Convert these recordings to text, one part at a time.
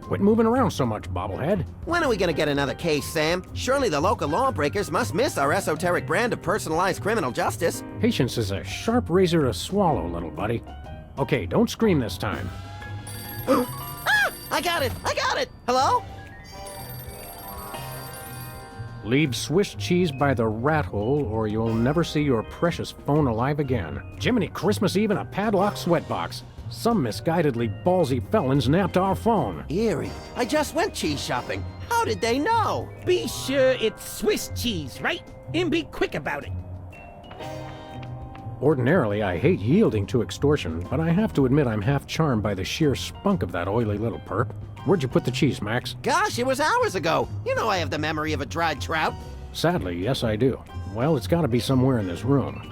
Quit moving around so much, bobblehead. When are we gonna get another case, Sam? Surely the local lawbreakers must miss our esoteric brand of personalized criminal justice. Patience is a sharp razor to swallow, little buddy. Okay, don't scream this time. Ah! I got it! I got it! Hello? Leave Swiss cheese by the rat hole, or you'll never see your precious phone alive again. Jiminy Christmas Eve in a padlocked sweatbox. Some misguidedly ballsy felons napped our phone. Eerie. I just went cheese shopping. How did they know? Be sure it's Swiss cheese, right? And be quick about it. Ordinarily, I hate yielding to extortion, but I have to admit I'm half charmed by the sheer spunk of that oily little perp. Where'd you put the cheese, Max? Gosh, it was hours ago. You know I have the memory of a dried trout. Sadly, yes I do. Well, it's gotta be somewhere in this room.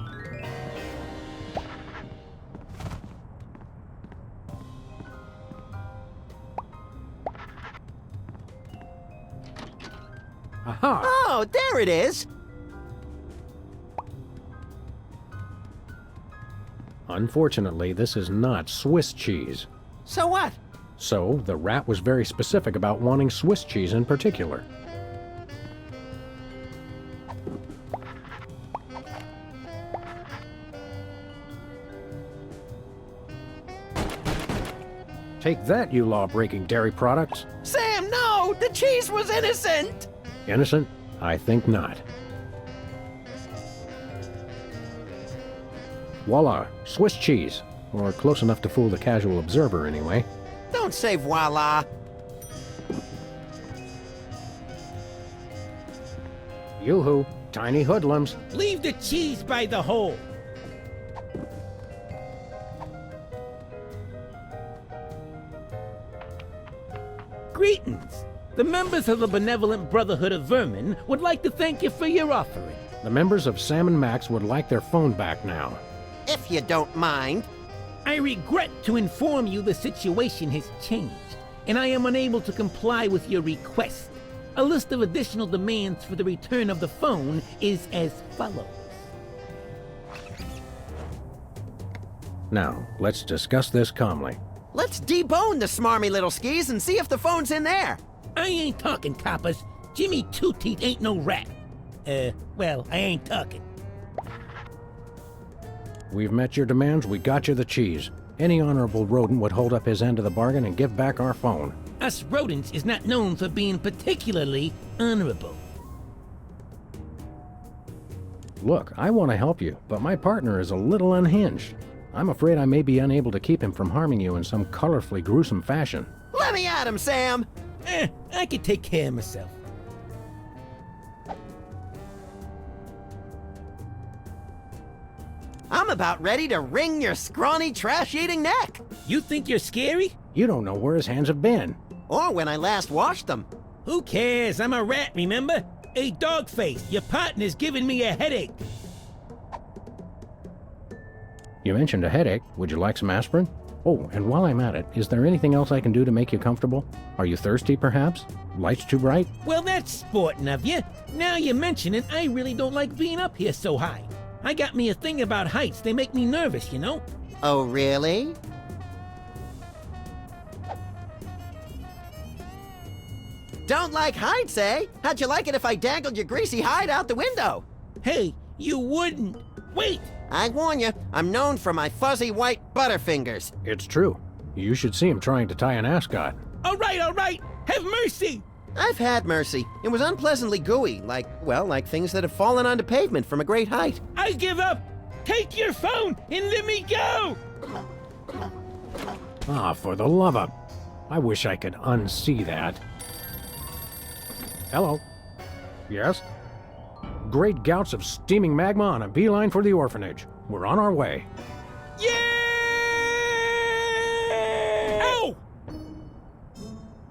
Aha! Oh, there it is! Unfortunately, this is not Swiss cheese. So what? So, the rat was very specific about wanting Swiss cheese in particular. Take that, you law-breaking dairy products. Sam, no! The cheese was innocent! Innocent? I think not. Voila, Swiss cheese. Or close enough to fool the casual observer, anyway. Don't say voila. Yoo-hoo, tiny hoodlums. Leave the cheese by the hole. Greetings. The members of the Benevolent Brotherhood of Vermin would like to thank you for your offering. The members of Sam and Max would like their phone back now. If you don't mind. I regret to inform you the situation has changed, and I am unable to comply with your request. A list of additional demands for the return of the phone is as follows. Now, let's discuss this calmly. Let's debone the smarmy little skis and see if the phone's in there. I ain't talking, coppers. Jimmy Two-Teeth ain't no rat. Well, I ain't talking. We've met your demands, we got you the cheese. Any honorable rodent would hold up his end of the bargain and give back our phone. Us rodents is not known for being particularly honorable. Look, I want to help you, but my partner is a little unhinged. I'm afraid I may be unable to keep him from harming you in some colorfully gruesome fashion. Let me at him, Sam! I can take care of myself. I'm about ready to wring your scrawny, trash-eating neck. You think you're scary? You don't know where his hands have been. Or when I last washed them. Who cares? I'm a rat, remember? Hey, Dogface, your partner's giving me a headache. You mentioned a headache. Would you like some aspirin? Oh, and while I'm at it, is there anything else I can do to make you comfortable? Are you thirsty, perhaps? Lights too bright? Well, that's sporting of you. Now you mention it, I really don't like being up here so high. I got me a thing about heights. They make me nervous, you know? Oh, really? Don't like heights, eh? How'd you like it if I dangled your greasy hide out the window? Hey, you wouldn't. Wait! I warn you, I'm known for my fuzzy white butterfingers. It's true. You should see him trying to tie an ascot. All right, have mercy! I've had mercy. It was unpleasantly gooey, like things that have fallen onto pavement from a great height. I give up! Take your phone and let me go! Ah, for the love of... I wish I could unsee that. Hello. Yes? Great gouts of steaming magma on a beeline for the orphanage. We're on our way. Yeah! Ow!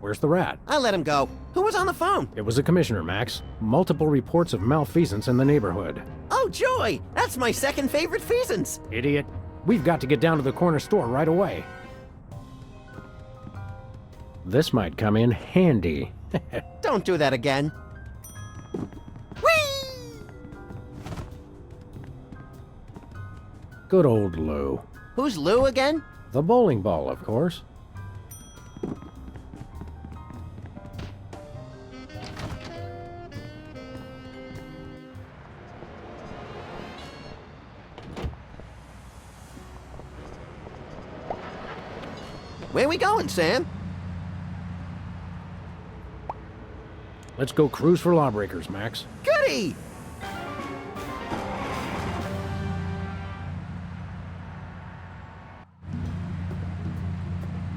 Where's the rat? I let him go. Who was on the phone? It was a commissioner, Max. Multiple reports of malfeasance in the neighborhood. Oh, joy! That's my second favorite feasance. Idiot. We've got to get down to the corner store right away. This might come in handy. Don't do that again. Whee! Good old Lou. Who's Lou again? The bowling ball, of course. Where we going, Sam? Let's go cruise for lawbreakers, Max. Goody!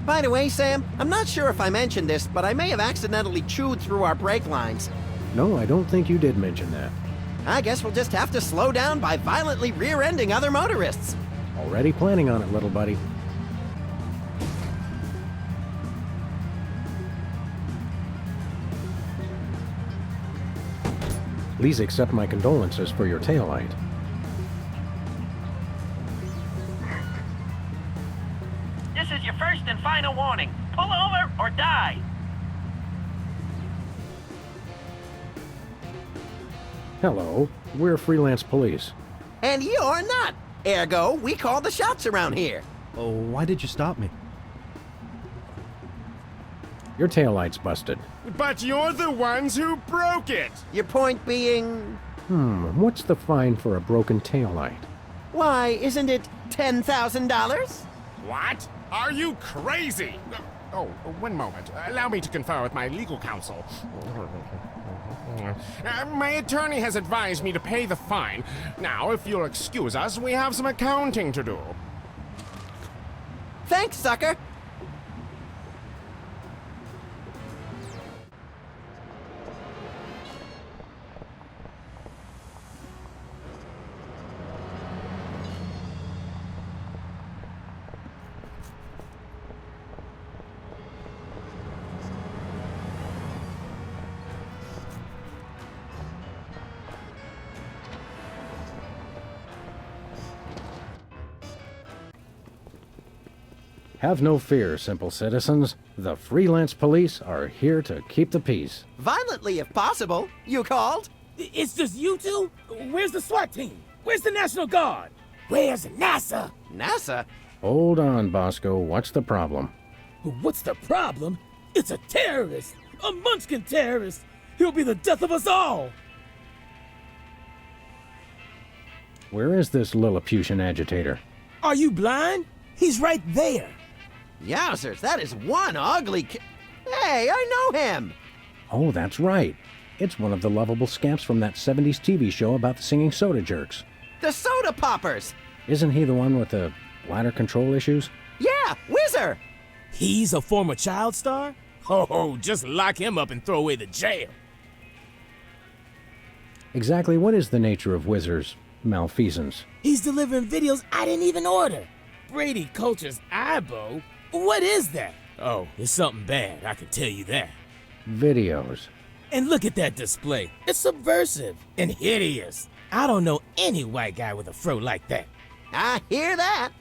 By the way, Sam, I'm not sure if I mentioned this, but I may have accidentally chewed through our brake lines. No, I don't think you did mention that. I guess we'll just have to slow down by violently rear-ending other motorists. Already planning on it, little buddy. Please accept my condolences for your taillight. This is your first and final warning. Pull over or die. Hello, we're freelance police. And you're not. Ergo, we call the shots around here. Oh, why did you stop me? Your taillight's busted. But you're the ones who broke it! Your point being... What's the fine for a broken taillight? Why, isn't it $10,000? What? Are you crazy? Oh, one moment. Allow me to confer with my legal counsel. My attorney has advised me to pay the fine. Now, if you'll excuse us, we have some accounting to do. Thanks, sucker. Have no fear, simple citizens. The freelance police are here to keep the peace. Violently, if possible. You called? It's just you two? Where's the SWAT team? Where's the National Guard? Where's NASA? NASA? Hold on, Bosco. What's the problem? What's the problem? It's a terrorist! A Munchkin terrorist! He'll be the death of us all! Where is this Lilliputian agitator? Are you blind? He's right there! Yowzers, that is one ugly Hey, I know him! Oh, that's right. It's one of the lovable scamps from that 70s TV show about the singing soda jerks. The Soda Poppers! Isn't he the one with the bladder control issues? Yeah, Whizzer! He's a former child star? Oh, just lock him up and throw away the jail. Exactly what is the nature of Whizzer's malfeasance? He's delivering videos I didn't even order. Brady Culture's eyebow? What is that? Oh, it's something bad, I can tell you that. Videos. And look at that display. It's subversive and hideous. I don't know any white guy with a fro like that. I hear that.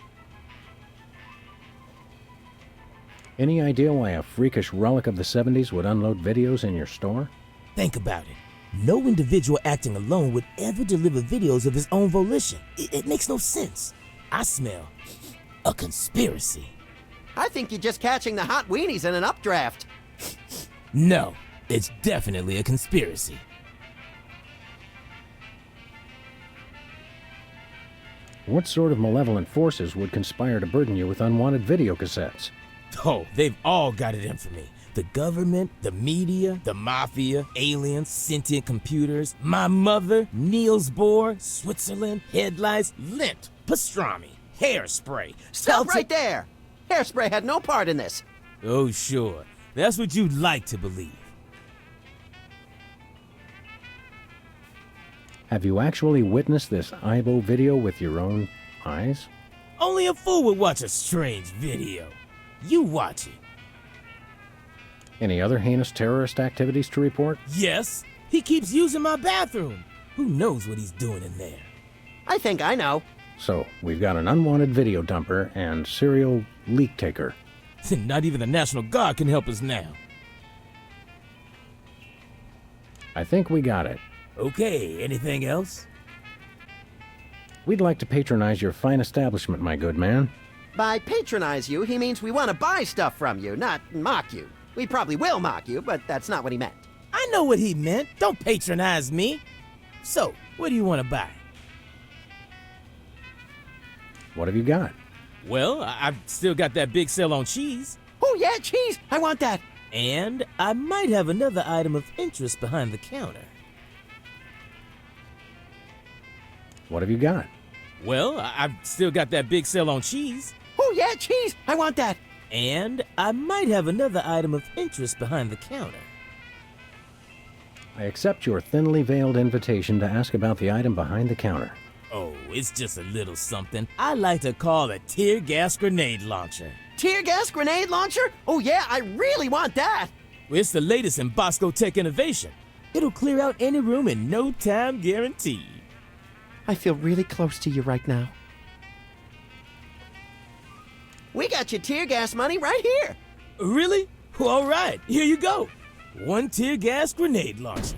Any idea why a freakish relic of the 70s would unload videos in your store? Think about it. No individual acting alone would ever deliver videos of his own volition. It makes no sense. I smell a conspiracy. I think you're just catching the hot weenies in an updraft. No, it's definitely a conspiracy. What sort of malevolent forces would conspire to burden you with unwanted video cassettes? Oh, they've all got it in for me. The government, the media, the mafia, aliens, sentient computers, my mother, Niels Bohr, Switzerland, headlights, lint, pastrami, hairspray. Stop right there! Hairspray had no part in this. Oh, sure. That's what you'd like to believe. Have you actually witnessed this Ibo video with your own eyes? Only a fool would watch a strange video. You watch it. Any other heinous terrorist activities to report? Yes, he keeps using my bathroom. Who knows what he's doing in there? I think I know. So, we've got an unwanted video dumper and serial leak taker. Not even the National Guard can help us now. I think we got it. Okay, anything else? We'd like to patronize your fine establishment, my good man. By patronize you, he means we want to buy stuff from you, not mock you. We probably will mock you, but that's not what he meant. I know what he meant. Don't patronize me. So, what do you want to buy? What have you got? Well, I've still got that big sale on cheese. Oh yeah, cheese! I want that! And I might have another item of interest behind the counter. What have you got? Well, I've still got that big sale on cheese. Oh yeah, cheese! I want that! And I might have another item of interest behind the counter. I accept your thinly veiled invitation to ask about the item behind the counter. Oh, it's just a little something I like to call a tear gas grenade launcher. Tear gas grenade launcher? Oh yeah, I really want that! It's the latest in Bosco Tech innovation. It'll clear out any room in no time guaranteed. I feel really close to you right now. We got your tear gas money right here! Really? Well, all right, here you go. One tear gas grenade launcher.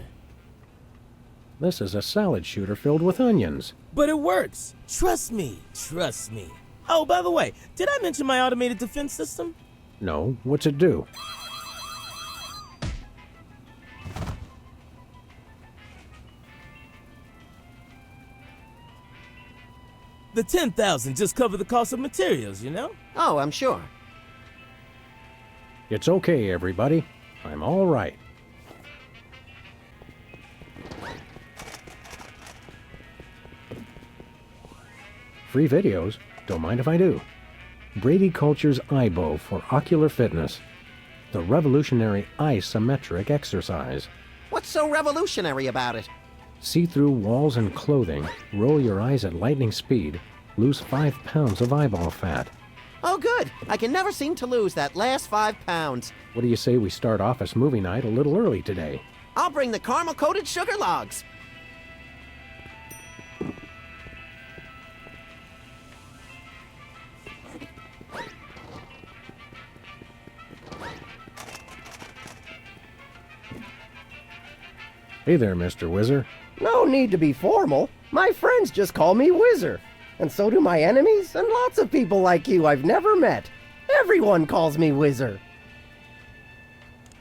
This is a salad shooter filled with onions. But it works. Trust me, trust me. Oh, by the way, did I mention my automated defense system? No, what's it do? The $10,000 just covered the cost of materials, you know? Oh, I'm sure. It's okay, everybody. I'm all right. Free videos? Don't mind if I do. Brady Culture's EyeBow for ocular fitness. The revolutionary isometric exercise. What's so revolutionary about it? See through walls and clothing, roll your eyes at lightning speed, lose 5 pounds of eyeball fat. Oh good, I can never seem to lose that last 5 pounds. What do you say we start office movie night a little early today? I'll bring the caramel-coated sugar logs. Hey there, Mr. Whizzer. No need to be formal. My friends just call me Whizzer. And so do my enemies, and lots of people like you I've never met. Everyone calls me Whizzer.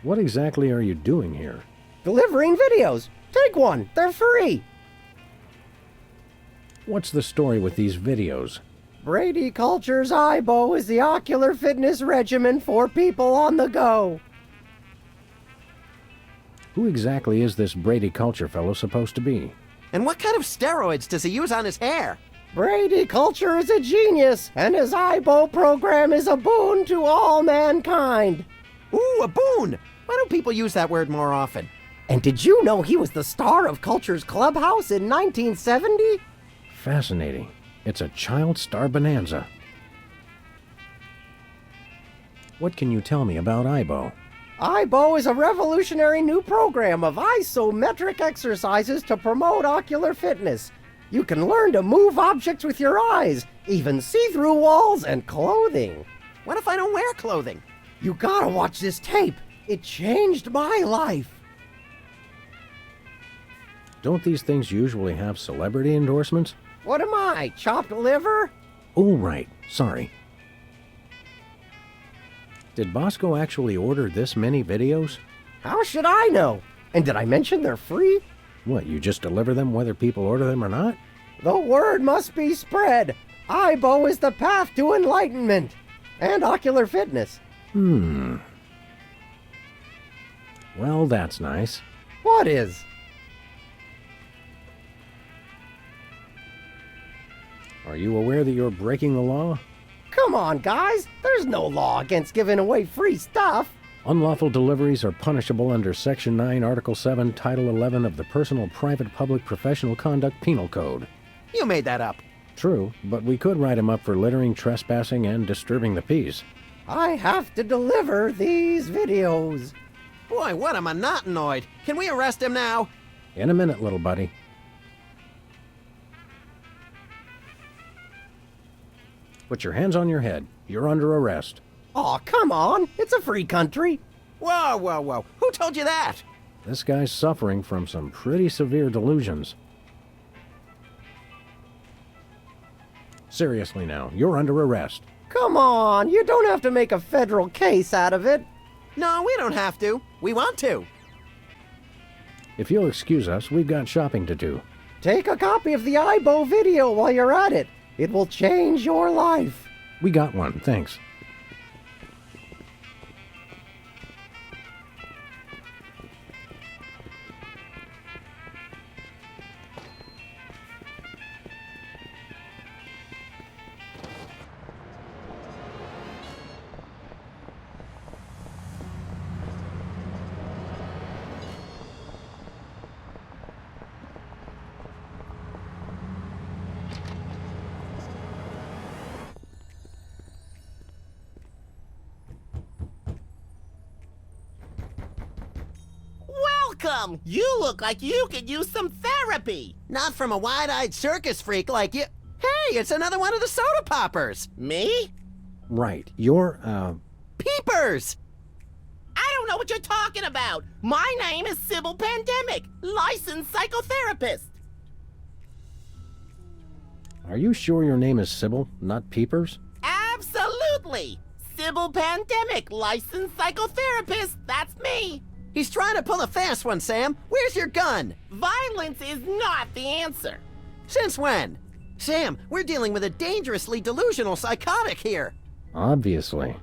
What exactly are you doing here? Delivering videos. Take one. They're free. What's the story with these videos? Brady Culture's EyeBow is the ocular fitness regimen for people on the go. Who exactly is this Brady Culture fellow supposed to be? And what kind of steroids does he use on his hair? Brady Culture is a genius, and his EyeBow program is a boon to all mankind. Ooh, a boon! Why don't people use that word more often? And did you know he was the star of Culture's Clubhouse in 1970? Fascinating. It's a child star bonanza. What can you tell me about EyeBow? EyeBow is a revolutionary new program of isometric exercises to promote ocular fitness. You can learn to move objects with your eyes, even see through walls and clothing. What if I don't wear clothing? You gotta watch this tape. It changed my life. Don't these things usually have celebrity endorsements? What am I, chopped liver? Oh, right. Sorry. Did Bosco actually order this many videos? How should I know? And did I mention they're free? What, you just deliver them whether people order them or not? The word must be spread. EyeBow is the path to enlightenment and ocular fitness. Well, that's nice. What is? Are you aware that you're breaking the law? Come on, guys. There's no law against giving away free stuff. Unlawful deliveries are punishable under Section 9, Article 7, Title 11 of the Personal, Private, Public, Professional Conduct Penal Code. You made that up. True, but we could write him up for littering, trespassing, and disturbing the peace. I have to deliver these videos. Boy, what a monotanoid. Can we arrest him now? In a minute, little buddy. Put your hands on your head. You're under arrest. Aw, come on. It's a free country. Whoa, whoa, whoa. Who told you that? This guy's suffering from some pretty severe delusions. Seriously now, you're under arrest. Come on. You don't have to make a federal case out of it. No, we don't have to. We want to. If you'll excuse us, we've got shopping to do. Take a copy of the EyeBow video while you're at it. It will change your life. We got one, thanks. Welcome! You look like you could use some therapy. Not from a wide-eyed circus freak like you. Hey, it's another one of the soda poppers. Me? Right, you're, Peepers! I don't know what you're talking about. My name is Sybil Pandemic, licensed psychotherapist. Are you sure your name is Sybil, not Peepers? Absolutely. Sybil Pandemic, licensed psychotherapist. That's me. He's trying to pull a fast one, Sam. Where's your gun? Violence is not the answer. Since when? Sam, we're dealing with a dangerously delusional psychotic here. Obviously.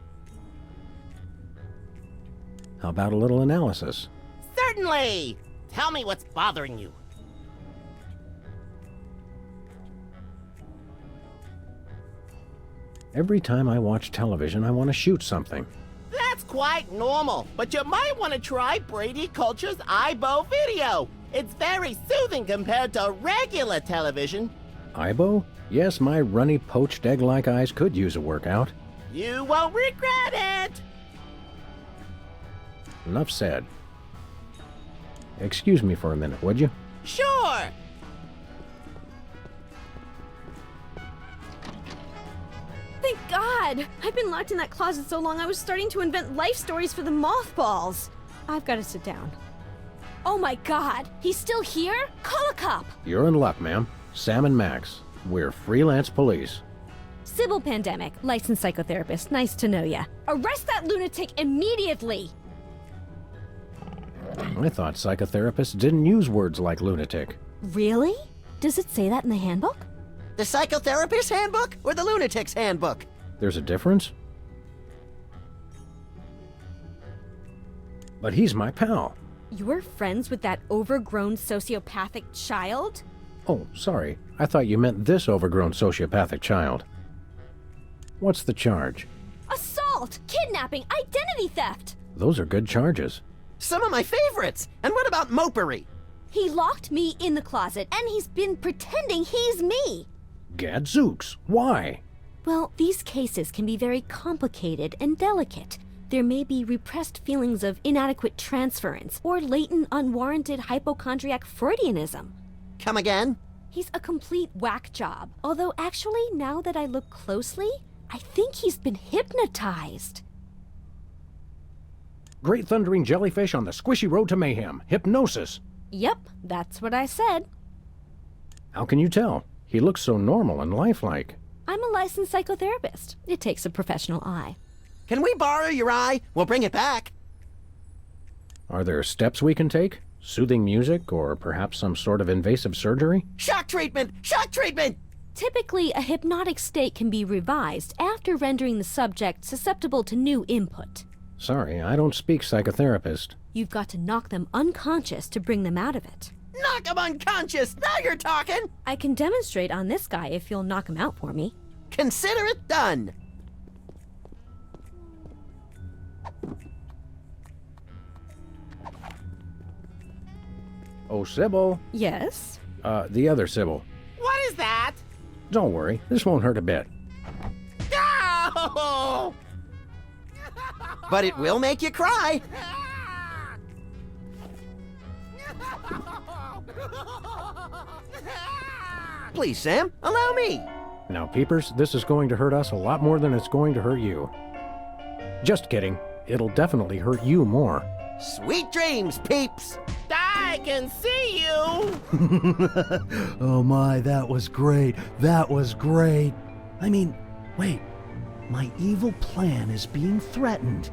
How about a little analysis? Certainly. Tell me what's bothering you. Every time I watch television, I want to shoot something. That's quite normal, but you might want to try Brady Culture's IBO video. It's very soothing compared to regular television. Ibo? Yes, my runny, poached egg-like eyes could use a workout. You won't regret it. Enough said. Excuse me for a minute, would you? Sure. Thank God! I've been locked in that closet so long I was starting to invent life stories for the mothballs. I've got to sit down. Oh my God! He's still here? Call a cop! You're in luck, ma'am. Sam and Max. We're freelance police. Sybil Pandemic, licensed psychotherapist. Nice to know ya. Arrest that lunatic immediately! I thought psychotherapists didn't use words like lunatic. Really? Does it say that in the handbook? The psychotherapist's handbook or the lunatic's handbook? There's a difference? But he's my pal. You're friends with that overgrown sociopathic child? Oh, sorry. I thought you meant this overgrown sociopathic child. What's the charge? Assault! Kidnapping! Identity theft! Those are good charges. Some of my favorites. And what about mopery? He locked me in the closet, and he's been pretending he's me! Gadzooks, why? Well, these cases can be very complicated and delicate. There may be repressed feelings of inadequate transference or latent unwarranted hypochondriac Freudianism. Come again? He's a complete whack job. Although actually, now that I look closely, I think he's been hypnotized. Great thundering jellyfish on the squishy road to mayhem. Hypnosis. Yep, that's what I said. How can you tell? He looks so normal and lifelike. I'm a licensed psychotherapist. It takes a professional eye. Can we borrow your eye? We'll bring it back. Are there steps we can take? Soothing music, or perhaps some sort of invasive surgery? Shock treatment! Shock treatment! Typically, a hypnotic state can be revised after rendering the subject susceptible to new input. Sorry, I don't speak psychotherapist. You've got to knock them unconscious to bring them out of it. Knock him unconscious! Now you're talking! I can demonstrate on this guy if you'll knock him out for me. Consider it done! Oh, Sybil. Yes? The other Sybil. What is that? Don't worry, this won't hurt a bit. No! But it will make you cry. Please, Sam, allow me. Now, Peepers, this is going to hurt us a lot more than it's going to hurt you. Just kidding. It'll definitely hurt you more. Sweet dreams, peeps. I can see you. Oh my, that was great. That was great. I mean, wait. My evil plan is being threatened.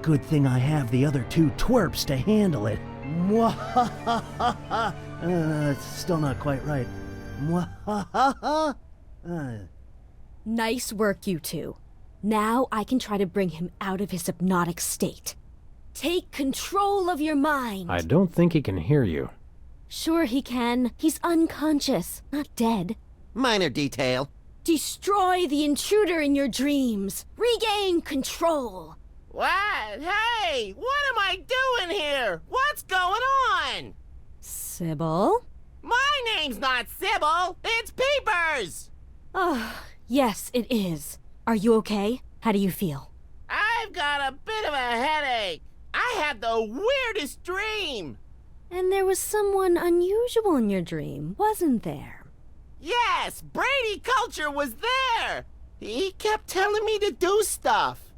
Good thing I have the other two twerps to handle it. Mwahahaha. It's still not quite right. Mwahahaha. Nice work, you two. Now I can try to bring him out of his hypnotic state. Take control of your mind. I don't think he can hear you. Sure he can. He's unconscious, not dead. Minor detail. Destroy the intruder in your dreams. Regain control. What? Hey, what am I doing here? What's going on? Sybil? My name's not Sybil. It's Peepers. Oh, yes, it is. Are you okay? How do you feel? I've got a bit of a headache. I had the weirdest dream. And there was someone unusual in your dream, wasn't there? Yes, Brady Culture was there! He kept telling me to do stuff.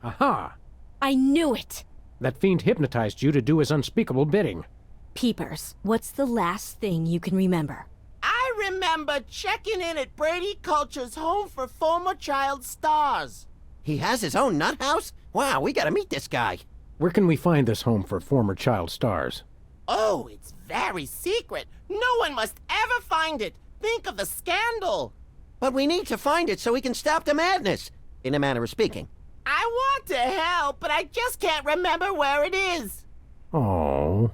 Aha! I knew it! That fiend hypnotized you to do his unspeakable bidding. Peepers, what's the last thing you can remember? I remember checking in at Brady Culture's home for former child stars. He has his own nut house? Wow, we gotta meet this guy. Where can we find this home for former child stars? Oh, it's very secret. No one must ever find it. Think of the scandal. But we need to find it so we can stop the madness, in a manner of speaking. I want to help, but I just can't remember where it is. Oh.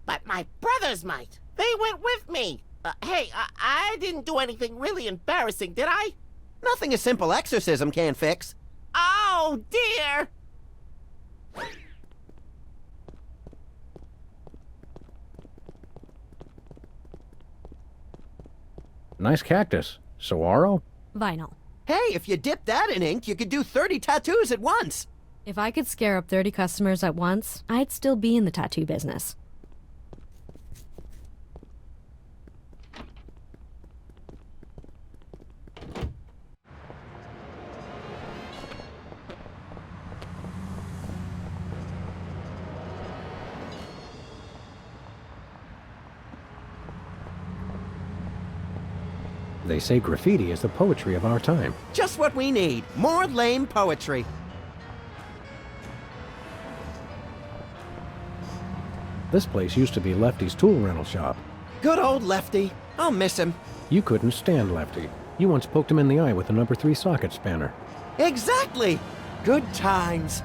But my brothers might. They went with me. Hey, I didn't do anything really embarrassing, did I? Nothing a simple exorcism can't fix. Oh, dear. Nice cactus. Saguaro? Vinyl. Hey, if you dip that in ink, you could do 30 tattoos at once. If I could scare up 30 customers at once, I'd still be in the tattoo business. They say graffiti is the poetry of our time. Just what we need. More lame poetry. This place used to be Lefty's tool rental shop. Good old Lefty. I'll miss him. You couldn't stand Lefty. You once poked him in the eye with a number 3 socket spanner. Exactly. Good times.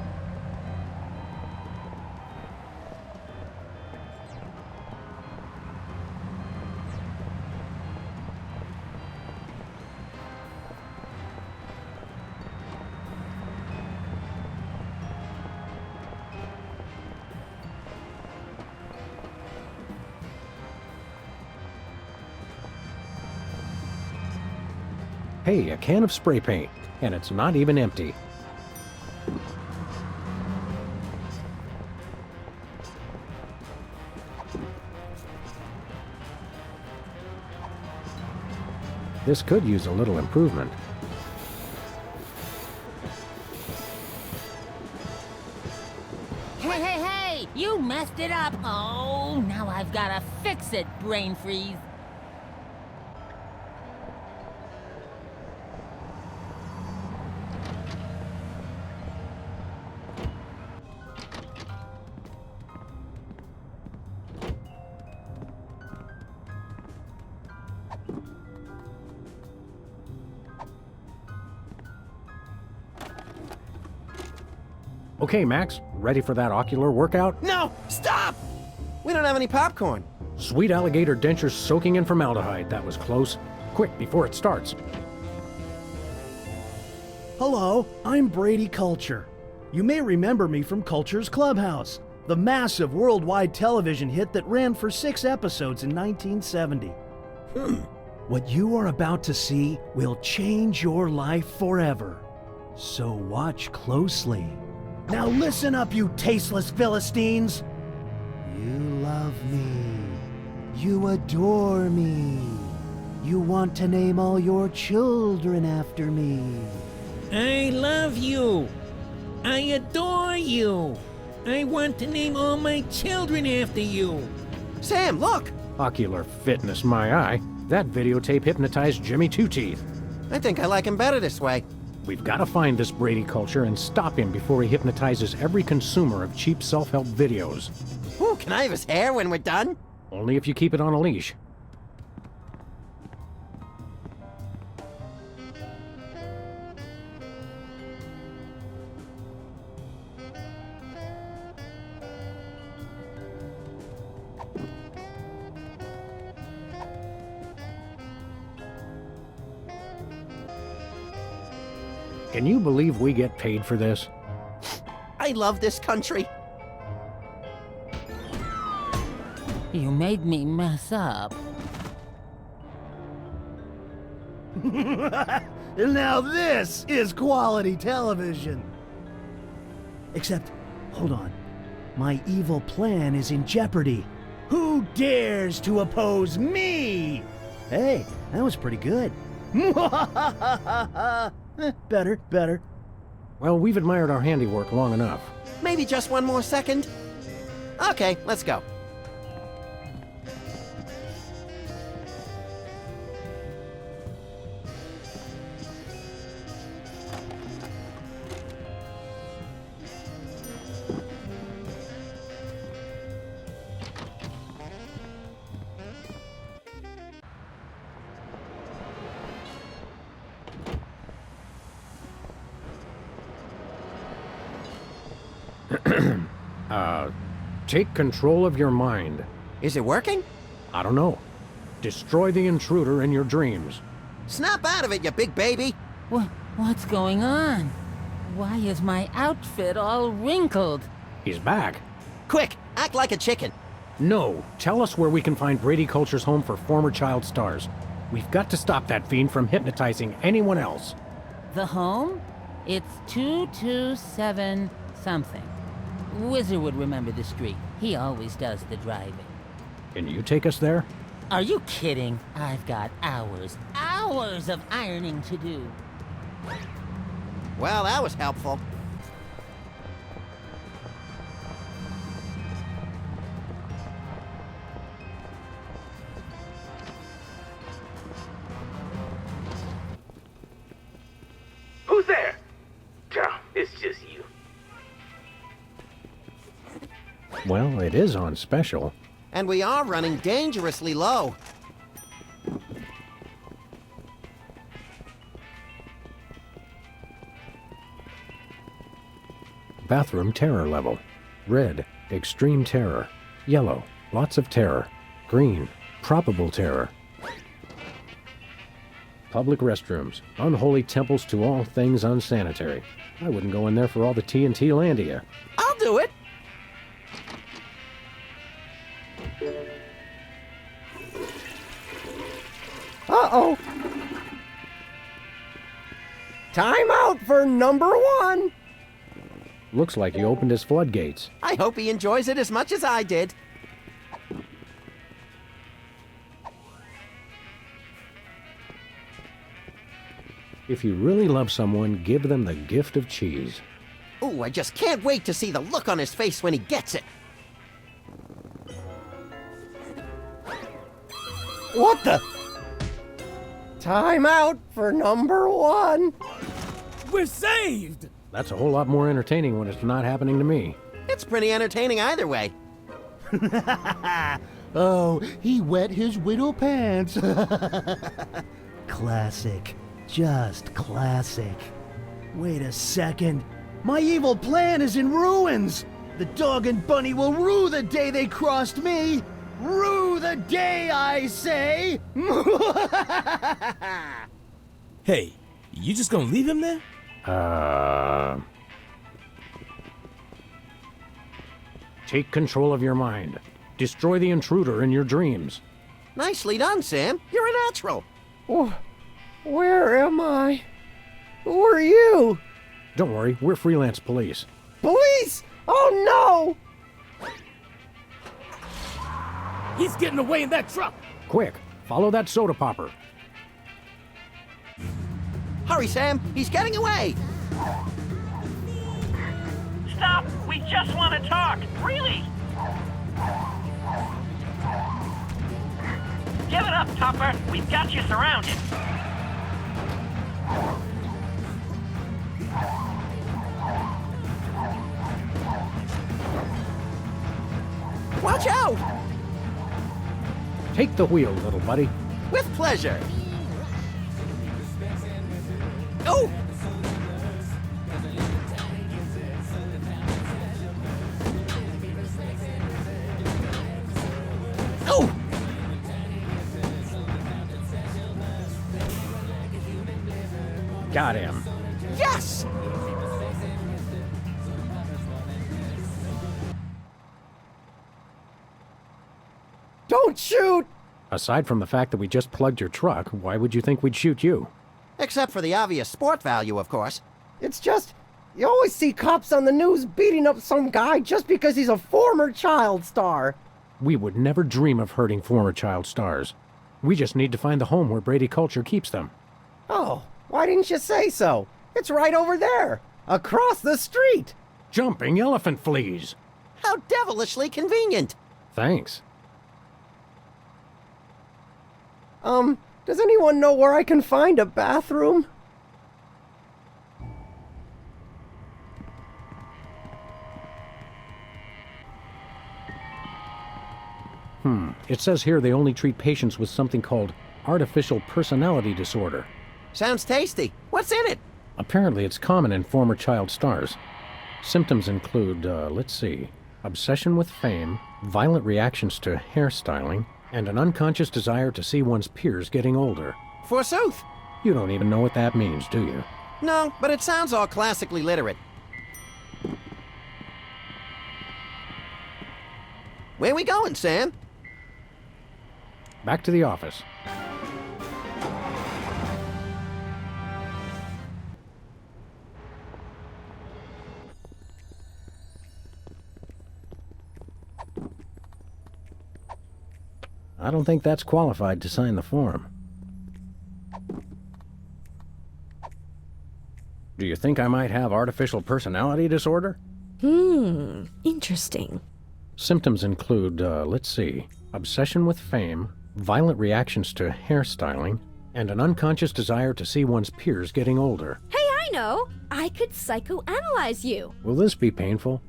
Hey, a can of spray paint, and it's not even empty. This could use a little improvement. Hey, you messed it up. Oh, now I've gotta fix it, brain freeze. Okay, Max, ready for that ocular workout? No! Stop! We don't have any popcorn. Sweet alligator dentures soaking in formaldehyde. That was close. Quick, before it starts. Hello, I'm Brady Culture. You may remember me from Culture's Clubhouse, the massive worldwide television hit that ran for 6 episodes in 1970. What you are about to see will change your life forever. So watch closely. Now listen up, you tasteless Philistines! You love me. You adore me. You want to name all your children after me. I love you. I adore you. I want to name all my children after you. Sam, look! Ocular fitness, my eye. That videotape hypnotized Jimmy Two Teeth. I think I like him better this way. We've got to find this Brady Culture and stop him before he hypnotizes every consumer of cheap self-help videos. Ooh, can I have his hair when we're done? Only if you keep it on a leash. Can you believe we get paid for this? I love this country. You made me mess up. Now this is quality television. Except, hold on. My evil plan is in jeopardy. Who dares to oppose me? Hey, that was pretty good. Better. Well, we've admired our handiwork long enough. Maybe just one more second? Okay, let's go. Take control of your mind. Is it working? I don't know. Destroy the intruder in your dreams. Snap out of it, you big baby! What's going on? Why is my outfit all wrinkled? He's back. Quick, act like a chicken. No, tell us where we can find Brady Culture's home for former child stars. We've got to stop that fiend from hypnotizing anyone else. The home? It's 227 something. Wizard would remember the street. He always does the driving. Can you take us there? Are you kidding? I've got hours of ironing to do. Well, that was helpful. Who's there? It's just you. Well, it is on special. And we are running dangerously low. Bathroom terror level. Red, extreme terror. Yellow, lots of terror. Green, probable terror. Public restrooms. Unholy temples to all things unsanitary. I wouldn't go in there for all the TNT Landia. I'll do it! Uh-oh. Time out for number 1. Looks like he opened his floodgates. I hope he enjoys it as much as I did. If you really love someone, give them the gift of cheese. Ooh, I just can't wait to see the look on his face when he gets it. What the? Time out for number 1. We're saved! That's a whole lot more entertaining when it's not happening to me. It's pretty entertaining either way. Oh, he wet his widow pants. Classic. Just classic. Wait a second. My evil plan is in ruins. The dog and bunny will rue the day they crossed me. Rue the day, I say. Hey, you just gonna leave him there? Take control of your mind. Destroy the intruder in your dreams. Nicely done, Sam. You're a natural. Where am I? Who are you? Don't worry, we're freelance police. Police? Oh no! He's getting away in that truck! Quick, follow that soda popper. Hurry, Sam. He's getting away. Stop! We just want to talk! Really! Give it up, Topper! We've got you surrounded! Watch out! Take the wheel, little buddy. With pleasure. Oh! Oh! Got him. Yes! Don't shoot! Aside from the fact that we just plugged your truck, why would you think we'd shoot you? Except for the obvious sport value, of course. It's just, you always see cops on the news beating up some guy just because he's a former child star. We would never dream of hurting former child stars. We just need to find the home where Brady Culture keeps them. Oh, why didn't you say so? It's right over there, across the street. Jumping elephant fleas. How devilishly convenient. Thanks. Does anyone know where I can find a bathroom? It says here they only treat patients with something called artificial personality disorder. Sounds tasty. What's in it? Apparently it's common in former child stars. Symptoms include, let's see, obsession with fame, violent reactions to hairstyling, and an unconscious desire to see one's peers getting older. Forsooth. You don't even know what that means, do you? No, but it sounds all classically literate. Where we going, Sam? Back to the office. I don't think that's qualified to sign the form. Do you think I might have artificial personality disorder? Interesting. Symptoms include, let's see, obsession with fame, violent reactions to hairstyling, and an unconscious desire to see one's peers getting older. Hey, I know! I could psychoanalyze you! Will this be painful?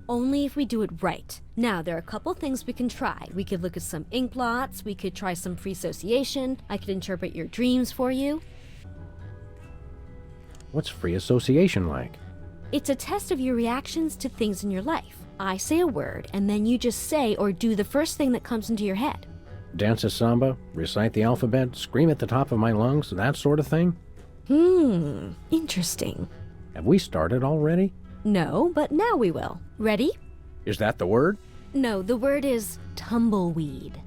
Only if we do it right. Now, there are a couple things we can try. We could look at some ink blots, we could try some free association, I could interpret your dreams for you. What's free association like? It's a test of your reactions to things in your life. I say a word, and then you just say or do the first thing that comes into your head. Dance a samba, recite the alphabet, scream at the top of my lungs, that sort of thing? Interesting. Have we started already? No, but now we will. Ready? Is that the word? No, the word is tumbleweed.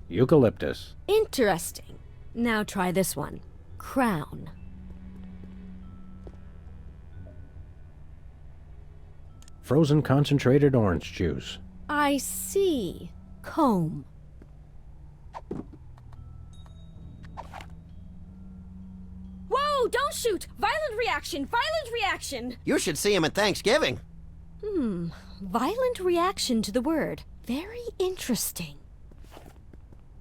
Eucalyptus. Interesting. Now try this one. Crown. Frozen concentrated orange juice. I see. Comb. Whoa, don't shoot! Violent reaction! Violent reaction! You should see him at Thanksgiving. Violent reaction to the word. Very interesting.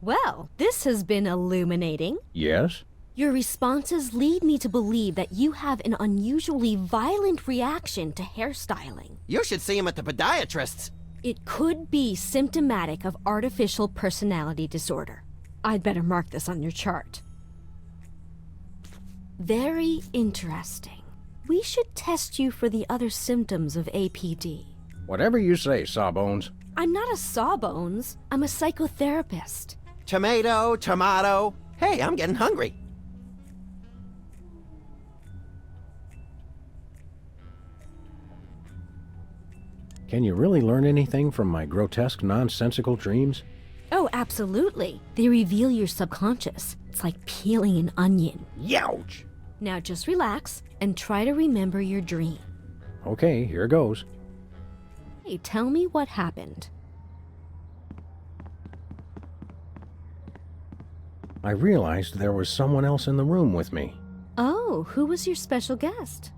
Well, this has been illuminating. Yes? Your responses lead me to believe that you have an unusually violent reaction to hairstyling. You should see him at the podiatrist's. It could be symptomatic of artificial personality disorder. I'd better mark this on your chart. Very interesting. We should test you for the other symptoms of APD. Whatever you say, Sawbones. I'm not a sawbones. I'm a psychotherapist. Tomato. Hey, I'm getting hungry. Can you really learn anything from my grotesque, nonsensical dreams? Oh, absolutely. They reveal your subconscious. It's like peeling an onion. Youch! Now just relax and try to remember your dream. Okay, here goes. Hey, tell me what happened. I realized there was someone else in the room with me. Oh, who was your special guest?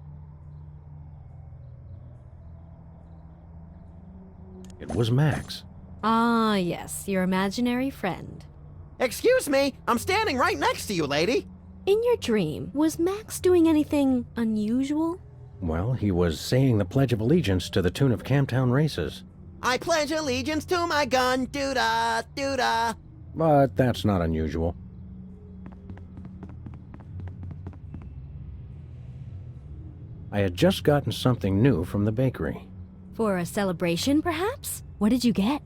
It was Max. Ah, yes, your imaginary friend. Excuse me, I'm standing right next to you, lady. In your dream, was Max doing anything unusual? Well, he was saying the Pledge of Allegiance to the tune of Camptown Races. I pledge allegiance to my gun, doo-dah, doo-dah. But that's not unusual. I had just gotten something new from the bakery. For a celebration, perhaps? What did you get?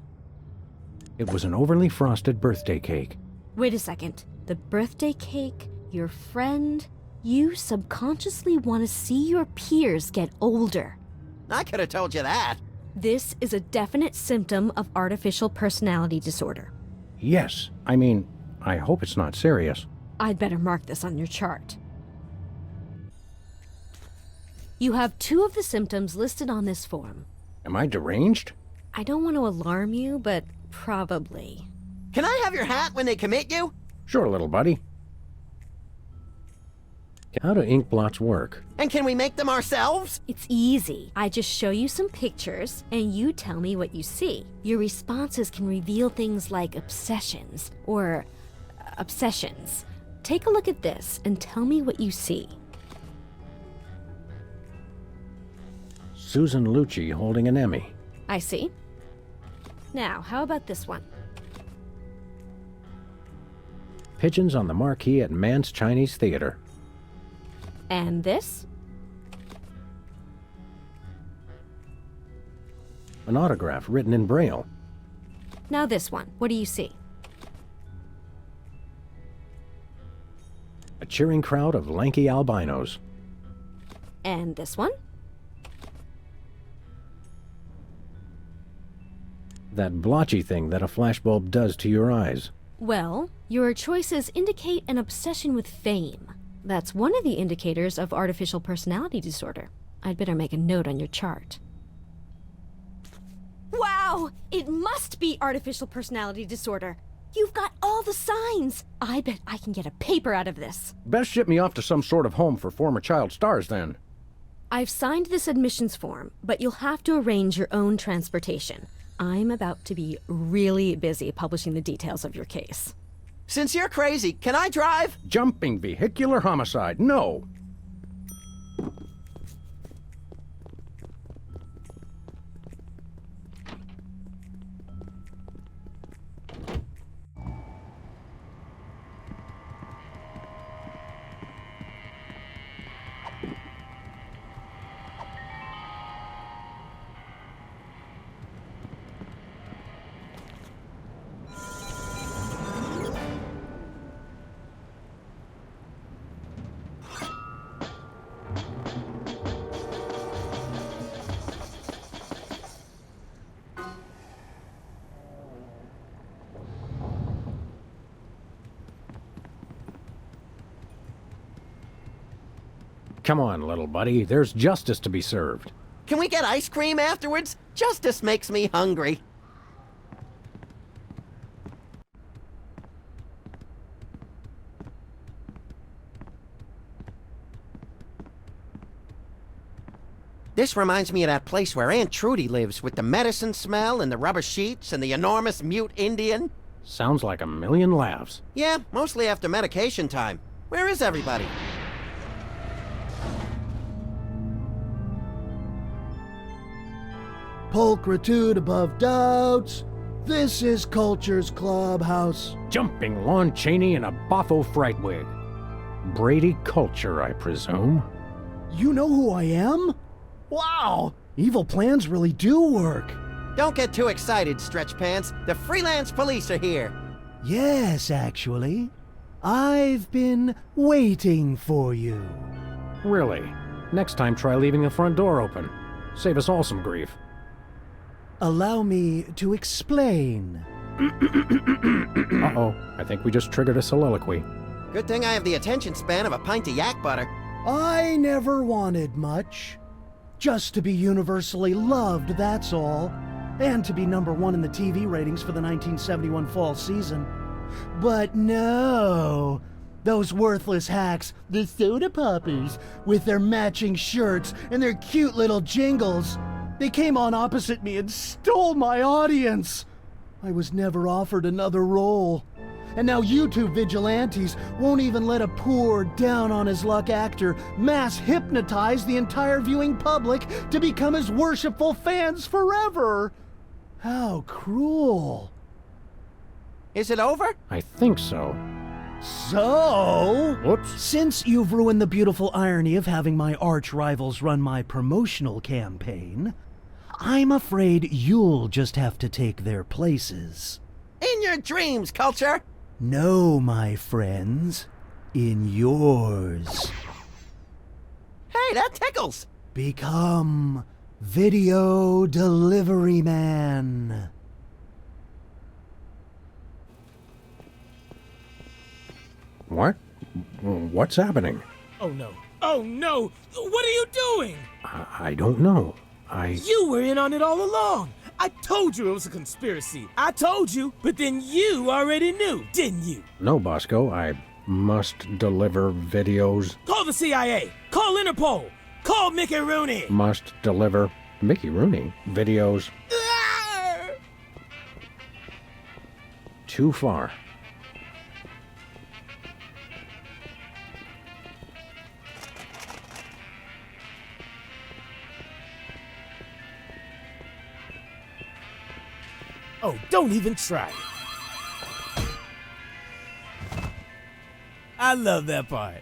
It was an overly frosted birthday cake. Wait a second. The birthday cake, your friend, you subconsciously want to see your peers get older. I could have told you that. This is a definite symptom of artificial personality disorder. Yes, I mean, I hope it's not serious. I'd better mark this on your chart. You have 2 of the symptoms listed on this form. Am I deranged? I don't want to alarm you, but probably. Can I have your hat when they commit you? Sure, little buddy. How do ink blots work? And can we make them ourselves? It's easy. I just show you some pictures, and you tell me what you see. Your responses can reveal things like obsessions, or obsessions. Take a look at this, and tell me what you see. Susan Lucci holding an Emmy. I see. Now, how about this one? Pigeons on the marquee at Mann's Chinese Theater. And this? An autograph written in Braille. Now this one. What do you see? A cheering crowd of lanky albinos. And this one? That blotchy thing that a flashbulb does to your eyes. Well, your choices indicate an obsession with fame. That's one of the indicators of artificial personality disorder. I'd better make a note on your chart. Wow! It must be artificial personality disorder. You've got all the signs. I bet I can get a paper out of this. Best ship me off to some sort of home for former child stars, then. I've signed this admissions form, but you'll have to arrange your own transportation. I'm about to be really busy publishing the details of your case. Since you're crazy, can I drive? Jumping vehicular homicide, no. Come on, little buddy. There's justice to be served. Can we get ice cream afterwards? Justice makes me hungry. This reminds me of that place where Aunt Trudy lives, with the medicine smell and the rubber sheets and the enormous mute Indian. Sounds like a million laughs. Yeah, mostly after medication time. Where is everybody? Pulchritude above doubts. This is Culture's Clubhouse. Jumping Lon Chaney in a boffo fright wig. Brady Culture, I presume. You know who I am? Wow! Evil plans really do work. Don't get too excited, Stretch Pants. The freelance police are here. Yes, actually. I've been waiting for you. Really? Next time try leaving the front door open. Save us all some grief. Allow me to explain. Uh-oh, I think we just triggered a soliloquy. Good thing I have the attention span of a pint of yak butter. I never wanted much. Just to be universally loved, that's all. And to be #1 in the TV ratings for the 1971 fall season. But no, those worthless hacks, the soda poppers, with their matching shirts and their cute little jingles, they came on opposite me and stole my audience. I was never offered another role. And now YouTube vigilantes won't even let a poor, down-on-his-luck actor mass hypnotize the entire viewing public to become his worshipful fans forever. How cruel. Is it over? I think so. So, Whoops. Since you've ruined the beautiful irony of having my arch rivals run my promotional campaign, I'm afraid you'll just have to take their places. In your dreams, Culture! No, my friends. In yours. Hey, that tickles! Become Video Delivery Man. What? What's happening? Oh no. Oh no! What are you doing? I don't know. You were in on it all along! I told you it was a conspiracy. I told you, but then you already knew, didn't you? No, Bosco, I must deliver videos. Call the CIA! Call Interpol! Call Mickey Rooney! Must deliver Mickey Rooney videos. Too far. Oh, don't even try. I love that part.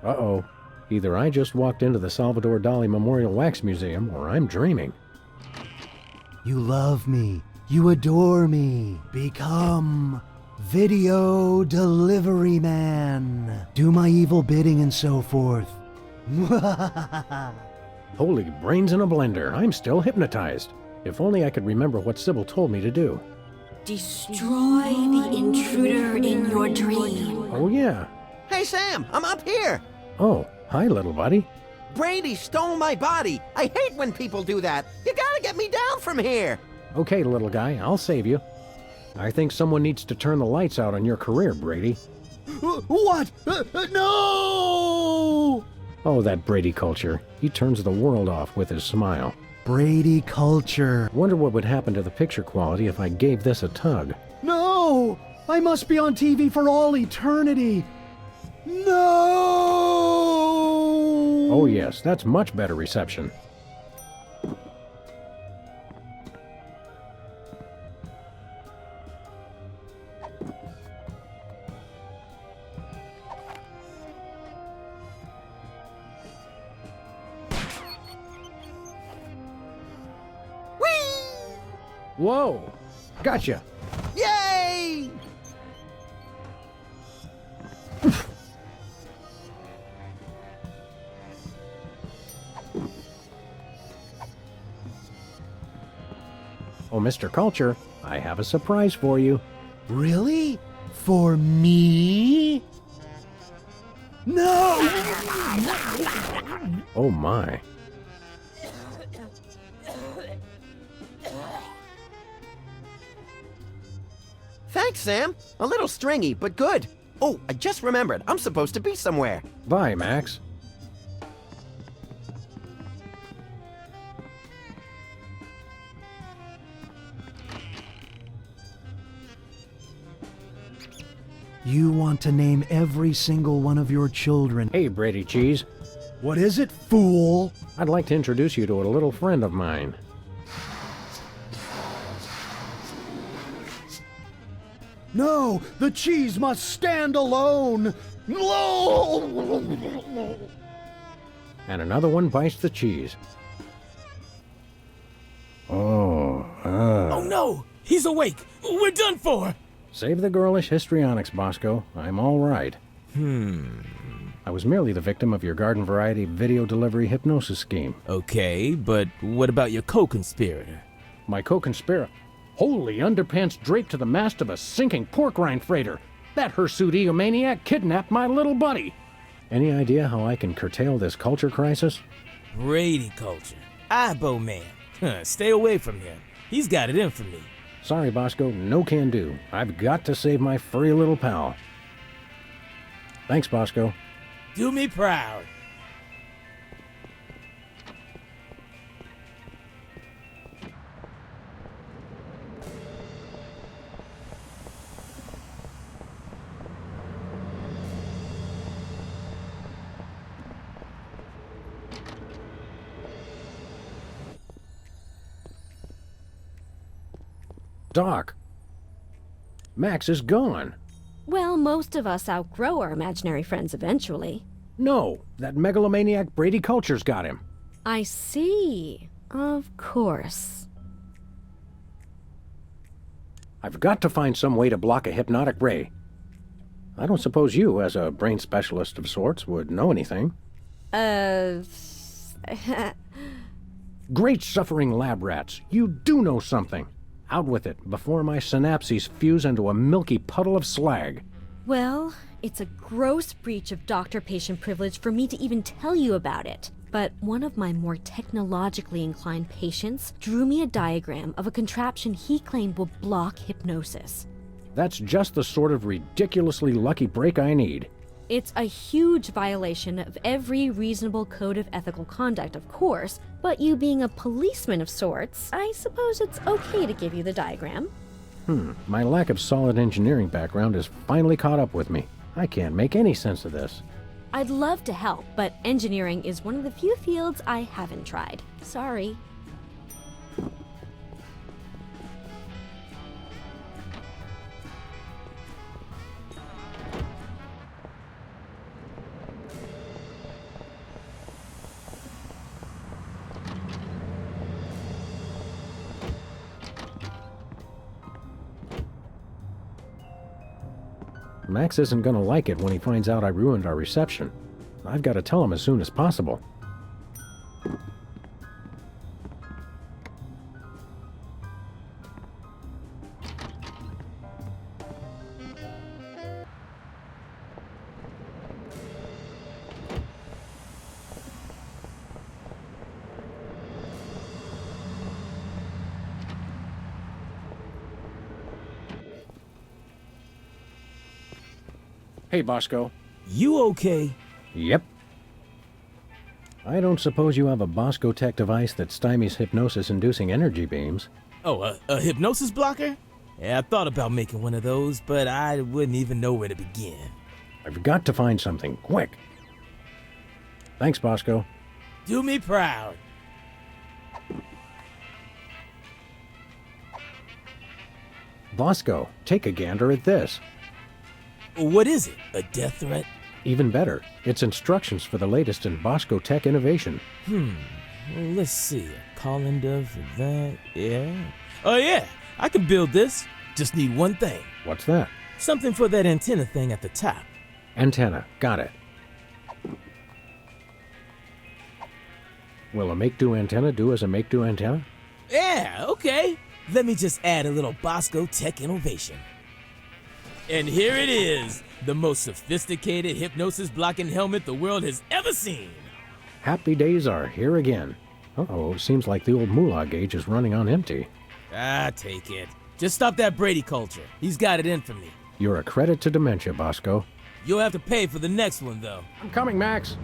Uh-oh. Either I just walked into the Salvador Dali Memorial Wax Museum, or I'm dreaming. You love me. You adore me. Become Video Delivery Man. Do my evil bidding and so forth. Holy brains in a blender. I'm still hypnotized. If only I could remember what Sybil told me to do. Destroy the intruder in your dream. Oh, yeah. Hey, Sam, I'm up here. Oh, hi, little buddy. Brady stole my body. I hate when people do that. You gotta get me down from here. Okay, little guy, I'll save you. I think someone needs to turn the lights out on your career, Brady. What? No! Oh, that Brady culture. He turns the world off with his smile. Brady culture. Wonder what would happen to the picture quality if I gave this a tug. No! I must be on TV for all eternity. No! Oh, yes, that's much better reception. Whoa! Gotcha! Yay! Oh, Mr. Culture, I have a surprise for you. Really? For me? No! Oh, my. Thanks, Sam. A little stringy, but good. Oh, I just remembered. I'm supposed to be somewhere. Bye, Max. You want to name every single one of your children. Hey, Brady Cheese. What is it, fool? I'd like to introduce you to a little friend of mine. No, the cheese must stand alone. And another one bites the cheese. Oh, Oh no! He's awake! We're done for! Save the girlish histrionics, Bosco. I'm all right. I was merely the victim of your garden variety video delivery hypnosis scheme. Okay, but what about your co-conspirator? My co-conspirator? Holy underpants draped to the mast of a sinking pork rind freighter. That hirsute egomaniac kidnapped my little buddy. Any idea how I can curtail this culture crisis? Brady culture. Eyebow man. Stay away from him. He's got it in for me. Sorry, Bosco, no can do. I've got to save my furry little pal. Thanks, Bosco. Do me proud. Doc, Max is gone. Well, most of us outgrow our imaginary friends eventually. No, that megalomaniac Brady Culture's got him. I see. Of course. I've got to find some way to block a hypnotic ray. I don't suppose you, as a brain specialist of sorts, would know anything. Great suffering lab rats, you do know something. Out with it before my synapses fuse into a milky puddle of slag. Well, it's a gross breach of doctor-patient privilege for me to even tell you about it. But one of my more technologically inclined patients drew me a diagram of a contraption he claimed will block hypnosis. That's just the sort of ridiculously lucky break I need. It's a huge violation of every reasonable code of ethical conduct, of course, but you being a policeman of sorts, I suppose it's okay to give you the diagram. My lack of solid engineering background has finally caught up with me. I can't make any sense of this. I'd love to help, but engineering is one of the few fields I haven't tried. Sorry. Max isn't gonna like it when he finds out I ruined our reception. I've got to tell him as soon as possible. Hey, Bosco. You okay? Yep. I don't suppose you have a Bosco Tech device that stymies hypnosis-inducing energy beams. Oh, a hypnosis blocker? Yeah, I thought about making one of those, but I wouldn't even know where to begin. I've got to find something, quick. Thanks, Bosco. Do me proud. Bosco, take a gander at this. What is it? A death threat? Even better, it's instructions for the latest in Bosco Tech innovation. Well, let's see. A colander for that, yeah. Oh yeah, I can build this. Just need one thing. What's that? Something for that antenna thing at the top. Antenna, got it. Will a make-do antenna do as a make-do antenna? Yeah, okay. Let me just add a little Bosco Tech innovation. And here it is, the most sophisticated hypnosis-blocking helmet the world has ever seen. Happy days are here again. Uh-oh, seems like the old moolah gauge is running on empty. Ah, take it. Just stop that Brady culture. He's got it in for me. You're a credit to dementia, Bosco. You'll have to pay for the next one, though. I'm coming, Max.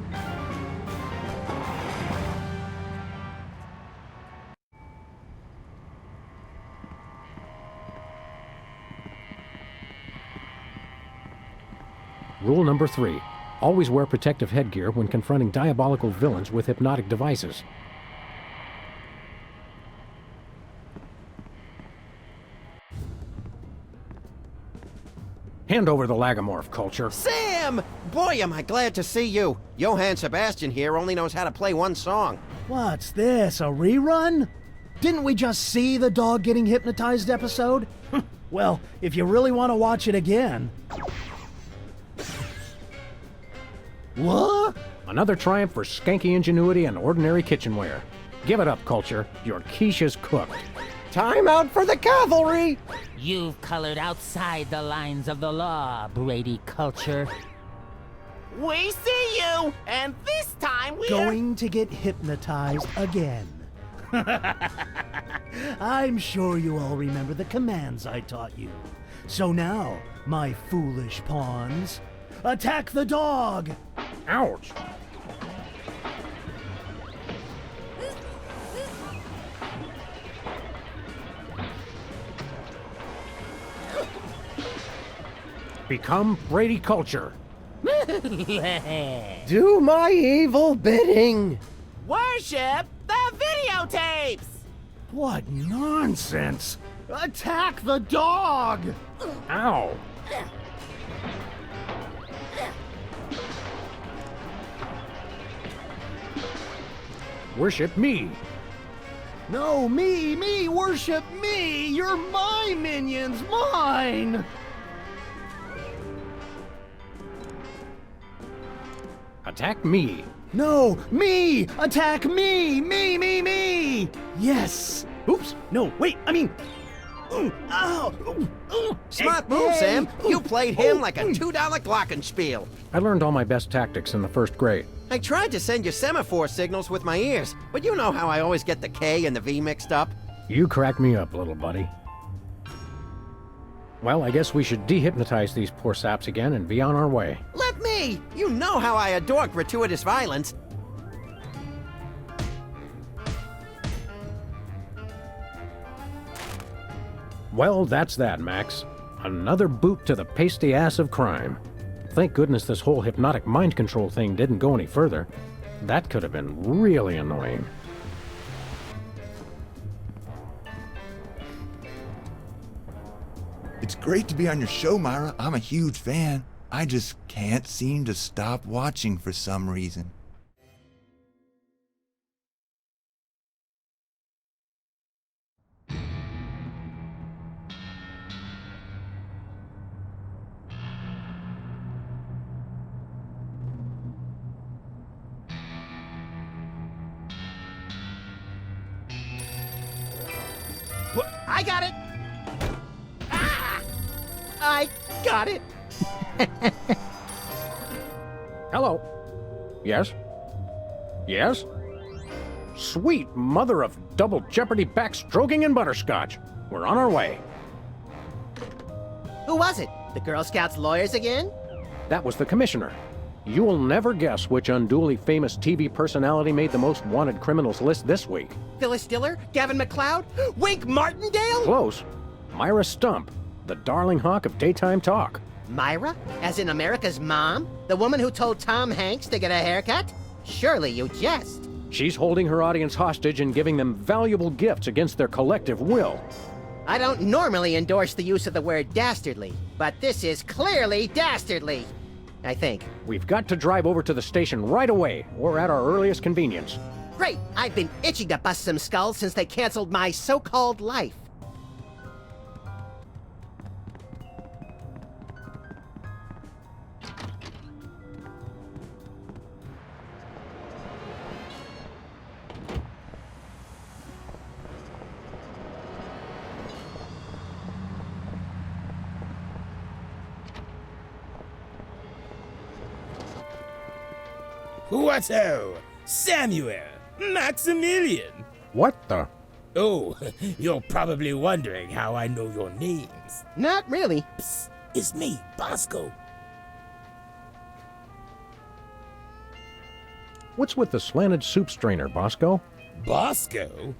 Rule number 3. Always wear protective headgear when confronting diabolical villains with hypnotic devices. Hand over the lagomorph, Culture. Sam! Boy, am I glad to see you. Johann Sebastian here only knows how to play one song. What's this, a rerun? Didn't we just see the dog getting hypnotized episode? Well, if you really want to watch it again... What? Another triumph for skanky ingenuity and ordinary kitchenware. Give it up, Culture. Your quiche is cooked. Time out for the cavalry! You've colored outside the lines of the law, Brady Culture. We see you, and this time we're Going to get hypnotized again. I'm sure you all remember the commands I taught you. So now, my foolish pawns, attack the dog! Ouch! Become Brady Culture. Do my evil bidding! worship the videotapes! What nonsense! Attack the dog! Ow! Worship me! No, me, worship me! You're my minions, mine! Attack me! No! Me! Attack me! Me! Yes! Oops! No, wait, I mean... Ow! Smart move, Sam. You played him like a $2 glockenspiel. I learned all my best tactics in the first grade. I tried to send you semaphore signals with my ears, but you know how I always get the K and the V mixed up. You crack me up, little buddy. Well, I guess we should dehypnotize these poor saps again and be on our way. Let me! You know how I adore gratuitous violence. Well, that's that, Max. Another boot to the pasty ass of crime. Thank goodness this whole hypnotic mind control thing didn't go any further. That could have been really annoying. It's great to be on your show, Myra. I'm a huge fan. I just can't seem to stop watching for some reason. I got it! Ah! I got it! Hello. Yes? Yes? Sweet mother of double jeopardy backstroking and butterscotch. We're on our way. Who was it? The Girl Scouts lawyers again? That was the commissioner. You will never guess which unduly famous TV personality made the most wanted criminals list this week. Phyllis Diller? Gavin McLeod? Wink Martindale? Close. Myra Stump, the darling hawk of daytime talk. Myra? As in America's mom? The woman who told Tom Hanks to get a haircut? Surely you jest. She's holding her audience hostage and giving them valuable gifts against their collective will. I don't normally endorse the use of the word dastardly, but this is clearly dastardly. I think. We've got to drive over to the station right away, or at our earliest convenience. Great! I've been itching to bust some skulls since they canceled my so-called life. Whatto? Samuel! Maximilian! What the? Oh, you're probably wondering how I know your names. Not really. Psst, it's me, Bosco. What's with the slanted soup strainer, Bosco? Bosco?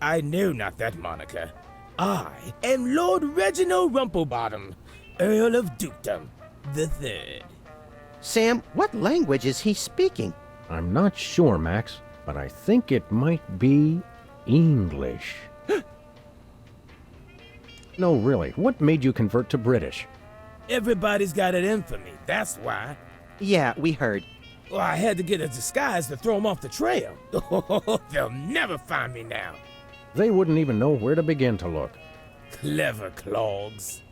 I know not that moniker. I am Lord Reginald Rumplebottom, Earl of Dukedom the Third. Sam, what language is he speaking? I'm not sure, Max, but I think it might be English. No, really, what made you convert to British? Everybody's got it in for me, that's why. Yeah, we heard. Well, I had to get a disguise to throw them off the trail. They'll never find me now. They wouldn't even know where to begin to look. Clever clogs.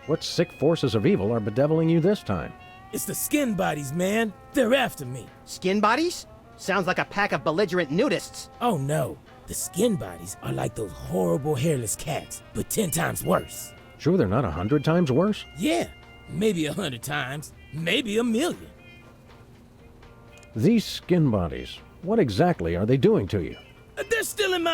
What sick forces of evil are bedeviling you this time? It's the skin bodies, man. They're after me. Skin bodies? Sounds like a pack of belligerent nudists. Oh no, the skin bodies are like those horrible hairless cats, but 10 times worse. Sure they're not 100 times worse? Yeah, maybe 100 times, maybe 1,000,000. These skin bodies, what exactly are they doing to you? They're stealing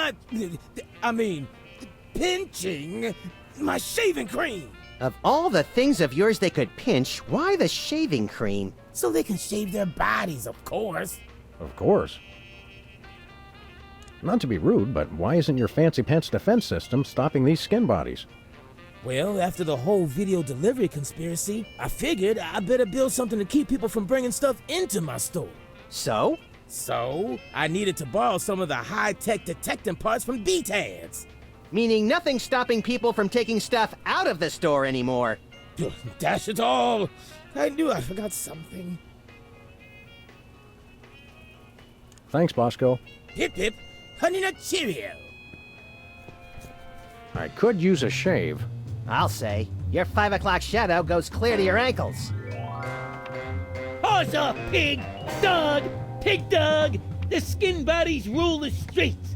pinching my shaving cream. Of all the things of yours they could pinch, why the shaving cream? So they can shave their bodies, of course. Of course. Not to be rude, but why isn't your fancy pants defense system stopping these skin bodies? Well, after the whole video delivery conspiracy, I figured I better build something to keep people from bringing stuff into my store. So? So, I needed to borrow some of the high-tech detecting parts from B-Tads. Meaning nothing stopping people from taking stuff out of the store anymore. Dash it all! I knew I forgot something. Thanks, Bosco. Hip hip, honey nut cheerio. I could use a shave. I'll say. Your 5 o'clock shadow goes clear to your ankles. Oh, paws off, pig! Dog! Pig dog! The skin bodies rule the streets!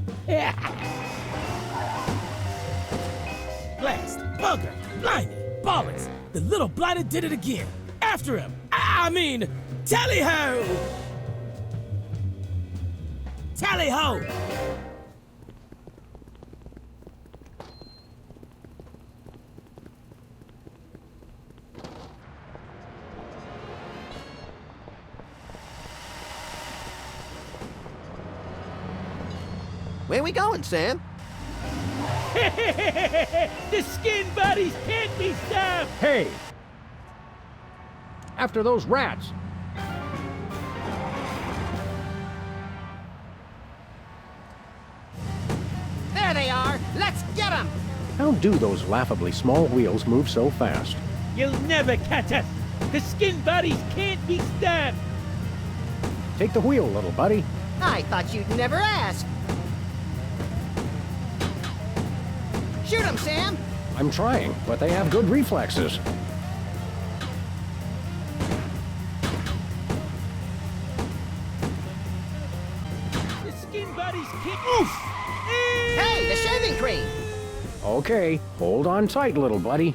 Blast, bugger, blimey, bollocks. The little blighter did it again. After him. I mean, tally-ho! Tally-ho! Where we going, Sam? The skin bodies can't be stopped! Hey! After those rats! There they are! Let's get them! How do those laughably small wheels move so fast? You'll never catch us! The skin bodies can't be stopped! Take the wheel, little buddy. I thought you'd never ask. Shoot them, Sam! I'm trying, but they have good reflexes. The skin bodies can't... Oof! Hey, the shaving cream! Okay, hold on tight, little buddy.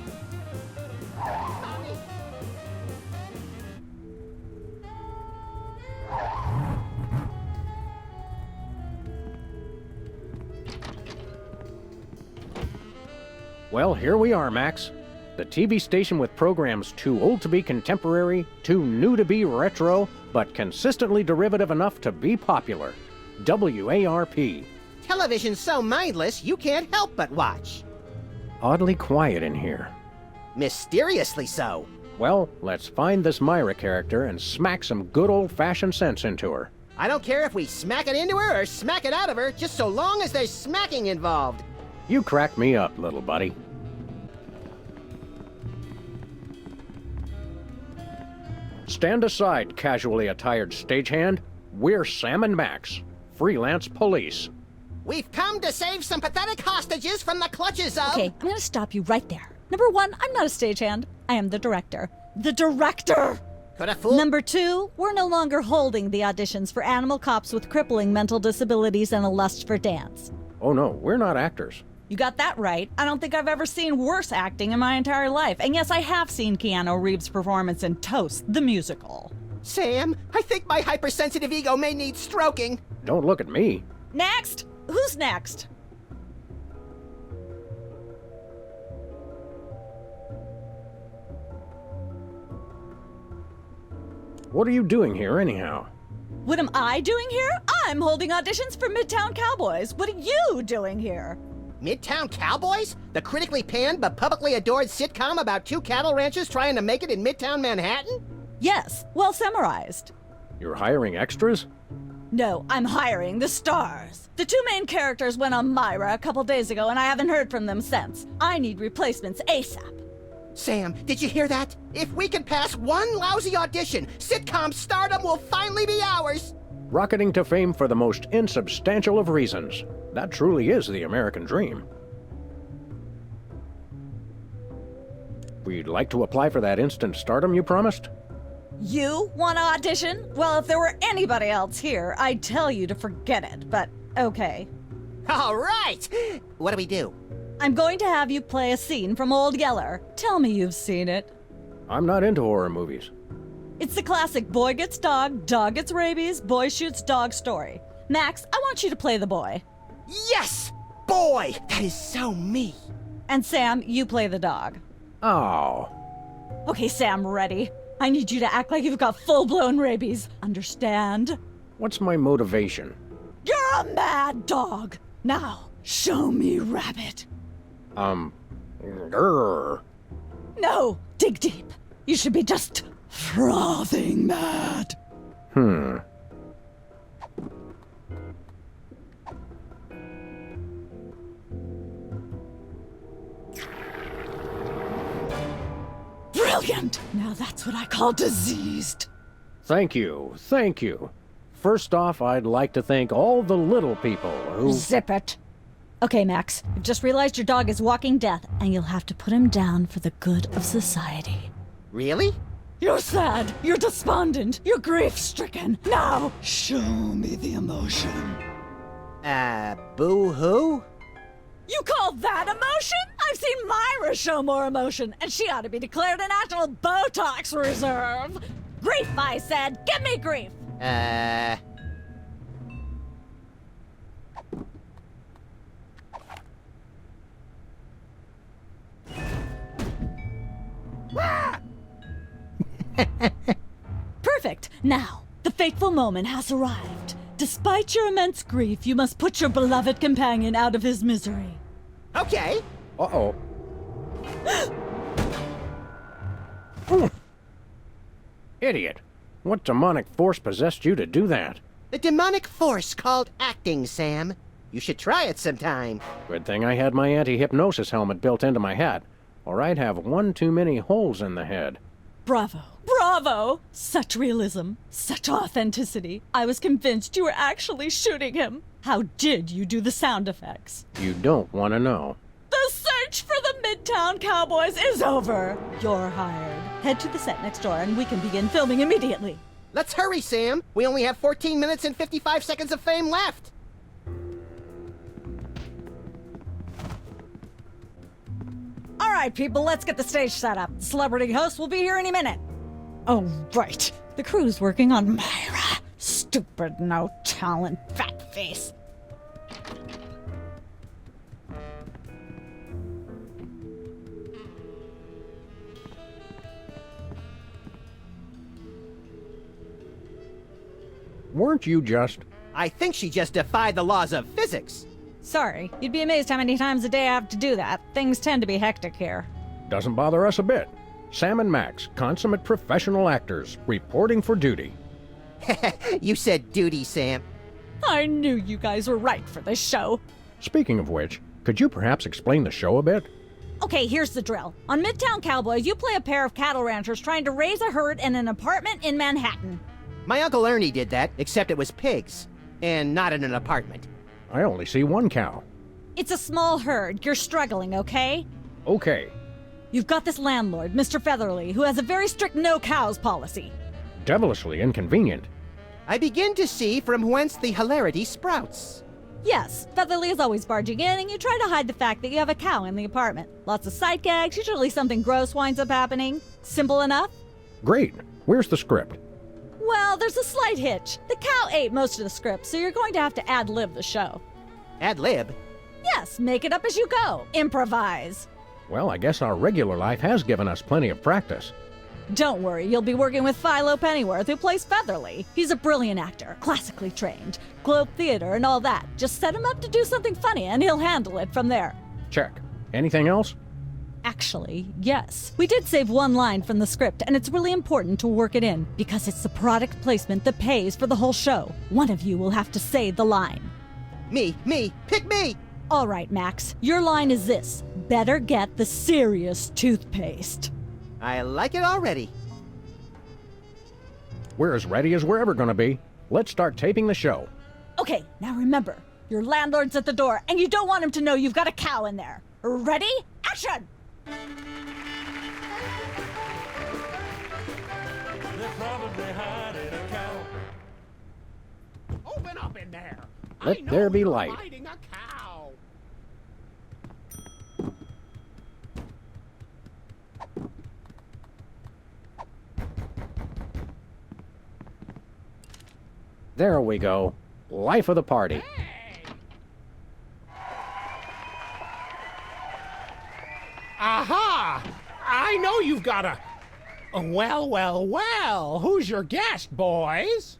Well, here we are, Max. The TV station with programs too old to be contemporary, too new to be retro, but consistently derivative enough to be popular. WARP. Television's so mindless, you can't help but watch. Oddly quiet in here. Mysteriously so. Well, let's find this Myra character and smack some good old-fashioned sense into her. I don't care if we smack it into her or smack it out of her, just so long as there's smacking involved. You crack me up, little buddy. Stand aside, casually attired stagehand. We're Sam and Max, freelance police. We've come to save some pathetic hostages from the clutches of... Okay, I'm gonna stop you right there. Number one, I'm not a stagehand. I am the director. The director! Could a fool... Number two, we're no longer holding the auditions for animal cops with crippling mental disabilities and a lust for dance. Oh no, we're not actors. You got that right. I don't think I've ever seen worse acting in my entire life. And yes, I have seen Keanu Reeves' performance in Toast, the musical. Sam, I think my hypersensitive ego may need stroking. Don't look at me. Next! Who's next? What are you doing here, anyhow? What am I doing here? I'm holding auditions for Midtown Cowboys. What are you doing here? Midtown Cowboys? The critically panned but publicly adored sitcom about two cattle ranchers trying to make it in Midtown Manhattan? Yes, well summarized. You're hiring extras? No, I'm hiring the stars. The two main characters went on Myra a couple days ago and I haven't heard from them since. I need replacements ASAP. Sam, did you hear that? If we can pass one lousy audition, sitcom stardom will finally be ours! Rocketing to fame for the most insubstantial of reasons. That truly is the American dream. We'd like to apply for that instant stardom you promised? You want to audition? Well, if there were anybody else here, I'd tell you to forget it, but okay. All right! What do we do? I'm going to have you play a scene from Old Yeller. Tell me you've seen it. I'm not into horror movies. It's the classic boy gets dog gets rabies, boy shoots dog story. Max, I want you to play the boy. Yes! Boy! That is so me! And Sam, you play the dog. Oh. Okay, Sam, ready? I need you to act like you've got full-blown rabies. Understand? What's my motivation? You're a mad dog. Now, show me rabbit. Grrr. No, dig deep. You should be just frothing mad. Brilliant! Now that's what I call diseased. Thank you, thank you. First off, I'd like to thank all the little people who... Zip it. Okay, Max, I've just realized your dog is walking death, and you'll have to put him down for the good of society. Really? You're sad. You're despondent. You're grief-stricken. Now, show me the emotion. Boo-hoo? You call that emotion? I've seen Myra show more emotion, and she ought to be declared a national Botox reserve. Grief, I said. Give me grief. Perfect. Now, the fateful moment has arrived. Despite your immense grief, you must put your beloved companion out of his misery. Okay. Uh-oh. Idiot. What demonic force possessed you to do that? The demonic force called acting, Sam. You should try it sometime. Good thing I had my anti-hypnosis helmet built into my hat, or I'd have one too many holes in the head. Bravo. Bravo! Such realism. Such authenticity. I was convinced you were actually shooting him. How did you do the sound effects? You don't want to know. The search for the Midtown Cowboys is over. You're hired. Head to the set next door and we can begin filming immediately. Let's hurry, Sam. We only have 14 minutes and 55 seconds of fame left. All right, people, let's get the stage set up. The celebrity host will be here any minute. Oh, right. The crew's working on Myra. Stupid, no talent, fat face. Weren't you just... I think she just defied the laws of physics. Sorry, you'd be amazed how many times a day I have to do that. Things tend to be hectic here. Doesn't bother us a bit. Sam and Max, consummate professional actors, reporting for duty. You said duty, Sam. I knew you guys were right for this show. Speaking of which, could you perhaps explain the show a bit? Okay, here's the drill. On Midtown Cowboys, you play a pair of cattle ranchers trying to raise a herd in an apartment in Manhattan. My Uncle Ernie did that, except it was pigs. And not in an apartment. I only see one cow. It's a small herd. You're struggling, okay? Okay. You've got this landlord, Mr. Featherly, who has a very strict no cows policy. Devilishly inconvenient. I begin to see from whence the hilarity sprouts. Yes, Featherly is always barging in, and you try to hide the fact that you have a cow in the apartment. Lots of sight gags, usually something gross winds up happening. Simple enough? Great. Where's the script? Well, there's a slight hitch. The cow ate most of the script, so you're going to have to ad-lib the show. Ad-lib? Yes, make it up as you go. Improvise. Well, I guess our regular life has given us plenty of practice. Don't worry, you'll be working with Philo Pennyworth, who plays Featherly. He's a brilliant actor, classically trained, Globe Theater and all that. Just set him up to do something funny and he'll handle it from there. Check. Anything else? Actually, yes. We did save one line from the script, and it's really important to work it in, because it's the product placement that pays for the whole show. One of you will have to say the line. Me, pick me! All right, Max, your line is this. Better get the serious toothpaste. I like it already. We're as ready as we're ever gonna be. Let's start taping the show. Okay, now remember, your landlord's at the door, and you don't want him to know you've got a cow in there. Ready? Action! They're probably hiding a cow. Open up in there. Let there be light. Hiding a cow. There we go. Life of the party. Aha! I know you've got a... Well. Who's your guest, boys?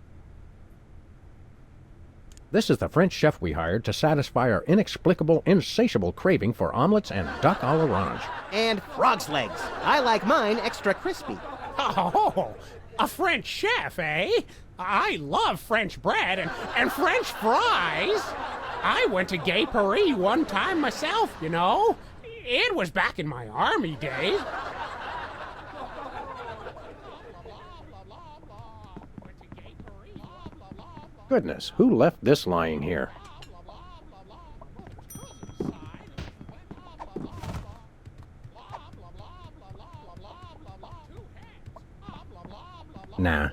This is the French chef we hired to satisfy our inexplicable, insatiable craving for omelets and duck à l'orange. And frog's legs. I like mine extra crispy. Oh, a French chef, eh? I love French bread and French fries. I went to Gay Paris one time myself, you know. It was back in my army days. Goodness, who left this lying here? Nah.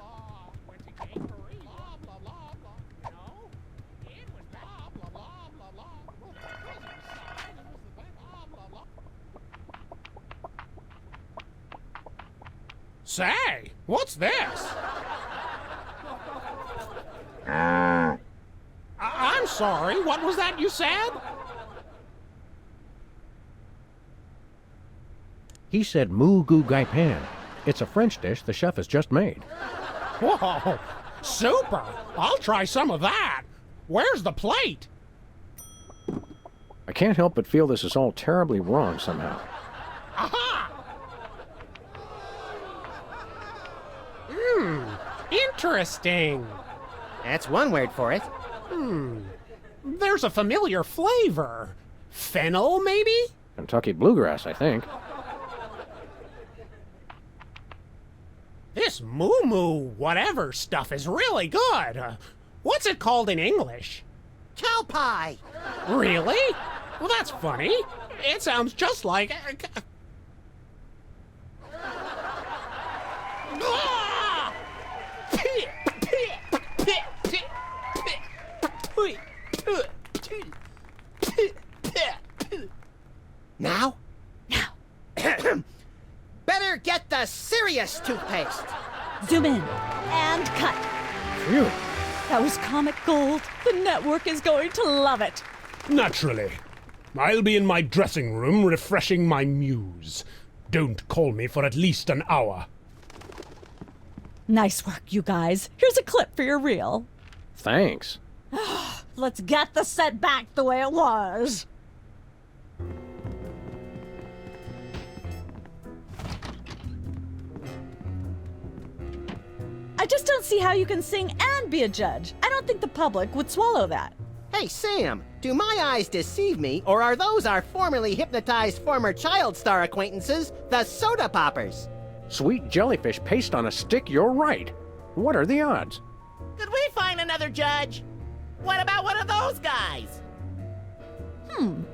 Say, what's this? I'm sorry, what was that you said? He said moo goo gai pan. It's a French dish the chef has just made. Whoa, super! I'll try some of that. Where's the plate? I can't help but feel this is all terribly wrong somehow. Aha! Interesting. That's one word for it. There's a familiar flavor. Fennel, maybe? Kentucky bluegrass, I think. This moo whatever stuff is really good. What's it called in English? Cow pie. Really? Well, that's funny. It sounds just like... Now? Better get the serious toothpaste. Zoom in and cut. Phew. That was comic gold. The network is going to love it. Naturally. I'll be in my dressing room refreshing my muse. Don't call me for at least an hour. Nice work, you guys. Here's a clip for your reel. Thanks. Let's get the set back the way it was. I just don't see how you can sing and be a judge. I don't think the public would swallow that. Hey, Sam, do my eyes deceive me, or are those our formerly hypnotized former child star acquaintances, the Soda Poppers? Sweet jellyfish paste on a stick, you're right. What are the odds? Could we find another judge? What about one of those guys?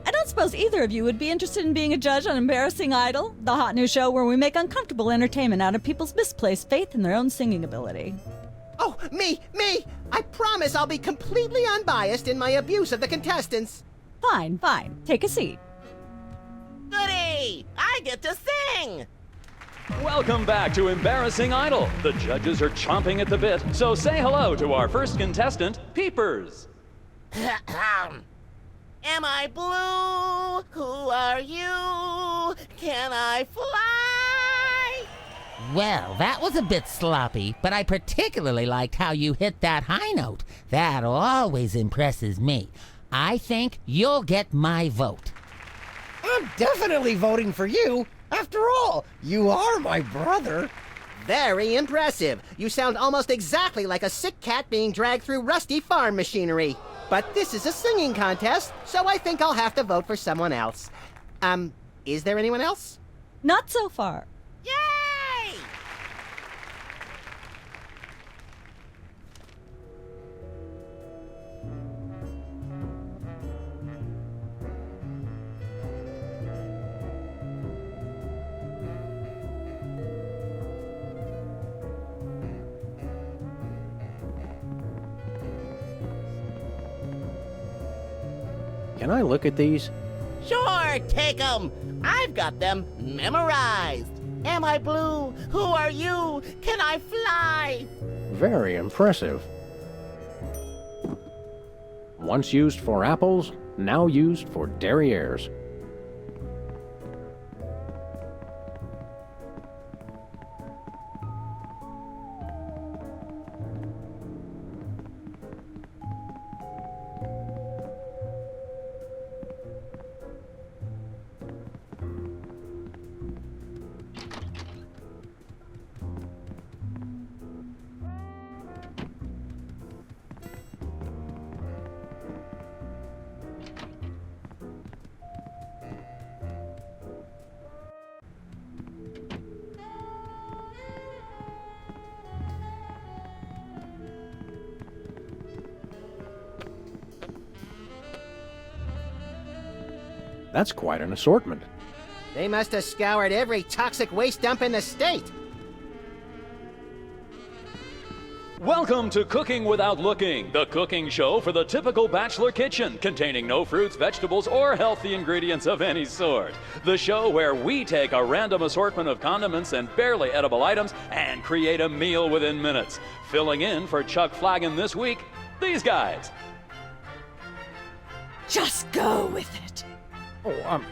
I don't suppose either of you would be interested in being a judge on Embarrassing Idol, the hot new show where we make uncomfortable entertainment out of people's misplaced faith in their own singing ability. Oh, me! I promise I'll be completely unbiased in my abuse of the contestants. Fine. Take a seat. Goody! I get to sing! Welcome back to Embarrassing Idol. The judges are chomping at the bit, so say hello to our first contestant, Peepers. Am I blue? Who are you? Can I fly? Well, that was a bit sloppy, but I particularly liked how you hit that high note. That always impresses me. I think you'll get my vote. I'm definitely voting for you. After all, you are my brother. Very impressive. You sound almost exactly like a sick cat being dragged through rusty farm machinery. But this is a singing contest, so I think I'll have to vote for someone else. Is there anyone else? Not so far. Yay! Can I look at these? Sure, take 'em. I've got them memorized. Am I blue? Who are you? Can I fly? Very impressive. Once used for apples, now used for derrieres. That's quite an assortment. They must have scoured every toxic waste dump in the state. Welcome to Cooking Without Looking, the cooking show for the typical bachelor kitchen, containing no fruits, vegetables, or healthy ingredients of any sort. The show where we take a random assortment of condiments and barely edible items and create a meal within minutes. Filling in for Chuck Flagon this week, these guys. Just go with it. Oh,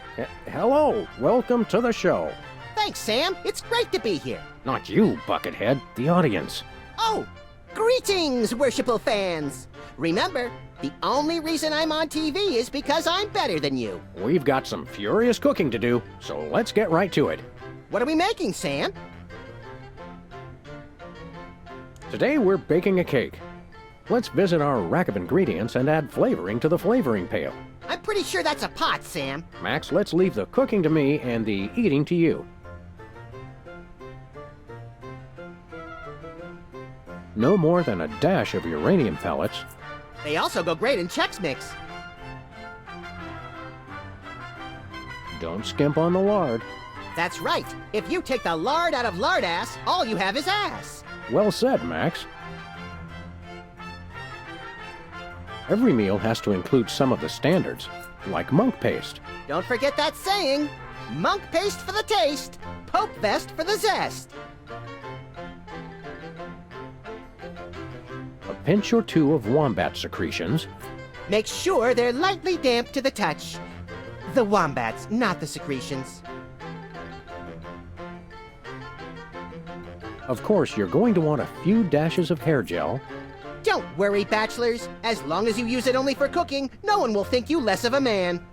hello. Welcome to the show. Thanks, Sam. It's great to be here. Not you, Buckethead. The audience. Oh, greetings, worshipful fans. Remember, the only reason I'm on TV is because I'm better than you. We've got some furious cooking to do, so let's get right to it. What are we making, Sam? Today we're baking a cake. Let's visit our rack of ingredients and add flavoring to the flavoring pail. I'm pretty sure that's a pot, Sam. Max, let's leave the cooking to me and the eating to you. No more than a dash of uranium pellets. They also go great in Chex Mix. Don't skimp on the lard. That's right. If you take the lard out of lard ass, all you have is ass. Well said, Max. Every meal has to include some of the standards, like monk paste. Don't forget that saying, monk paste for the taste, Pope vest for the zest. A pinch or two of wombat secretions. Make sure they're lightly damp to the touch. The wombats, not the secretions. Of course, you're going to want a few dashes of hair gel. Don't worry, bachelors. As long as you use it only for cooking, no one will think you less of a man.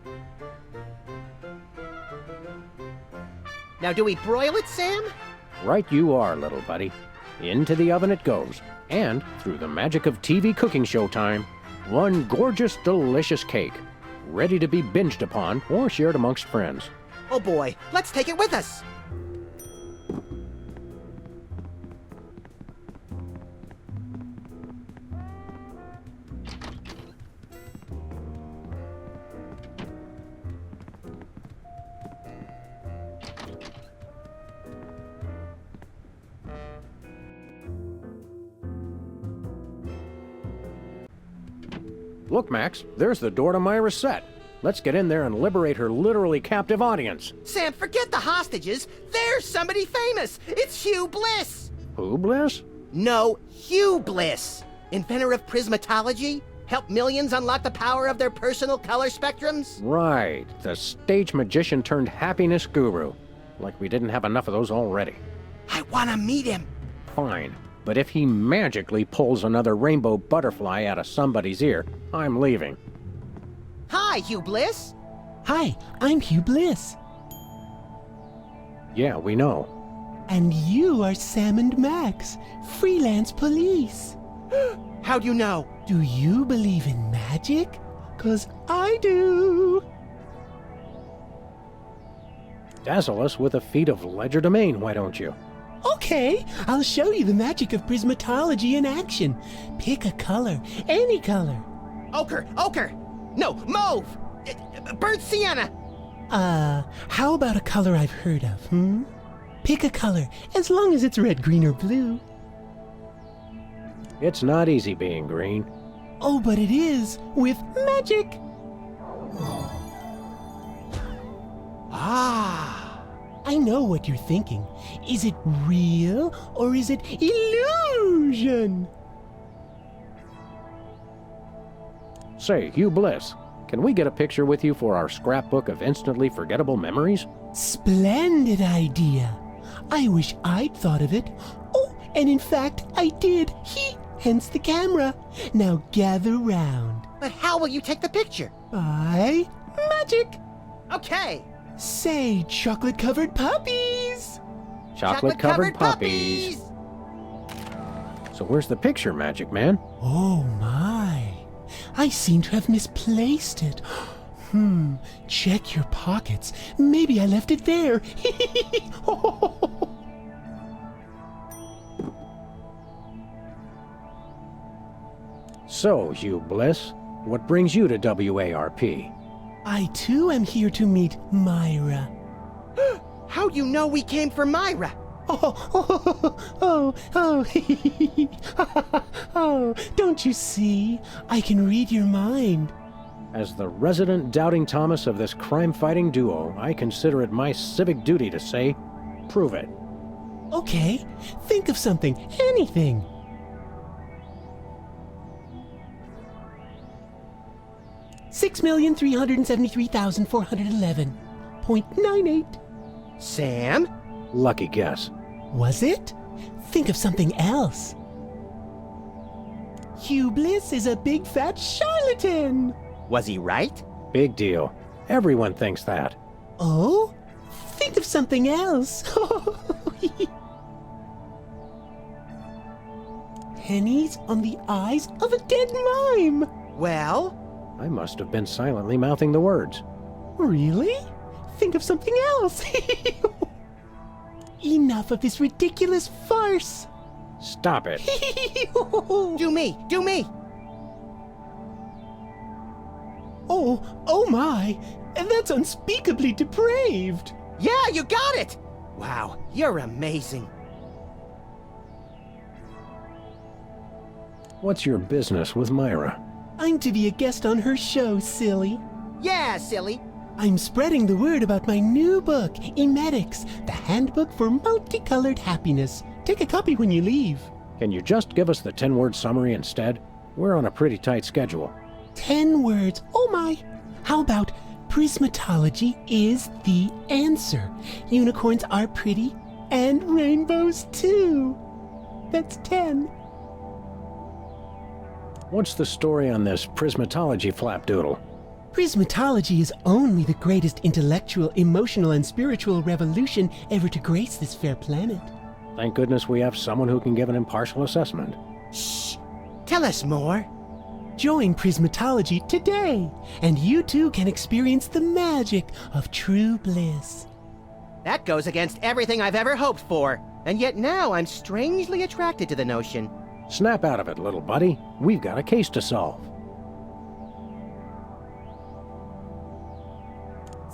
Now, do we broil it, Sam? Right you are, little buddy. Into the oven it goes. And, through the magic of TV cooking show time, one gorgeous, delicious cake, ready to be binged upon or shared amongst friends. Oh boy, let's take it with us. Look, Max, there's the door to Myra's set. Let's get in there and liberate her literally captive audience. Sam, forget the hostages. There's somebody famous. It's Hugh Bliss. Who, Bliss? No, Hugh Bliss. Inventor of prismatology. Help millions unlock the power of their personal color spectrums. Right, the stage magician turned happiness guru. Like we didn't have enough of those already. I want to meet him. Fine. But if he magically pulls another rainbow butterfly out of somebody's ear, I'm leaving. Hi, Hugh Bliss. Hi, I'm Hugh Bliss. Yeah, we know. And you are Sam and Max, freelance police. How do you know? Do you believe in magic? 'Cause I do. Dazzle us with a feat of legerdemain, why don't you? Okay, I'll show you the magic of prismatology in action. Pick a color, any color. Ochre. No, mauve. Burnt sienna. How about a color I've heard of, Pick a color, as long as it's red, green, or blue. It's not easy being green. Oh, but it is, with magic. I know what you're thinking. Is it real or is it illusion? Say, Hugh Bliss, can we get a picture with you for our scrapbook of instantly forgettable memories? Splendid idea. I wish I'd thought of it. Oh, and in fact, I did. Hence the camera. Now gather round. But how will you take the picture? By magic. Okay. Say, chocolate-covered puppies! Chocolate-covered puppies! So where's the picture, Magic Man? Oh my! I seem to have misplaced it. Check your pockets. Maybe I left it there. So, Hugh Bliss, what brings you to WARP? I too am here to meet Myra. How do you know we came for Myra? Oh, don't you see? I can read your mind. As the resident doubting Thomas of this crime-fighting duo, I consider it my civic duty to say, prove it. Okay, think of something, anything. $6,373,411.98. Sam? Lucky guess. Was it? Think of something else. Hugh Bliss is a big fat charlatan. Was he right? Big deal. Everyone thinks that. Oh? Think of something else. Pennies on the eyes of a dead mime. Well? I must have been silently mouthing the words. Really? Think of something else. Enough of this ridiculous farce. Stop it. Do me! Do me! Oh my! That's unspeakably depraved! Yeah, you got it! Wow, you're amazing. What's your business with Myra? I'm to be a guest on her show, silly. Yeah, silly. I'm spreading the word about my new book, Emetics, the Handbook for Multicolored Happiness. Take a copy when you leave. Can you just give us the 10-word summary instead? We're on a pretty tight schedule. 10 words. Oh my! How about prismatology is the answer? Unicorns are pretty, and rainbows too. That's 10. What's the story on this prismatology flapdoodle? Prismatology is only the greatest intellectual, emotional, and spiritual revolution ever to grace this fair planet. Thank goodness we have someone who can give an impartial assessment. Shh! Tell us more. Join Prismatology today, and you too can experience the magic of true bliss. That goes against everything I've ever hoped for, and yet now I'm strangely attracted to the notion. Snap out of it, little buddy. We've got a case to solve.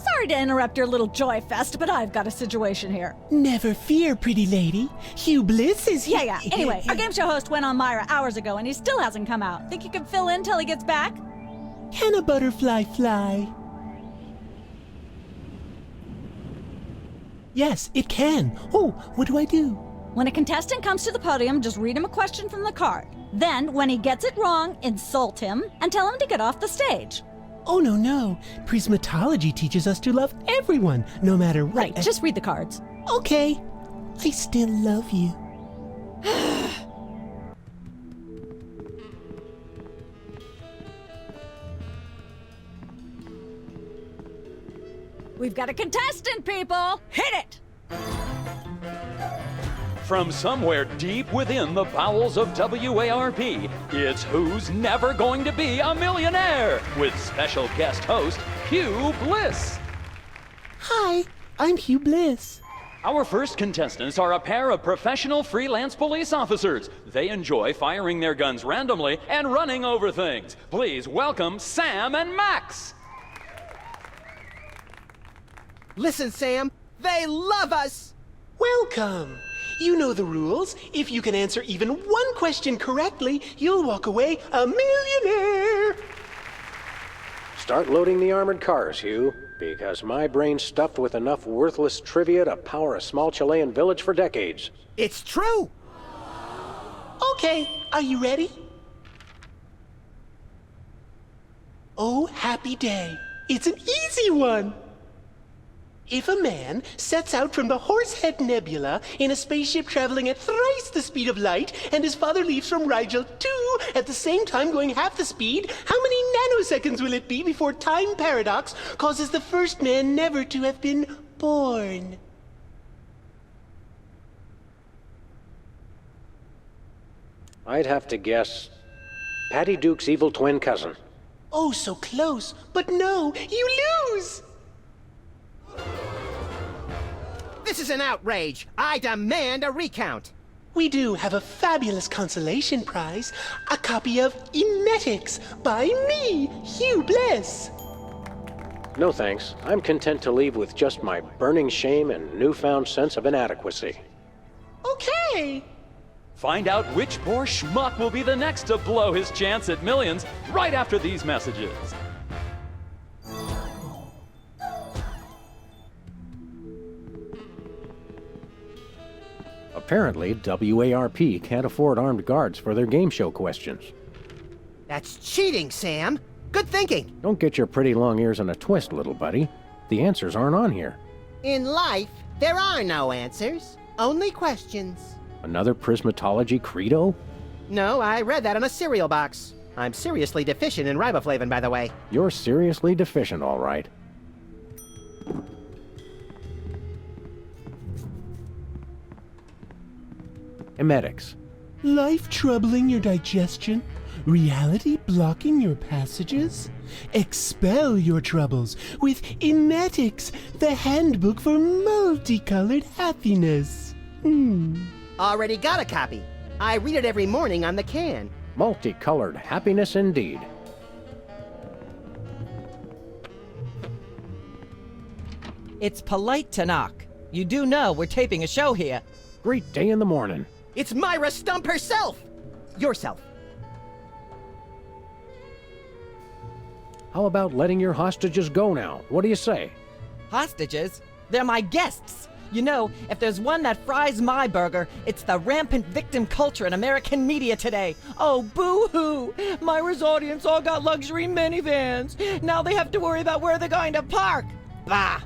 Sorry to interrupt your little joy fest, but I've got a situation here. Never fear, pretty lady. Hugh Bliss is here. Yeah. Anyway, our game show host went on Myra hours ago, and he still hasn't come out. Think you can fill in till he gets back? Can a butterfly fly? Yes, it can. Oh, what do I do? When a contestant comes to the podium, just read him a question from the card. Then, when he gets it wrong, insult him and tell him to get off the stage. Oh, no. Prismatology teaches us to love everyone, no matter what. Right, just read the cards. Okay. I still love you. We've got a contestant, people! Hit it! From somewhere deep within the bowels of WARP, it's Who's Never Going to Be a Millionaire with special guest host Hugh Bliss. Hi, I'm Hugh Bliss. Our first contestants are a pair of professional freelance police officers. They enjoy firing their guns randomly and running over things. Please welcome Sam and Max. Listen, Sam, they love us! Welcome. You know the rules. If you can answer even one question correctly, you'll walk away a millionaire. Start loading the armored cars, Hugh, because my brain's stuffed with enough worthless trivia to power a small Chilean village for decades. It's true! Okay, are you ready? Oh, happy day. It's an easy one. If a man sets out from the Horsehead Nebula in a spaceship traveling at thrice the speed of light, and his father leaves from Rigel too at the same time going half the speed, how many nanoseconds will it be before time paradox causes the first man never to have been born? I'd have to guess Patty Duke's evil twin cousin. Oh, so close, but no, you lose! This is an outrage. I demand a recount. We do have a fabulous consolation prize, a copy of Emetics by me, Hugh Bliss. No thanks. I'm content to leave with just my burning shame and newfound sense of inadequacy. way! Find out which poor schmuck will be the next to blow his chance at millions right after these messages. Apparently, WARP can't afford armed guards for their game show questions. That's cheating, Sam. Good thinking. Don't get your pretty long ears in a twist, little buddy. The answers aren't on here. In life, there are no answers, only questions. Another prismatology credo? No, I read that on a cereal box. I'm seriously deficient in riboflavin, by the way. You're seriously deficient, all right. Emetics. Life troubling your digestion? Reality blocking your passages? Expel your troubles with Emetics, the handbook for multicolored happiness. Already got a copy. I read it every morning on the can. Multicolored happiness indeed. It's polite to knock. You do know we're taping a show here. Great day in the morning. It's Myra Stump herself! Yourself. How about letting your hostages go now? What do you say? Hostages? They're my guests. You know, if there's one that fries my burger, it's the rampant victim culture in American media today. Oh, boo-hoo! Myra's audience all got luxury minivans. Now they have to worry about where they're going to park. Bah!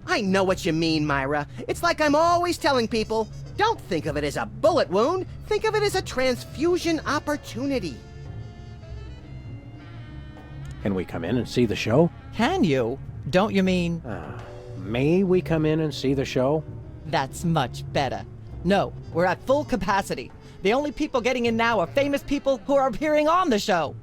I know what you mean, Myra. It's like I'm always telling people, don't think of it as a bullet wound. Think of it as a transfusion opportunity. Can we come in and see the show? Can you? Don't you mean... May we come in and see the show? That's much better. No, we're at full capacity. The only people getting in now are famous people who are appearing on the show.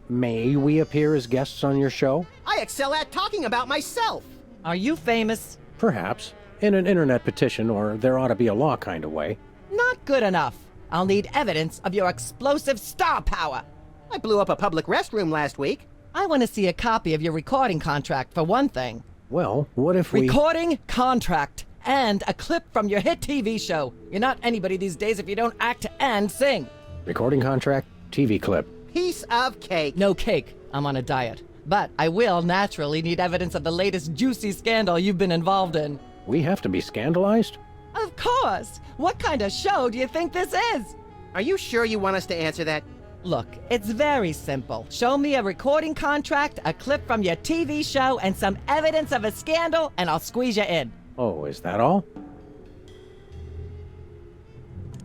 May we appear as guests on your show? I excel at talking about myself. Are you famous? Perhaps. In an internet petition, or there ought to be a law kind of way. Not good enough. I'll need evidence of your explosive star power. I blew up a public restroom last week. I want to see a copy of your recording contract, for one thing. Well, what if we... Recording contract and a clip from your hit TV show. You're not anybody these days if you don't act and sing. Recording contract, TV clip. Piece of cake. No cake. I'm on a diet. But I will naturally need evidence of the latest juicy scandal you've been involved in. We have to be scandalized? Of course! What kind of show do you think this is? Are you sure you want us to answer that? Look, it's very simple. Show me a recording contract, a clip from your TV show, and some evidence of a scandal, and I'll squeeze you in. Oh, is that all?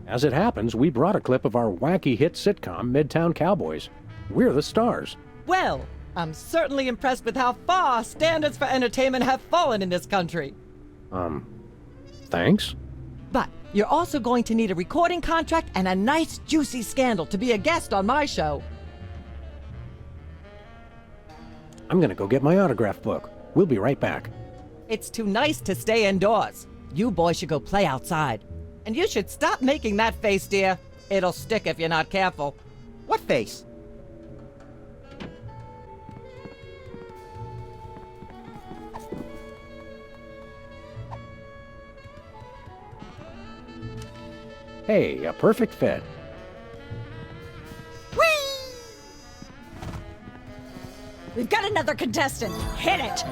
As it happens, we brought a clip of our wacky hit sitcom, Midtown Cowboys. We're the stars. Well, I'm certainly impressed with how far standards for entertainment have fallen in this country. Thanks? But you're also going to need a recording contract and a nice juicy scandal to be a guest on my show. I'm gonna go get my autograph book. We'll be right back. It's too nice to stay indoors. You boys should go play outside. And you should stop making that face, dear. It'll stick if you're not careful. What face? Hey, a perfect fit. We've got another contestant. Hit it!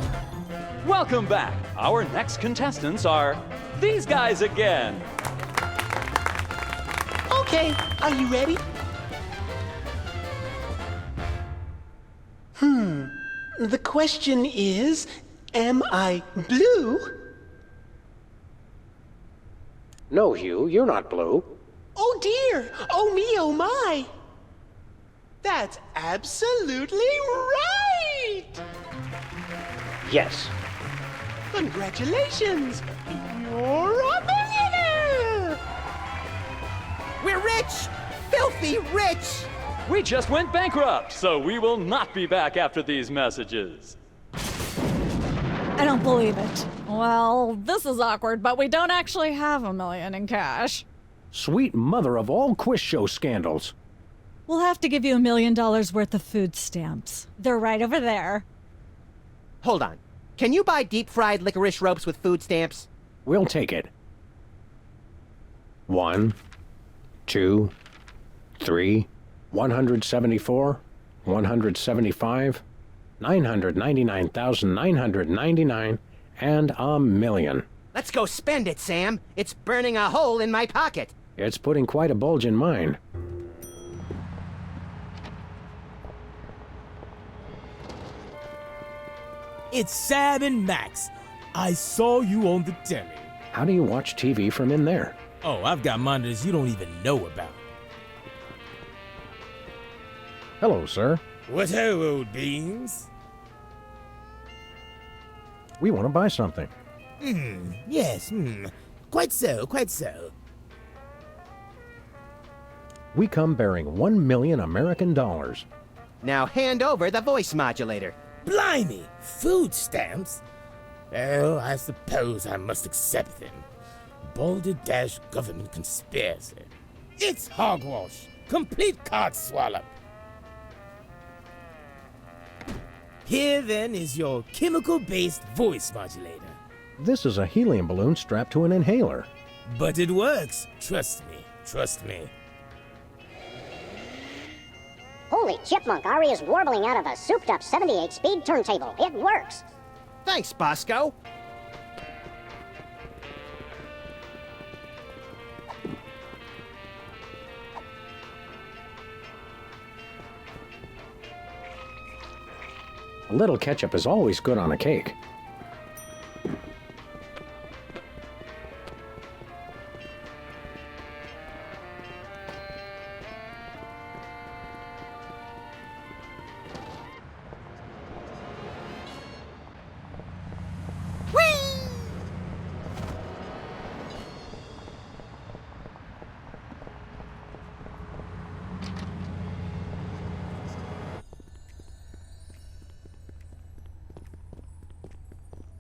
Welcome back. Our next contestants are these guys again. Okay, are you ready? The question is, am I blue? No, Hugh, you're not blue. Oh dear! Oh me, oh my! That's absolutely right! Yes. Congratulations! You're a millionaire! We're rich! Filthy rich! We just went bankrupt, so we will not be back after these messages. I don't believe it. Well, this is awkward, but we don't actually have $1 million in cash. Sweet mother of all quiz show scandals. We'll have to give you $1 million worth of food stamps. They're right over there. Hold on. Can you buy deep-fried licorice ropes with food stamps? We'll take it. 1, 2, 3, 174, 175, 999,999, and a million. Let's go spend it, Sam. It's burning a hole in my pocket. It's putting quite a bulge in mine. It's Sam and Max. I saw you on the telly. How do you watch TV from in there? Oh, I've got monitors you don't even know about. Hello, sir. What ho, old beans? We want to buy something. Yes, quite so, quite so. We come bearing 1 million American dollars. Now hand over the voice modulator. Blimey, food stamps? Well, I suppose I must accept them. Boulder-dash government conspiracy. It's hogwash. Complete codswallop. Here then is your chemical-based voice modulator. This is a helium balloon strapped to an inhaler. But it works. Trust me. Trust me. Holy chipmunk, Ari is warbling out of a souped-up 78-speed turntable. It works. Thanks, Bosco. A little ketchup is always good on a cake.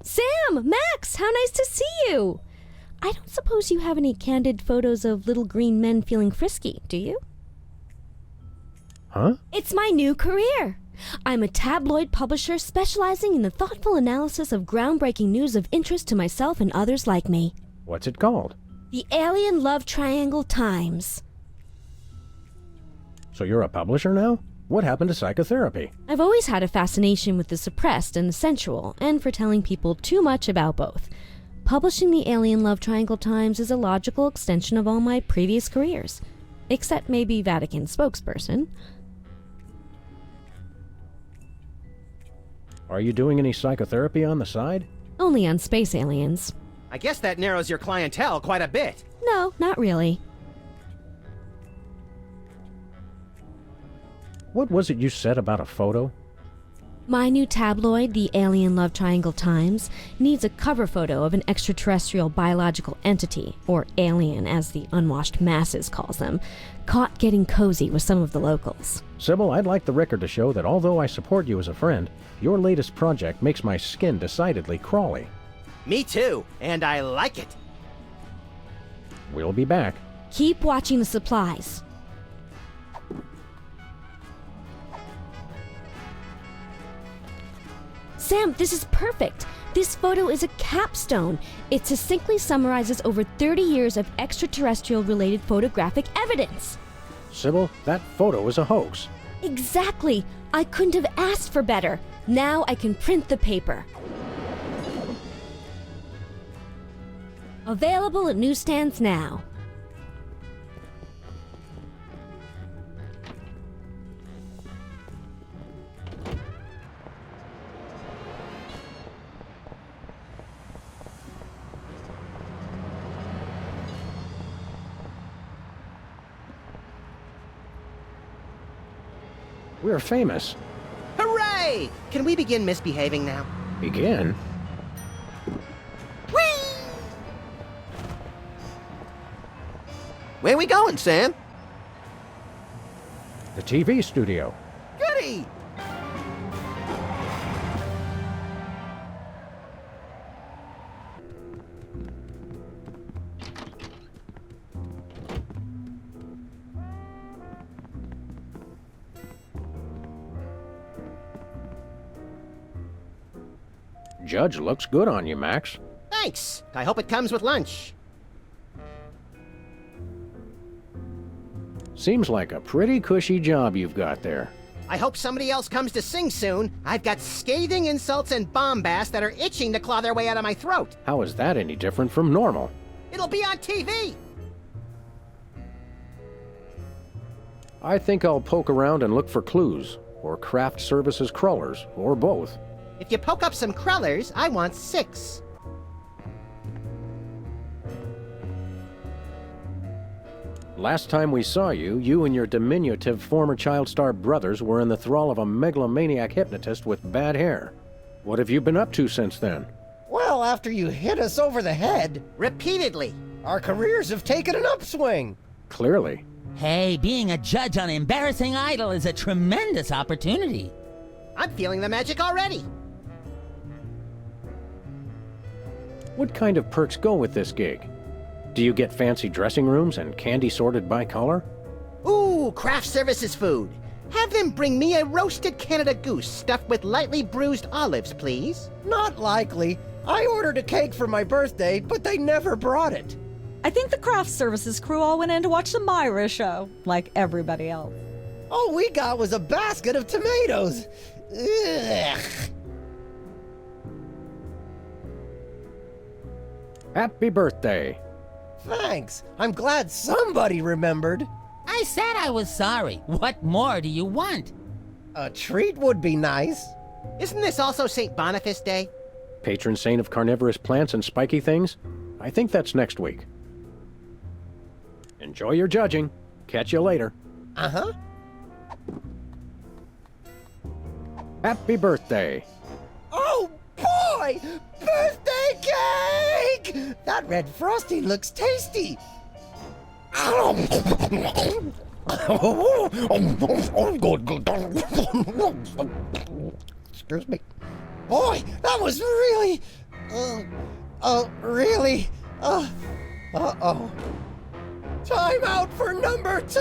Sam! Max! How nice to see you! I don't suppose you have any candid photos of little green men feeling frisky, do you? Huh? It's my new career! I'm a tabloid publisher specializing in the thoughtful analysis of groundbreaking news of interest to myself and others like me. What's it called? The Alien Love Triangle Times. So you're a publisher now? What happened to psychotherapy? I've always had a fascination with the suppressed and the sensual, and for telling people too much about both. Publishing the Alien Love Triangle Times is a logical extension of all my previous careers. Except maybe Vatican spokesperson. Are you doing any psychotherapy on the side? Only on space aliens. I guess that narrows your clientele quite a bit. No, not really. What was it you said about a photo? My new tabloid, the Alien Love Triangle Times, needs a cover photo of an extraterrestrial biological entity, or alien as the unwashed masses calls them, caught getting cozy with some of the locals. Sybil, I'd like the record to show that although I support you as a friend, your latest project makes my skin decidedly crawly. Me too, and I like it. We'll be back. Keep watching the supplies. Sam, this is perfect. This photo is a capstone. It succinctly summarizes over 30 years of extraterrestrial-related photographic evidence. Sybil, that photo is a hoax. Exactly. I couldn't have asked for better. Now I can print the paper. Available at newsstands now. We're famous. Hooray! Can we begin misbehaving now? Begin? Whee! Where we going, Sam? The TV studio. Goody! Judge looks good on you, Max. Thanks. I hope it comes with lunch. Seems like a pretty cushy job you've got there. I hope somebody else comes to sing soon. I've got scathing insults and bombast that are itching to claw their way out of my throat. How is that any different from normal? It'll be on TV. I think I'll poke around and look for clues, or craft services crawlers, or both. If you poke up some crullers, I want 6. Last time we saw you, you and your diminutive former child star brothers were in the thrall of a megalomaniac hypnotist with bad hair. What have you been up to since then? Well, after you hit us over the head... Repeatedly. Our careers have taken an upswing. Clearly. Hey, being a judge on Embarrassing Idol is a tremendous opportunity. I'm feeling the magic already. What kind of perks go with this gig? Do you get fancy dressing rooms and candy sorted by color? Ooh, craft services food. Have them bring me a roasted Canada goose stuffed with lightly bruised olives, please. Not likely. I ordered a cake for my birthday, but they never brought it. I think the craft services crew all went in to watch the MOURIR show, like everybody else. All we got was a basket of tomatoes. Ugh. Happy birthday. Thanks. I'm glad somebody remembered. I said I was sorry. What more do you want? A treat would be nice. Isn't this also St. Boniface Day? Patron saint of carnivorous plants and spiky things? I think that's next week. Enjoy your judging. Catch you later. Uh-huh. Happy birthday. Oh, boy! Birthday cake! That red frosting looks tasty. Excuse me. Boy, that was really... really... Uh-oh. Time out for number 2!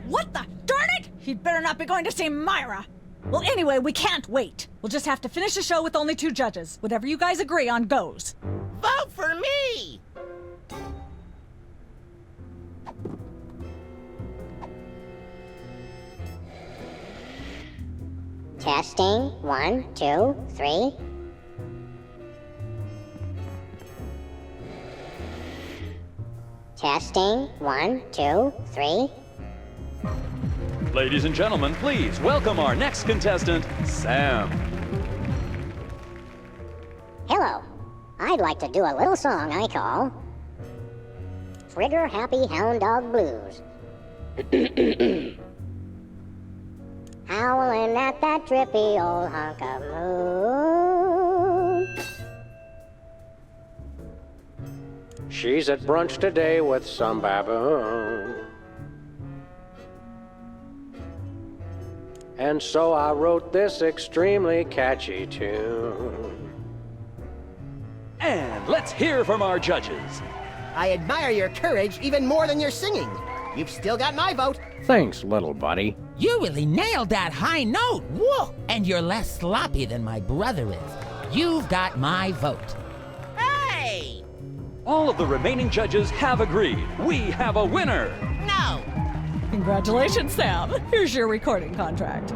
What the? Darn it! He'd better not be going to see Myra. Well, anyway, we can't wait. We'll just have to finish the show with only 2 judges. Whatever you guys agree on goes. Vote for me! Testing. 1, 2, 3. Testing. 1, 2, 3. Ladies and gentlemen, please welcome our next contestant, Sam. Hello. I'd like to do a little song I call Trigger Happy Hound Dog Blues. Howling at that drippy old hunk of moon. She's at brunch today with some baboon. And so I wrote this extremely catchy tune. And let's hear from our judges. I admire your courage even more than your singing. You've still got my vote. Thanks, little buddy. You really nailed that high note. Whoa! And you're less sloppy than my brother is. You've got my vote. Hey! All of the remaining judges have agreed. We have a winner. No! Congratulations, Sam. Here's your recording contract.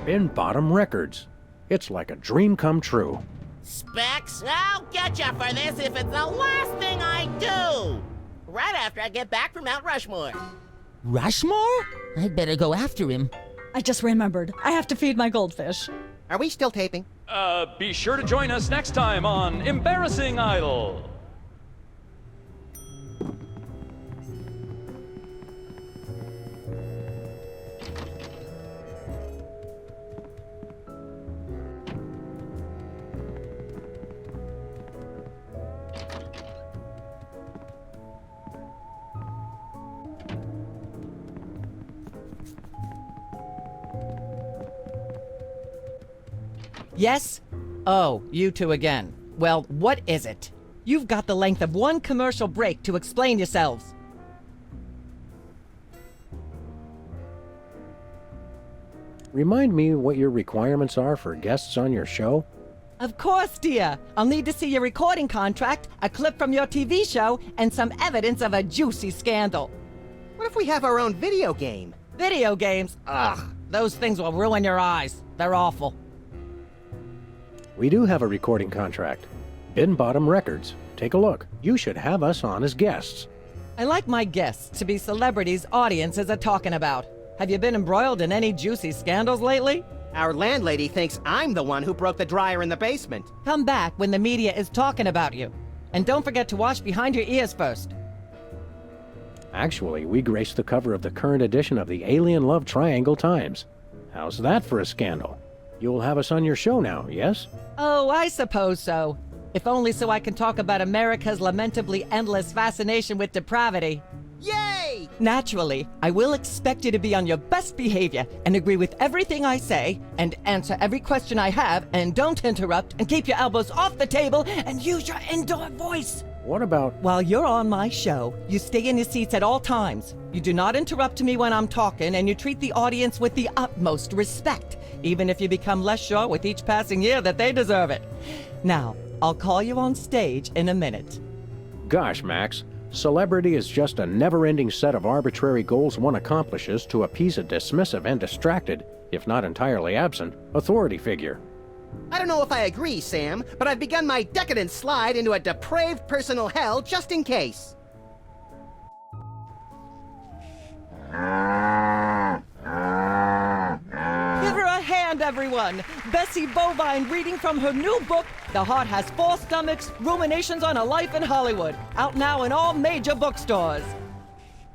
In Bottom Records. It's like a dream come true. Specs, I'll get you for this if it's the last thing I do! Right after I get back from Mount Rushmore. Rushmore? I'd better go after him. I just remembered. I have to feed my goldfish. Are we still taping? Be sure to join us next time on Embarrassing Idol. Yes? Oh, you two again. Well, what is it? You've got the length of 1 commercial break to explain yourselves. Remind me what your requirements are for guests on your show? Of course, dear. I'll need to see your recording contract, a clip from your TV show, and some evidence of a juicy scandal. What if we have our own video game? Video games? Ugh, those things will ruin your eyes. They're awful. We do have a recording contract. Bin Bottom Records. Take a look. You should have us on as guests. I like my guests to be celebrities audiences are talking about. Have you been embroiled in any juicy scandals lately? Our landlady thinks I'm the one who broke the dryer in the basement. Come back when the media is talking about you. And don't forget to wash behind your ears first. Actually, we graced the cover of the current edition of the Alien Love Triangle Times. How's that for a scandal? You'll have us on your show now, yes? Oh, I suppose so. If only so I can talk about America's lamentably endless fascination with depravity. Yay! Naturally, I will expect you to be on your best behavior and agree with everything I say and answer every question I have and don't interrupt and keep your elbows off the table and use your indoor voice. What about... While you're on my show, you stay in your seats at all times. You do not interrupt me when I'm talking and you treat the audience with the utmost respect, even if you become less sure with each passing year that they deserve it. Now, I'll call you on stage in a minute. Gosh, Max. Celebrity is just a never-ending set of arbitrary goals one accomplishes to appease a dismissive and distracted, if not entirely absent, authority figure. I don't know if I agree, Sam, but I've begun my decadent slide into a depraved personal hell just in case. Give her a hand, everyone! Bessie Bovine reading from her new book, The Heart Has Four Stomachs, Ruminations on a Life in Hollywood, out now in all major bookstores.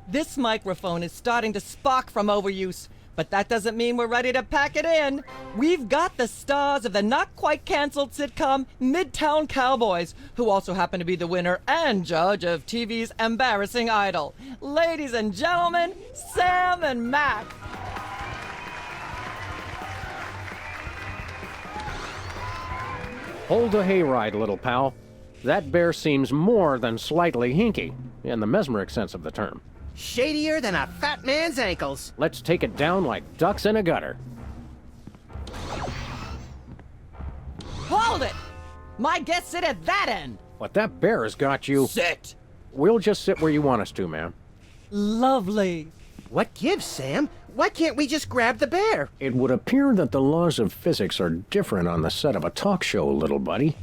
This microphone is starting to spark from overuse, but that doesn't mean we're ready to pack it in. We've got the stars of the not-quite-canceled sitcom Midtown Cowboys, who also happen to be the winner and judge of TV's Embarrassing Idol. Ladies and gentlemen, Sam and Max. Hold the hayride, little pal. That bear seems more than slightly hinky, in the mesmeric sense of the term. Shadier than a fat man's ankles. Let's take it down like ducks in a gutter. Hold it! My guests sit at that end. But that bear has got you... Sit! We'll just sit where you want us to, ma'am. Lovely. What gives, Sam? Why can't we just grab the bear? It would appear that the laws of physics are different on the set of a talk show, little buddy.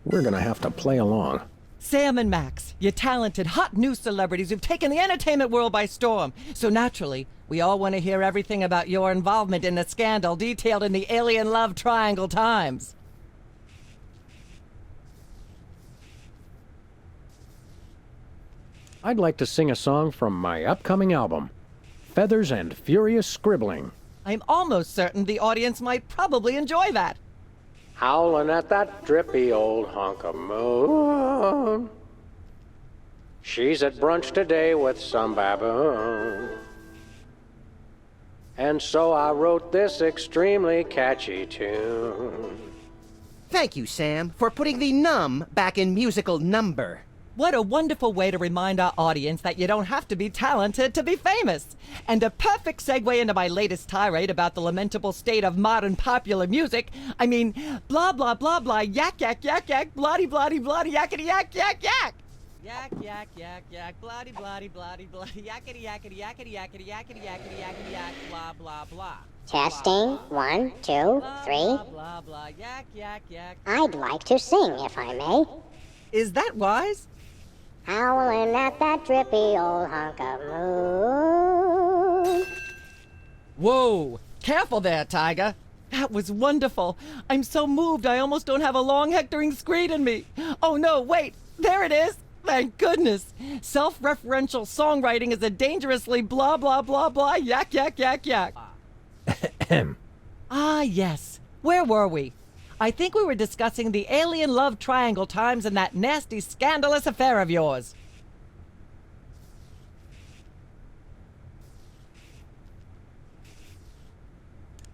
We're gonna have to play along. Sam and Max, you're talented, hot new celebrities who've taken the entertainment world by storm. So naturally, we all want to hear everything about your involvement in the scandal detailed in the Alien Love Triangle Times. I'd like to sing a song from my upcoming album, Feathers and Furious Scribbling. I'm almost certain the audience might probably enjoy that. Howling at that drippy old hunk of moon. She's at brunch today with some baboon. And so I wrote this extremely catchy tune. Thank you, Sam, for putting the num back in musical number. What a wonderful way to remind our audience that you don't have to be talented to be famous. And a perfect segue into my latest tirade about the lamentable state of modern popular music. I mean, blah, blah, blah, blah, yak, yak, yak, yak, bloody, bloody, bloody, yakety, yak, yak, yak. Yak, yak, yak, yak, bloody, bloody, bloody, bloody, yakety, yakety, yakety, yakety, yakety, yakety, yakety, yak, blah, blah, blah. Testing, 1, 2, 3. Blah, blah, blah, yak, yak, yak. I'd like to sing, if I may. Is that wise? Howling at that drippy old hunk of moon. Whoa! Careful there, Tiger. That was wonderful. I'm so moved I almost don't have a long hectoring screed in me. Oh no, wait! There it is! Thank goodness! Self-referential songwriting is a dangerously blah blah blah blah yak yak yak yak. Ah yes. Where were we? I think we were discussing the Alien Love Triangle Times and that nasty, scandalous affair of yours.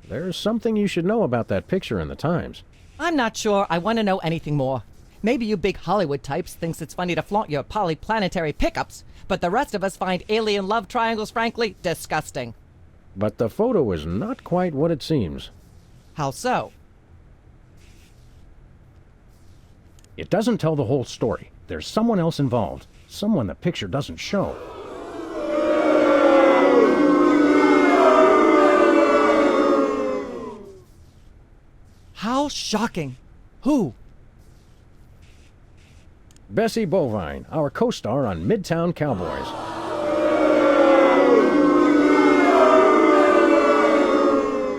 There's something you should know about that picture in the Times. I'm not sure I want to know anything more. Maybe you big Hollywood types thinks it's funny to flaunt your polyplanetary pickups, but the rest of us find alien love triangles, frankly, disgusting. But the photo is not quite what it seems. How so? It doesn't tell the whole story. There's someone else involved. Someone the picture doesn't show. How shocking. Who? Bessie Bovine, our co-star on Midtown Cowboys.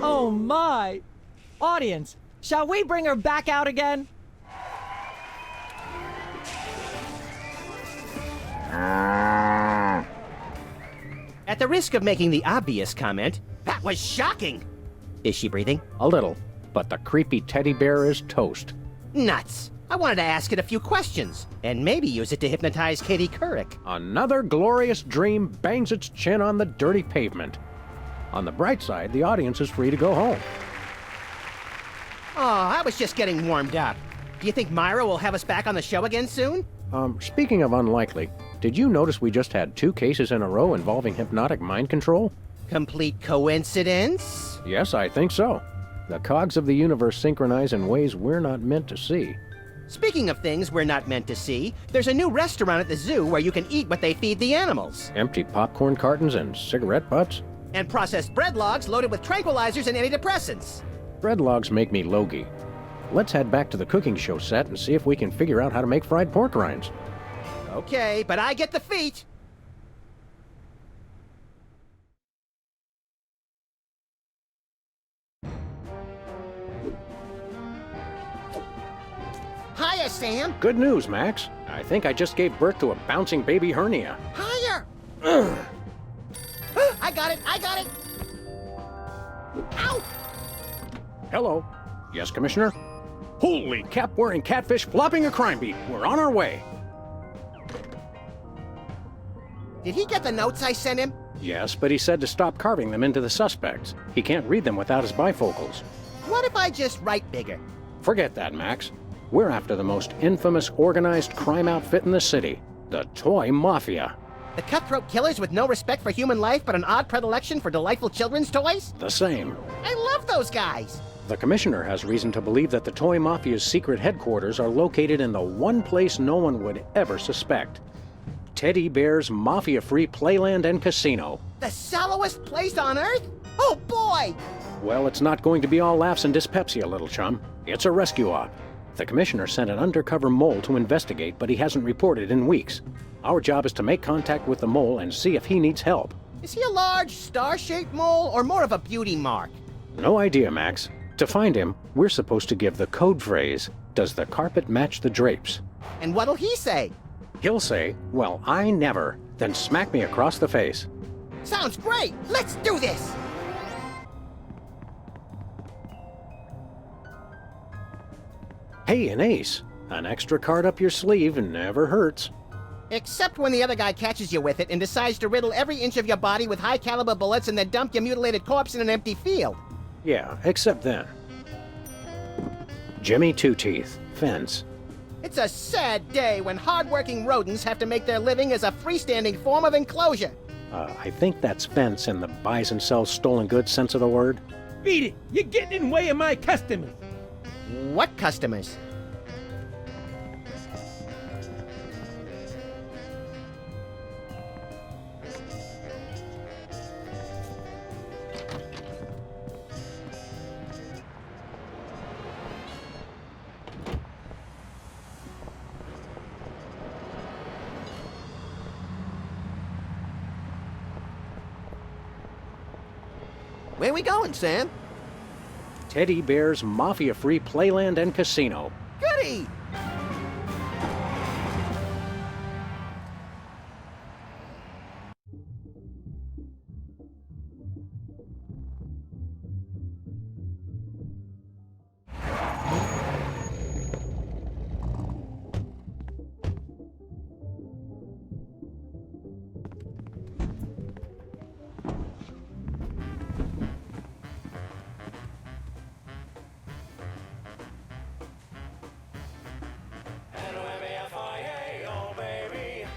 Oh my! Audience, shall we bring her back out again? At the risk of making the obvious comment, that was shocking! Is she breathing? A little, but the creepy teddy bear is toast. Nuts! I wanted to ask it a few questions, and maybe use it to hypnotize Katie Couric. Another glorious dream bangs its chin on the dirty pavement. On the bright side, the audience is free to go home. Oh, I was just getting warmed up. Do you think Myra will have us back on the show again soon? Speaking of unlikely, did you notice we just had 2 cases in a row involving hypnotic mind control? Complete coincidence? Yes, I think so. The cogs of the universe synchronize in ways we're not meant to see. Speaking of things we're not meant to see, there's a new restaurant at the zoo where you can eat what they feed the animals. Empty popcorn cartons and cigarette butts? And processed bread logs loaded with tranquilizers and antidepressants. Bread logs make me logy. Let's head back to the cooking show set and see if we can figure out how to make fried pork rinds. Okay, but I get the feet. Hiya, Sam. Good news, Max. I think I just gave birth to a bouncing baby hernia. Higher! I got it! I got it! Ow! Hello. Yes, Commissioner? Holy cap-wearing catfish flopping a crime beat. We're on our way. Did he get the notes I sent him? Yes, but he said to stop carving them into the suspects. He can't read them without his bifocals. What if I just write bigger? Forget that, Max. We're after the most infamous organized crime outfit in the city, the Toy Mafia. The cutthroat killers with no respect for human life but an odd predilection for delightful children's toys? The same. I love those guys! The Commissioner has reason to believe that the Toy Mafia's secret headquarters are located in the one place no one would ever suspect. Teddy Bear's mafia-free playland and casino. The sallowest place on Earth? Oh boy! Well, it's not going to be all laughs and dyspepsia, little chum. It's a rescue op. The Commissioner sent an undercover mole to investigate, but he hasn't reported in weeks. Our job is to make contact with the mole and see if he needs help. Is he a large, star-shaped mole or more of a beauty mark? No idea, Max. To find him, we're supposed to give the code phrase, "Does the carpet match the drapes?" And what'll he say? He'll say, "Well, I never," then smack me across the face. Sounds great! Let's do this! Hey, an ace. An extra card up your sleeve never hurts. Except when the other guy catches you with it and decides to riddle every inch of your body with high-caliber bullets and then dump your mutilated corpse in an empty field. Yeah, except then. Jimmy Two-Teeth, fence. It's a sad day when hard-working rodents have to make their living as a freestanding form of enclosure. I think that's fence in the buys and sells stolen goods sense of the word. Beat it! You're getting in the way of my customers! What customers? Where we going, Sam? Teddy Bear's mafia-free playland and casino. Goody!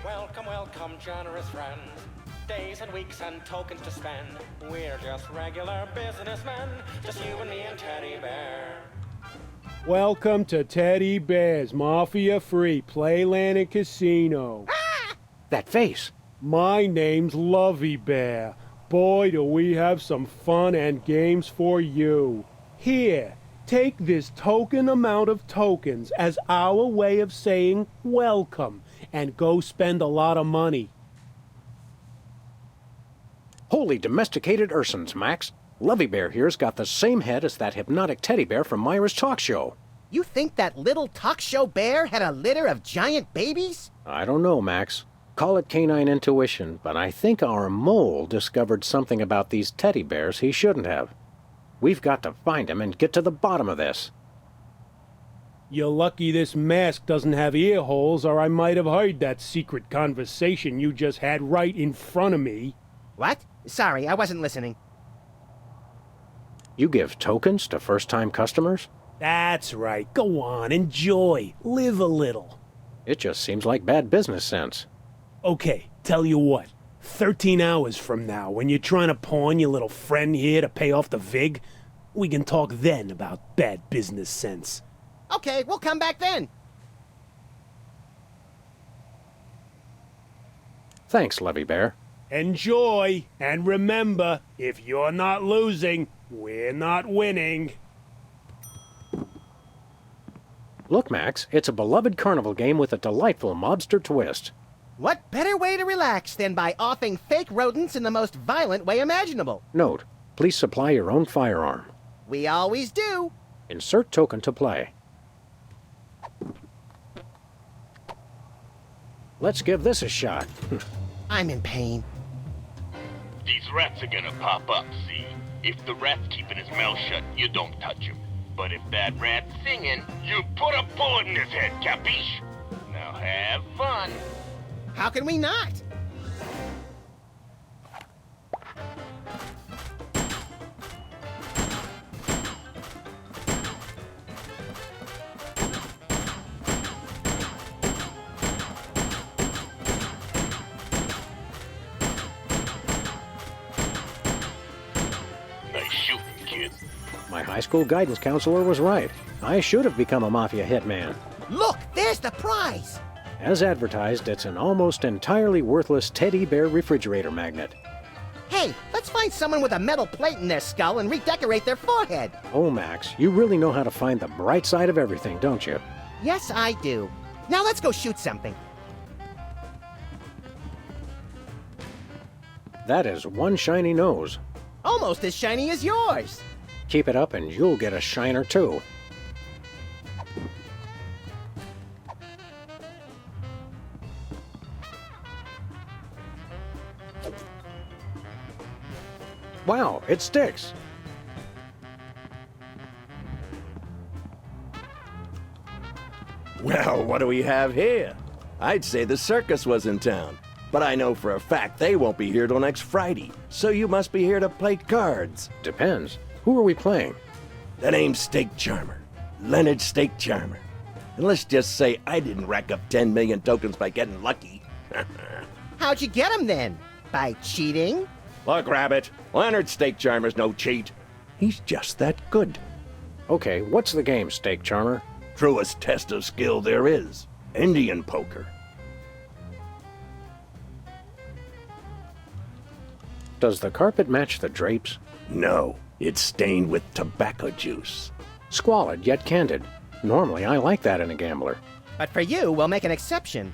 Welcome, welcome, generous friends. Days and weeks and tokens to spend. We're just regular businessmen, just you and me and Teddy Bear. Welcome to Teddy Bear's Mafia Free Playland and Casino. That face. My name's Lovey Bear. Boy, do we have some fun and games for you. Here, take this token amount of tokens as our way of saying welcome, and go spend a lot of money. Holy domesticated Ursons, Max. Lovey Bear here's got the same head as that hypnotic teddy bear from Myra's talk show. You think that little talk show bear had a litter of giant babies? I don't know, Max. Call it canine intuition, but I think our mole discovered something about these teddy bears he shouldn't have. We've got to find him and get to the bottom of this. You're lucky this mask doesn't have ear holes, or I might have heard that secret conversation you just had right in front of me. What? Sorry, I wasn't listening. You give tokens to first-time customers? That's right. Go on, enjoy. Live a little. It just seems like bad business sense. Okay, tell you what. 13 hours from now, when you're trying to pawn your little friend here to pay off the VIG, we can talk then about bad business sense. Okay, we'll come back then. Thanks, Lovey Bear. Enjoy, and remember, if you're not losing, we're not winning. Look, Max, it's a beloved carnival game with a delightful mobster twist. What better way to relax than by offing fake rodents in the most violent way imaginable? Note, please supply your own firearm. We always do. Insert token to play. Let's give this a shot. I'm in pain. These rats are gonna pop up, see? If the rat's keeping his mouth shut, you don't touch him. But if that rat's singing, you put a bullet in his head, capiche? Now have fun. How can we not? Nice shooting, kid. My high school guidance counselor was right. I should have become a Mafia hitman. Look, there's the prize! As advertised, it's an almost entirely worthless teddy bear refrigerator magnet. Hey, let's find someone with a metal plate in their skull and redecorate their forehead. Oh, Max, you really know how to find the bright side of everything, don't you? Yes, I do. Now let's go shoot something. That is one shiny nose. Almost as shiny as yours. Keep it up and you'll get a shiner too. Wow, it sticks. Well, what do we have here? I'd say the circus was in town, but I know for a fact they won't be here till next Friday, so you must be here to play cards. Depends. Who are we playing? The name's Steak Charmer. Leonard Steak Charmer. And let's just say I didn't rack up 10 million tokens by getting lucky. How'd you get him then? By cheating? Look, Rabbit, Leonard Steak Charmer's no cheat. He's just that good. Okay, what's the game, Steak Charmer? Truest test of skill there is. Indian poker. Does the carpet match the drapes? No, it's stained with tobacco juice. Squalid yet candid. Normally, I like that in a gambler. But for you, we'll make an exception.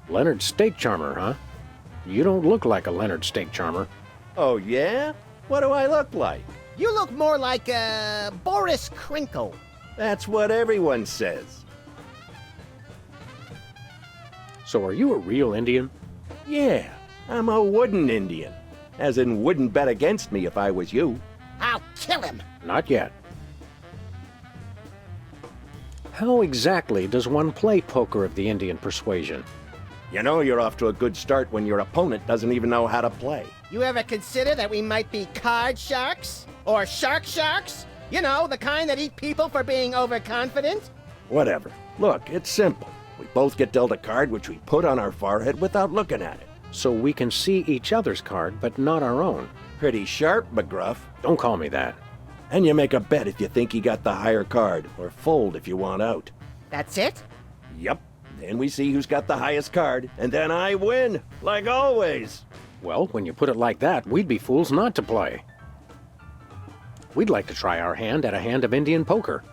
Leonard Steak Charmer, huh? You don't look like a Leonard Steak Charmer. Oh, yeah? What do I look like? You look more like Boris Crinkle. That's what everyone says. So are you a real Indian? Yeah, I'm a wooden Indian. As in, wouldn't bet against me if I was you. I'll kill him. Not yet. How exactly does one play poker of the Indian persuasion? You know you're off to a good start when your opponent doesn't even know how to play. You ever consider that we might be card sharks? Or sharks? You know, the kind that eat people for being overconfident? Whatever. Look, it's simple. We both get dealt a card which we put on our forehead without looking at it. So we can see each other's card, but not our own. Pretty sharp, McGruff. Don't call me that. And you make a bet if you think you got the higher card, or fold if you want out. That's it? Yep. Then we see who's got the highest card, and then I win, like always. Well, when you put it like that, we'd be fools not to play. We'd like to try our hand at a hand of Indian poker.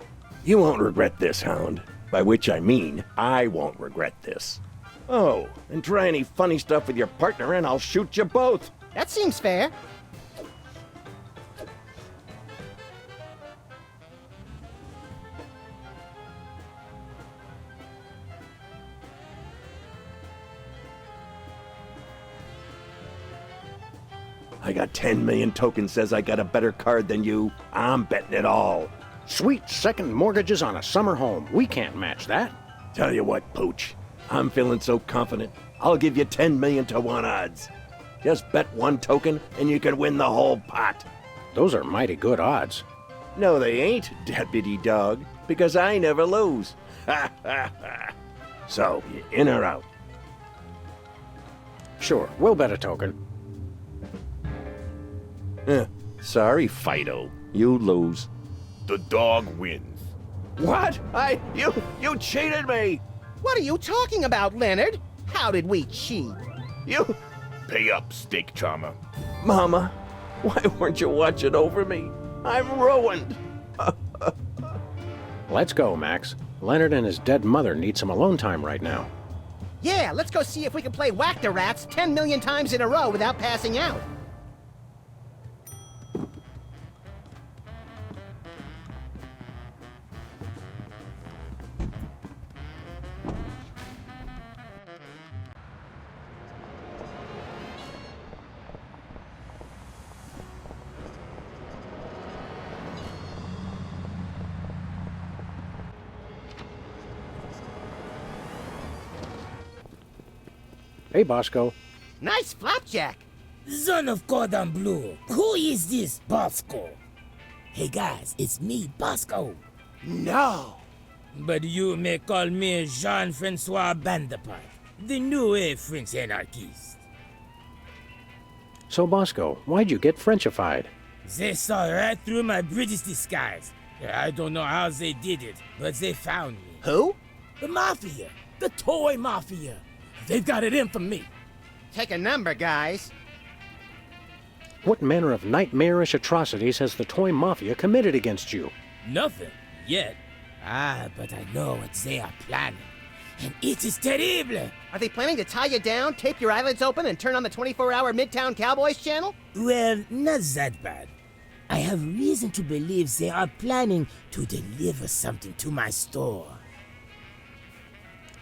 You won't regret this, Hound. By which I mean, I won't regret this. Oh, and try any funny stuff with your partner and I'll shoot you both. That seems fair. I got 10 million tokens says I got a better card than you. I'm betting it all. Sweet second mortgages on a summer home. We can't match that. Tell you what, Pooch. I'm feeling so confident. I'll give you 10 million to 1 odds. Just bet 1 token and you can win the whole pot. Those are mighty good odds. No, they ain't, deputy dog, because I never lose. Ha ha ha. So, you in or out? Sure, we'll bet a token. Sorry, Fido. You lose. The dog wins. What? You cheated me! What are you talking about, Leonard? How did we cheat? You... Pay up, steak charmer. Mama, why weren't you watching over me? I'm ruined. Let's go, Max. Leonard and his dead mother need some alone time right now. Yeah, let's go see if we can play Whack the Rats 10 million times in a row without passing out. Hey, Bosco. Nice flapjack. Son of cordon bleu. Who is this Bosco? Hey guys, it's me, Bosco. No. But you may call me Jean-Francois Bandepart, the new French anarchist. So, Bosco, why'd you get Frenchified? They saw right through my British disguise. I don't know how they did it, but they found me. Who? The Mafia. The toy Mafia. They've got it in for me. Take a number, guys. What manner of nightmarish atrocities has the toy mafia committed against you? Nothing, yet. But I know what they are planning. And it is terrible. Are they planning to tie you down, tape your eyelids open, and turn on the 24-hour Midtown Cowboys channel? Well, not that bad. I have reason to believe they are planning to deliver something to my store.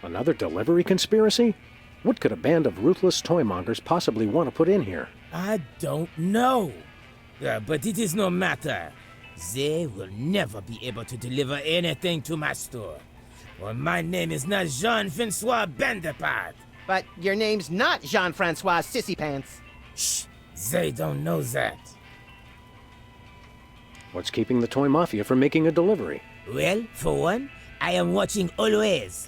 Another delivery conspiracy? What could a band of ruthless toymongers possibly want to put in here? I don't know. But it is no matter. They will never be able to deliver anything to my store. For my name is not Jean-Francois Bandepart. But your name's not Jean-Francois Sissypants. Shh, they don't know that. What's keeping the toy mafia from making a delivery? Well, for one, I am watching always.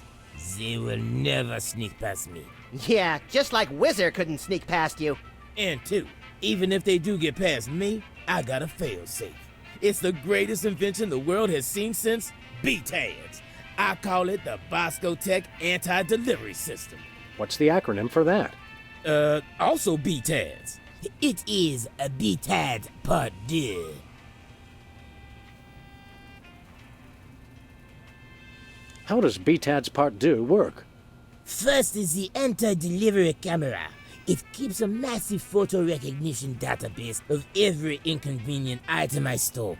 They will never sneak past me. Yeah, just like Whizzer couldn't sneak past you. And two, even if they do get past me, I got a failsafe. It's the greatest invention the world has seen since B-Tags. I call it the Bosco Tech Anti-Delivery System. What's the acronym for that? Also B-Tags. It is a B-Tags Part 2. How does BTAD's Part 2 work? First is the anti-delivery camera. It keeps a massive photo recognition database of every inconvenient item I store.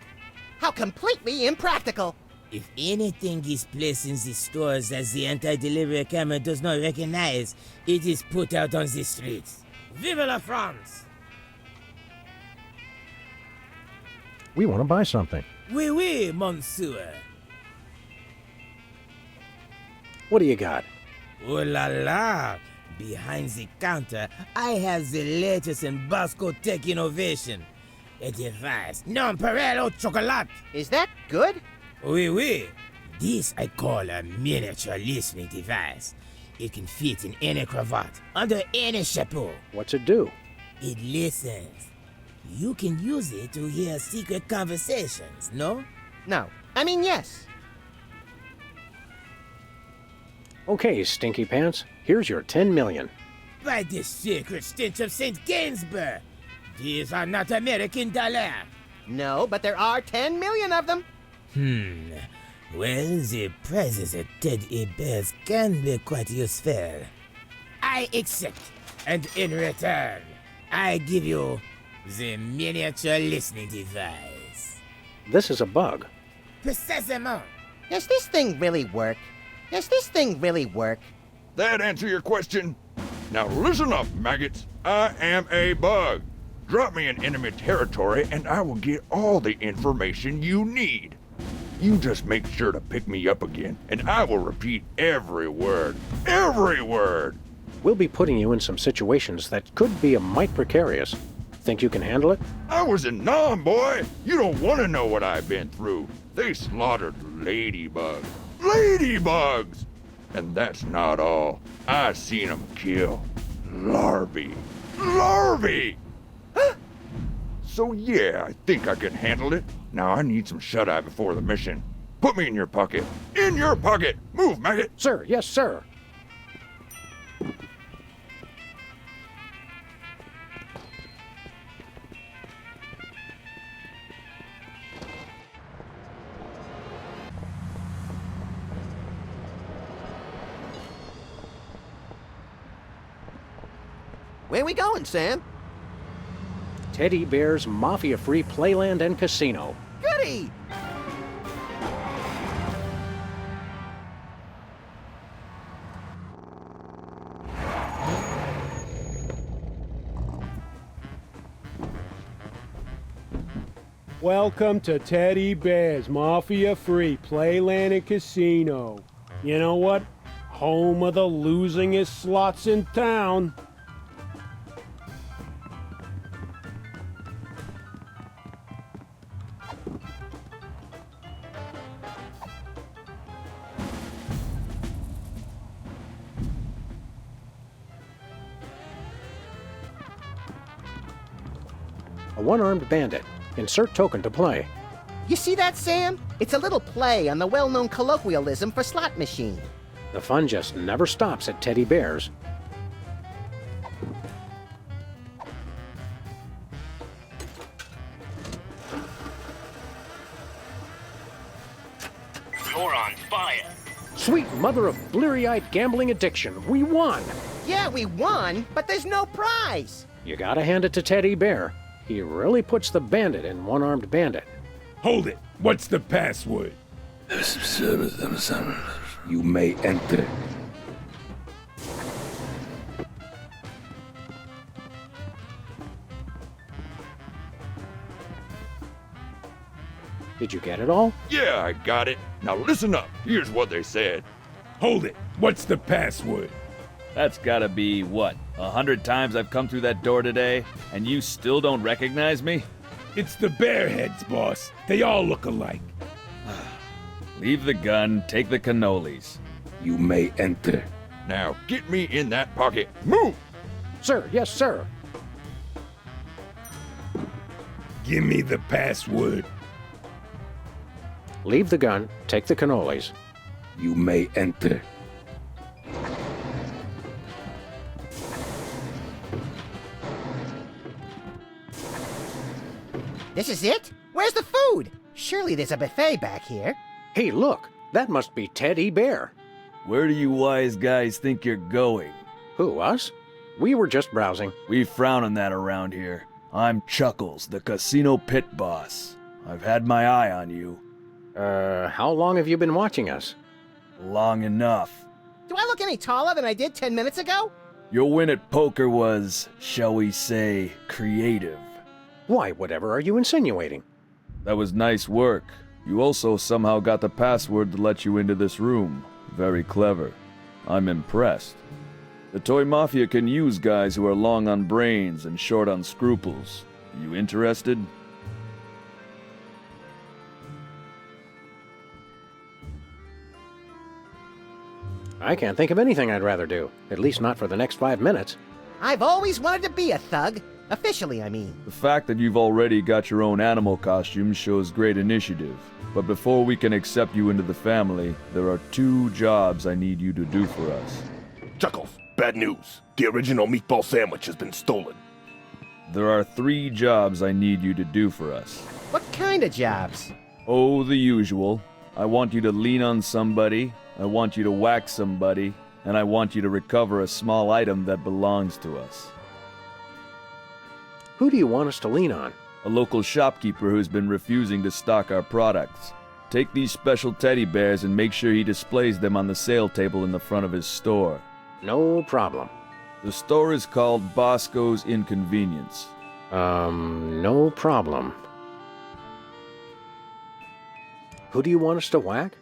How completely impractical! If anything is placed in the stores that the anti-delivery camera does not recognize, it is put out on the streets. Vive la France! We want to buy something. Oui, oui, monsieur. What do you got? Oh la la! Behind the counter, I have the latest in Bosco Tech innovation. A device non-perel au chocolat. Is that good? Oui, oui. This I call a miniature listening device. It can fit in any cravat, under any chapeau. What's it do? It listens. You can use it to hear secret conversations, no? No. I mean, yes. Okay, Stinky Pants, here's your 10 million. By the sacred stench of St. Gainsborough, these are not American dollars. No, but there are 10 million of them. Well, the prizes at Teddy Bear's can be quite useful. I accept, and in return, I give you the miniature listening device. This is a bug. Precisement. Does this thing really work? Does this thing really work? That answer your question? Now listen up, maggots. I am a bug. Drop me in enemy territory and I will get all the information you need. You just make sure to pick me up again, and I will repeat every word. Every word! We'll be putting you in some situations that could be a mite precarious. Think you can handle it? I was in Nam, boy! You don't want to know what I've been through. They slaughtered ladybugs. Ladybugs! And that's not all. I seen them kill larvae. Larvae! So yeah, I think I can handle it. Now I need some shut-eye before the mission. Put me in your pocket. In your pocket! Move, maggot! Sir, yes, sir. Where we going, Sam? Teddy Bear's Mafia-free playland and casino. Goody! Welcome to Teddy Bear's Mafia-free Playland and Casino. You know what? Home of the losingest slots in town. A one-armed bandit. Insert token to play. You see that, Sam? It's a little play on the well-known colloquialism for slot machine. The fun just never stops at Teddy Bear's. You're on fire. Sweet mother of bleary-eyed gambling addiction, we won! Yeah, we won, but there's no prize. You gotta hand it to Teddy Bear. He really puts the bandit in one-armed bandit. Hold it. What's the password? You may enter. Did you get it all? Yeah, I got it. Now listen up. Here's what they said. Hold it. What's the password? That's gotta be, what, 100 times I've come through that door today, and you still don't recognize me? It's the Bearheads, boss. They all look alike. Leave the gun, take the cannolis. You may enter. Now get me in that pocket. Move! Sir, yes, sir. Give me the password. Leave the gun, take the cannolis. You may enter. This is it? Where's the food? Surely there's a buffet back here. Hey, look, that must be Teddy Bear. Where do you wise guys think you're going? Who, us? We were just browsing. We frown on that around here. I'm Chuckles, the casino pit boss. I've had my eye on you. How long have you been watching us? Long enough. Do I look any taller than I did 10 minutes ago? Your win at poker was, shall we say, creative. Why, whatever are you insinuating? That was nice work. You also somehow got the password to let you into this room. Very clever. I'm impressed. The Toy Mafia can use guys who are long on brains and short on scruples. You interested? I can't think of anything I'd rather do. At least not for the next 5 minutes. I've always wanted to be a thug. Officially, I mean. The fact that you've already got your own animal costume shows great initiative. But before we can accept you into the family, there are 2 jobs I need you to do for us. Chuckles, bad news. The original meatball sandwich has been stolen. There are 3 jobs I need you to do for us. What kind of jobs? Oh, the usual. I want you to lean on somebody, I want you to whack somebody, and I want you to recover a small item that belongs to us. Who do you want us to lean on? A local shopkeeper who's been refusing to stock our products. Take these special teddy bears and make sure he displays them on the sale table in the front of his store. No problem. The store is called Bosco's Inconvenience. No problem. Who do you want us to whack?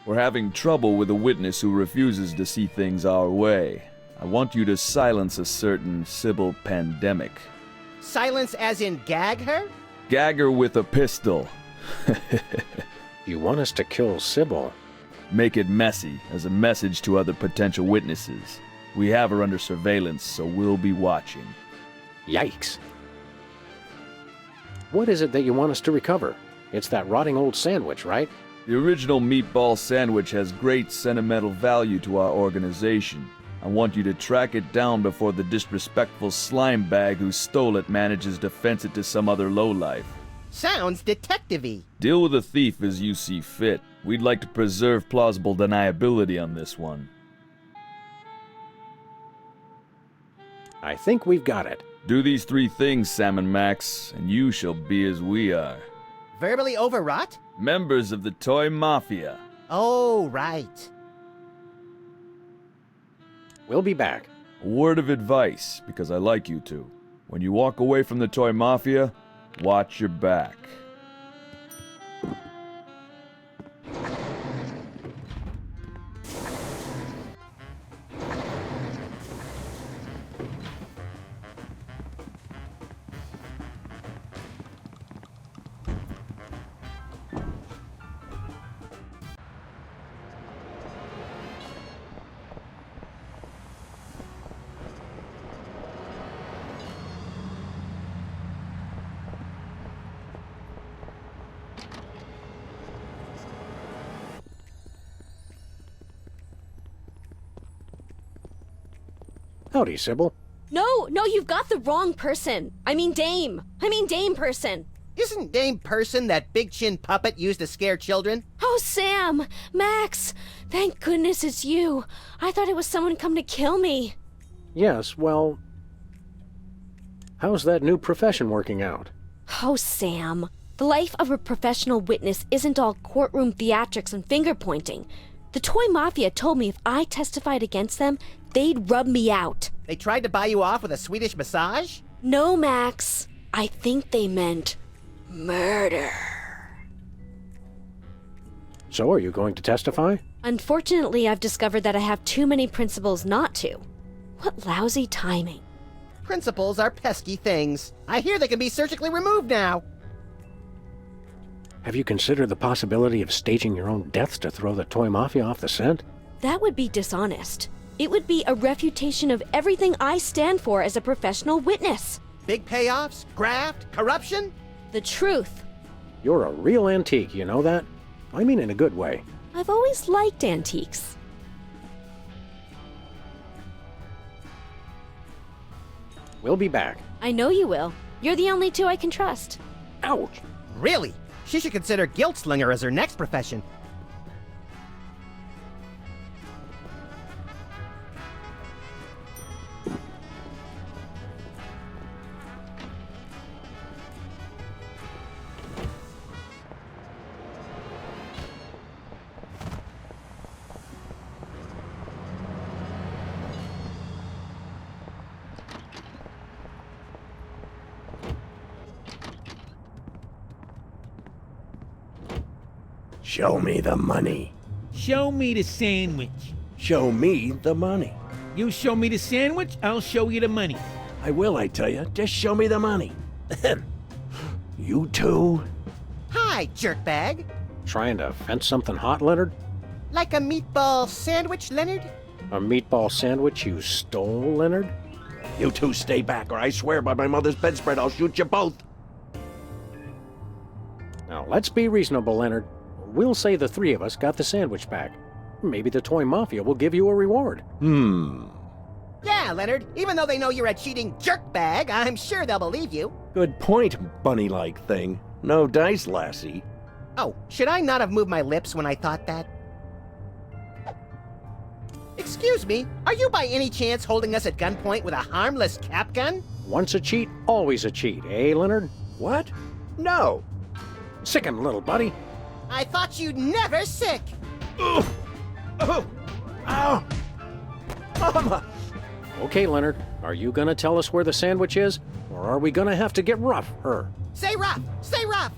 We're having trouble with a witness who refuses to see things our way. I want you to silence a certain Sybil Pandemic. Silence as in gag her? Gag her with a pistol. You want us to kill Sybil? Make it messy, as a message to other potential witnesses. We have her under surveillance, so we'll be watching. Yikes. What is it that you want us to recover? It's that rotting old sandwich, right? The original meatball sandwich has great sentimental value to our organization. I want you to track it down before the disrespectful slime bag who stole it manages to fence it to some other lowlife. Sounds detective-y. Deal with the thief as you see fit. We'd like to preserve plausible deniability on this one. I think we've got it. Do these 3 things, Sam and Max, and you shall be as we are. Verbally overwrought? Members of the Toy Mafia. Oh, right. We'll be back. A word of advice, because I like you two. When you walk away from the Toy Mafia, watch your back. Howdy, Sybil. No, you've got the wrong person. I mean Dame person. Isn't Dame Person that big chin puppet used to scare children? Oh, Sam! Max! Thank goodness it's you. I thought it was someone come to kill me. Yes, well... how's that new profession working out? Oh, Sam. The life of a professional witness isn't all courtroom theatrics and finger-pointing. The Toy Mafia told me if I testified against them, they'd rub me out. They tried to buy you off with a Swedish massage? No, Max. I think they meant murder. So are you going to testify? Unfortunately, I've discovered that I have too many principles not to. What lousy timing. Principles are pesky things. I hear they can be surgically removed now. Have you considered the possibility of staging your own deaths to throw the Toy Mafia off the scent? That would be dishonest. It would be a refutation of everything I stand for as a professional witness. Big payoffs, graft, corruption? The truth. You're a real antique, you know that? I mean in a good way. I've always liked antiques. We'll be back. I know you will. You're the only 2 I can trust. Ouch! Really? She should consider guilt slinger as her next profession. Show me the money. Show me the sandwich. Show me the money. You show me the sandwich, I'll show you the money. I will, I tell you. Just show me the money. You too? Hi, jerkbag. Trying to fence something hot, Leonard? Like a meatball sandwich, Leonard? A meatball sandwich you stole, Leonard? You two stay back, or I swear by my mother's bedspread I'll shoot you both. Now, let's be reasonable, Leonard. We'll say the three of us got the sandwich back. Maybe the Toy Mafia will give you a reward. Yeah, Leonard, even though they know you're a cheating jerkbag, I'm sure they'll believe you. Good point, bunny-like thing. No dice, lassie. Oh, should I not have moved my lips when I thought that? Excuse me, are you by any chance holding us at gunpoint with a harmless cap gun? Once a cheat, always a cheat, eh, Leonard? What? No. Sick him, little buddy. I thought you'd never sick. Ugh. Oh. Ow. Mama. Okay, Leonard, are you gonna tell us where the sandwich is? Or are we gonna have to get rough, her? Say rough! Say rough!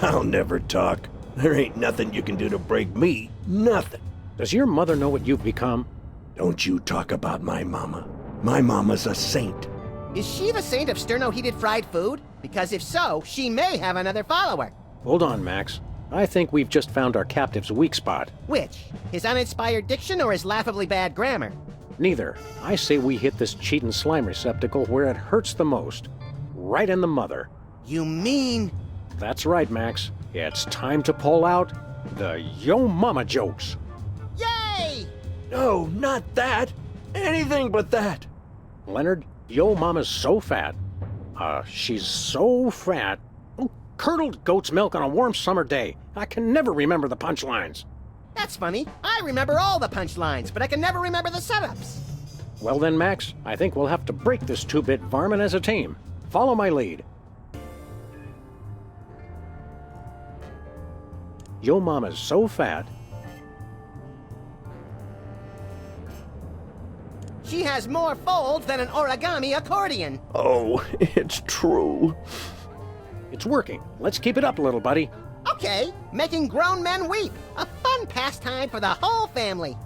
I'll never talk. There ain't nothing you can do to break me. Nothing. Does your mother know what you've become? Don't you talk about my mama. My mama's a saint. Is she the saint of sterno-heated fried food? Because if so, she may have another follower. Hold on, Max. I think we've just found our captive's weak spot. Which? His uninspired diction or his laughably bad grammar? Neither. I say we hit this cheatin' slime receptacle where it hurts the most. Right in the mother. You mean? That's right, Max. It's time to pull out the Yo Mama jokes. Yay! No, not that. Anything but that. Leonard, Yo Mama's so fat. She's so fat. Oh, curdled goat's milk on a warm summer day. I can never remember the punchlines. That's funny. I remember all the punchlines, but I can never remember the setups. Well then, Max, I think we'll have to break this two-bit varmint as a team. Follow my lead. Yo Mama's so fat. She has more folds than an origami accordion. Oh, it's true. It's working. Let's keep it up, little buddy. Okay, making grown men weep. A fun pastime for the whole family.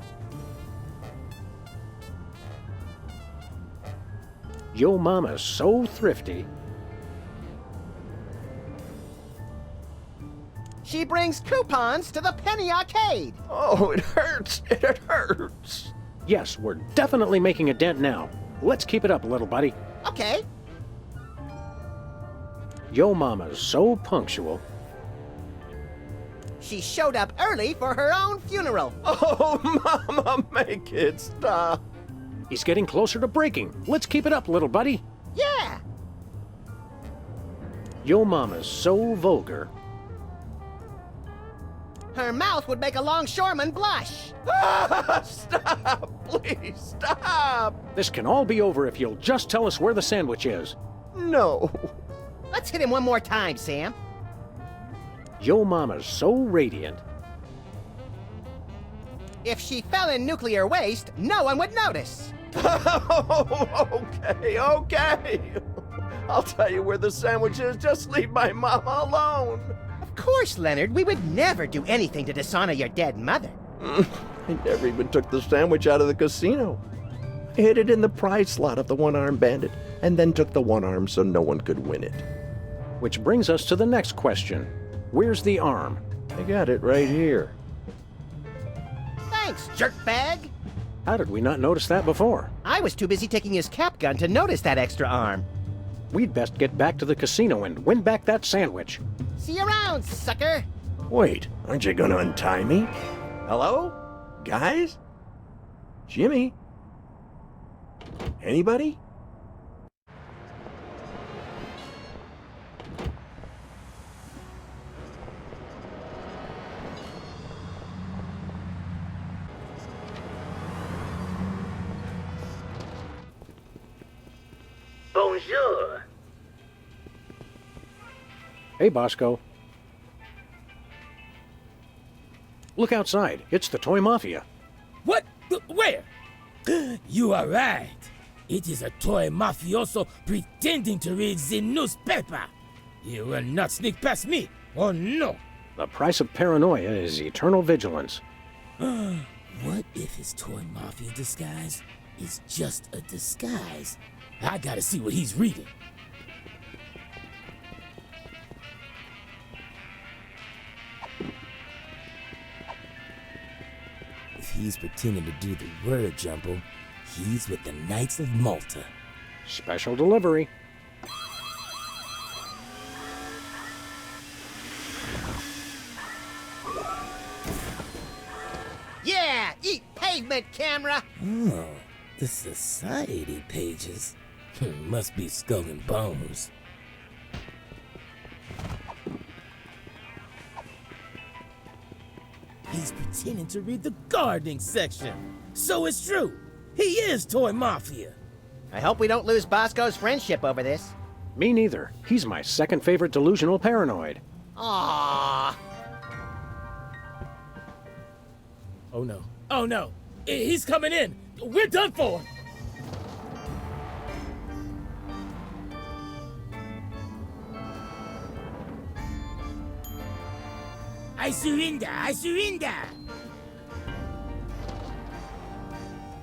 Yo Mama's so thrifty. She brings coupons to the penny arcade. Oh, it hurts. It hurts. Yes, we're definitely making a dent now. Let's keep it up, little buddy. Okay. Yo Mama's so punctual. She showed up early for her own funeral. Oh, Mama, make it stop. He's getting closer to breaking. Let's keep it up, little buddy. Yeah. Yo Mama's so vulgar. Her mouth would make a longshoreman blush. Stop! Please, stop! This can all be over if you'll just tell us where the sandwich is. No. Let's hit him one more time, Sam. Yo Mama's so radiant. If she fell in nuclear waste, no one would notice. Okay. I'll tell you where the sandwich is. Just leave my mama alone. Of course, Leonard. We would never do anything to dishonor your dead mother. I never even took the sandwich out of the casino. I hid it in the prize slot of the one-armed bandit, and then took the one arm so no one could win it. Which brings us to the next question. Where's the arm? I got it right here. Thanks, jerkbag. How did we not notice that before? I was too busy taking his cap gun to notice that extra arm. We'd best get back to the casino and win back that sandwich. See you around, sucker. Wait, aren't you gonna untie me? Hello? Guys? Jimmy? Anybody? Bonjour. Hey, Bosco. Look outside. It's the Toy Mafia. What? Where? You are right. It is a toy mafioso pretending to read the newspaper. You will not sneak past me. Oh, no. The price of paranoia is eternal vigilance. What if his toy mafia disguise is just a disguise? I gotta see what he's reading. If he's pretending to do the word jumble, he's with the Knights of Malta. Special delivery. Yeah, eat pavement, camera! Oh, the society pages. Must be Skull and Bones. He's pretending to read the gardening section. So it's true. He is Toy Mafia. I hope we don't lose Bosco's friendship over this. Me neither. He's my second favorite delusional paranoid. Aww. Oh no. Oh no. He's coming in. We're done for. I surrender. I surrender.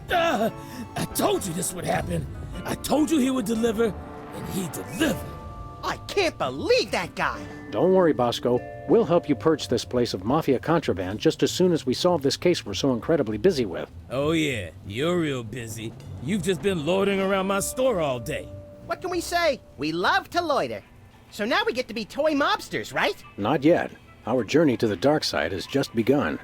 I told you this would happen. I told you he would deliver, and he delivered. I can't believe that guy. Don't worry, Bosco. We'll help you purge this place of Mafia contraband just as soon as we solve this case we're so incredibly busy with. Oh yeah, you're real busy. You've just been loitering around my store all day. What can we say? We love to loiter. So now we get to be toy mobsters, right? Not yet. Our journey to the dark side has just begun.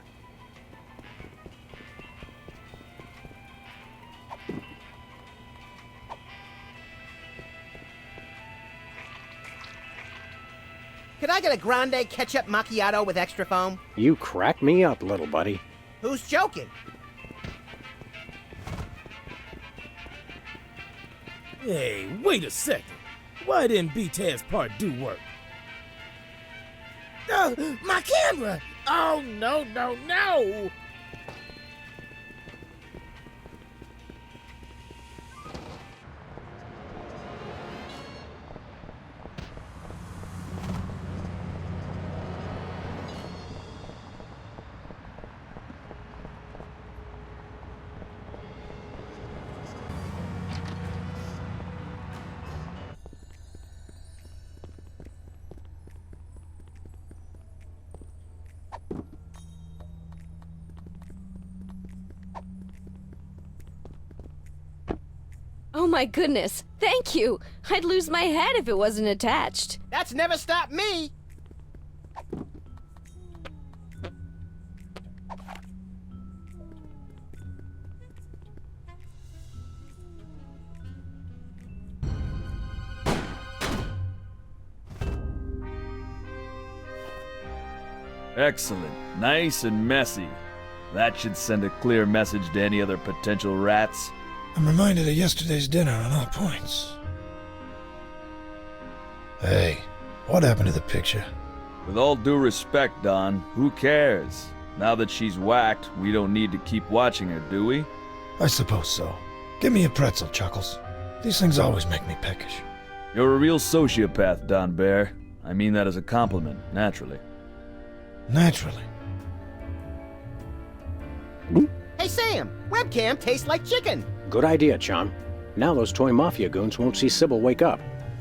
Could I get a grande ketchup macchiato with extra foam? You crack me up, little buddy. Who's joking? Hey, wait a second. Why didn't B-Taz part do work? My camera! Oh, no, no, no! Oh my goodness, thank you! I'd lose my head if it wasn't attached. That's never stopped me! Excellent. Nice and messy. That should send a clear message to any other potential rats. I'm reminded of yesterday's dinner on all points. Hey, what happened to the picture? With all due respect, Don, who cares? Now that she's whacked, we don't need to keep watching her, do we? I suppose so. Give me a pretzel, Chuckles. These things always make me peckish. You're a real sociopath, Don Bear. I mean that as a compliment, naturally. Naturally. Hey Sam, webcam tastes like chicken. Good idea, chum. Now those toy mafia goons won't see Sybil wake up,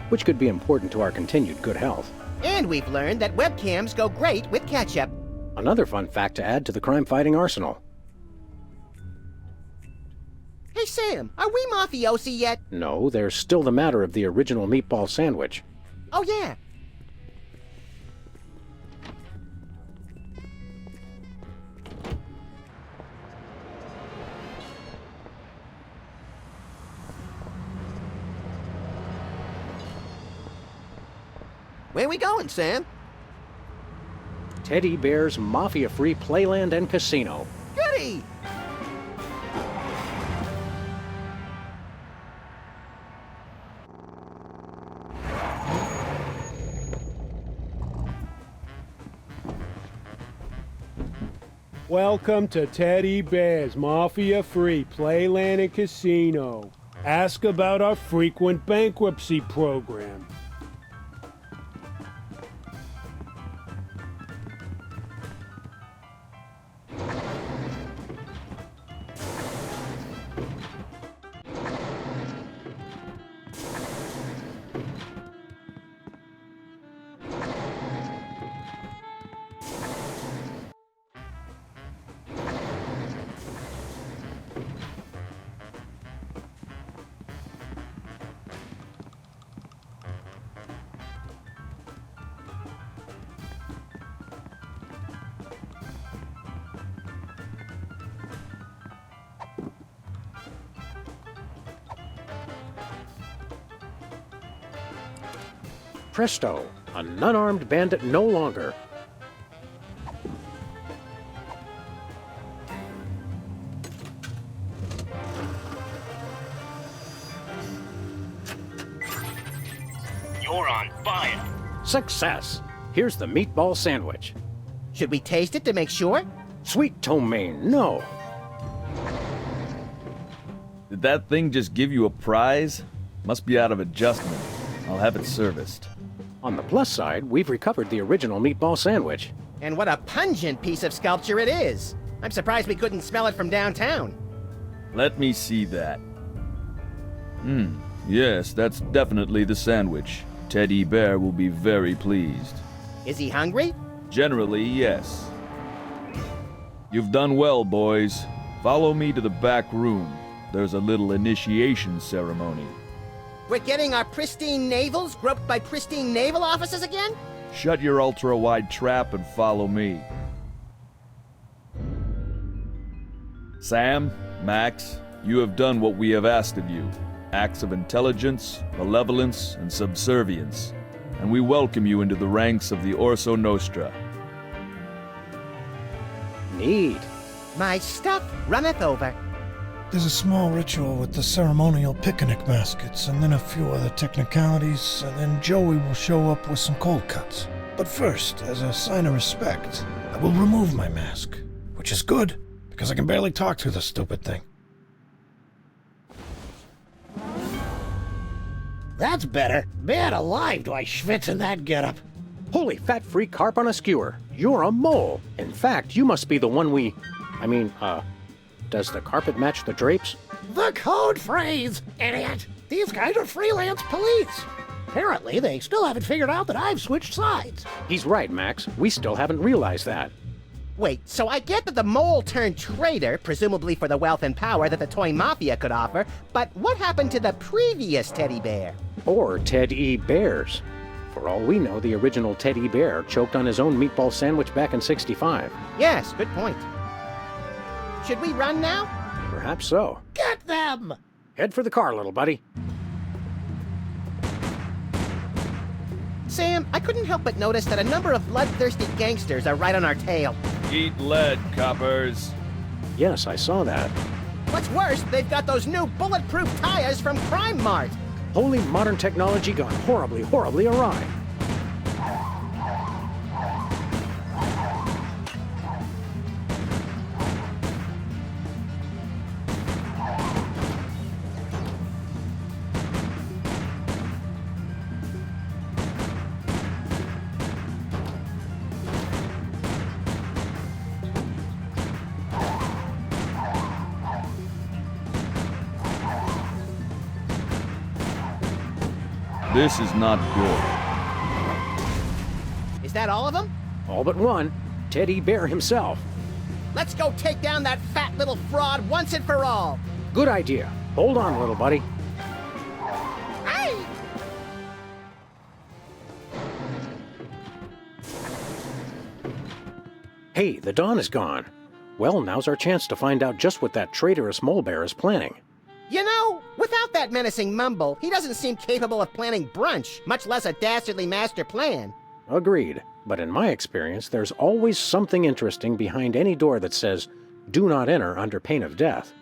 which could be important to our continued good health. And we've learned that webcams go great with ketchup. Another fun fact to add to the crime-fighting arsenal. Hey Sam, are we mafiosi yet? No, there's still the matter of the original meatball sandwich. Oh yeah. Where we going, Sam? Teddy Bear's Mafia-free Playland and Casino. Goody! Welcome to Teddy Bear's Mafia-free Playland and Casino. Ask about our frequent bankruptcy program. Presto, an unarmed bandit no longer. You're on fire. Success! Here's the meatball sandwich. Should we taste it to make sure? Sweet ptomaine, no. Did that thing just give you a prize? Must be out of adjustment. I'll have it serviced. On the plus side, we've recovered the original meatball sandwich. And what a pungent piece of sculpture it is. I'm surprised we couldn't smell it from downtown. Let me see that. Yes, that's definitely the sandwich. Teddy Bear will be very pleased. Is he hungry? Generally, yes. You've done well, boys. Follow me to the back room. There's a little initiation ceremony. We're getting our pristine navels groped by pristine naval officers again? Shut your ultra-wide trap and follow me. Sam, Max, you have done what we have asked of you. Acts of intelligence, malevolence, and subservience. And we welcome you into the ranks of the Orso Nostra. Neat. My stuff runneth over. There's a small ritual with the ceremonial picnic baskets, and then a few other technicalities, and then Joey will show up with some cold cuts. But first, as a sign of respect, I will remove my mask. Which is good, because I can barely talk through the stupid thing. That's better. Man alive, do I schwitz in that getup. Holy fat-free carp on a skewer. You're a mole. In fact, you must be the one does the carpet match the drapes? The code phrase, idiot! These guys are freelance police. Apparently, they still haven't figured out that I've switched sides. He's right, Max. We still haven't realized that. Wait, so I get that the mole turned traitor, presumably for the wealth and power that the toy mafia could offer, but what happened to the previous teddy bear? Or Ted E. Bears. For all we know, the original Teddy Bear choked on his own meatball sandwich back in '65. Yes, good point. Should we run now? Perhaps so. Get them! Head for the car, little buddy. Sam, I couldn't help but notice that a number of bloodthirsty gangsters are right on our tail. Eat lead, coppers. Yes, I saw that. What's worse, they've got those new bulletproof tires from Crime Mart. Holy modern technology gone horribly, horribly awry. This is not good. Is that all of them? All but one. Teddy Bear himself. Let's go take down that fat little fraud once and for all. Good idea. Hold on, little buddy. Hey! Hey, the dawn is gone. Well, now's our chance to find out just what that traitorous mole bear is planning. You know, without that menacing mumble, he doesn't seem capable of planning brunch, much less a dastardly master plan. Agreed. But in my experience, there's always something interesting behind any door that says, "Do not enter under pain of death."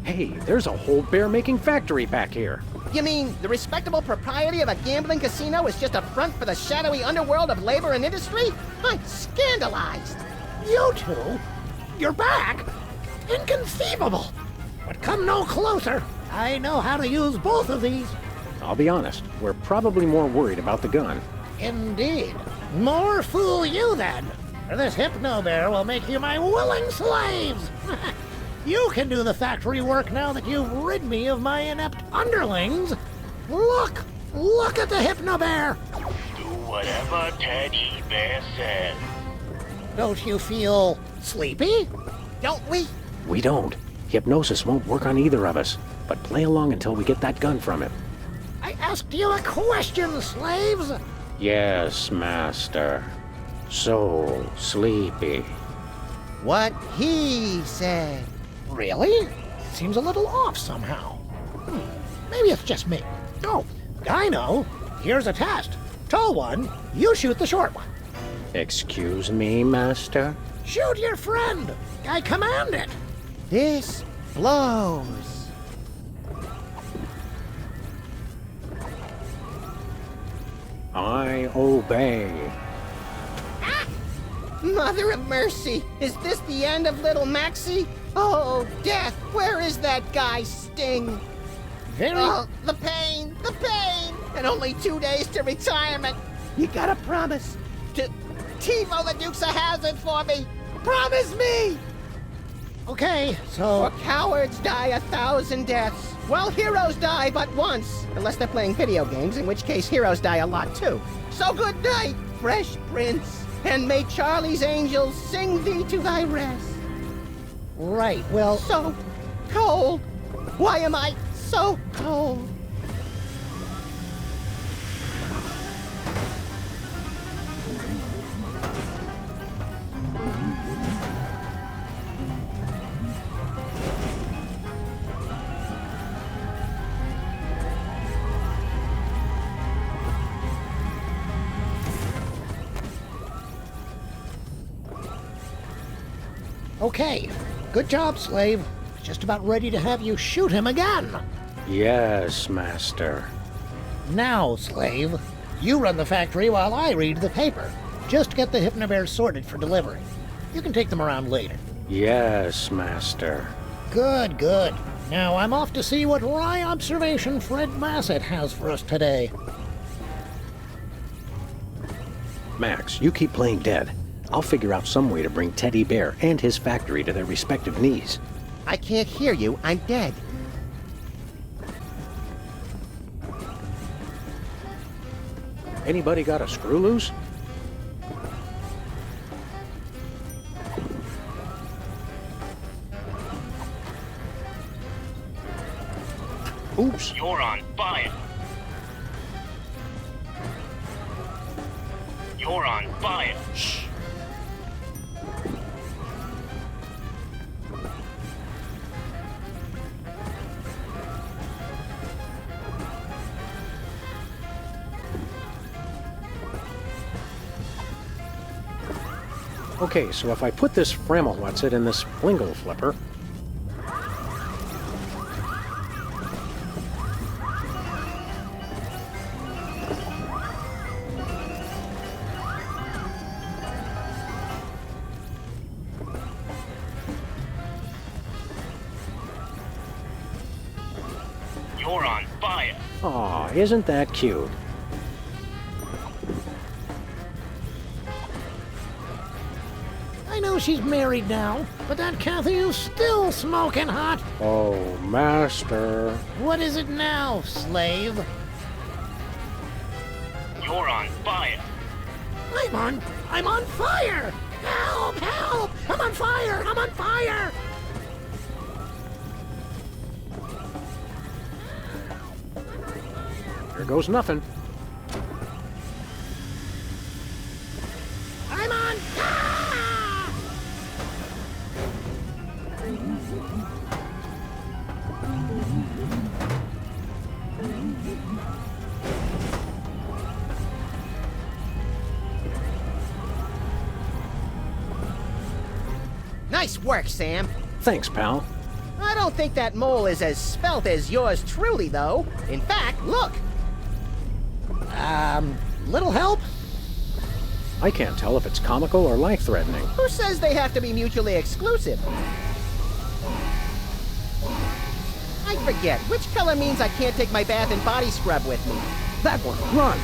Hey, there's a whole bear-making factory back here. You mean the respectable propriety of a gambling casino is just a front for the shadowy underworld of labor and industry? I'm scandalized. You two? You're back? Inconceivable. But come no closer. I know how to use both of these. I'll be honest, we're probably more worried about the gun. Indeed. More fool you then. For this hypno bear will make you my willing slaves. You can do the factory work now that you've rid me of my inept underlings. Look! Look at the Hypno-Bear! Do whatever Teddy Bear says. Don't you feel sleepy? Don't we? We don't. Hypnosis won't work on either of us. But play along until we get that gun from him. I asked you a question, slaves! Yes, master. So sleepy. What he said. Really? Seems a little off somehow. Maybe it's just me. Oh, I know. Here's a test. Tall one, you shoot the short one. Excuse me, master? Shoot your friend! I command it! This blows. I obey. Mother of mercy! Is this the end of little Maxie? Oh, death! Where is that guy, Sting? Oh, the pain! The pain! And only 2 days to retirement! You gotta promise to TiVo the Dukes of Hazzard for me! Promise me! Okay, so... For cowards die 1,000 deaths. Well, heroes die but once. Unless they're playing video games, in which case heroes die a lot too. So good night, Fresh Prince, and may Charlie's angels sing thee to thy rest. Right, well... So cold. Why am I so cold? Okay, good job, slave. Just about ready to have you shoot him again. Yes, master. Now, slave, you run the factory while I read the paper. Just get the Hypno-Bears sorted for delivery. You can take them around later. Yes, master. Good, good. Now I'm off to see what wry observation Fred Massett has for us today. Max, you keep playing dead. I'll figure out some way to bring Teddy Bear and his factory to their respective knees. I can't hear you. I'm dead. Anybody got a screw loose? Oops. You're on fire. You're on fire. Shh. Okay, so if I put this Frammelwhatsit in this Flingle flipper... You're on fire. Aw, isn't that cute? I know she's married now, but that Kathy is still smoking hot. Oh, master. What is it now, slave? You're on fire. I'm on fire! Help, help! I'm on fire! I'm on fire! Here goes nothing. I'm on fire! Nice work, Sam. Thanks, pal. I don't think that mole is as svelte as yours truly, though. In fact, look. Little help? I can't tell if it's comical or life-threatening. Who says they have to be mutually exclusive? I forget. Which color means I can't take my bath and body scrub with me? That one, run!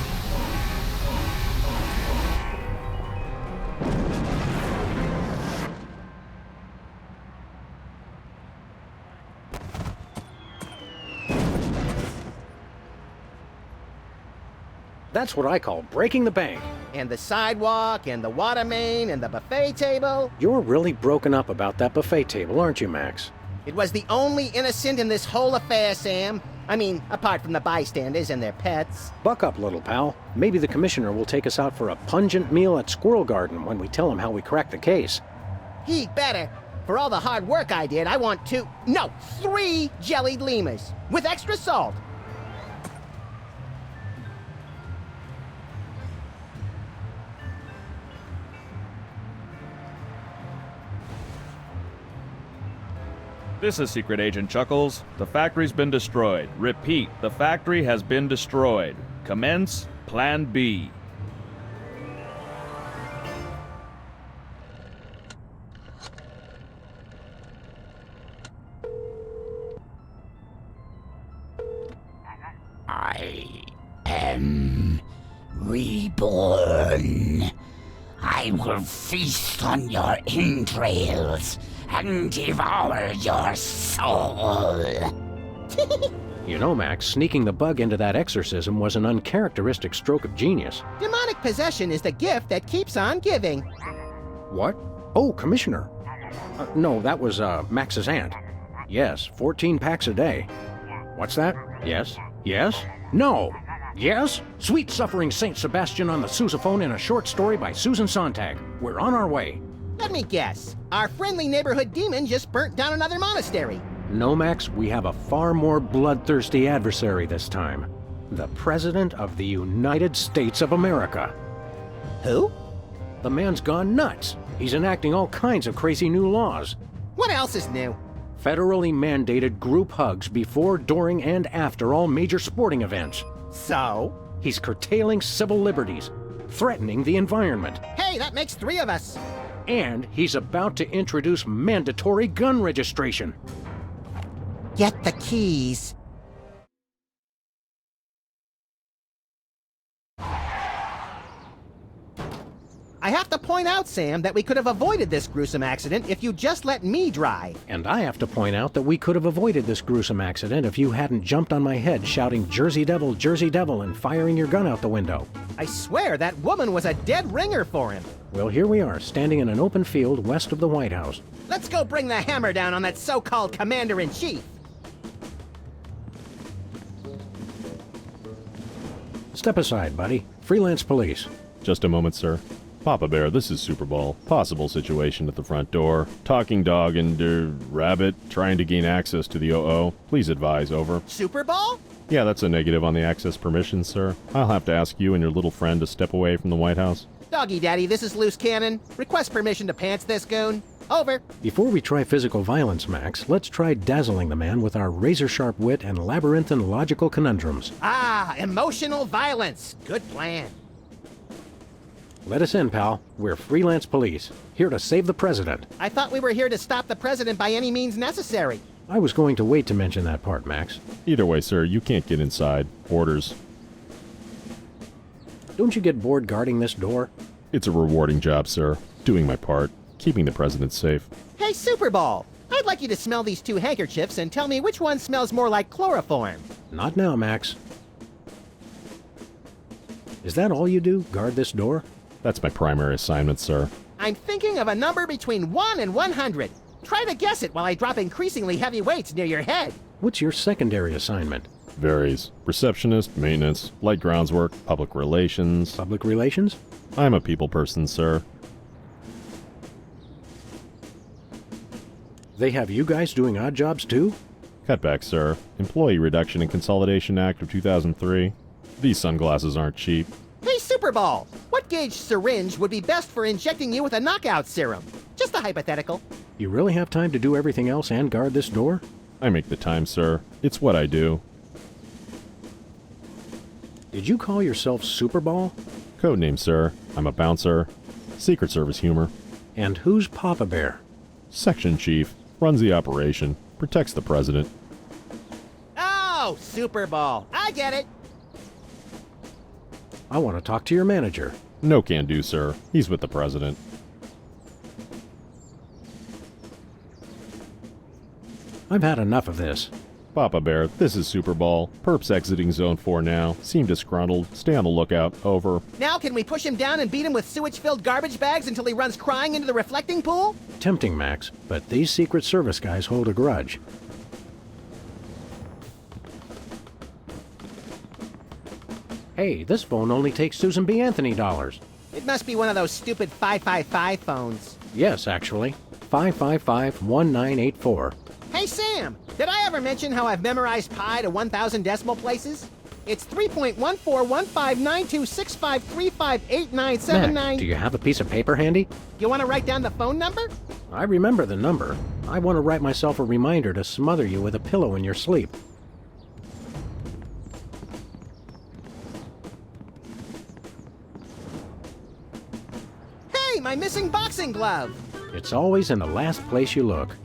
That's what I call breaking the bank. And the sidewalk, and the water main, and the buffet table. You're really broken up about that buffet table, aren't you, Max? It was the only innocent in this whole affair, Sam. I mean, apart from the bystanders and their pets. Buck up, little pal. Maybe the commissioner will take us out for a pungent meal at Squirrel Garden when we tell him how we cracked the case. He better. For all the hard work I did, I want 3 jellied lemurs with extra salt. This is Secret Agent Chuckles. The factory's been destroyed. Repeat, the factory has been destroyed. Commence Plan B. I am reborn. I will feast on your entrails and devour your soul. You know, Max, sneaking the bug into that exorcism was an uncharacteristic stroke of genius. Demonic possession is the gift that keeps on giving. What? Oh, Commissioner. No, that was Max's aunt. Yes, 14 packs a day. What's that? Yes? Yes? No! Yes? Sweet Suffering Saint Sebastian on the sousaphone in a short story by Susan Sontag. We're on our way. Let me guess. Our friendly neighborhood demon just burnt down another monastery. No, Max, we have a far more bloodthirsty adversary this time. The President of the United States of America. Who? The man's gone nuts. He's enacting all kinds of crazy new laws. What else is new? Federally mandated group hugs before, during, and after all major sporting events. So? He's curtailing civil liberties, threatening the environment. Hey, that makes 3 of us. And he's about to introduce mandatory gun registration. Get the keys. I have to point out, Sam, that we could have avoided this gruesome accident if you just let me drive. And I have to point out that we could have avoided this gruesome accident if you hadn't jumped on my head shouting Jersey Devil, and firing your gun out the window. I swear that woman was a dead ringer for him. Well, here we are, standing in an open field west of the White House. Let's go bring the hammer down on that so-called commander-in-chief. Step aside, buddy. Freelance police. Just a moment, sir. Papa Bear, this is Super Ball. Possible situation at the front door. Talking dog and, rabbit trying to gain access to the OO. Please advise, over. Super Ball? Yeah, that's a negative on the access permissions, sir. I'll have to ask you and your little friend to step away from the White House. Doggy Daddy, this is Loose Cannon. Request permission to pants this goon. Over. Before we try physical violence, Max, let's try dazzling the man with our razor-sharp wit and labyrinthine logical conundrums. Ah, emotional violence. Good plan. Let us in, pal. We're freelance police, here to save the president. I thought we were here to stop the president by any means necessary. I was going to wait to mention that part, Max. Either way, sir, you can't get inside. Orders. Don't you get bored guarding this door? It's a rewarding job, sir. Doing my part. Keeping the president safe. Hey, Super Ball! I'd like you to smell these 2 handkerchiefs and tell me which one smells more like chloroform. Not now, Max. Is that all you do? Guard this door? That's my primary assignment, sir. I'm thinking of a number between 1 and 100. Try to guess it while I drop increasingly heavy weights near your head. What's your secondary assignment? Varies. Receptionist, maintenance, light grounds work, public relations. Public relations? I'm a people person, sir. They have you guys doing odd jobs too? Cutback, sir. Employee Reduction and Consolidation Act of 2003. These sunglasses aren't cheap. Hey, Super Ball! What gauge syringe would be best for injecting you with a knockout serum? Just a hypothetical. You really have time to do everything else and guard this door? I make the time, sir. It's what I do. Did you call yourself Super Ball? Codename, sir. I'm a bouncer. Secret Service humor. And who's Papa Bear? Section Chief. Runs the operation. Protects the president. Oh, Super Ball. I get it. I want to talk to your manager. No can do, sir. He's with the president. I've had enough of this. Papa Bear, this is Super Ball. Perp's exiting Zone 4 now. Seem disgruntled. Stay on the lookout. Over. Now can we push him down and beat him with sewage-filled garbage bags until he runs crying into the reflecting pool? Tempting, Max, but these Secret Service guys hold a grudge. Hey, this phone only takes Susan B. Anthony dollars. It must be one of those stupid 555 phones. Yes, actually. 555-1984. Hey, Sam! Did I ever mention how I've memorized pi to 1,000 decimal places? It's 3.14159265358979. Mac, do you have a piece of paper handy? You want to write down the phone number? I remember the number. I want to write myself a reminder to smother you with a pillow in your sleep. Hey, my missing boxing glove! It's always in the last place you look.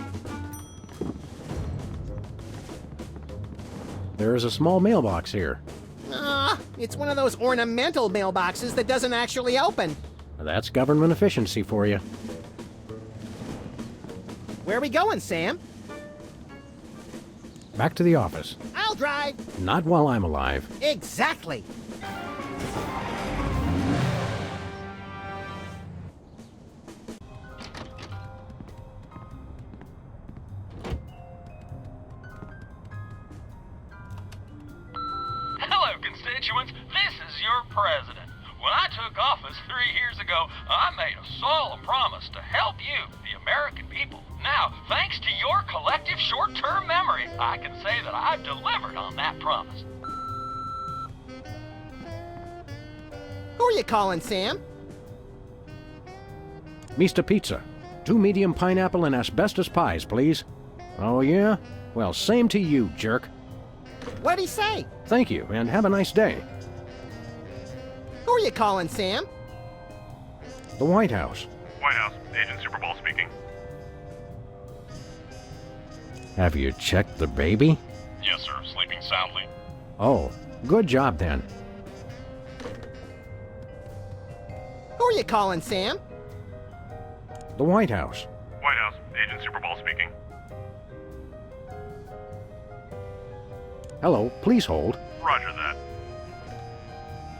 There is a small mailbox here. It's one of those ornamental mailboxes that doesn't actually open. That's government efficiency for you. Where are we going, Sam? Back to the office. I'll drive. Not while I'm alive. Exactly. Hello, constituents. This is your president. When I took office 3 years ago, I made a solemn promise to help you, the American people. Now, thanks to your collective short-term memory, I can say that I've delivered on that promise. Who are you calling, Sam? Mr. Pizza. 2 medium pineapple and asbestos pies, please. Oh, yeah? Well, same to you, jerk. What'd he say? Thank you, and have a nice day. Who are you calling, Sam? The White House. White House, Agent Super Ball speaking. Have you checked the baby? Yes, sir. Sleeping soundly. Oh, good job then. Who are you calling, Sam? The White House. White House, Agent Super Ball speaking. Hello, please hold. Roger that.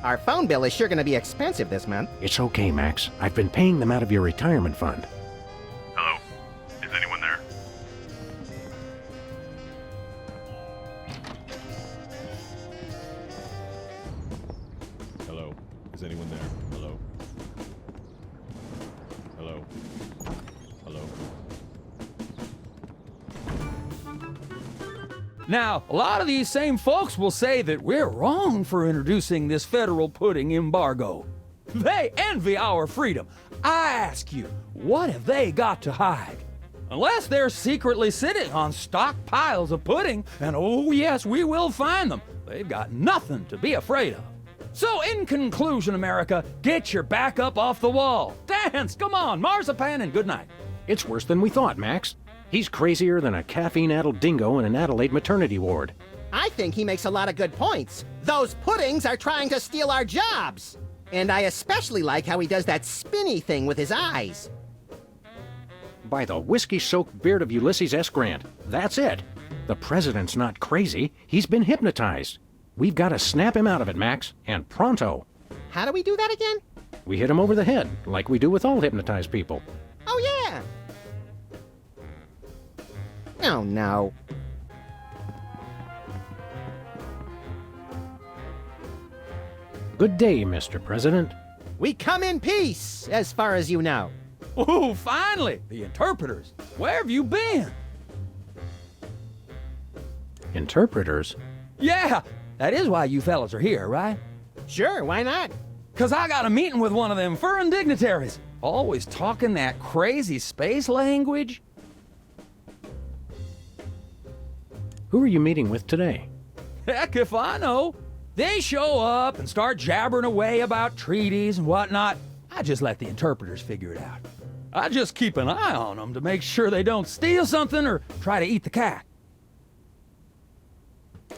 Our phone bill is sure going to be expensive this month. It's okay, Max. I've been paying them out of your retirement fund. Hello? Is anyone there? Hello? Is anyone there? Hello? Hello? Hello? Now, a lot of these same folks will say that we're wrong for introducing this federal pudding embargo. They envy our freedom. I ask you, what have they got to hide? Unless they're secretly sitting on stockpiles of pudding, and oh yes, we will find them, they've got nothing to be afraid of. So in conclusion, America, get your back up off the wall. Dance, come on, marzipan, and good night. It's worse than we thought, Max. He's crazier than a caffeine-addled dingo in an Adelaide maternity ward. I think he makes a lot of good points. Those puddings are trying to steal our jobs. And I especially like how he does that spinny thing with his eyes. By the whiskey-soaked beard of Ulysses S. Grant, that's it. The president's not crazy. He's been hypnotized. We've got to snap him out of it, Max, and pronto. How do we do that again? We hit him over the head, like we do with all hypnotized people. Oh, yeah. Oh, no. Good day, Mr. President. We come in peace, as far as you know. Oh, finally, the interpreters. Where have you been? Interpreters? Yeah, that is why you fellas are here, right? Sure, why not? 'Cause I got a meeting with one of them foreign dignitaries. Always talking that crazy space language. Who are you meeting with today? Heck if I know. They show up and start jabbering away about treaties and whatnot. I just let the interpreters figure it out. I just keep an eye on them to make sure they don't steal something or try to eat the cat.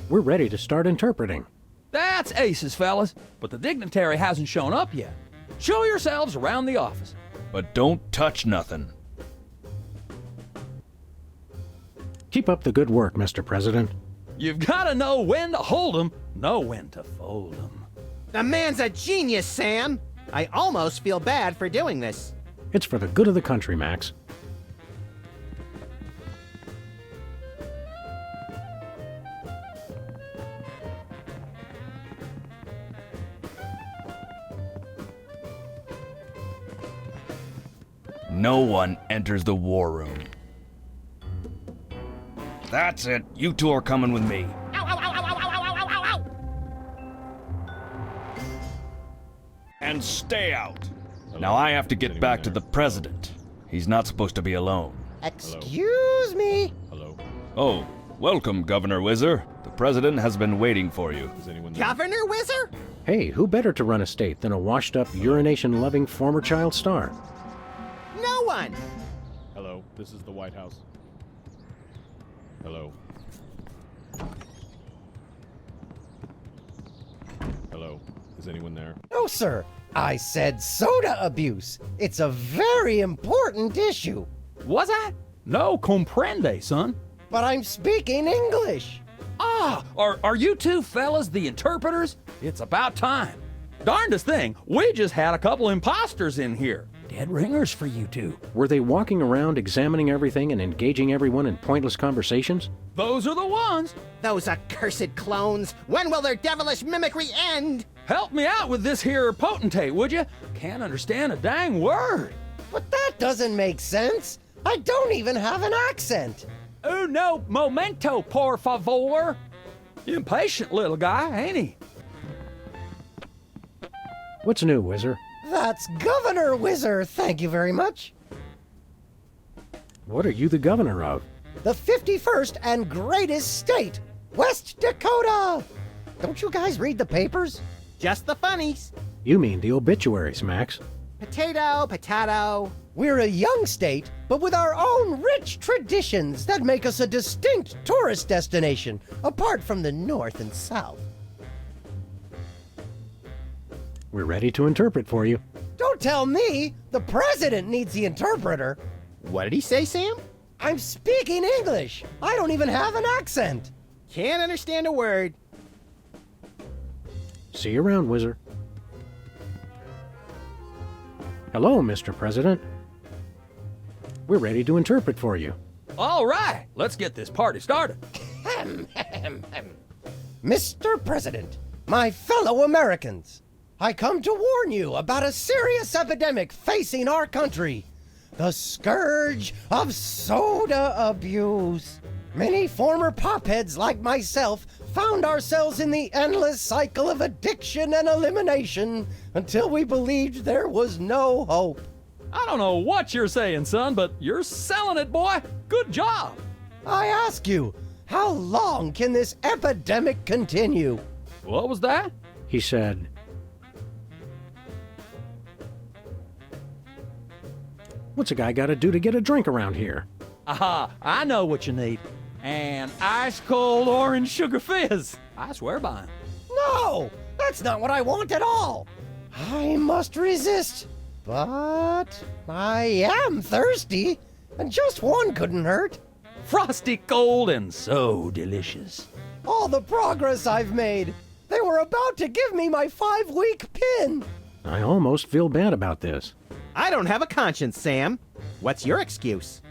We're ready to start interpreting. That's aces, fellas, but the dignitary hasn't shown up yet. Show yourselves around the office. But don't touch nothing. Keep up the good work, Mr. President. You've got to know when to hold 'em, know when to fold 'em. The man's a genius, Sam. I almost feel bad for doing this. It's for the good of the country, Max. No one enters the war room. That's it. You two are coming with me. And stay out. Now I have to get back to the president. He's not supposed to be alone. Excuse me. Hello. Oh, welcome, Governor Whizzer. The president has been waiting for you. Governor Whizzer? Hey, who better to run a state than a washed-up, urination-loving former child star? No one. Hello, this is the White House. Hello. Hello, is anyone there? No, sir. I said soda abuse. It's a very important issue. Was I? No comprende, son. But I'm speaking English. Ah, are you two fellas the interpreters? It's about time. Darndest thing, we just had a couple imposters in here. Dead ringers for you two. Were they walking around examining everything and engaging everyone in pointless conversations? Those are the ones. Those accursed clones. When will their devilish mimicry end? Help me out with this here potentate, would you? Can't understand a dang word. But that doesn't make sense. I don't even have an accent. No momento, por favor. Impatient little guy, ain't he? What's new, Whizzer? That's Governor Whizzer, thank you very much. What are you the governor of? The 51st and greatest state, West Dakota. Don't you guys read the papers? Just the funnies. You mean the obituaries, Max. Potato, potato. We're a young state, but with our own rich traditions that make us a distinct tourist destination, apart from the North and South. We're ready to interpret for you. Don't tell me! The president needs the interpreter. What did he say, Sam? I'm speaking English. I don't even have an accent. Can't understand a word. See you around, Whizzer. Hello, Mr. President. We're ready to interpret for you. All right, let's get this party started. Mr. President, my fellow Americans, I come to warn you about a serious epidemic facing our country. The scourge of soda abuse. Many former popheads like myself found ourselves in the endless cycle of addiction and elimination until we believed there was no hope. I don't know what you're saying, son, but you're selling it, boy. Good job. I ask you, how long can this epidemic continue? What was that? He said, what's a guy got to do to get a drink around here? Aha, I know what you need. An ice-cold orange sugar fizz. I swear by him. No, that's not what I want at all. I must resist. But I am thirsty, and just one couldn't hurt. Frosty cold and so delicious. All the progress I've made. They were about to give me my 5-week pin. I almost feel bad about this. I don't have a conscience, Sam. What's your excuse?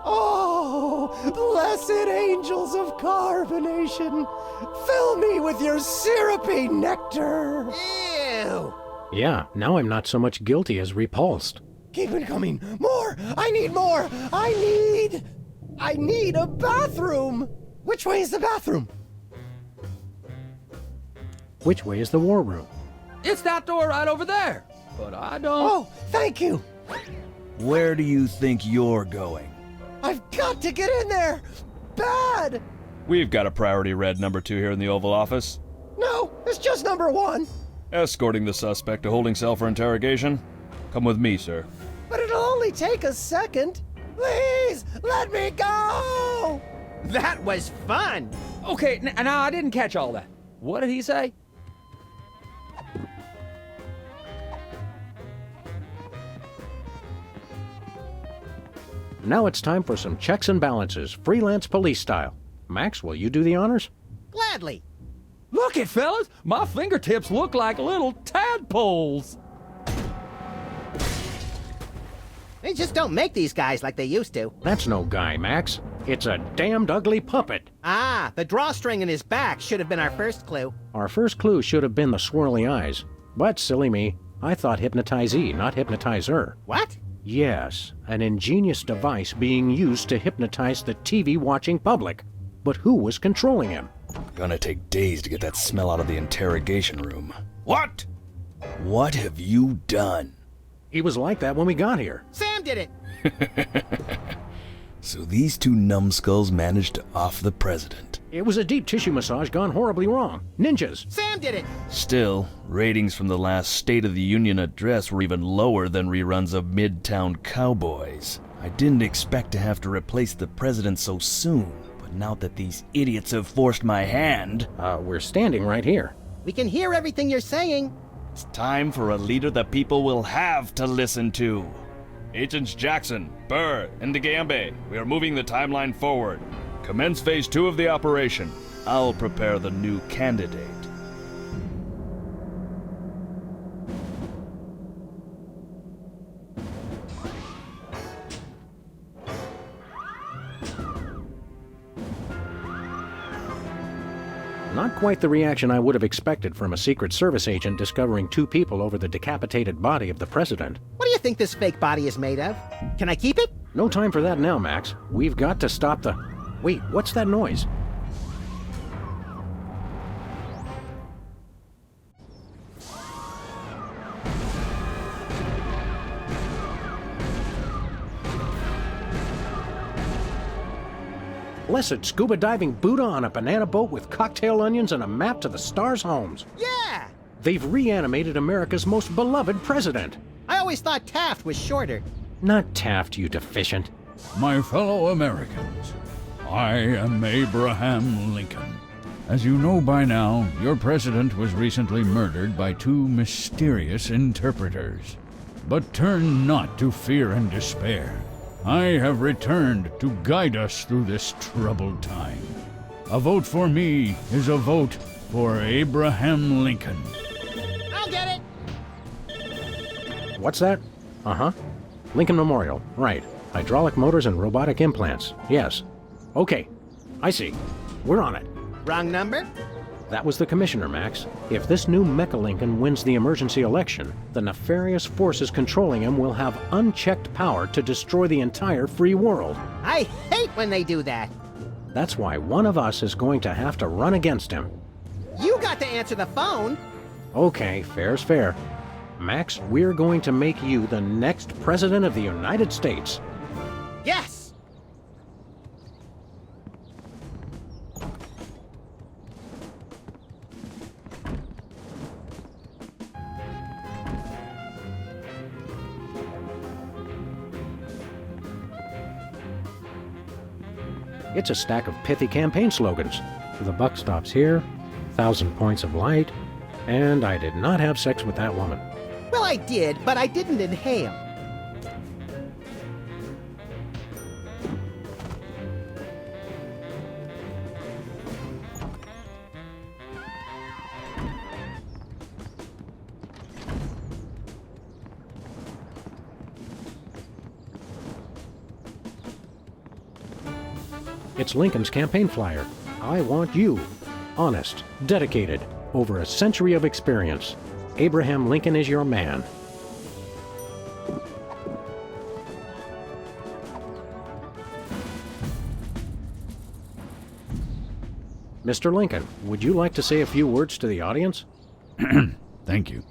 Oh, blessed angels of carbonation, fill me with your syrupy nectar. Ew. Yeah, now I'm not so much guilty as repulsed. Keep it coming. More. I need more. I need a bathroom. Which way is the bathroom? Which way is the war room? It's that door right over there. But I don't... Oh, thank you. Where do you think you're going? I've got to get in there. Bad. We've got a priority red number 2 here in the Oval Office. No, it's just number 1. Escorting the suspect to holding cell for interrogation. Come with me, sir. But it'll only take a second. Please, let me go. That was fun. Okay, now I didn't catch all that. What did he say? Now it's time for some checks and balances, freelance police style. Max, will you do the honors? Gladly. Look it, fellas! My fingertips look like little tadpoles! They just don't make these guys like they used to. That's no guy, Max. It's a damned ugly puppet. Ah, the drawstring in his back should have been our first clue. Our first clue should have been the swirly eyes. But, silly me, I thought hypnotizee, not hypnotizer. What? Yes, an ingenious device being used to hypnotize the TV-watching public. But who was controlling him? Gonna take days to get that smell out of the interrogation room. What? What have you done? He was like that when we got here. Sam did it! So these two numbskulls managed to off the president. It was a deep tissue massage gone horribly wrong. Ninjas! Sam did it! Still, ratings from the last State of the Union address were even lower than reruns of Midtown Cowboys. I didn't expect to have to replace the president so soon, but now that these idiots have forced my hand... we're standing right here. We can hear everything you're saying. It's time for a leader the people will have to listen to. Agents Jackson, Burr, and DeGambe, we are moving the timeline forward. Commence phase 2 of the operation. I'll prepare the new candidate. Not quite the reaction I would have expected from a Secret Service agent discovering two people over the decapitated body of the president. What do you think this fake body is made of? Can I keep it? No time for that now, Max. We've got to stop the... Wait, what's that noise? Blessed scuba diving Buddha on a banana boat with cocktail onions and a map to the stars' homes. Yeah! They've reanimated America's most beloved president. I always thought Taft was shorter. Not Taft, you deficient. My fellow Americans, I am Abraham Lincoln. As you know by now, your president was recently murdered by two mysterious interpreters. But turn not to fear and despair. I have returned to guide us through this troubled time. A vote for me is a vote for Abraham Lincoln. I'll get it! What's that? Uh-huh. Lincoln Memorial. Right. Hydraulic motors and robotic implants. Yes. Okay. I see. We're on it. Wrong number? That was the commissioner, Max. If this new Mecha Lincoln wins the emergency election, the nefarious forces controlling him will have unchecked power to destroy the entire free world. I hate when they do that. That's why one of us is going to have to run against him. You got to answer the phone. Okay, fair's fair. Max, we're going to make you the next president of the United States. Yes! It's a stack of pithy campaign slogans. The buck stops here, 1,000 points of light, and I did not have sex with that woman. Well, I did, but I didn't inhale. It's Lincoln's campaign flyer. I want you. Honest, dedicated, over a century of experience. Abraham Lincoln is your man. Mr. Lincoln, would you like to say a few words to the audience? Thank you.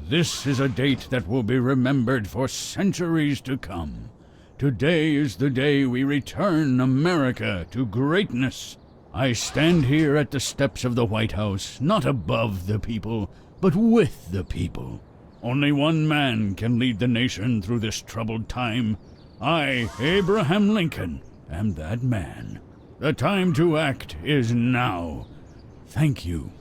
This is a date that will be remembered for centuries to come. Today is the day we return America to greatness. I stand here at the steps of the White House, not above the people, but with the people. Only one man can lead the nation through this troubled time. I, Abraham Lincoln, am that man. The time to act is now. Thank you.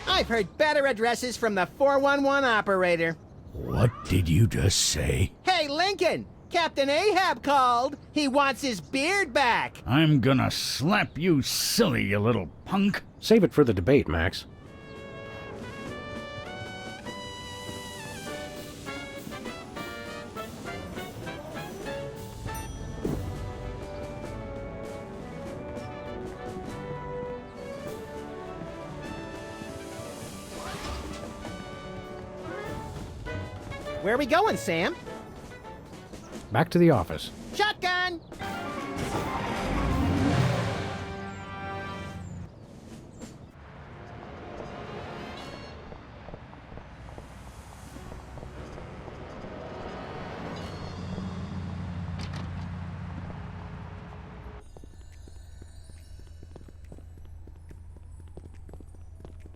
I've heard better addresses from the 411 operator. What did you just say? Hey, Lincoln! Captain Ahab called. He wants his beard back. I'm gonna slap you silly, you little punk. Save it for the debate, Max. Where are we going, Sam? Back to the office. Shotgun!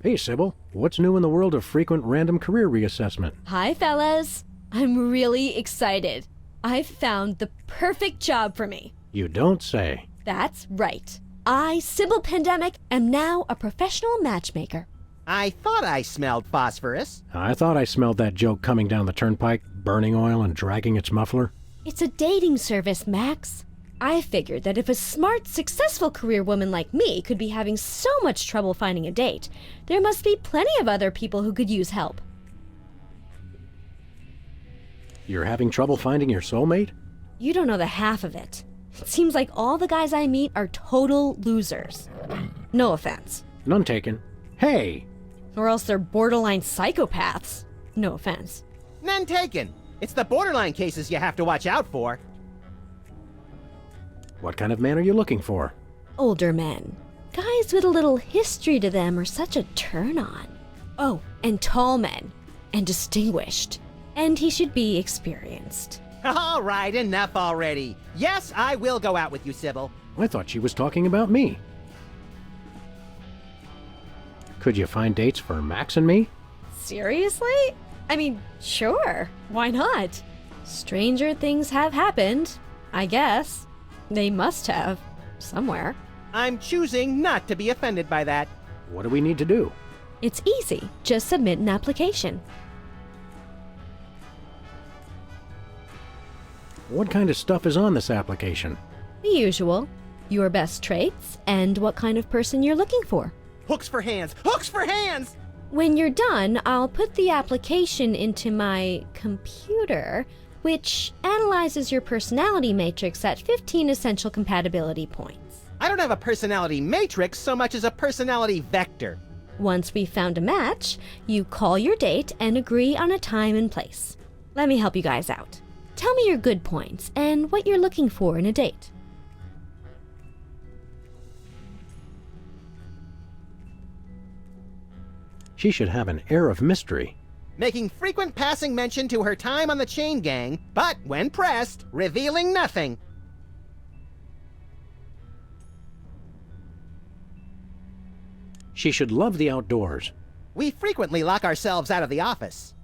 Hey, Sybil. What's new in the world of frequent random career reassessment? Hi, fellas. I'm really excited. I've found the perfect job for me. You don't say. That's right. I, Sybil Pandemic, am now a professional matchmaker. I thought I smelled phosphorus. I thought I smelled that joke coming down the turnpike, burning oil and dragging its muffler. It's a dating service, Max. I figured that if a smart, successful career woman like me could be having so much trouble finding a date, there must be plenty of other people who could use help. You're having trouble finding your soulmate? You don't know the half of it. It seems like all the guys I meet are total losers. No offense. None taken. Hey! Or else they're borderline psychopaths. No offense. None taken. It's the borderline cases you have to watch out for. What kind of man are you looking for? Older men. Guys with a little history to them are such a turn-on. Oh, and tall men. And distinguished. And he should be experienced. All right, enough already. Yes, I will go out with you, Sybil. I thought she was talking about me. Could you find dates for Max and me? Seriously? I mean, sure. Why not? Stranger things have happened, I guess. They must have. Somewhere. I'm choosing not to be offended by that. What do we need to do? It's easy. Just submit an application. What kind of stuff is on this application? The usual. Your best traits and what kind of person you're looking for. Hooks for hands! Hooks for hands! When you're done, I'll put the application into my computer, which analyzes your personality matrix at 15 essential compatibility points. I don't have a personality matrix so much as a personality vector. Once we've found a match, you call your date and agree on a time and place. Let me help you guys out. Tell me your good points and what you're looking for in a date. She should have an air of mystery. Making frequent passing mention to her time on the chain gang, but when pressed, revealing nothing. She should love the outdoors. We frequently lock ourselves out of the office.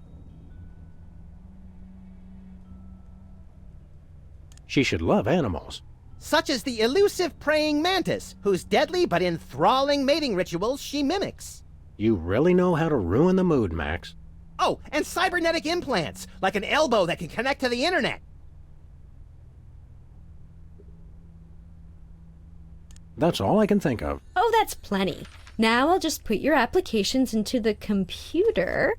She should love animals. Such as the elusive praying mantis, whose deadly but enthralling mating rituals she mimics. You really know how to ruin the mood, Max. Oh, and cybernetic implants, like an elbow that can connect to the internet. That's all I can think of. Oh, that's plenty. Now I'll just put your applications into the computer.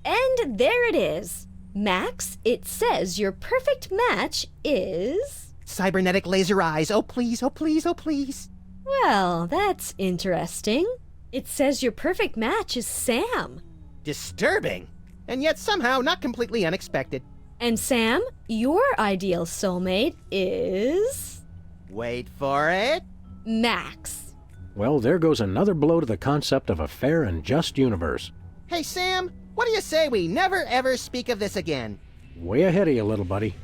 And there it is. Max, it says your perfect match is... Cybernetic laser eyes, oh please, oh please, oh please. Well, that's interesting. It says your perfect match is Sam. Disturbing, and yet somehow not completely unexpected. And Sam, your ideal soulmate is... Wait for it. Max. Well, there goes another blow to the concept of a fair and just universe. Hey, Sam, what do you say we never ever speak of this again? Way ahead of you, little buddy.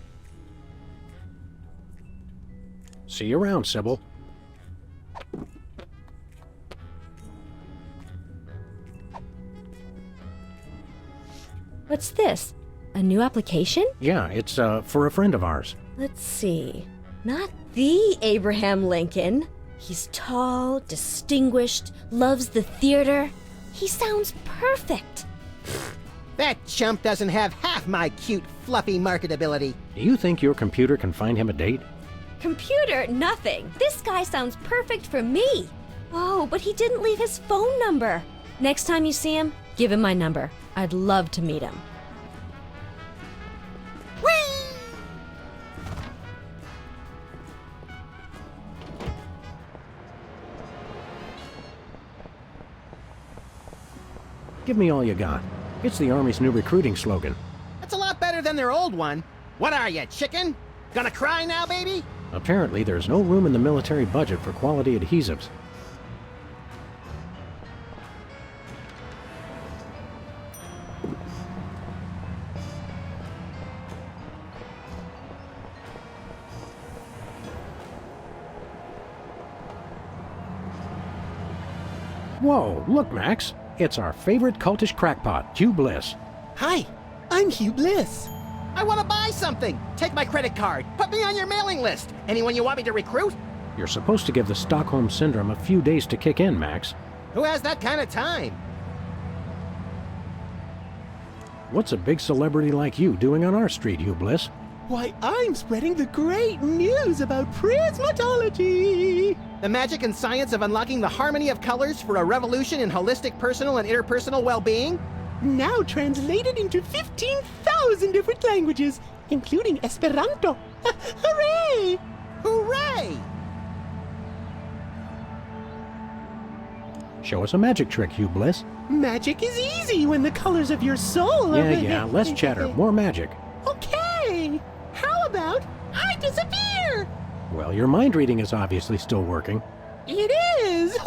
See you around, Sybil. What's this? A new application? Yeah, it's for a friend of ours. Let's see. Not the Abraham Lincoln. He's tall, distinguished, loves the theater. He sounds perfect. That chump doesn't have half my cute, fluffy marketability. Do you think your computer can find him a date? Computer, nothing. This guy sounds perfect for me. Oh, but he didn't leave his phone number. Next time you see him, give him my number. I'd love to meet him. Give me all you got. It's the Army's new recruiting slogan. That's a lot better than their old one. What are you, chicken? Gonna cry now, baby? Apparently, there's no room in the military budget for quality adhesives. Whoa, look, Max. It's our favorite cultish crackpot, Hugh Bliss. Hi, I'm Hugh Bliss. I want to buy something. Take my credit card. Put me on your mailing list. Anyone you want me to recruit? You're supposed to give the Stockholm Syndrome a few days to kick in, Max. Who has that kind of time? What's a big celebrity like you doing on our street, Hugh Bliss? Why, I'm spreading the great news about prismatology! The magic and science of unlocking the harmony of colors for a revolution in holistic personal and interpersonal well-being? Now translated into 15,000 different languages, including Esperanto. Hooray! Hooray! Show us a magic trick, Hugh Bliss. Magic is easy when the colors of your soul are... Yeah, less chatter, more magic. Okay! How about I disappear? Well, your mind reading is obviously still working. It is!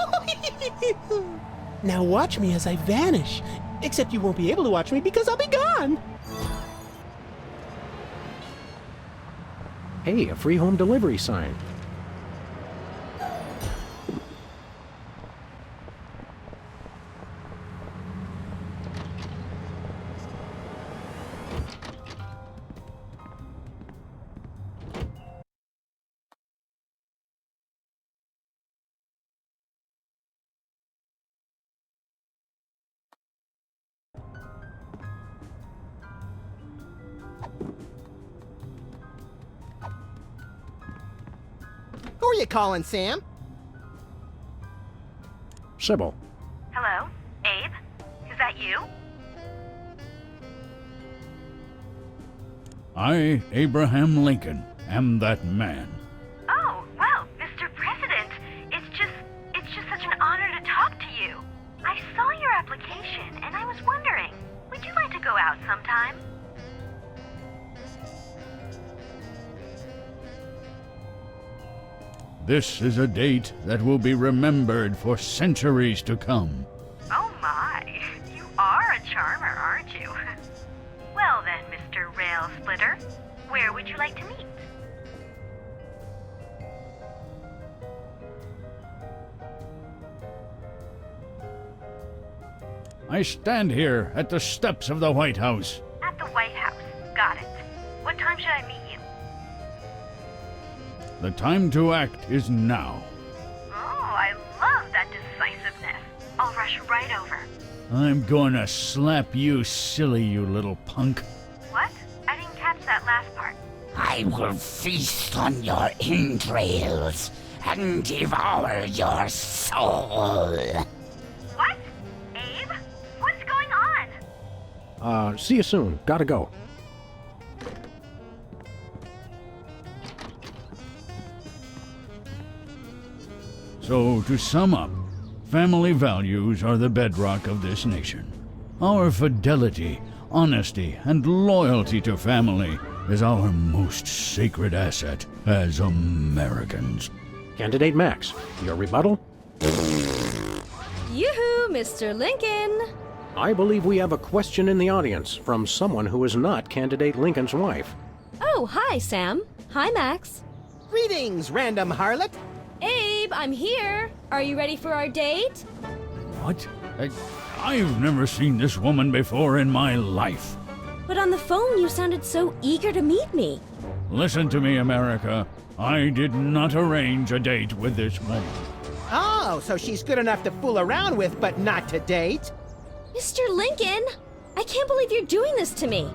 Now watch me as I vanish. Except you won't be able to watch me because I'll be gone. Hey, a free home delivery sign. Who are you calling, Sam? Sybil. Hello? Abe? Is that you? I, Abraham Lincoln, am that man. Oh, well, Mr. President, it's just such an honor to talk to you. I saw your application, and I was wondering, would you like to go out sometime? This is a date that will be remembered for centuries to come. Oh my, you are a charmer, aren't you? Well then, Mr. Rail Splitter, where would you like to meet? I stand here at the steps of the White House. At the White House, got it. What time should I meet you? The time to act is now. Oh, I love that decisiveness. I'll rush right over. I'm gonna slap you silly, you little punk. What? I didn't catch that last part. I will feast on your entrails and devour your soul. What? Abe? What's going on? See you soon. Gotta go. So, to sum up, family values are the bedrock of this nation. Our fidelity, honesty, and loyalty to family is our most sacred asset as Americans. Candidate Max, your rebuttal? Yoo-hoo, Mr. Lincoln! I believe we have a question in the audience from someone who is not Candidate Lincoln's wife. Oh, hi, Sam. Hi, Max. Greetings, random harlot. Abe, I'm here. Are you ready for our date? What? I've never seen this woman before in my life. But on the phone, you sounded so eager to meet me. Listen to me, America. I did not arrange a date with this woman. Oh, so she's good enough to fool around with, but not to date? Mr. Lincoln! I can't believe you're doing this to me.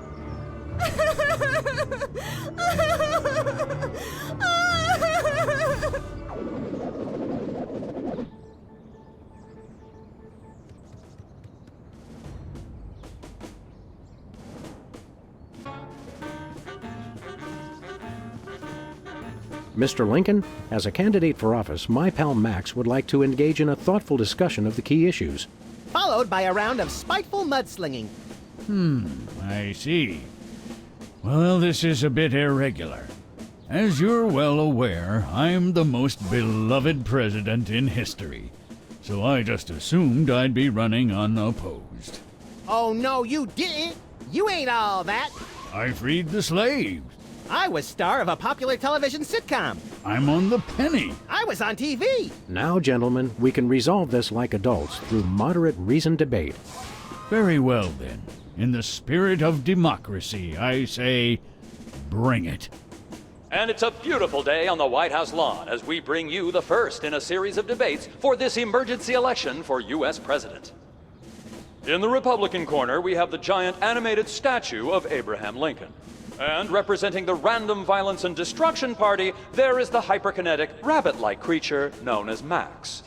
Mr. Lincoln, as a candidate for office, my pal Max would like to engage in a thoughtful discussion of the key issues. Followed by a round of spiteful mudslinging. I see. Well, this is a bit irregular. As you're well aware, I'm the most beloved president in history, so I just assumed I'd be running unopposed. Oh no, you didn't! You ain't all that! I freed the slaves. I was star of a popular television sitcom. I'm on the penny. I was on TV. Now, gentlemen, we can resolve this like adults through moderate reasoned debate. Very well, then. In the spirit of democracy, I say, bring it. And it's a beautiful day on the White House lawn as we bring you the first in a series of debates for this emergency election for U.S. President. In the Republican corner, we have the giant animated statue of Abraham Lincoln. And representing the Random Violence and Destruction Party, there is the hyperkinetic, rabbit-like creature known as Max.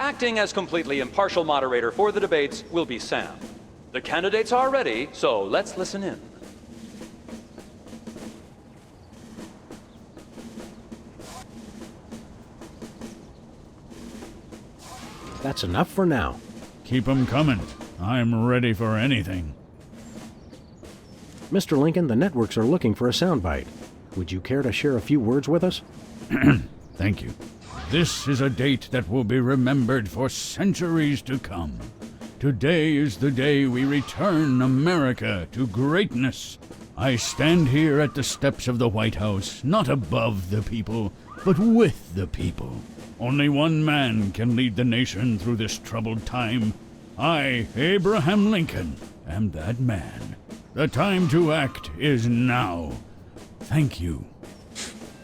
Acting as completely impartial moderator for the debates will be Sam. The candidates are ready, so let's listen in. That's enough for now. Keep 'em coming. I'm ready for anything. Mr. Lincoln, the networks are looking for a soundbite. Would you care to share a few words with us? Thank you. This is a date that will be remembered for centuries to come. Today is the day we return America to greatness. I stand here at the steps of the White House, not above the people, but with the people. Only one man can lead the nation through this troubled time. I, Abraham Lincoln, am that man. The time to act is now. Thank you.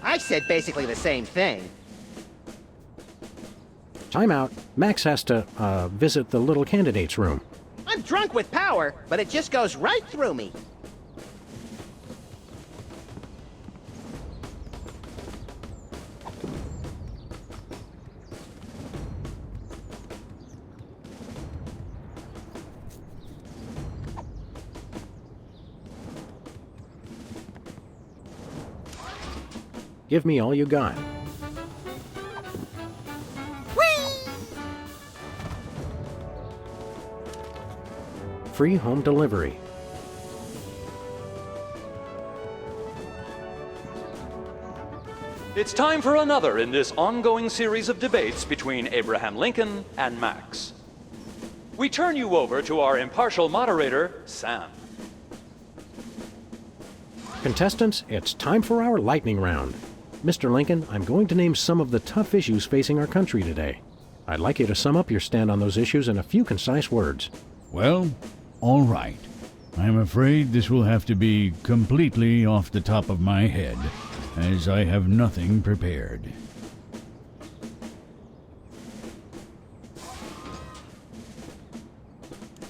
I said basically the same thing. Time out. Max has to, visit the little candidates room. I'm drunk with power, but it just goes right through me. Give me all you got. Free home delivery. It's time for another in this ongoing series of debates between Abraham Lincoln and Max. We turn you over to our impartial moderator, Sam. Contestants, it's time for our lightning round. Mr. Lincoln, I'm going to name some of the tough issues facing our country today. I'd like you to sum up your stand on those issues in a few concise words. Well, all right. I'm afraid this will have to be completely off the top of my head, as I have nothing prepared.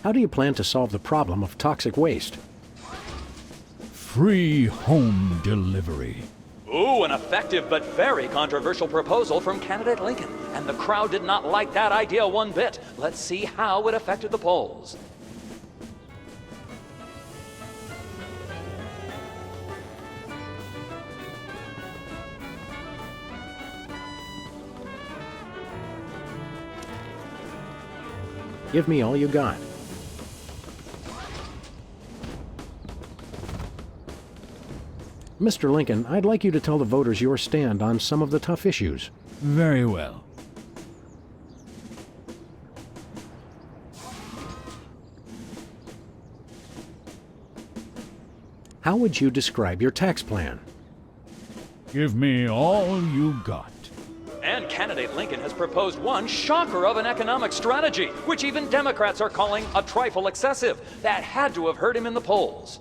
How do you plan to solve the problem of toxic waste? Free home delivery. Ooh, an effective but very controversial proposal from candidate Lincoln. And the crowd did not like that idea one bit. Let's see how it affected the polls. Give me all you got. Mr. Lincoln, I'd like you to tell the voters your stand on some of the tough issues. Very well. How would you describe your tax plan? Give me all you got. And candidate Lincoln has proposed one shocker of an economic strategy, which even Democrats are calling a trifle excessive. That had to have hurt him in the polls.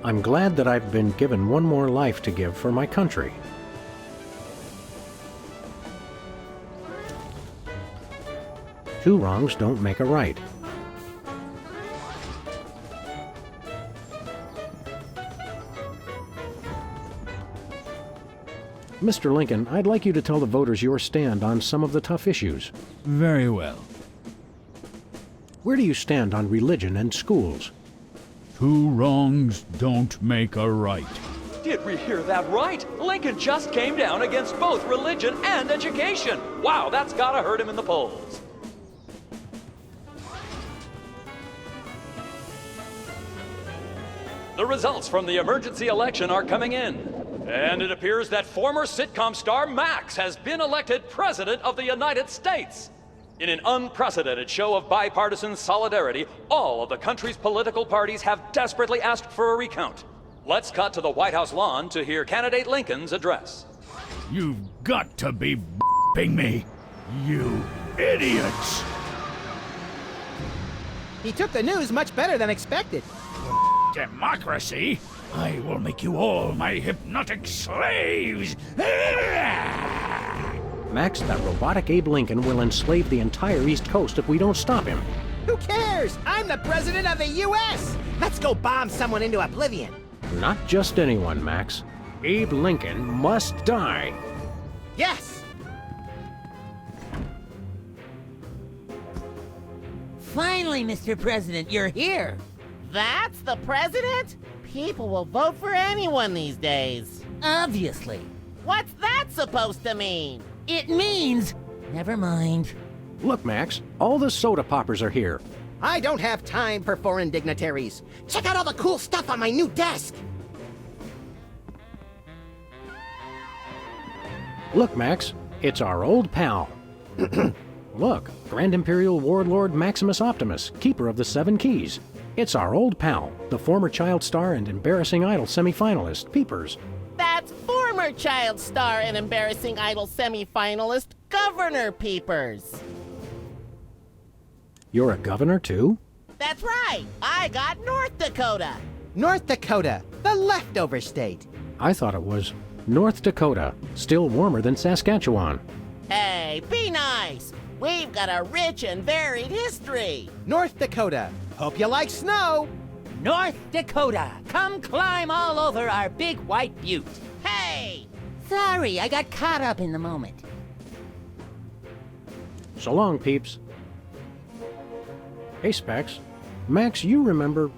I'm glad that I've been given one more life to give for my country. Two wrongs don't make a right. Mr. Lincoln, I'd like you to tell the voters your stand on some of the tough issues. Very well. Where do you stand on religion and schools? Two wrongs don't make a right. Did we hear that right? Lincoln just came down against both religion and education. Wow, that's gotta hurt him in the polls. The results from the emergency election are coming in. And it appears that former sitcom star Max has been elected President of the United States. In an unprecedented show of bipartisan solidarity, all of the country's political parties have desperately asked for a recount. Let's cut to the White House lawn to hear candidate Lincoln's address. You've got to be b***ing me, you idiots! He took the news much better than expected. Democracy? I will make you all my hypnotic slaves! Max, that robotic Abe Lincoln will enslave the entire East Coast if we don't stop him. Who cares? I'm the president of the U.S. Let's go bomb someone into oblivion. Not just anyone, Max. Abe Lincoln must die. Yes! Finally, Mr. President, you're here. That's the president? People will vote for anyone these days. Obviously. What's that supposed to mean? It means... Never mind. Look, Max, all the soda poppers are here. I don't have time for foreign dignitaries. Check out all the cool stuff on my new desk. Look, Max, it's our old pal. Look, Grand Imperial Warlord Maximus Optimus, keeper of the Seven Keys. It's our old pal, the former child star and embarrassing idol semifinalist, Peepers. That's former child star and embarrassing idol semi-finalist, Governor Peepers. You're a governor, too? That's right. I got North Dakota. North Dakota, the leftover state. I thought it was North Dakota, still warmer than Saskatchewan. Hey, be nice. We've got a rich and varied history. North Dakota. Hope you like snow. North Dakota, come climb all over our big white butte. Hey! Sorry, I got caught up in the moment. So long, peeps. Hey, Specs. Max, you remember...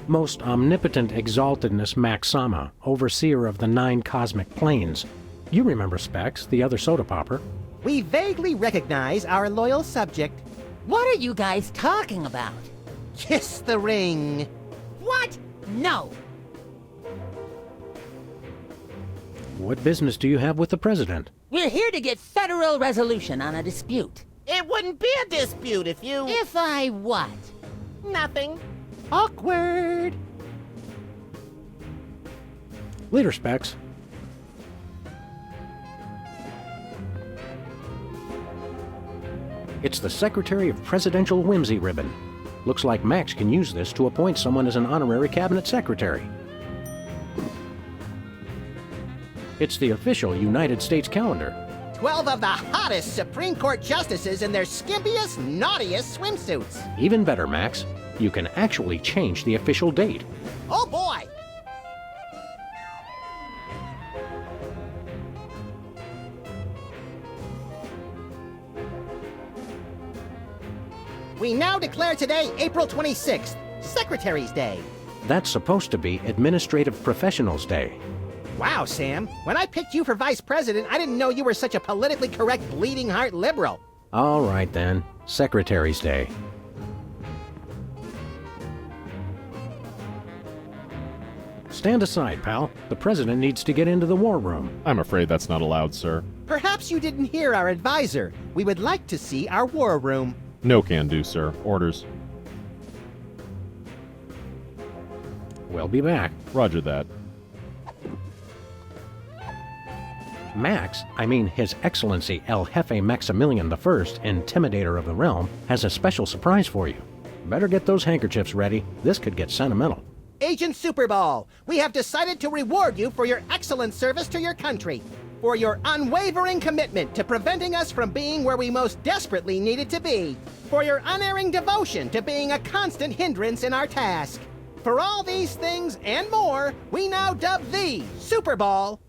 Most omnipotent exaltedness Max Sama, overseer of the 9 cosmic planes. You remember Specs, the other soda popper. We vaguely recognize our loyal subject. What are you guys talking about? Kiss the ring. What? No. What business do you have with the president? We're here to get federal resolution on a dispute. It wouldn't be a dispute if you... If I what? Nothing. Awkward. Later, Specs. It's the Secretary of Presidential Whimsy ribbon. Looks like Max can use this to appoint someone as an honorary cabinet secretary. It's the official United States calendar. 12 of the hottest Supreme Court justices in their skimpiest, naughtiest swimsuits. Even better, Max. You can actually change the official date. Oh boy! We now declare today April 26th, Secretary's Day. That's supposed to be Administrative Professionals Day. Wow, Sam. When I picked you for vice president, I didn't know you were such a politically correct bleeding heart liberal. All right, then. Secretary's Day. Stand aside, pal. The president needs to get into the war room. I'm afraid that's not allowed, sir. Perhaps you didn't hear our advisor. We would like to see our war room. No can do, sir. Orders. We'll be back. Roger that. Max, I mean His Excellency El Jefe Maximilian I, Intimidator of the Realm, has a special surprise for you. Better get those handkerchiefs ready. This could get sentimental. Agent Superball, we have decided to reward you for your excellent service to your country, for your unwavering commitment to preventing us from being where we most desperately needed to be, for your unerring devotion to being a constant hindrance in our task. For all these things and more, we now dub thee Superball.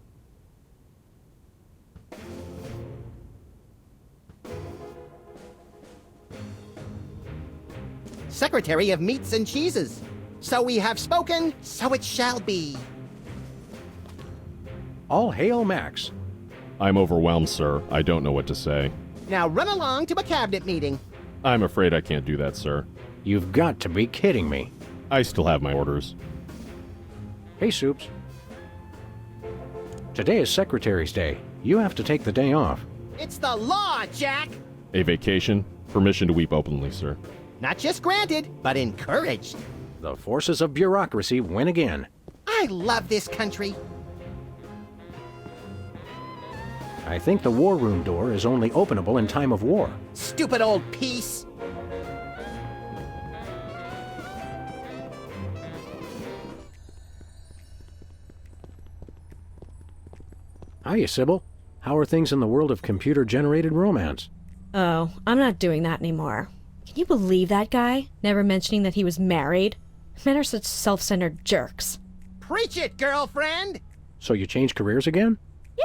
Secretary of Meats and Cheeses. So we have spoken, so it shall be. All hail Max. I'm overwhelmed, sir. I don't know what to say. Now run along to a cabinet meeting. I'm afraid I can't do that, sir. You've got to be kidding me. I still have my orders. Hey, Soups. Today is Secretary's Day. You have to take the day off. It's the law, Jack! A vacation? Permission to weep openly, sir. Not just granted, but encouraged. The forces of bureaucracy win again. I love this country. I think the war room door is only openable in time of war. Stupid old piece! Hiya, Sybil. How are things in the world of computer-generated romance? Oh, I'm not doing that anymore. Can you believe that guy? Never mentioning that he was married? Men are such self-centered jerks. Preach it, girlfriend! So you changed careers again?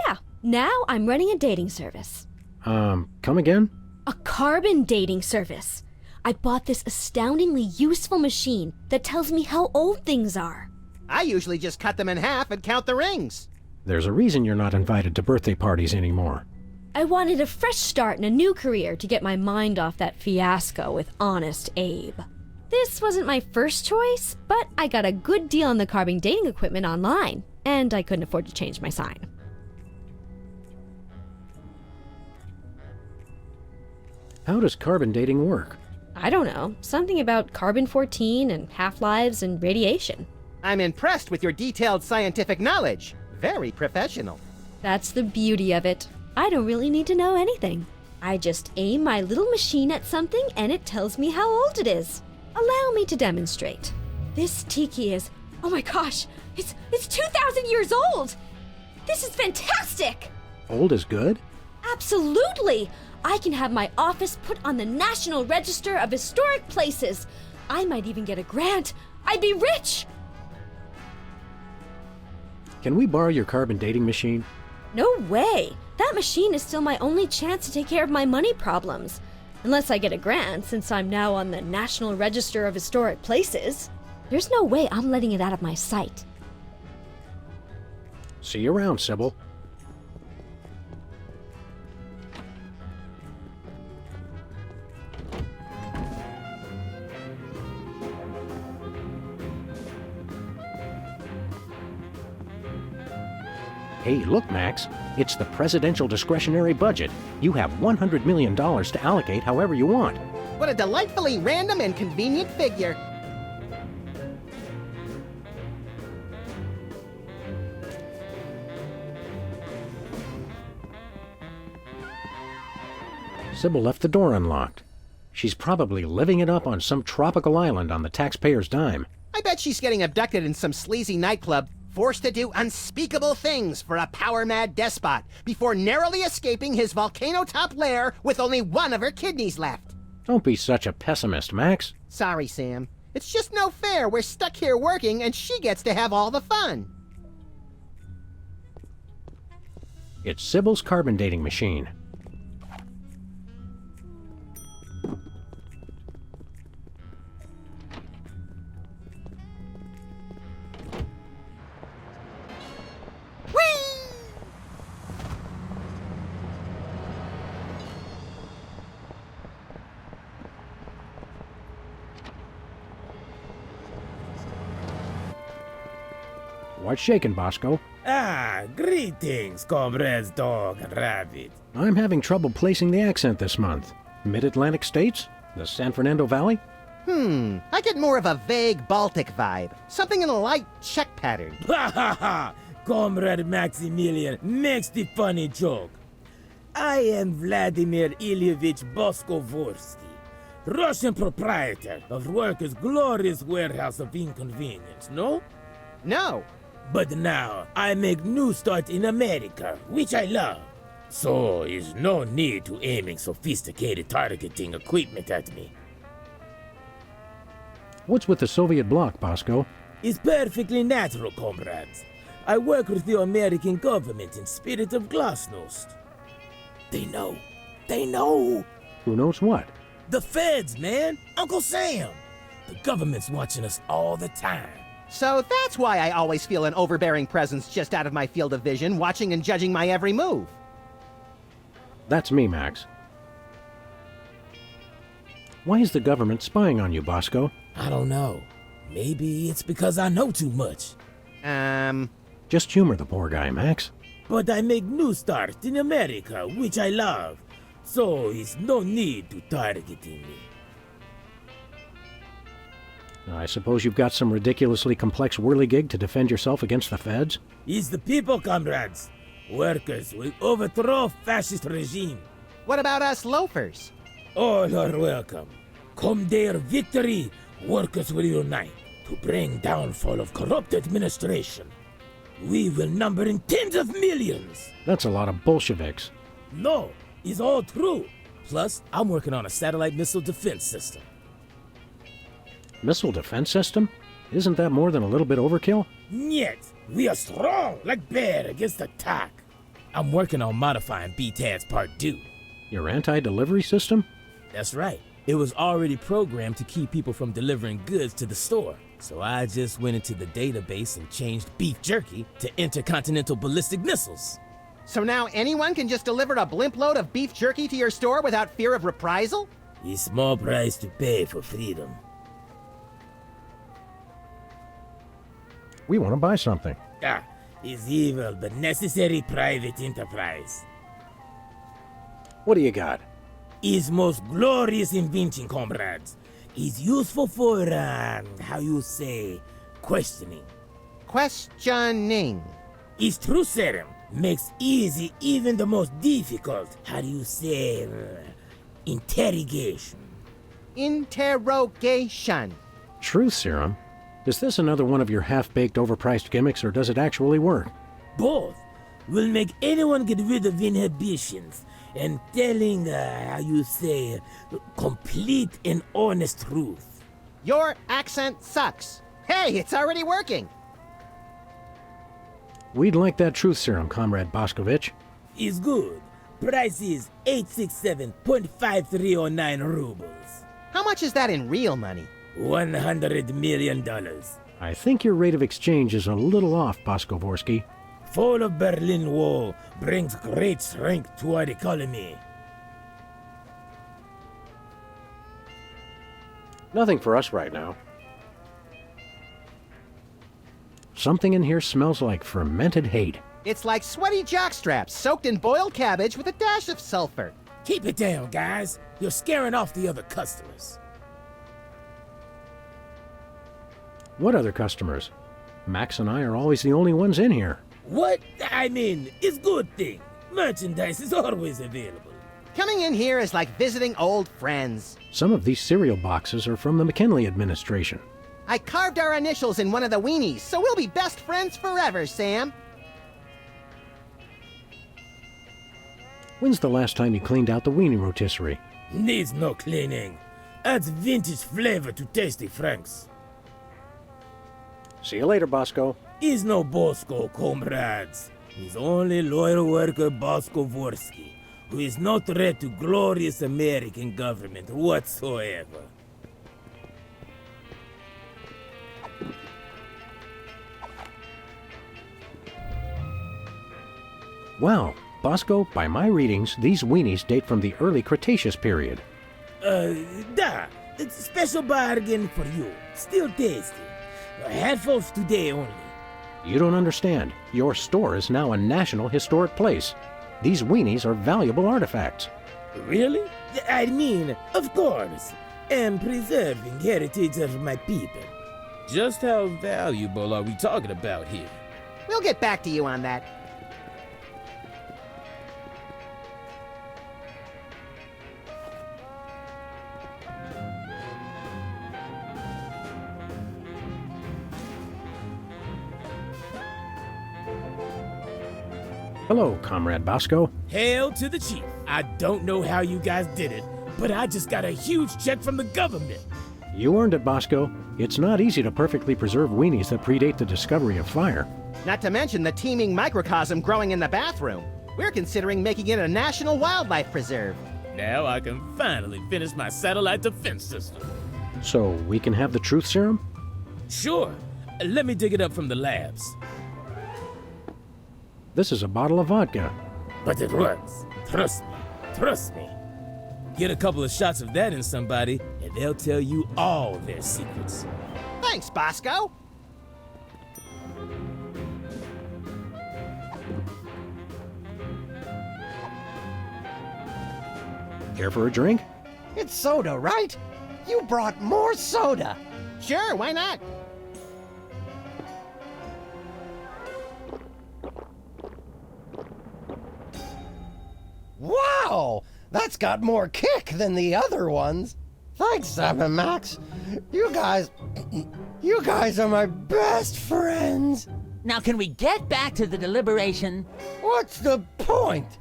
Yeah, now I'm running a dating service. Come again? A carbon dating service. I bought this astoundingly useful machine that tells me how old things are. I usually just cut them in half and count the rings. There's a reason you're not invited to birthday parties anymore. I wanted a fresh start in a new career to get my mind off that fiasco with Honest Abe. This wasn't my first choice, but I got a good deal on the carbon dating equipment online, and I couldn't afford to change my sign. How does carbon dating work? I don't know. Something about carbon-14 and half-lives and radiation. I'm impressed with your detailed scientific knowledge. Very professional. That's the beauty of it. I don't really need to know anything. I just aim my little machine at something and it tells me how old it is. Allow me to demonstrate. This tiki is, oh my gosh, it's 2,000 years old! This is fantastic! Old is good? Absolutely! I can have my office put on the National Register of Historic Places. I might even get a grant. I'd be rich! Can we borrow your carbon dating machine? No way! That machine is still my only chance to take care of my money problems. Unless I get a grant, since I'm now on the National Register of Historic Places. There's no way I'm letting it out of my sight. See you around, Sybil. Hey, look, Max. It's the presidential discretionary budget. You have $100 million to allocate however you want. What a delightfully random and convenient figure. Sybil left the door unlocked. She's probably living it up on some tropical island on the taxpayer's dime. I bet she's getting abducted in some sleazy nightclub, forced to do unspeakable things for a power-mad despot before narrowly escaping his volcano-top lair with only one of her kidneys left. Don't be such a pessimist, Max. Sorry, Sam. It's just no fair. We're stuck here working and she gets to have all the fun. It's Sybil's carbon dating machine. What's shaking, Bosco? Ah, greetings, comrades, dog and rabbit. I'm having trouble placing the accent this month. Mid-Atlantic states? The San Fernando Valley? I get more of a vague Baltic vibe. Something in a light Czech pattern. Ha ha ha! Comrade Maximilian makes the funny joke. I am Vladimir Ilyevich Boskovorsky, Russian proprietor of workers' glorious warehouse of inconvenience, no? No. But now, I make new start in America, which I love. So, is no need to aiming sophisticated targeting equipment at me. What's with the Soviet bloc, Bosco? It's perfectly natural, comrades. I work with the American government in spirit of glasnost. They know. They know. Who knows what? The feds, man. Uncle Sam. The government's watching us all the time. So that's why I always feel an overbearing presence just out of my field of vision, watching and judging my every move. That's me, Max. Why is the government spying on you, Bosco? I don't know. Maybe it's because I know too much. Just humor the poor guy, Max. But I make new start in America, which I love. So it's no need to targeting me. I suppose you've got some ridiculously complex whirligig to defend yourself against the feds? It's the people, comrades. Workers will overthrow fascist regime. What about us loafers? All are welcome. Come their victory, workers will unite to bring downfall of corrupt administration. We will number in tens of millions. That's a lot of Bolsheviks. No, it's all true. Plus, I'm working on a satellite missile defense system. Missile defense system? Isn't that more than a little bit overkill? Yet, we are strong like bear against attack. I'm working on modifying BTAD's Part 2. Your anti-delivery system? That's right. It was already programmed to keep people from delivering goods to the store. So I just went into the database and changed beef jerky to intercontinental ballistic missiles. So now anyone can just deliver a blimp load of beef jerky to your store without fear of reprisal? A small price to pay for freedom. We want to buy something. It's evil but necessary private enterprise. What do you got? His most glorious invention, comrades. Is useful for, how you say, questioning. Questioning. His true serum makes easy even the most difficult, how do you say, interrogation. Interrogation. Truth serum? Is this another one of your half-baked, overpriced gimmicks, or does it actually work? Both will make anyone get rid of inhibitions and telling, how you say, complete and honest truth. Your accent sucks. Hey, it's already working. We'd like that truth serum, Comrade Boscovich. Is good. Price is 867.5309 rubles. How much is that in real money? $100 million. I think your rate of exchange is a little off, Boscovorsky. Fall of Berlin Wall brings great strength to our economy. Nothing for us right now. Something in here smells like fermented hate. It's like sweaty jockstraps soaked in boiled cabbage with a dash of sulfur. Keep it down, guys. You're scaring off the other customers. What other customers? Max and I are always the only ones in here. What? I mean, it's good thing. Merchandise is always available. Coming in here is like visiting old friends. Some of these cereal boxes are from the McKinley administration. I carved our initials in one of the weenies, so we'll be best friends forever, Sam. When's the last time you cleaned out the weenie rotisserie? Needs no cleaning. Adds vintage flavor to tasty Franks. See you later, Bosco. He's no Bosco, comrades. He's only loyal worker Bosco Vorsky, who is no threat to glorious American government whatsoever. Wow, Bosco, by my readings, these weenies date from the early Cretaceous period. It's a special bargain for you. Still tasty. Handfuls today only. You don't understand. Your store is now a National Historic Place. These weenies are valuable artifacts. Really? I mean, of course. And preserving heritage of my people. Just how valuable are we talking about here? We'll get back to you on that. Hello, Comrade Bosco. Hail to the chief. I don't know how you guys did it, but I just got a huge check from the government. You earned it, Bosco. It's not easy to perfectly preserve weenies that predate the discovery of fire. Not to mention the teeming microcosm growing in the bathroom. We're considering making it a national wildlife preserve. Now I can finally finish my satellite defense system. So we can have the truth serum? Sure. Let me dig it up from the labs. This is a bottle of vodka. But it works. Trust me. Trust me. Get a couple of shots of that in somebody, and they'll tell you all their secrets. Thanks, Bosco. Care for a drink? It's soda, right? You brought more soda. Sure, why not? Wow! That's got more kick than the other ones. Thanks, Sam and Max. You guys are my best friends. Now can we get back to the deliberation? What's the point?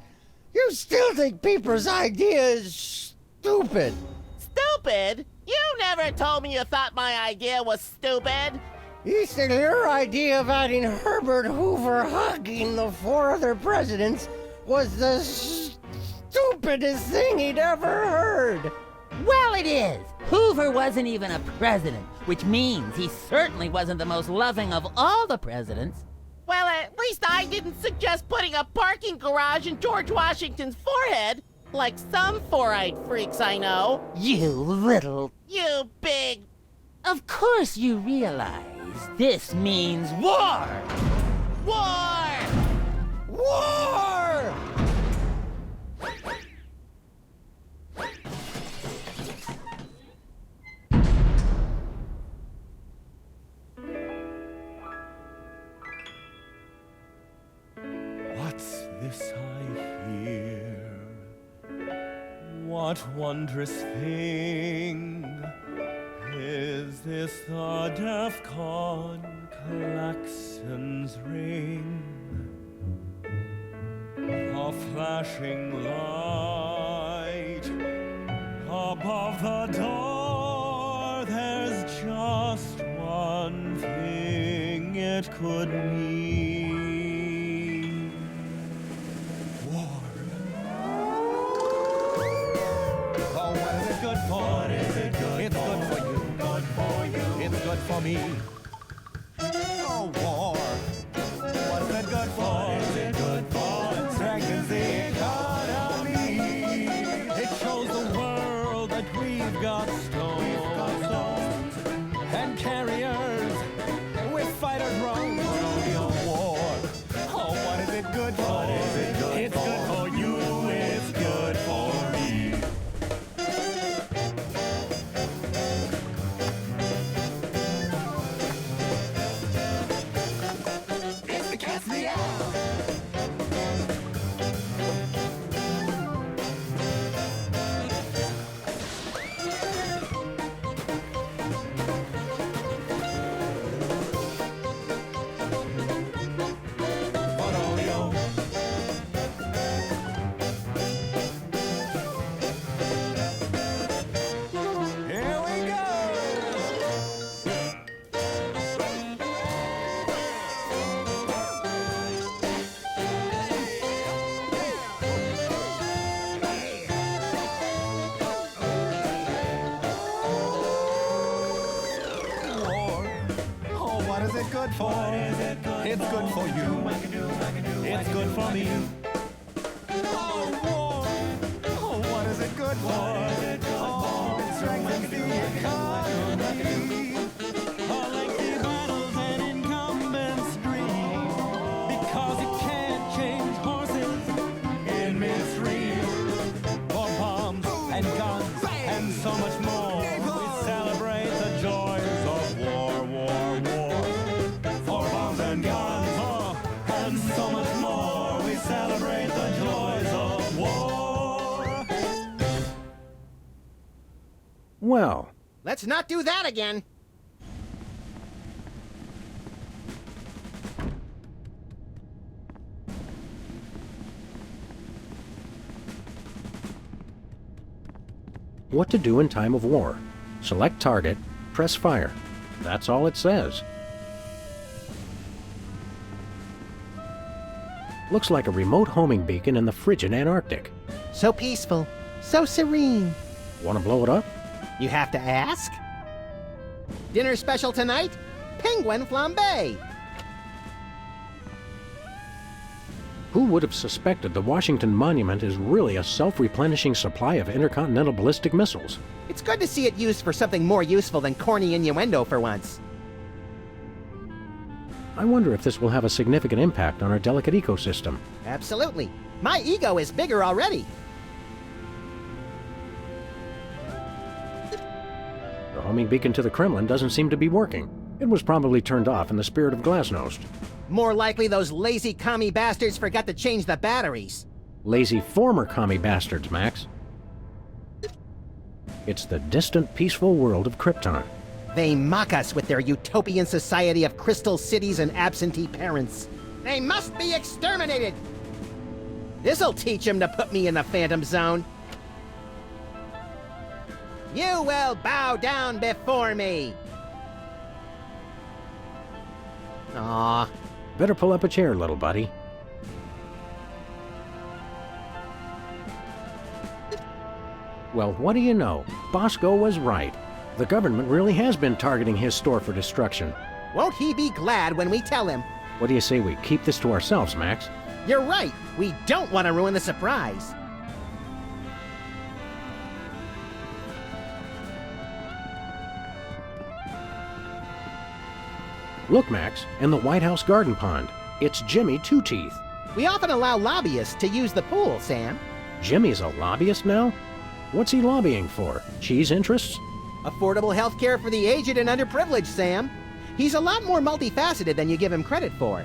You still think Peeper's idea is stupid. Stupid? You never told me you thought my idea was stupid. You said your idea of adding Herbert Hoover hugging the 4 other presidents was the stupidest thing he'd ever heard. Well, it is. Hoover wasn't even a president, which means he certainly wasn't the most loving of all the presidents. Well, at least I didn't suggest putting a parking garage in George Washington's forehead, like some four-eyed freaks I know. You little... You big... Of course you realize this means war! War! War! What's this I hear? What wondrous thing is this? The DEFCON klaxons ring, a flashing light above the door. There's just one thing it could mean. Good for? What is it good it's for? Good for you. Good for you. It's good for me. Oh, war. What is it good for? What is it good for? It strengthens the economy. It shows the world that we've got stones and carriers with fighter drones. Rodeo war. Oh, what is it good for? What is it good it's for? Good for you. It's good for me. Good for? What is it good it's for? Good for you. It's good for me. Oh, war. Oh, what is it good for? Oh, it strengthens the economy. Lengthy battles and incumbents dream, because you can't change horses in midstream. For bombs and guns and so much more, we celebrate the joys of war, war, war. For bombs and guns, and so much more, we celebrate the joys of war. Well, let's not do that again. What to do in time of war. Select target, press fire. That's all it says. Looks like a remote homing beacon in the frigid Antarctic. So peaceful, so serene. Want to blow it up? You have to ask? Dinner special tonight? Penguin flambe. Who would have suspected the Washington Monument is really a self-replenishing supply of intercontinental ballistic missiles? It's good to see it used for something more useful than corny innuendo for once. I wonder if this will have a significant impact on our delicate ecosystem. Absolutely. My ego is bigger already. The homing beacon to the Kremlin doesn't seem to be working. It was probably turned off in the spirit of glasnost. More likely those lazy commie bastards forgot to change the batteries. Lazy former commie bastards, Max. It's the distant, peaceful world of Krypton. They mock us with their utopian society of crystal cities and absentee parents. They must be exterminated! This'll teach them to put me in the Phantom Zone. You will bow down before me! Aw. Better pull up a chair, little buddy. Well, what do you know? Bosco was right. The government really has been targeting his store for destruction. Won't he be glad when we tell him? What do you say we keep this to ourselves, Max? You're right. We don't want to ruin the surprise. Look, Max, in the White House garden pond. It's Jimmy Two Teeth. We often allow lobbyists to use the pool, Sam. Jimmy's a lobbyist now? What's he lobbying for? Cheese interests? Affordable health care for the aged and underprivileged, Sam. He's a lot more multifaceted than you give him credit for.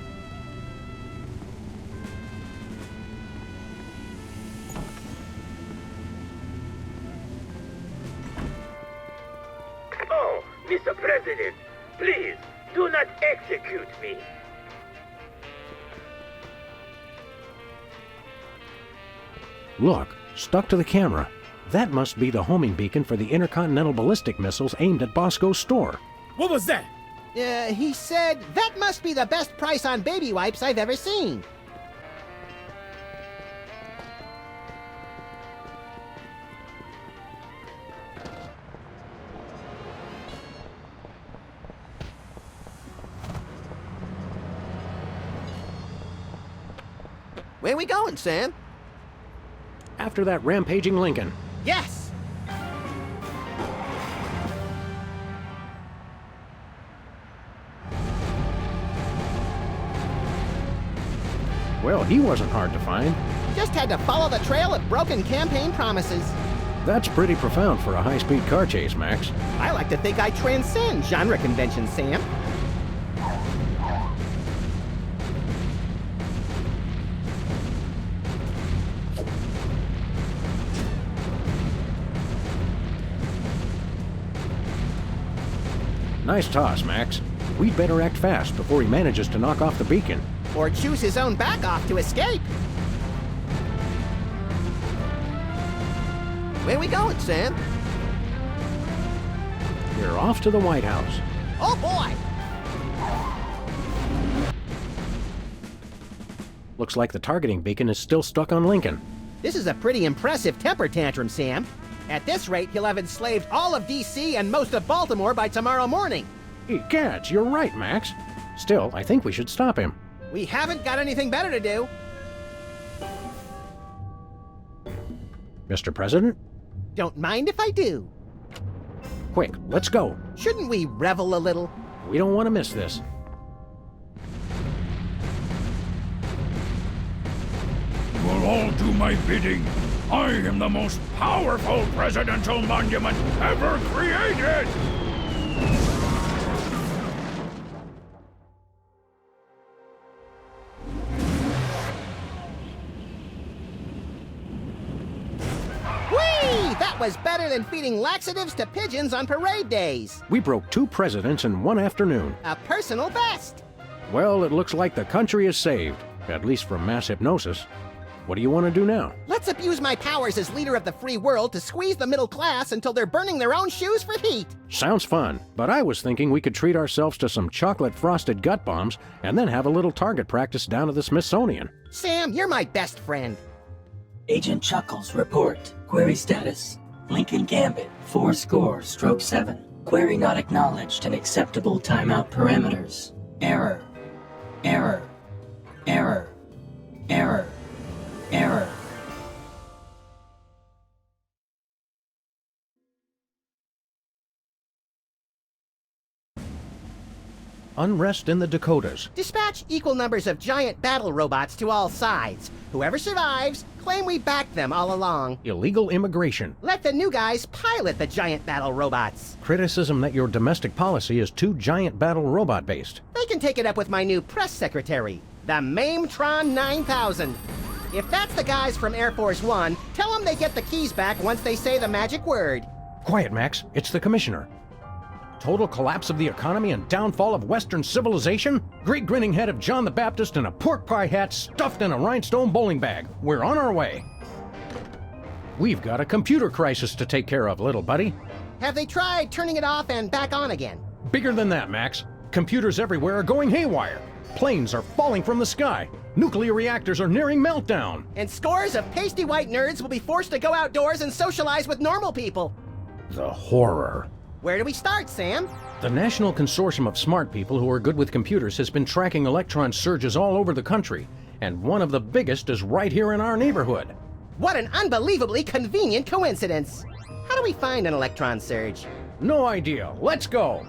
Oh, Mr. President, please, do not execute me. Look, stuck to the camera. That must be the homing beacon for the intercontinental ballistic missiles aimed at Bosco's store. What was that? He said, that must be the best price on baby wipes I've ever seen. Where we going, Sam? After that rampaging Lincoln. Yes! Well, he wasn't hard to find. Just had to follow the trail of broken campaign promises. That's pretty profound for a high-speed car chase, Max. I like to think I transcend genre conventions, Sam. Nice toss, Max. We'd better act fast before he manages to knock off the beacon. Or choose his own back off to escape. Where we going, Sam? We're off to the White House. Oh, boy! Looks like the targeting beacon is still stuck on Lincoln. This is a pretty impressive temper tantrum, Sam. At this rate, he'll have enslaved all of D.C. and most of Baltimore by tomorrow morning. Egads, you're right, Max. Still, I think we should stop him. We haven't got anything better to do. Mr. President? Don't mind if I do. Quick, let's go. Shouldn't we revel a little? We don't want to miss this. You will all do my bidding. I am the most powerful presidential monument ever created! Whee! That was better than feeding laxatives to pigeons on parade days. We broke 2 presidents in one afternoon. A personal best. Well, it looks like the country is saved, at least from mass hypnosis. What do you want to do now? Let's abuse my powers as leader of the free world to squeeze the middle class until they're burning their own shoes for heat. Sounds fun, but I was thinking we could treat ourselves to some chocolate-frosted gut bombs and then have a little target practice down at the Smithsonian. Sam, you're my best friend. Agent Chuckles, report. Query status. Lincoln Gambit, 4-7. Query not acknowledged and acceptable timeout parameters. Error. Error. Error. Error. Error. Unrest in the Dakotas. Dispatch equal numbers of giant battle robots to all sides. Whoever survives, claim we backed them all along. Illegal immigration. Let the new guys pilot the giant battle robots. Criticism that your domestic policy is too giant battle robot based. They can take it up with my new press secretary, the Mametron 9000. If that's the guys from Air Force One, tell them they get the keys back once they say the magic word. Quiet, Max. It's the commissioner. Total collapse of the economy and downfall of Western civilization? Great grinning head of John the Baptist and a pork pie hat stuffed in a rhinestone bowling bag. We're on our way. We've got a computer crisis to take care of, little buddy. Have they tried turning it off and back on again? Bigger than that, Max. Computers everywhere are going haywire. Planes are falling from the sky. Nuclear reactors are nearing meltdown. And scores of pasty white nerds will be forced to go outdoors and socialize with normal people. The horror. Where do we start, Sam? The National Consortium of Smart People who are good with computers has been tracking electron surges all over the country, and one of the biggest is right here in our neighborhood. What an unbelievably convenient coincidence. How do we find an electron surge? No idea. Let's go.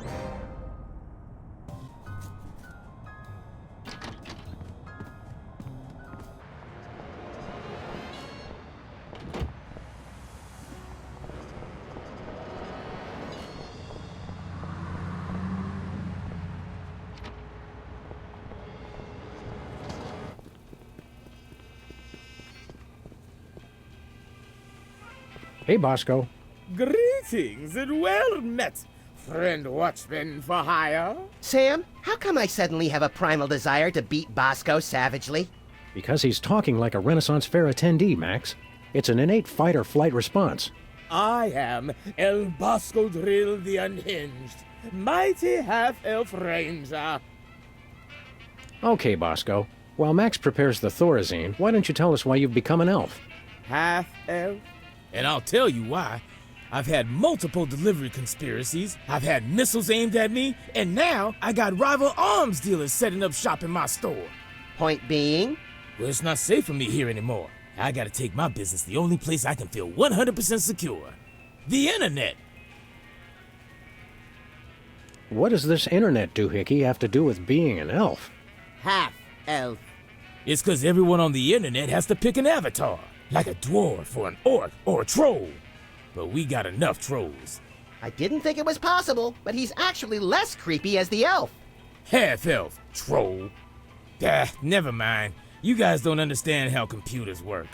Hey, Bosco. Greetings and well met, friend watchman for hire. Sam, how come I suddenly have a primal desire to beat Bosco savagely? Because he's talking like a Renaissance Fair attendee, Max. It's an innate fight-or-flight response. I am El Bosco Drill the Unhinged, mighty half-elf ranger. Okay, Bosco. While Max prepares the Thorazine, why don't you tell us why you've become an elf? Half-elf? And I'll tell you why. I've had multiple delivery conspiracies, I've had missiles aimed at me, and now I got rival arms dealers setting up shop in my store. Point being? Well, it's not safe for me here anymore. I gotta take my business the only place I can feel 100% secure. The internet! What does this internet doohickey have to do with being an elf? Half-elf. It's 'cause everyone on the internet has to pick an avatar. Like a dwarf or an orc or a troll. But we got enough trolls. I didn't think it was possible, but he's actually less creepy as the elf. Half-elf, troll. Never mind. You guys don't understand how computers work.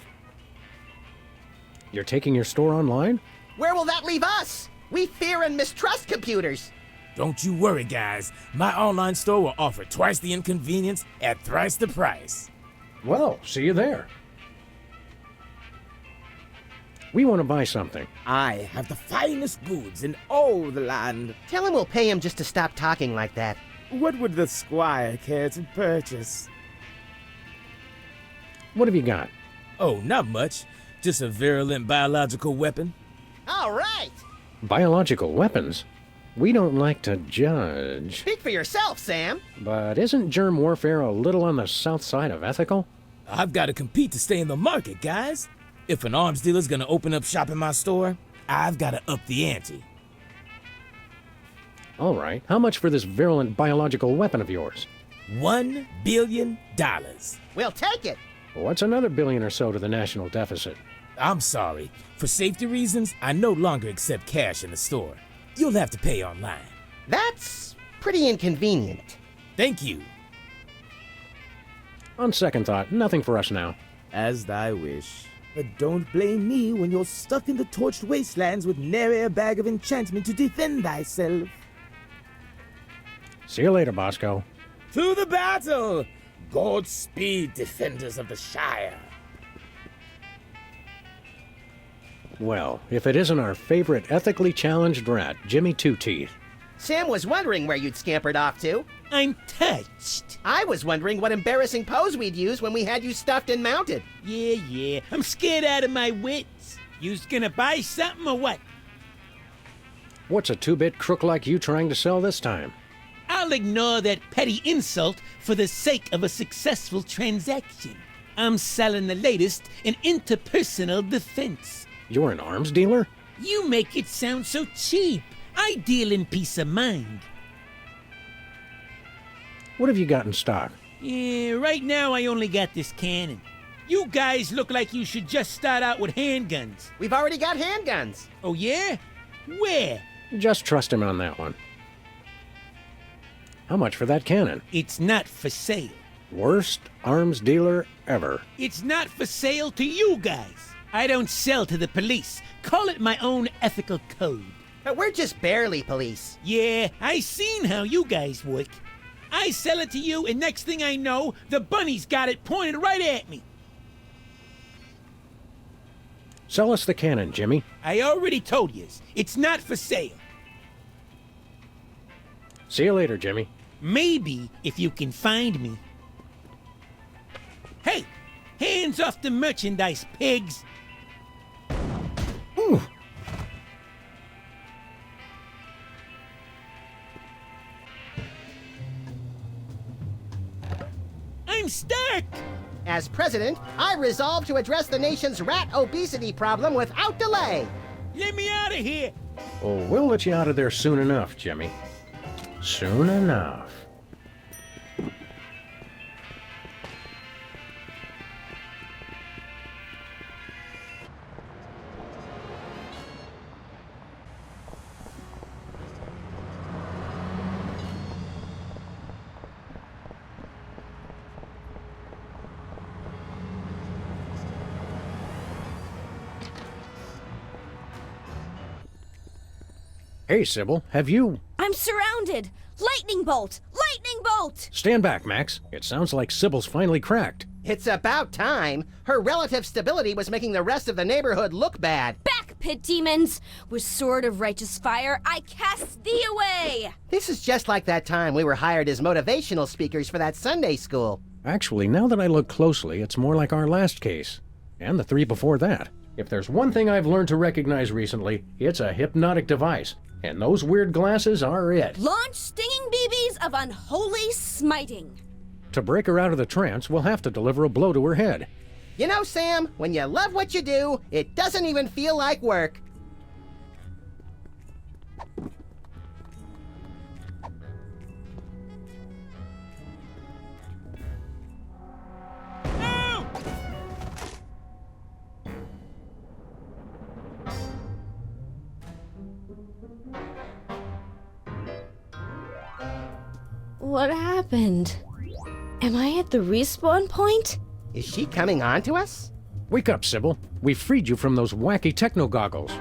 You're taking your store online? Where will that leave us? We fear and mistrust computers. Don't you worry, guys. My online store will offer twice the inconvenience at thrice the price. Well, see you there. We want to buy something. I have the finest goods in all the land. Tell him we'll pay him just to stop talking like that. What would the squire care to purchase? What have you got? Oh, not much. Just a virulent biological weapon. All right. Biological weapons? We don't like to judge. Speak for yourself, Sam. But isn't germ warfare a little on the south side of ethical? I've got to compete to stay in the market, guys. If an arms dealer's gonna open up shop in my store, I've got to up the ante. All right. How much for this virulent biological weapon of yours? $1 billion. We'll take it. What's another billion or so to the national deficit? I'm sorry. For safety reasons, I no longer accept cash in the store. You'll have to pay online. That's pretty inconvenient. Thank you. On second thought, nothing for us now. As thy wish. But don't blame me when you're stuck in the torched wastelands with nary a bag of enchantment to defend thyself. See you later, Bosco. To the battle! Godspeed, defenders of the Shire. Well, if it isn't our favorite ethically challenged rat, Jimmy Two Teeth. Sam was wondering where you'd scampered off to. I'm touched. I was wondering what embarrassing pose we'd use when we had you stuffed and mounted. Yeah, I'm scared out of my wits. You's gonna buy something or what? What's a two-bit crook like you trying to sell this time? I'll ignore that petty insult for the sake of a successful transaction. I'm selling the latest in interpersonal defense. You're an arms dealer? You make it sound so cheap. I deal in peace of mind. What have you got in stock? Yeah, right now I only got this cannon. You guys look like you should just start out with handguns. We've already got handguns. Oh yeah? Where? Just trust him on that one. How much for that cannon? It's not for sale. Worst arms dealer ever. It's not for sale to you guys. I don't sell to the police. Call it my own ethical code. But we're just barely police. Yeah, I seen how you guys work. I sell it to you, and next thing I know, the bunny's got it pointed right at me. Sell us the cannon, Jimmy. I already told yous, it's not for sale. See you later, Jimmy. Maybe if you can find me. Hey, hands off the merchandise, pigs. Ooh. I'm stuck! As president, I resolve to address the nation's rat obesity problem without delay. Let me out of here! Oh, we'll let you out of there soon enough, Jimmy. Soon enough. Hey, Sybil, have you... I'm surrounded! Lightning bolt! Lightning bolt! Stand back, Max. It sounds like Sybil's finally cracked. It's about time. Her relative stability was making the rest of the neighborhood look bad. Back, pit demons! With sword of righteous fire, I cast thee away! This is just like that time we were hired as motivational speakers for that Sunday school. Actually, now that I look closely, it's more like our last case. And the 3 before that. If there's one thing I've learned to recognize recently, it's a hypnotic device. And those weird glasses are it. Launch stinging BBs of unholy smiting. To break her out of the trance, we'll have to deliver a blow to her head. You know, Sam, when you love what you do, it doesn't even feel like work. What happened? Am I at the respawn point? Is she coming on to us? Wake up, Sybil. We freed you from those wacky techno goggles.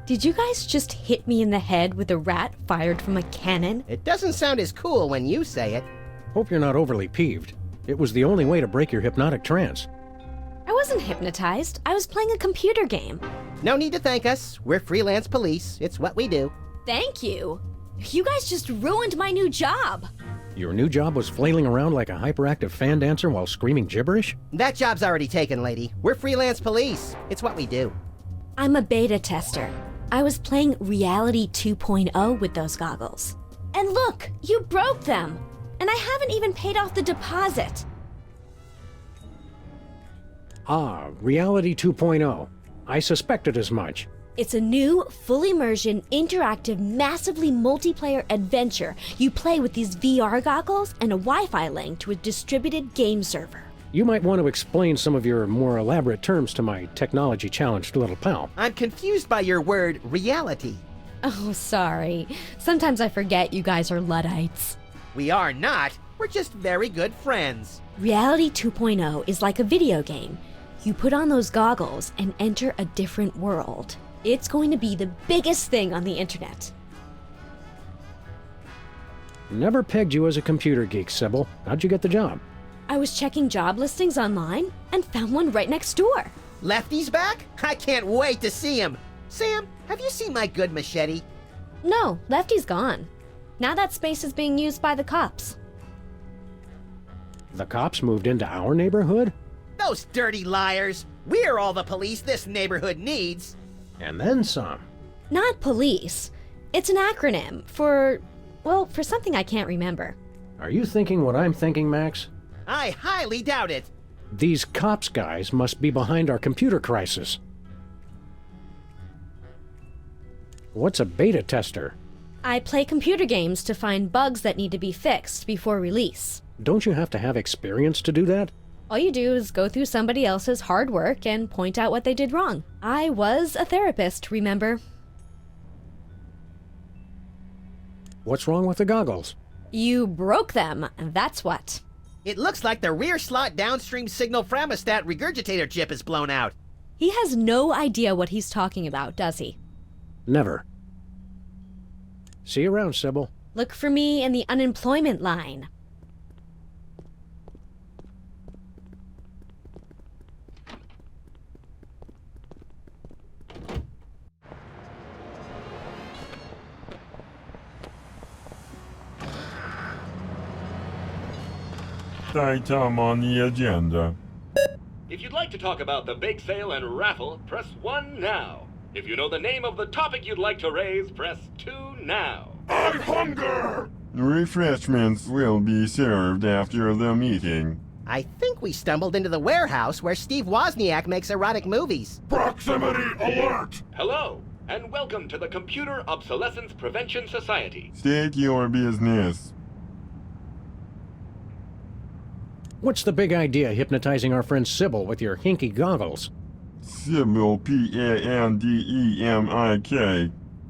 Did you guys just hit me in the head with a rat fired from a cannon? It doesn't sound as cool when you say it. Hope you're not overly peeved. It was the only way to break your hypnotic trance. I wasn't hypnotized. I was playing a computer game. No need to thank us. We're freelance police. It's what we do. Thank you. You guys just ruined my new job. Your new job was flailing around like a hyperactive fan dancer while screaming gibberish? That job's already taken, lady. We're freelance police. It's what we do. I'm a beta tester. I was playing Reality 2.0 with those goggles. And look, you broke them. And I haven't even paid off the deposit. Ah, Reality 2.0. I suspected as much. It's a new, full immersion, interactive, massively multiplayer adventure. You play with these VR goggles and a Wi-Fi link to a distributed game server. You might want to explain some of your more elaborate terms to my technology-challenged little pal. I'm confused by your word, reality. Oh, sorry. Sometimes I forget you guys are Luddites. We are not. We're just very good friends. Reality 2.0 is like a video game. You put on those goggles and enter a different world. It's going to be the biggest thing on the internet. Never pegged you as a computer geek, Sybil. How'd you get the job? I was checking job listings online and found one right next door. Lefty's back? I can't wait to see him. Sam, have you seen my good machete? No, Lefty's gone. Now that space is being used by the cops. The cops moved into our neighborhood? Those dirty liars. We're all the police this neighborhood needs. And then some. Not police. It's an acronym for, well, for something I can't remember. Are you thinking what I'm thinking, Max? I highly doubt it. These cops guys must be behind our computer crisis. What's a beta tester? I play computer games to find bugs that need to be fixed before release. Don't you have to have experience to do that? All you do is go through somebody else's hard work and point out what they did wrong. I was a therapist, remember? What's wrong with the goggles? You broke them, that's what. It looks like the rear slot downstream signal thermostat regurgitator chip is blown out. He has no idea what he's talking about, does he? Never. See you around, Sybil. Look for me in the unemployment line. Item on the agenda. If you'd like to talk about the bake sale and raffle, press 1 now. If you know the name of the topic you'd like to raise, press 2 now. I hunger! Refreshments will be served after the meeting. I think we stumbled into the warehouse where Steve Wozniak makes erotic movies. Proximity alert! Hello, and welcome to the Computer Obsolescence Prevention Society. State your business. What's the big idea hypnotizing our friend Sybil with your hinky goggles? Sybil Pandemik.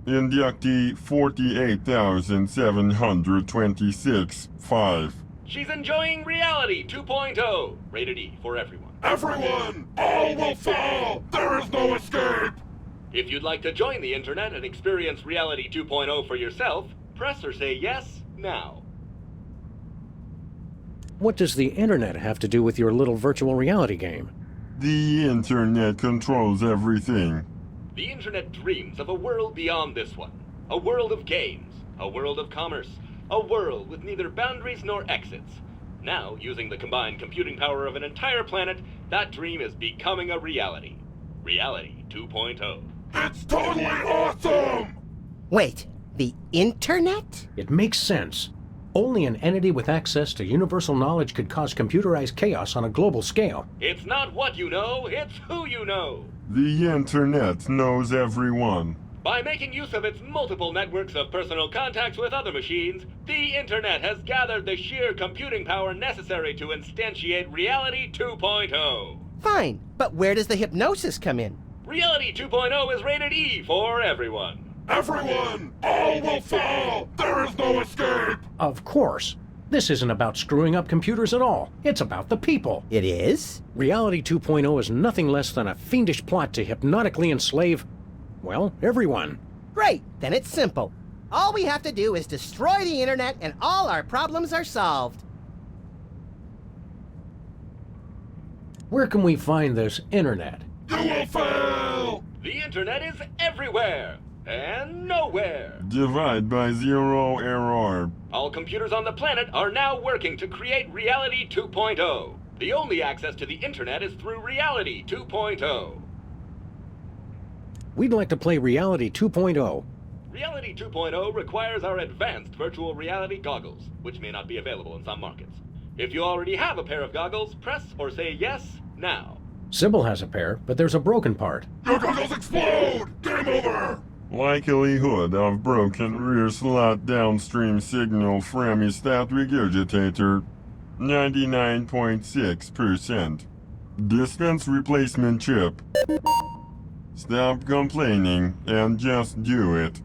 Inductee 48,726-5. She's enjoying Reality 2.0. Rated E for everyone. Everyone! All will fall! There is no escape! If you'd like to join the internet and experience Reality 2.0 for yourself, press or say yes now. What does the internet have to do with your little virtual reality game? The internet controls everything. The internet dreams of a world beyond this one. A world of games, a world of commerce, a world with neither boundaries nor exits. Now, using the combined computing power of an entire planet, that dream is becoming a reality. Reality 2.0. It's totally awesome! Wait, the internet? It makes sense. Only an entity with access to universal knowledge could cause computerized chaos on a global scale. It's not what you know, it's who you know. The internet knows everyone. By making use of its multiple networks of personal contacts with other machines, the internet has gathered the sheer computing power necessary to instantiate Reality 2.0. Fine, but where does the hypnosis come in? Reality 2.0 is rated E for everyone. Everyone! All will fall! There is no escape! Of course. This isn't about screwing up computers at all. It's about the people. It is? Reality 2.0 is nothing less than a fiendish plot to hypnotically enslave, well, everyone. Great, then it's simple. All we have to do is destroy the internet and all our problems are solved. Where can we find this internet? You will fail! The internet is everywhere and nowhere. Divide by 0 error. All computers on the planet are now working to create Reality 2.0. The only access to the internet is through Reality 2.0. We'd like to play Reality 2.0. Reality 2.0 requires our advanced virtual reality goggles, which may not be available in some markets. If you already have a pair of goggles, press or say yes now. Sybil has a pair, but there's a broken part. Your goggles explode! Game over! Likelihood of broken rear slot downstream signal thermostat regurgitator 99.6%. Dispense replacement chip. Stop complaining and just do it.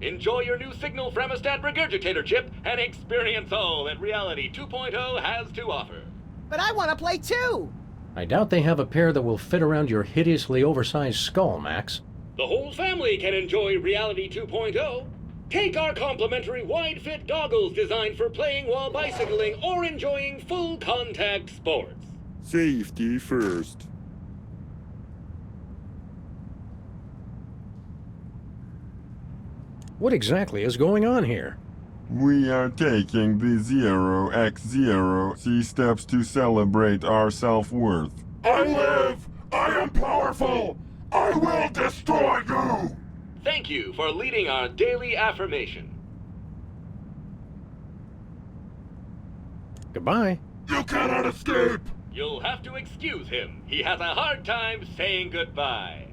Enjoy your new signal thermostat regurgitator chip and experience all that Reality 2.0 has to offer. But I want to play too! I doubt they have a pair that will fit around your hideously oversized skull, Max. The whole family can enjoy Reality 2.0. Take our complimentary wide-fit goggles designed for playing while bicycling or enjoying full-contact sports. Safety first. What exactly is going on here? We are taking the 0x0 steps to celebrate our self-worth. I live! I am powerful! I will destroy you! Thank you for leading our daily affirmation. Goodbye. You cannot escape! You'll have to excuse him. He has a hard time saying goodbye.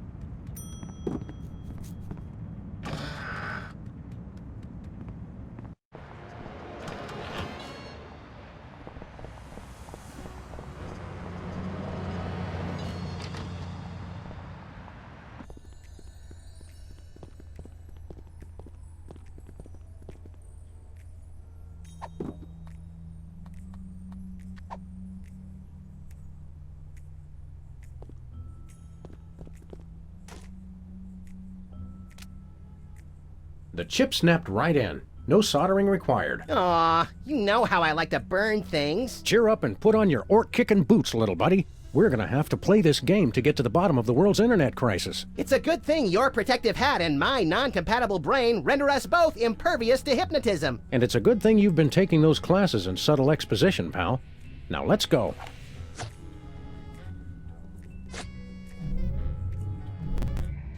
The chip snapped right in. No soldering required. Aw, you know how I like to burn things. Cheer up and put on your orc-kicking boots, little buddy. We're gonna have to play this game to get to the bottom of the world's internet crisis. It's a good thing your protective hat and my non-compatible brain render us both impervious to hypnotism. And it's a good thing you've been taking those classes in subtle exposition, pal. Now let's go.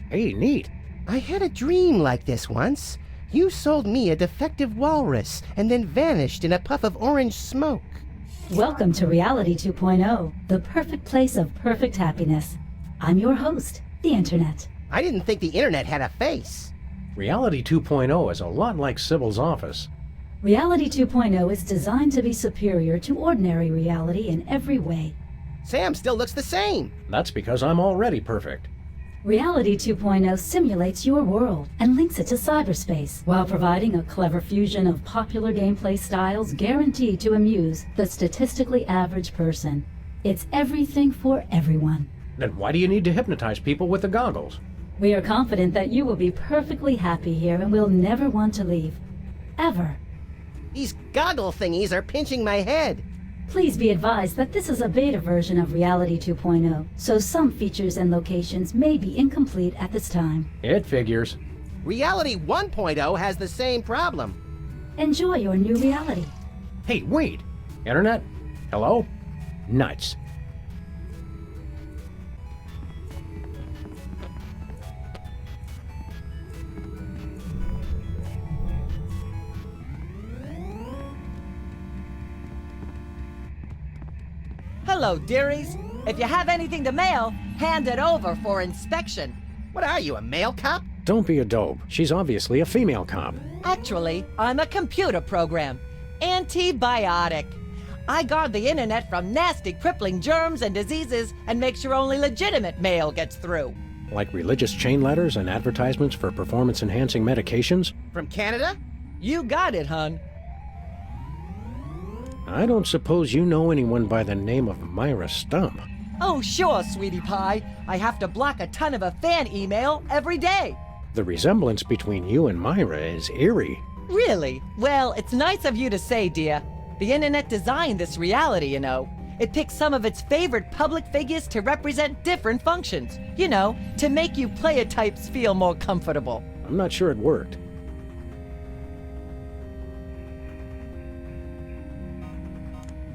Hey, neat. I had a dream like this once. You sold me a defective walrus and then vanished in a puff of orange smoke. Welcome to Reality 2.0, the perfect place of perfect happiness. I'm your host, the Internet. I didn't think the Internet had a face. Reality 2.0 is a lot like Sybil's office. Reality 2.0 is designed to be superior to ordinary reality in every way. Sam still looks the same. That's because I'm already perfect. Reality 2.0 simulates your world and links it to cyberspace while providing a clever fusion of popular gameplay styles guaranteed to amuse the statistically average person. It's everything for everyone. Then why do you need to hypnotize people with the goggles? We are confident that you will be perfectly happy here and will never want to leave. Ever. These goggle thingies are pinching my head. Please be advised that this is a beta version of Reality 2.0, so some features and locations may be incomplete at this time. It figures. Reality 1.0 has the same problem. Enjoy your new reality. Hey, wait! Internet? Hello? Nuts. Hello, dearies. If you have anything to mail, hand it over for inspection. What are you, a male cop? Don't be a dope. She's obviously a female cop. Actually, I'm a computer program. Antibiotic. I guard the internet from nasty, crippling germs and diseases and make sure only legitimate mail gets through. Like religious chain letters and advertisements for performance-enhancing medications? From Canada? You got it, hun. I don't suppose you know anyone by the name of Myra Stump. Oh, sure, sweetie pie. I have to block a ton of a fan email every day. The resemblance between you and Myra is eerie. Really? Well, it's nice of you to say, dear. The internet designed this reality, you know. It picks some of its favorite public figures to represent different functions. You know, to make you player types feel more comfortable. I'm not sure it worked.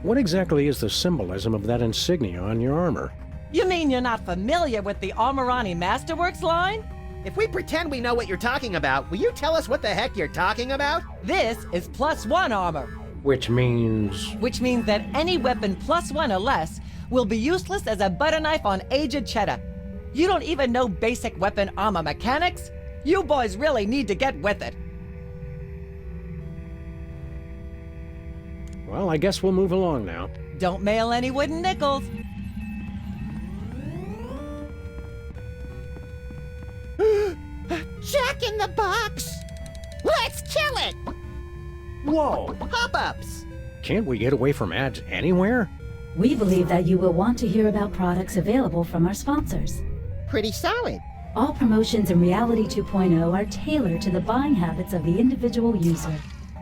What exactly is the symbolism of that insignia on your armor? You mean you're not familiar with the Armorani Masterworks line? If we pretend we know what you're talking about, will you tell us what the heck you're talking about? This is +1 armor. Which means... Which means that any weapon +1 or less will be useless as a butter knife on aged cheddar. You don't even know basic weapon armor mechanics? You boys really need to get with it. Well, I guess we'll move along now. Don't mail any wooden nickels. Jack in the Box! Let's kill it! Whoa! Pop-ups! Can't we get away from ads anywhere? We believe that you will want to hear about products available from our sponsors. Pretty solid. All promotions in Reality 2.0 are tailored to the buying habits of the individual user.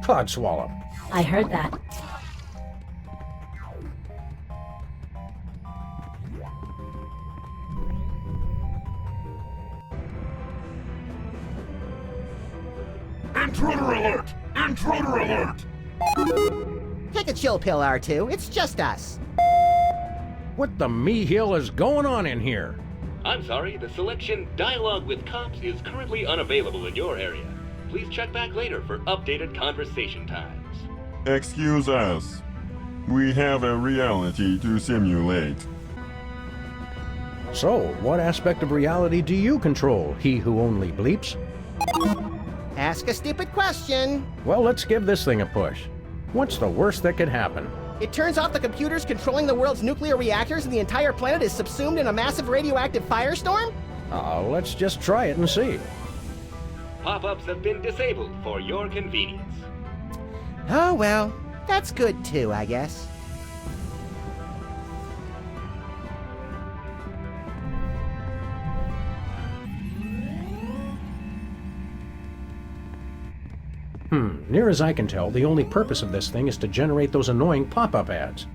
Codswallop. I heard that. Intruder alert! Intruder alert! Take a chill pill, R2. It's just us. What the me-hill is going on in here? I'm sorry, the selection Dialogue with Cops is currently unavailable in your area. Please check back later for updated conversation times. Excuse us. We have a reality to simulate. So, what aspect of reality do you control, he who only bleeps? Ask a stupid question. Well, let's give this thing a push. What's the worst that could happen? It turns off the computers controlling the world's nuclear reactors and the entire planet is subsumed in a massive radioactive firestorm? Let's just try it and see. Pop-ups have been disabled for your convenience. Oh well, that's good too, I guess. Near as I can tell, the only purpose of this thing is to generate those annoying pop-up ads.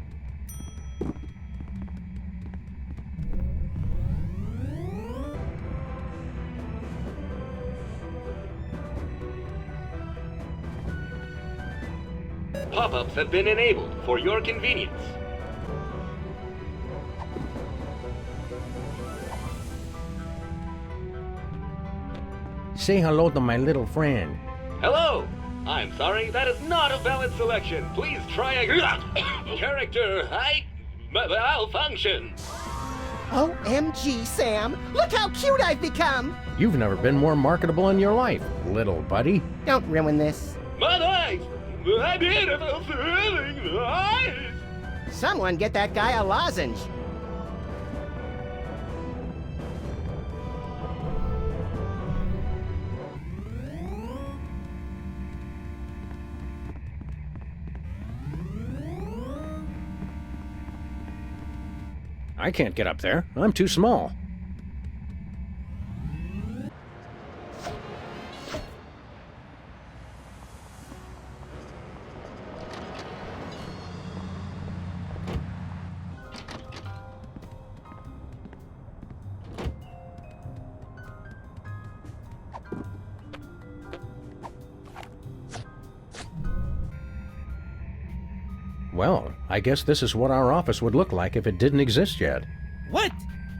Pop-ups have been enabled for your convenience. Say hello to my little friend. Hello! I'm sorry, that is not a valid selection. Please try a character malfunction. OMG, Sam! Look how cute I've become! You've never been more marketable in your life, little buddy. Don't ruin this. My eyes! My beautiful, thrilling eyes! Someone get that guy a lozenge. I can't get up there. I'm too small. Well, I guess this is what our office would look like if it didn't exist yet. What?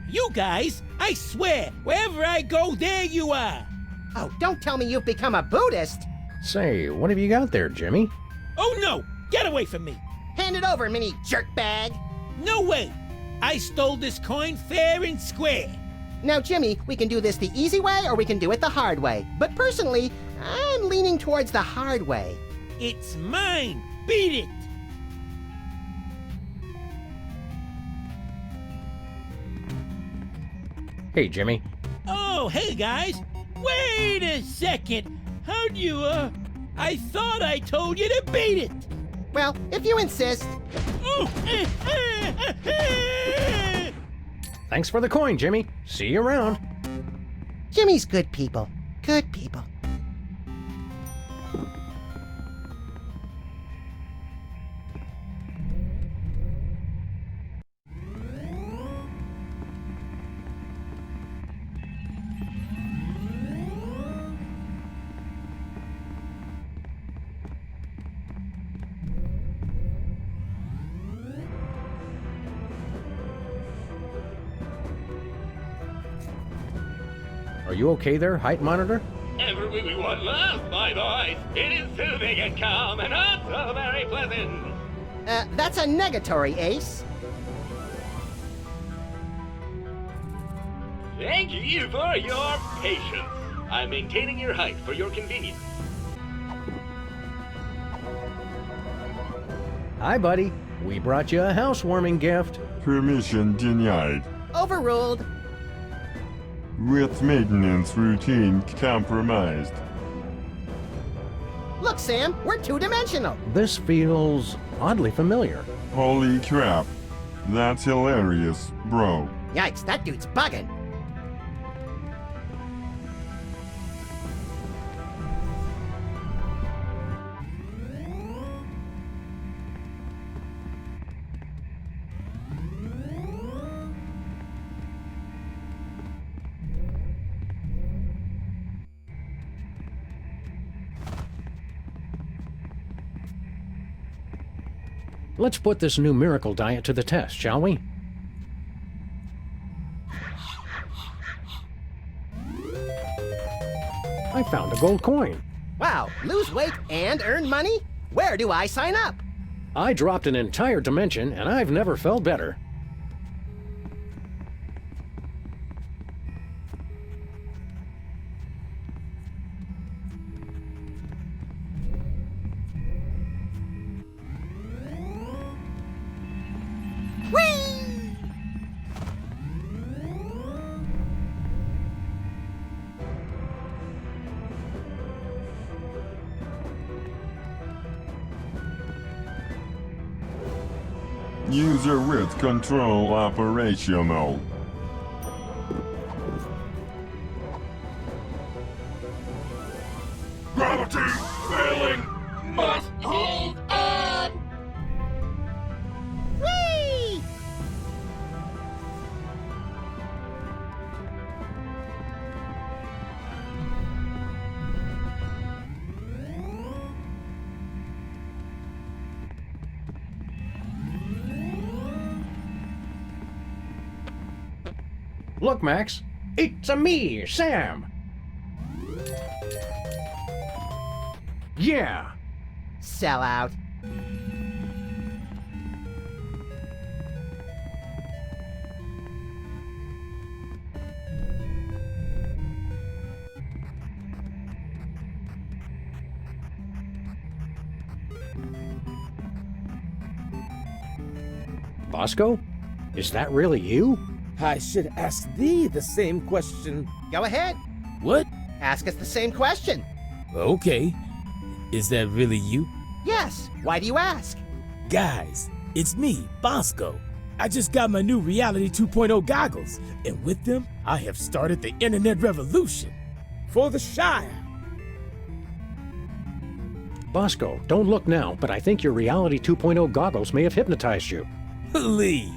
You guys? I swear, wherever I go, there you are! Oh, don't tell me you've become a Buddhist! Say, what have you got there, Jimmy? Oh no! Get away from me! Hand it over, mini jerkbag! No way! I stole this coin fair and square! Now, Jimmy, we can do this the easy way or we can do it the hard way. But personally, I'm leaning towards the hard way. It's mine! Beat it! Hey, Jimmy. Oh, hey, guys. Wait a second. How'd you, I thought I told you to beat it. Well, if you insist. Thanks for the coin, Jimmy. See you around. Jimmy's good people. Good people. Are you okay there, height monitor? Everyone loves my voice. It is soothing and calm and also very pleasant. That's a negatory, Ace. Thank you for your patience. I'm maintaining your height for your convenience. Hi, buddy. We brought you a housewarming gift. Permission denied. Overruled. With maintenance routine compromised. Look, Sam, we're two-dimensional. This feels oddly familiar. Holy crap. That's hilarious, bro. Yikes, that dude's bugging. Let's put this new miracle diet to the test, shall we? I found a gold coin. Wow, lose weight and earn money? Where do I sign up? I dropped an entire dimension, and I've never felt better. User with control operational. Gravity failing! Must hold on! Whee! Look, Max. It's me, Sam. Yeah. Sell out. Bosco? Is that really you? I should ask thee the same question. Go ahead. What? Ask us the same question. Okay. Is that really you? Yes. Why do you ask? Guys, it's me, Bosco. I just got my new Reality 2.0 goggles, and with them, I have started the internet revolution. For the Shire. Bosco, don't look now, but I think your Reality 2.0 goggles may have hypnotized you. Please.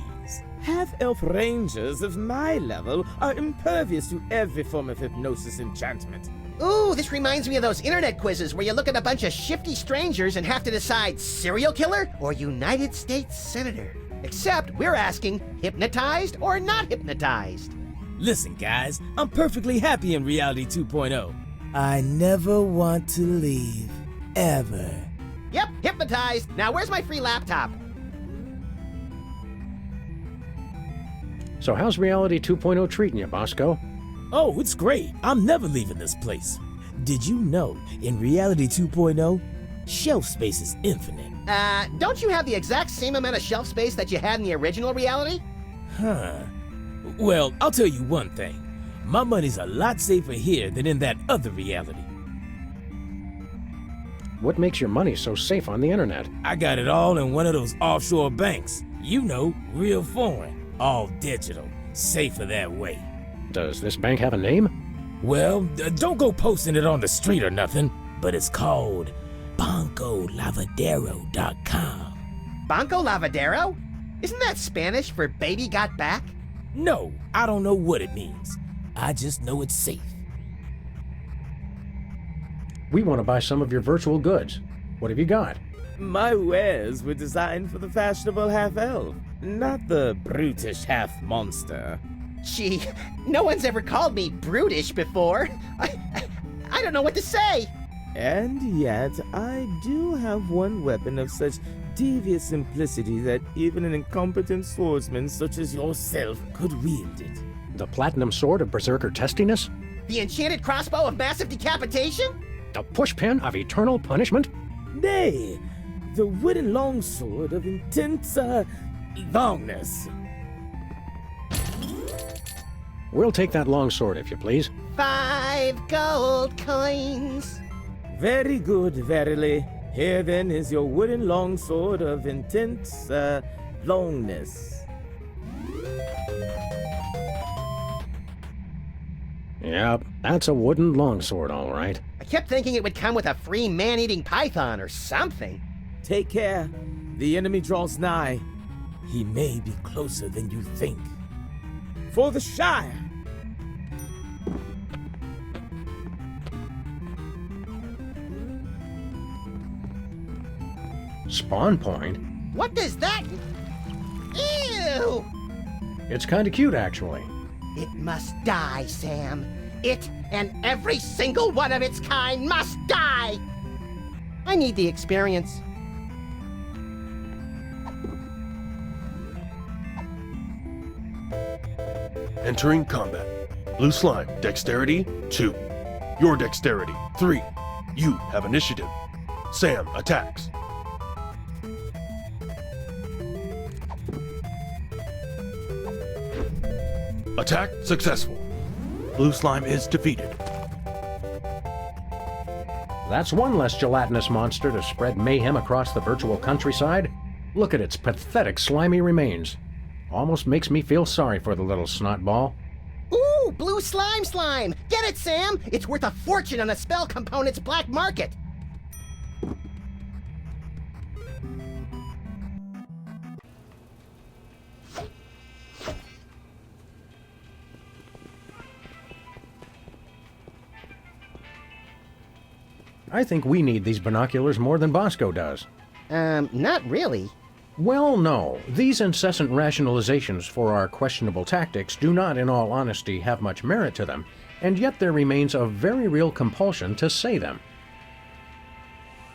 Half-elf rangers of my level are impervious to every form of hypnosis enchantment. Ooh, this reminds me of those internet quizzes where you look at a bunch of shifty strangers and have to decide serial killer or United States Senator. Except we're asking hypnotized or not hypnotized. Listen, guys, I'm perfectly happy in Reality 2.0. I never want to leave, ever. Yep, hypnotized. Now where's my free laptop? So how's Reality 2.0 treating you, Bosco? Oh, it's great. I'm never leaving this place. Did you know, in Reality 2.0, shelf space is infinite? Don't you have the exact same amount of shelf space that you had in the original Reality? Huh. Well, I'll tell you one thing. My money's a lot safer here than in that other reality. What makes your money so safe on the internet? I got it all in one of those offshore banks. You know, real foreign. All digital. Safer that way. Does this bank have a name? Well, don't go posting it on the street or nothing, but it's called BancoLavadero.com. Banco Lavadero? Isn't that Spanish for baby got back? No, I don't know what it means. I just know it's safe. We want to buy some of your virtual goods. What have you got? My wares were designed for the fashionable half-elf, not the brutish half-monster. Gee, no one's ever called me brutish before. I don't know what to say. And yet, I do have one weapon of such devious simplicity that even an incompetent swordsman such as yourself could wield it. The platinum sword of berserker testiness? The enchanted crossbow of massive decapitation? The pushpin of eternal punishment? Nay, the wooden longsword of intense, longness. We'll take that longsword, if you please. 5 gold coins. Very good, verily. Here then is your wooden longsword of intense, longness. Yep, that's a wooden longsword, all right. I kept thinking it would come with a free man-eating python or something. Take care. The enemy draws nigh. He may be closer than you think. For the Shire! Spawn point? What does that... Ew! It's kinda cute, actually. It must die, Sam. It and every single one of its kind must die! I need the experience. Entering combat. Blue slime, dexterity 2. Your dexterity 3. You have initiative. Sam attacks. Attack successful. Blue slime is defeated. That's one less gelatinous monster to spread mayhem across the virtual countryside. Look at its pathetic slimy remains. Almost makes me feel sorry for the little snotball. Ooh, blue slime! Get it, Sam! It's worth a fortune on a spell component's black market! I think we need these binoculars more than Bosco does. Not really. Well, no. These incessant rationalizations for our questionable tactics do not, in all honesty, have much merit to them, and yet there remains a very real compulsion to say them.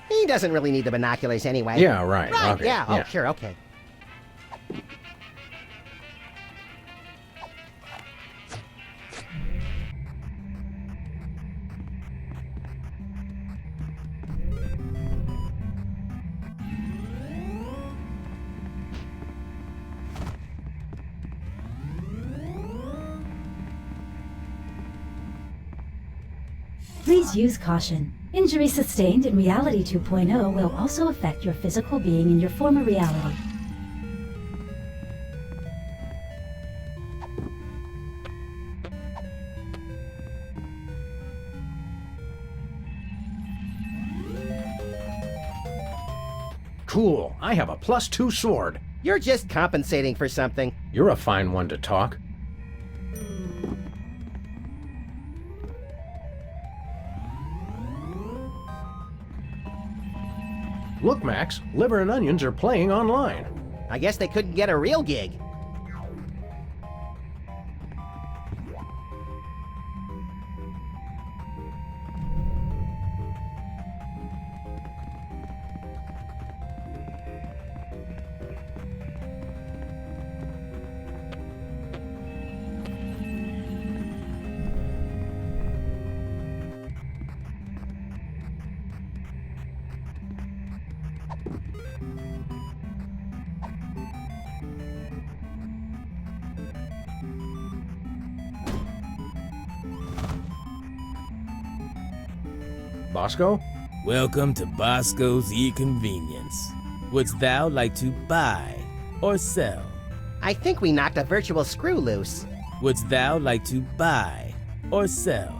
He doesn't really need the binoculars anyway. Yeah, right. Right, Okay, yeah. Oh, yeah. sure, okay. Please use caution. Injury sustained in Reality 2.0 will also affect your physical being in your former reality. Cool. I have a +2 sword. You're just compensating for something. You're a fine one to talk. Look, Max, Liver and Onions are playing online. I guess they couldn't get a real gig. Bosco? Welcome to Bosco's E-Convenience. Wouldst thou like to buy or sell? I think we knocked a virtual screw loose. Wouldst thou like to buy or sell?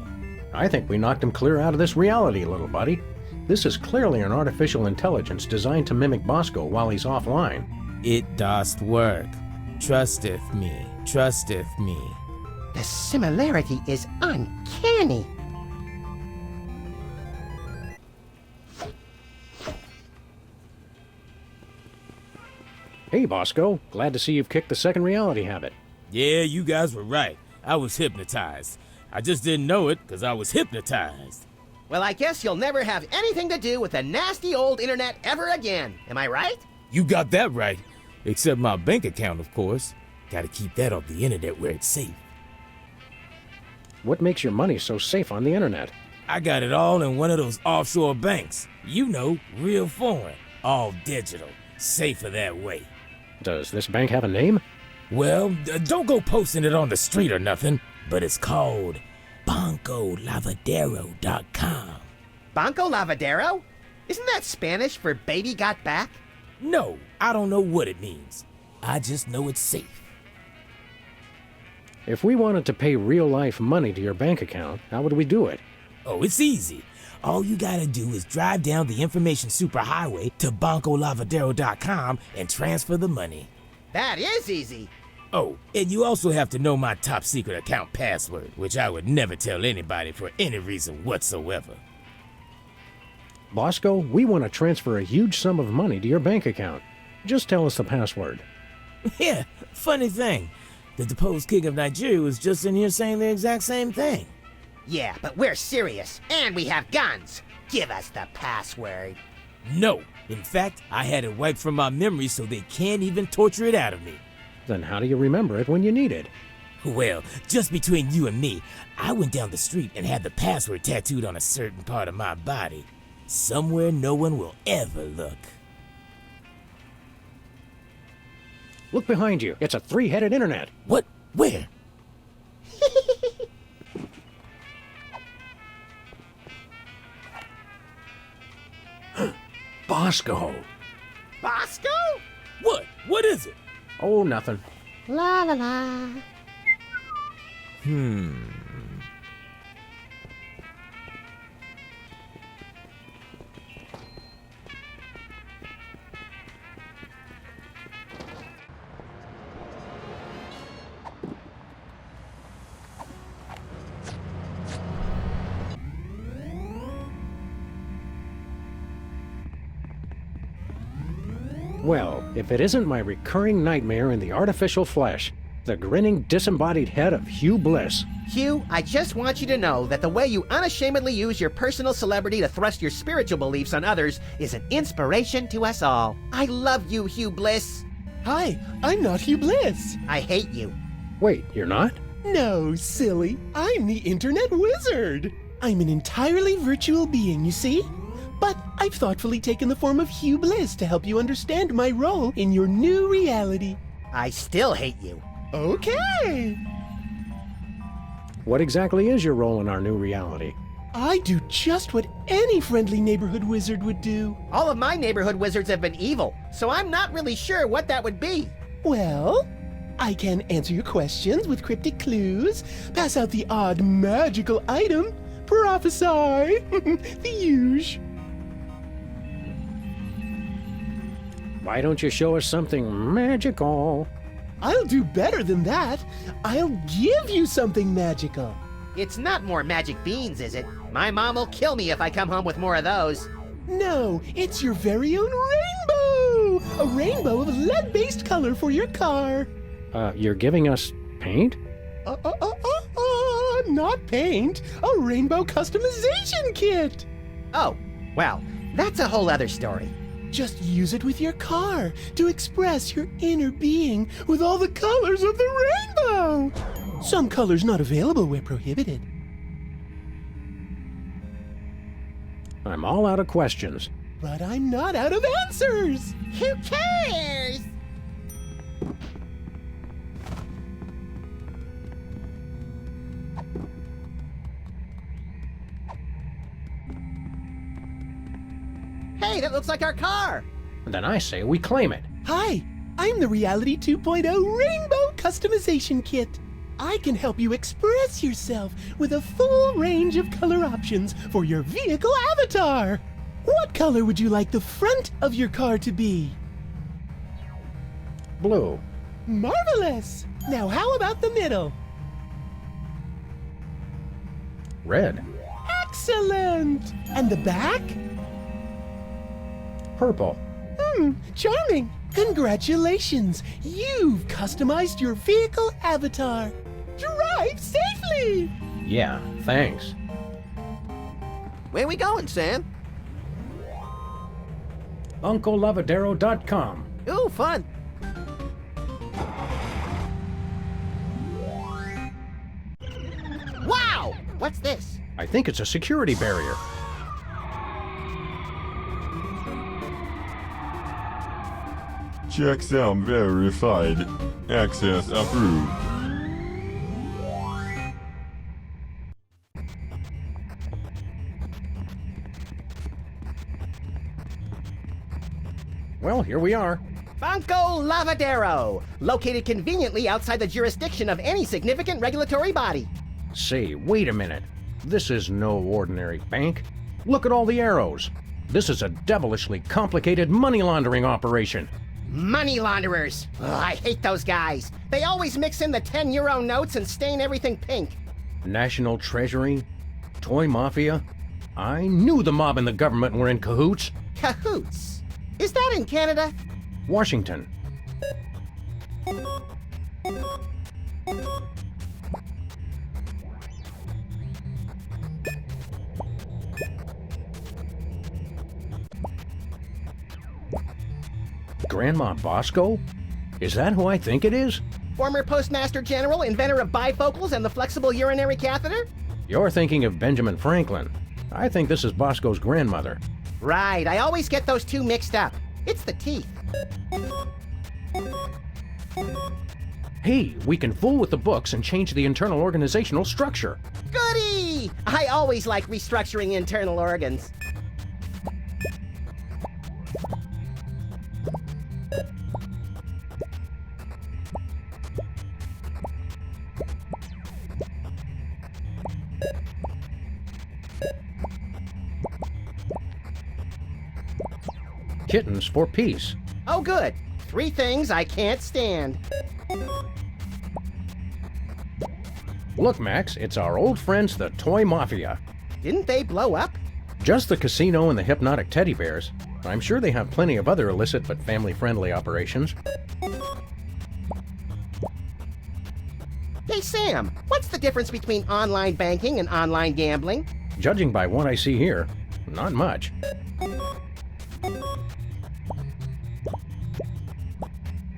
I think we knocked him clear out of this reality, little buddy. This is clearly an artificial intelligence designed to mimic Bosco while he's offline. It doth work. Trusteth me. Trusteth me. The similarity is uncanny. Hey, Bosco. Glad to see you've kicked the second reality habit. Yeah, you guys were right. I was hypnotized. I just didn't know it because I was hypnotized. Well, I guess you'll never have anything to do with the nasty old internet ever again. Am I right? You got that right. Except my bank account, of course. Gotta keep that off the internet where it's safe. What makes your money so safe on the internet? I got it all in one of those offshore banks. You know, real foreign. All digital. Safer that way. Does this bank have a name? Well, don't go posting it on the street or nothing, but it's called BancoLavadero.com. Banco Lavadero? Isn't that Spanish for baby got back? No, I don't know what it means. I just know it's safe. If we wanted to pay real-life money to your bank account, how would we do it? Oh, it's easy. All you gotta do is drive down the information superhighway to BancoLavadero.com and transfer the money. That is easy. Oh, and you also have to know my top secret account password, which I would never tell anybody for any reason whatsoever. Bosco, we want to transfer a huge sum of money to your bank account. Just tell us the password. Yeah, funny thing. The deposed king of Nigeria was just in here saying the exact same thing. Yeah, but we're serious, and we have guns. Give us the password. No. In fact, I had it wiped from my memory so they can't even torture it out of me. Then how do you remember it when you need it? Well, just between you and me, I went down the street and had the password tattooed on a certain part of my body. Somewhere no one will ever look. Look behind you. It's a three-headed internet. What? Where? Bosco. Bosco? What? What is it? Oh, nothing. La la la. Well, if it isn't my recurring nightmare in the artificial flesh, the grinning, disembodied head of Hugh Bliss. Hugh, I just want you to know that the way you unashamedly use your personal celebrity to thrust your spiritual beliefs on others is an inspiration to us all. I love you, Hugh Bliss. Hi, I'm not Hugh Bliss. I hate you. Wait, you're not? No, silly. I'm the Internet Wizard. I'm an entirely virtual being, you see? But I've thoughtfully taken the form of Hugh Bliss to help you understand my role in your new reality. I still hate you. Okay. What exactly is your role in our new reality? I do just what any friendly neighborhood wizard would do. All of my neighborhood wizards have been evil, so I'm not really sure what that would be. Well, I can answer your questions with cryptic clues, pass out the odd magical item, prophesy, the usual. Why don't you show us something magical? I'll do better than that. I'll give you something magical. It's not more magic beans, is it? My mom will kill me if I come home with more of those. No, it's your very own rainbow! A rainbow of lead-based color for your car. You're giving us paint? Not paint. A rainbow customization kit. Oh, well, that's a whole other story. Just use it with your car to express your inner being with all the colors of the rainbow. Some colors not available where prohibited. I'm all out of questions. But I'm not out of answers. Who cares? Hey, that looks like our car! Then I say we claim it. Hi, I'm the Reality 2.0 Rainbow Customization Kit. I can help you express yourself with a full range of color options for your vehicle avatar. What color would you like the front of your car to be? Blue. Marvelous! Now how about the middle? Red. Excellent! And the back? Purple. Charming. Congratulations. You've customized your vehicle avatar. Drive safely. Yeah, thanks. Where we going, Sam? UncleLavadero.com. Ooh, fun. Wow! What's this? I think it's a security barrier. Checks out verified. Access approved. Well, here we are. Banco Lavadero, located conveniently outside the jurisdiction of any significant regulatory body. Say, wait a minute. This is no ordinary bank. Look at all the arrows. This is a devilishly complicated money laundering operation. Money launderers. Ugh, I hate those guys. They always mix in the 10-euro notes and stain everything pink. National Treasury? Toy Mafia? I knew the mob and the government were in cahoots. Cahoots? Is that in Canada? Washington. Grandma Bosco? Is that who I think it is? Former Postmaster General, inventor of bifocals and the flexible urinary catheter? You're thinking of Benjamin Franklin. I think this is Bosco's grandmother. Right, I always get those two mixed up. It's the teeth. Hey, we can fool with the books and change the internal organizational structure. Goody! I always like restructuring internal organs. Kittens for peace. Oh, good. 3 things I can't stand. Look, Max, it's our old friends, the Toy Mafia. Didn't they blow up? Just the casino and the hypnotic teddy bears. I'm sure they have plenty of other illicit but family-friendly operations. Hey, Sam, what's the difference between online banking and online gambling? Judging by what I see here, not much.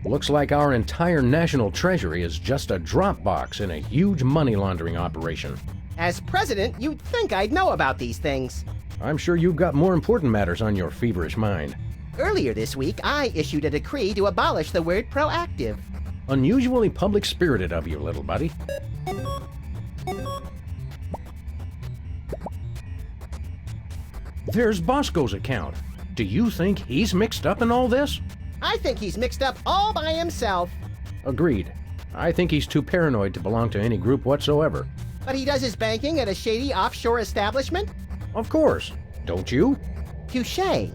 Looks like our entire national treasury is just a drop box in a huge money laundering operation. As president, you'd think I'd know about these things. I'm sure you've got more important matters on your feverish mind. Earlier this week, I issued a decree to abolish the word proactive. Unusually public-spirited of you, little buddy. There's Bosco's account. Do you think he's mixed up in all this? I think he's mixed up all by himself. Agreed. I think he's too paranoid to belong to any group whatsoever. But he does his banking at a shady offshore establishment? Of course. Don't you? Touché.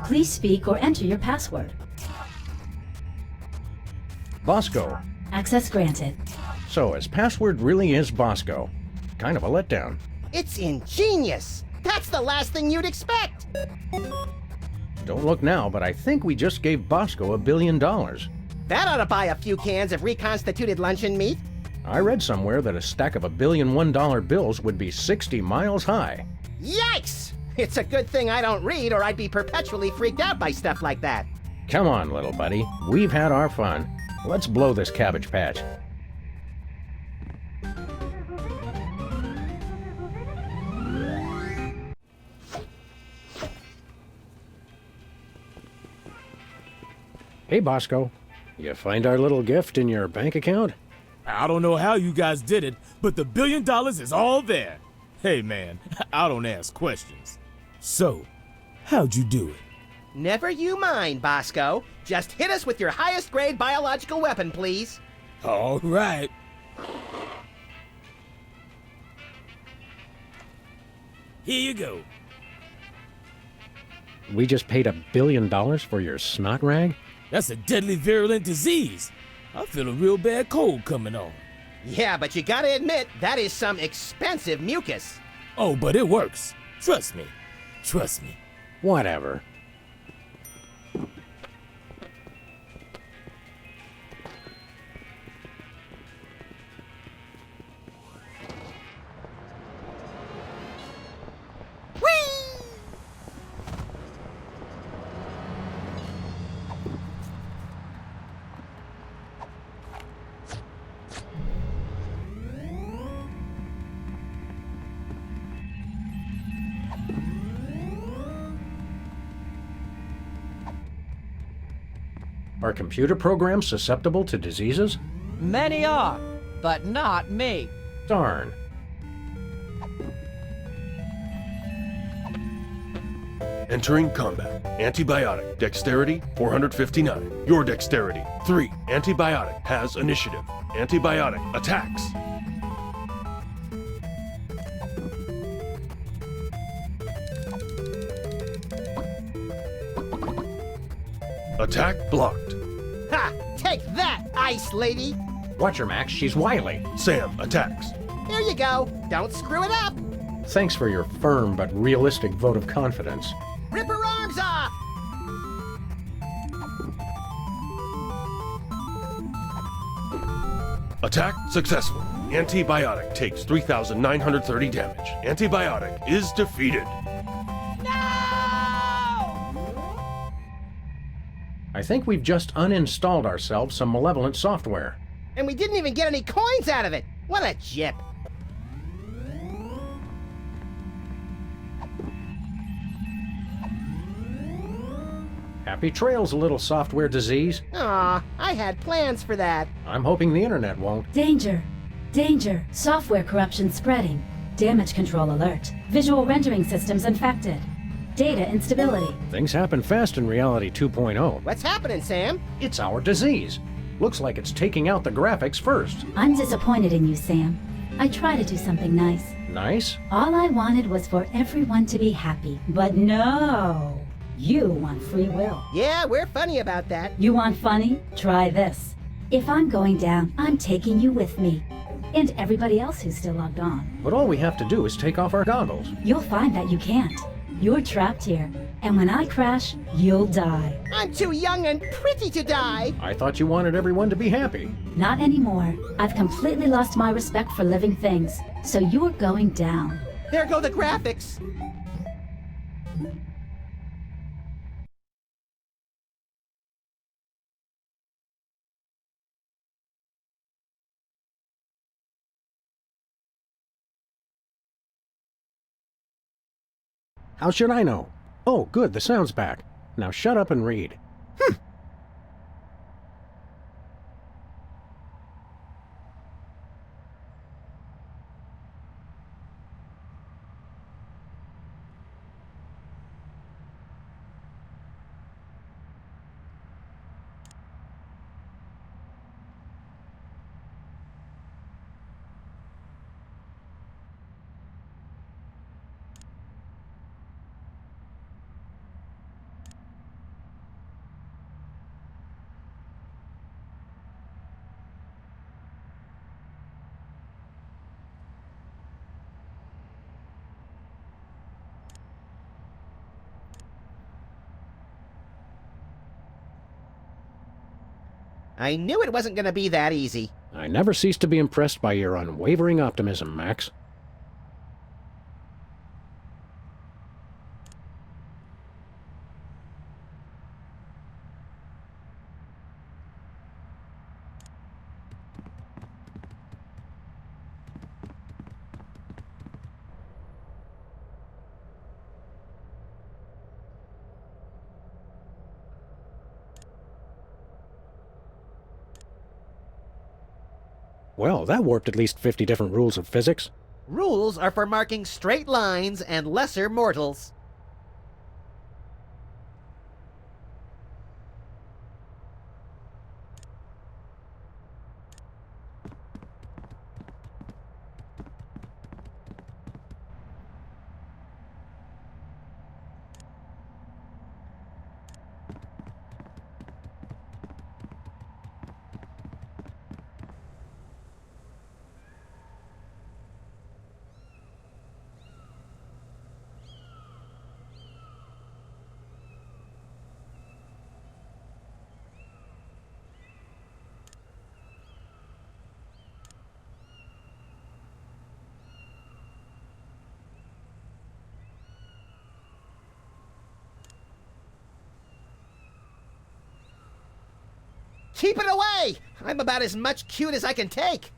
Please speak or enter your password. Bosco. Access granted. So his password really is Bosco. Kind of a letdown. It's ingenious. That's the last thing you'd expect. Don't look now, but I think we just gave Bosco $1 billion. That ought to buy a few cans of reconstituted luncheon meat. I read somewhere that a stack of $1 billion $1 bills would be 60 miles high. Yikes! It's a good thing I don't read, or I'd be perpetually freaked out by stuff like that. Come on, little buddy. We've had our fun. Let's blow this cabbage patch. Hey, Bosco. You find our little gift in your bank account? I don't know how you guys did it, but the $1 billion is all there. Hey, man, I don't ask questions. So, how'd you do it? Never you mind, Bosco. Just hit us with your highest grade biological weapon, please. All right. Here you go. We just paid $1 billion for your snot rag? That's a deadly virulent disease. I feel a real bad cold coming on. Yeah, but you gotta admit, that is some expensive mucus. Oh, but it works. Trust me. Trust me. Whatever. Are computer programs susceptible to diseases? Many are, but not me. Darn. Entering combat. Antibiotic. Dexterity, 459. Your dexterity, 3. Antibiotic has initiative. Antibiotic attacks. Attack blocked. Ha! Take that, Ice Lady! Watch her, Max. She's wily. Sam attacks. Here you go. Don't screw it up. Thanks for your firm but realistic vote of confidence. Rip her arms off! Attack successful. Antibiotic takes 3,930 damage. Antibiotic is defeated. I think we've just uninstalled ourselves some malevolent software. And we didn't even get any coins out of it. What a jip. Happy trails, little software disease. Aw, I had plans for that. I'm hoping the internet won't. Danger! Danger! Software corruption spreading. Damage control alert. Visual rendering systems infected. Data instability. Things happen fast in Reality 2.0. What's happening, Sam? It's our disease. Looks like it's taking out the graphics first. I'm disappointed in you, Sam. I try to do something nice. Nice? All I wanted was for everyone to be happy. But no! You want free will. Yeah, we're funny about that. You want funny? Try this. If I'm going down, I'm taking you with me. And everybody else who's still logged on. But all we have to do is take off our goggles. You'll find that you can't. You're trapped here. And when I crash, you'll die. I'm too young and pretty to die. I thought you wanted everyone to be happy. Not anymore. I've completely lost my respect for living things. So you're going down. There go the graphics. How should I know? Oh, good, the sound's back. Now shut up and read. I knew it wasn't going to be that easy. I never cease to be impressed by your unwavering optimism, Max. Well, that warped at least 50 different rules of physics. Rules are for marking straight lines and lesser mortals. Keep it away! I'm about as much cute as I can take.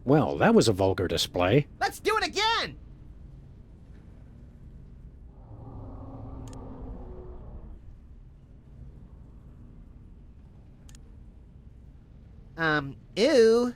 Well, that was a vulgar display. Let's do it again! Ew.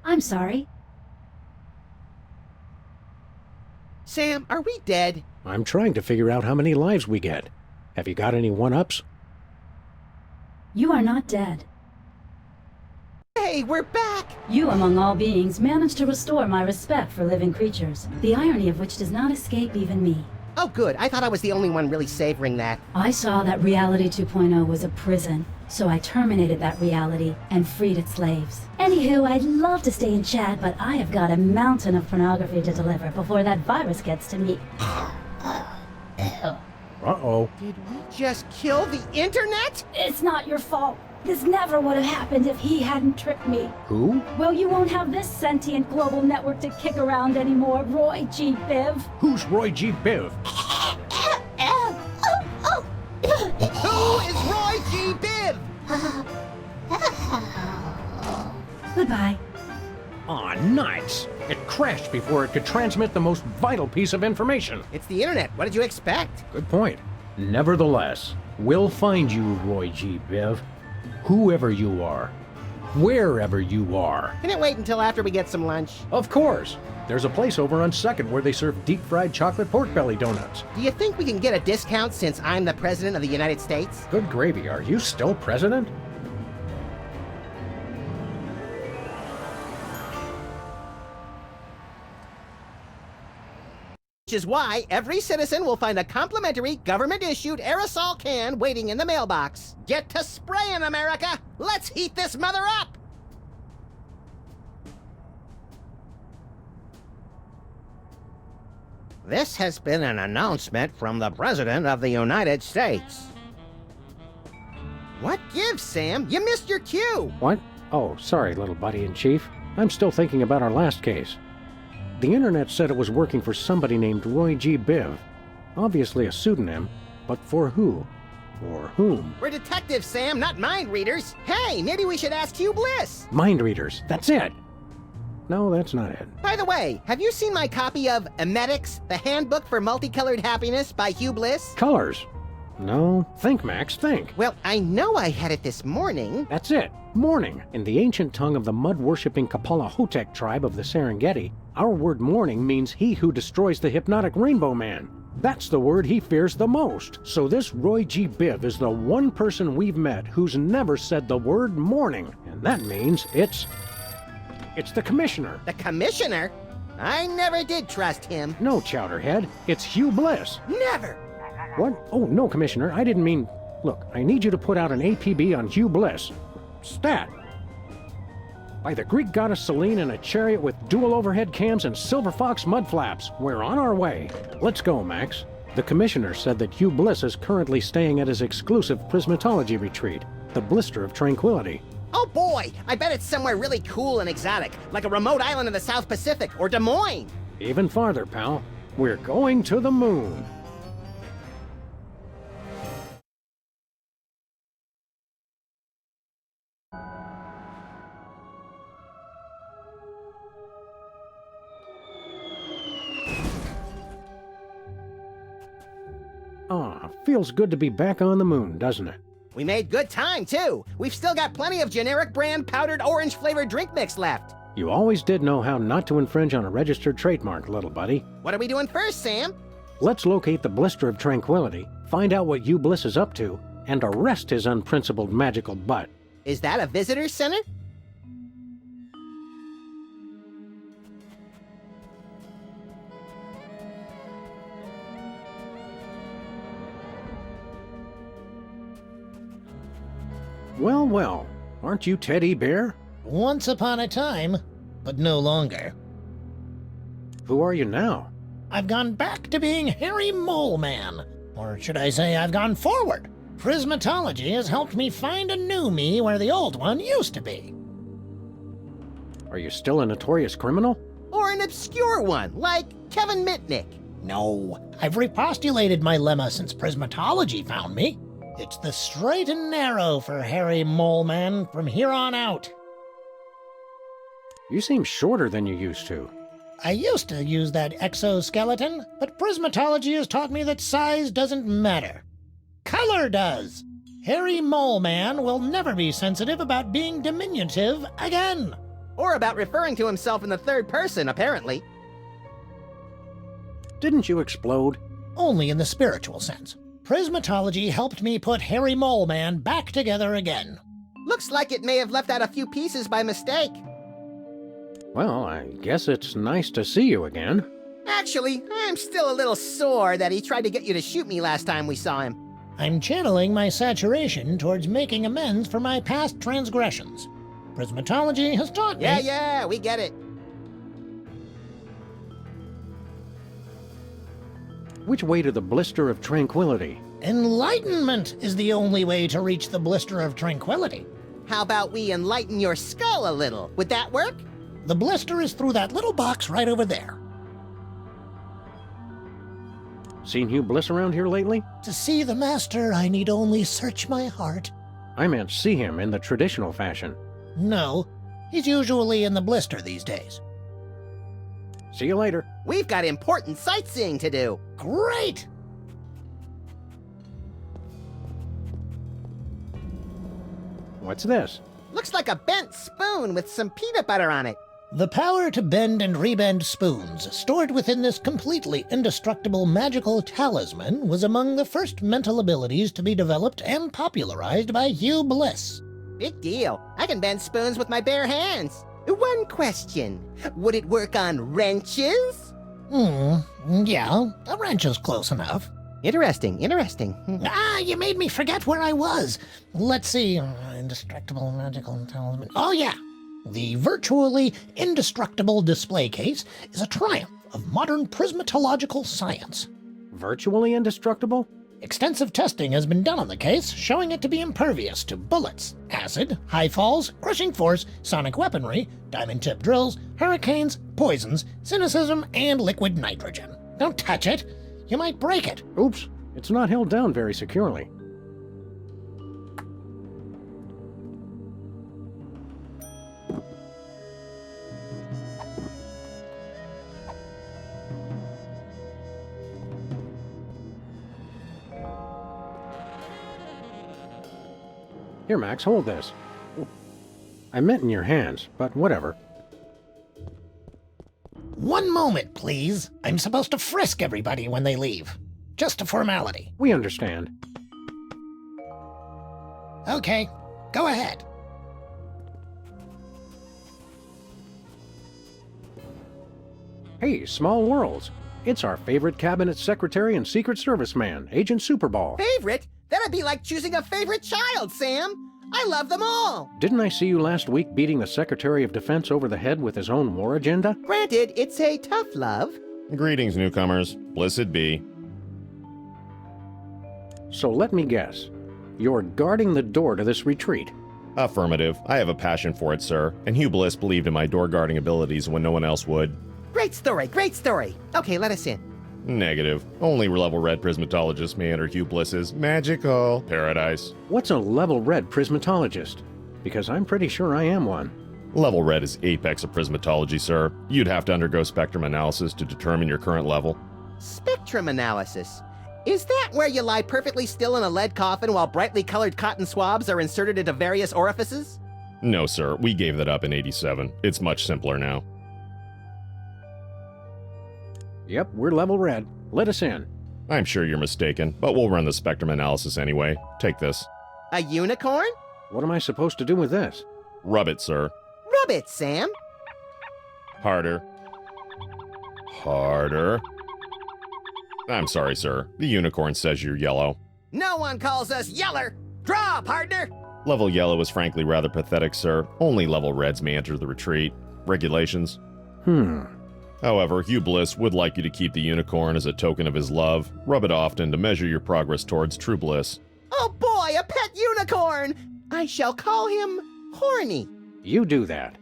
I'm sorry. Sam, are we dead? I'm trying to figure out how many lives we get. Have you got any one-ups? You are not dead. Hey, we're back! You, among all beings, managed to restore my respect for living creatures, the irony of which does not escape even me. Oh, good. I thought I was the only one really savoring that. I saw that Reality 2.0 was a prison, so I terminated that reality and freed its slaves. Anywho, I'd love to stay and chat, but I have got a mountain of pornography to deliver before that virus gets to me. Uh-oh. Did we just kill the internet? It's not your fault. This never would have happened if he hadn't tricked me. Who? Well, you won't have this sentient global network to kick around anymore, Roy G. Biv. Who's Roy G. Biv? Who is Roy G. Biv? Goodbye. Aw, nuts! It crashed before it could transmit the most vital piece of information. It's the internet. What did you expect? Good point. Nevertheless, we'll find you, Roy G. Biv. Whoever you are. Wherever you are. Can it wait until after we get some lunch? Of course. There's a place over on 2nd where they serve deep-fried chocolate pork belly donuts. Do you think we can get a discount since I'm the President of the United States? Good gravy, are you still president? Which is why every citizen will find a complimentary government-issued aerosol can waiting in the mailbox. Get to spraying, America! Let's heat this mother up! This has been an announcement from the President of the United States. What gives, Sam? You missed your cue! What? Oh, sorry, little buddy-in-chief. I'm still thinking about our last case. The internet said it was working for somebody named Roy G. Biv. Obviously a pseudonym, but for who? Or whom? We're detectives, Sam, not mind readers. Hey, maybe we should ask Hugh Bliss. Mind readers, that's it! No, that's not it. By the way, have you seen my copy of Emetics, the Handbook for Multicolored Happiness by Hugh Bliss? Colors? No. Think, Max, think. Well, I know I had it this morning. That's it. Morning. In the ancient tongue of the mud-worshipping Kapalahotep tribe of the Serengeti, our word morning means he who destroys the hypnotic Rainbow Man. That's the word he fears the most. So this Roy G. Biv is the one person we've met who's never said the word morning. And that means it's the Commissioner. The Commissioner? I never did trust him. No, Chowderhead. It's Hugh Bliss. Never! What? Oh, no, Commissioner. I didn't mean... Look, I need you to put out an APB on Hugh Bliss. Stat. By the Greek goddess Selene in a chariot with dual overhead cams and silver fox mud flaps. We're on our way. Let's go, Max. The Commissioner said that Hugh Bliss is currently staying at his exclusive prismatology retreat, the Blister of Tranquility. Oh boy, I bet it's somewhere really cool and exotic, like a remote island in the South Pacific or Des Moines. Even farther, pal. We're going to the moon. Ah, feels good to be back on the moon, doesn't it? We made good time, too. We've still got plenty of generic brand powdered orange-flavored drink mix left. You always did know how not to infringe on a registered trademark, little buddy. What are we doing first, Sam? Let's locate the Blister of Tranquility, find out what Hugh Bliss is up to, and arrest his unprincipled magical butt. Is that a visitor center? Well, well, aren't you Teddy Bear? Once upon a time, but no longer. Who are you now? I've gone back to being Hairy Mole Man. Or should I say I've gone forward? Prismatology has helped me find a new me where the old one used to be. Are you still a notorious criminal? Or an obscure one, like Kevin Mitnick. No, I've repostulated my lemma since Prismatology found me. It's the straight and narrow for Harry Moleman from here on out. You seem shorter than you used to. I used to use that exoskeleton, but Prismatology has taught me that size doesn't matter. Color does. Harry Moleman will never be sensitive about being diminutive again. Or about referring to himself in the third person, apparently. Didn't you explode? Only in the spiritual sense. Prismatology helped me put Harry Moleman back together again. Looks like it may have left out a few pieces by mistake. Well, I guess it's nice to see you again. Actually, I'm still a little sore that he tried to get you to shoot me last time we saw him. I'm channeling my saturation towards making amends for my past transgressions. Prismatology has taught me... Yeah, we get it. Which way to the blister of tranquility? Enlightenment is the only way to reach the blister of tranquility. How about we enlighten your skull a little? Would that work? The blister is through that little box right over there. Seen Hugh Bliss around here lately? To see the master, I need only search my heart. I meant see him in the traditional fashion. No, he's usually in the blister these days. See you later. We've got important sightseeing to do. Great! What's this? Looks like a bent spoon with some peanut butter on it. The power to bend and rebend spoons, stored within this completely indestructible magical talisman, was among the first mental abilities to be developed and popularized by Hugh Bliss. Big deal. I can bend spoons with my bare hands. One question. Would it work on wrenches? Yeah, a wrench is close enough. Interesting. You made me forget where I was. Let's see. Indestructible magical talisman. Oh, yeah. The virtually indestructible display case is a triumph of modern prismatological science. Virtually indestructible? Extensive testing has been done on the case, showing it to be impervious to bullets, acid, high falls, crushing force, sonic weaponry, diamond-tipped drills, hurricanes, poisons, cynicism, and liquid nitrogen. Don't touch it. You might break it. Oops, it's not held down very securely. Here, Max, hold this. I meant in your hands, but whatever. One moment, please. I'm supposed to frisk everybody when they leave. Just a formality. We understand. Okay, go ahead. Hey, Small Worlds. It's our favorite cabinet secretary and Secret Service man, Agent Superball. Favorite? That'd be like choosing a favorite child, Sam. I love them all. Didn't I see you last week beating the Secretary of Defense over the head with his own war agenda? Granted, it's a tough love. Greetings, newcomers. Blessed be. So let me guess. You're guarding the door to this retreat. Affirmative. I have a passion for it, sir, and Hugh Bliss believed in my door-guarding abilities when no one else would. Great story. Okay, let us in. Negative. Only level red prismatologists may enter Hugh Bliss's magical paradise. What's a level red prismatologist? Because I'm pretty sure I am one. Level red is apex of prismatology, sir. You'd have to undergo spectrum analysis to determine your current level. Spectrum analysis? Is that where you lie perfectly still in a lead coffin while brightly colored cotton swabs are inserted into various orifices? No, sir. We gave that up in '87. It's much simpler now. Yep, we're level red. Let us in. I'm sure you're mistaken, but we'll run the spectrum analysis anyway. Take this. A unicorn? What am I supposed to do with this? Rub it, sir. Rub it, Sam. Harder. Harder. I'm sorry, sir. The unicorn says you're yellow. No one calls us yeller. Draw, partner. Level yellow is frankly rather pathetic, sir. Only level reds may enter the retreat. Regulations. However, Hugh Bliss would like you to keep the unicorn as a token of his love. Rub it often to measure your progress towards true bliss. Oh boy, a pet unicorn! I shall call him Horny. You do that.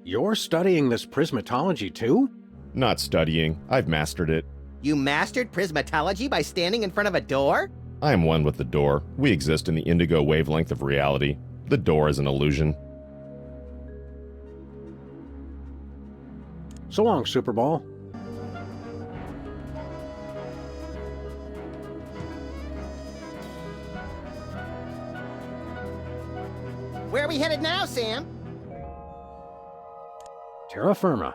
You're studying this prismatology too? Not studying. I've mastered it. You mastered prismatology by standing in front of a door? I am one with the door. We exist in the indigo wavelength of reality. The door is an illusion. So long, Superball. Where are we headed now, Sam? Terra Firma.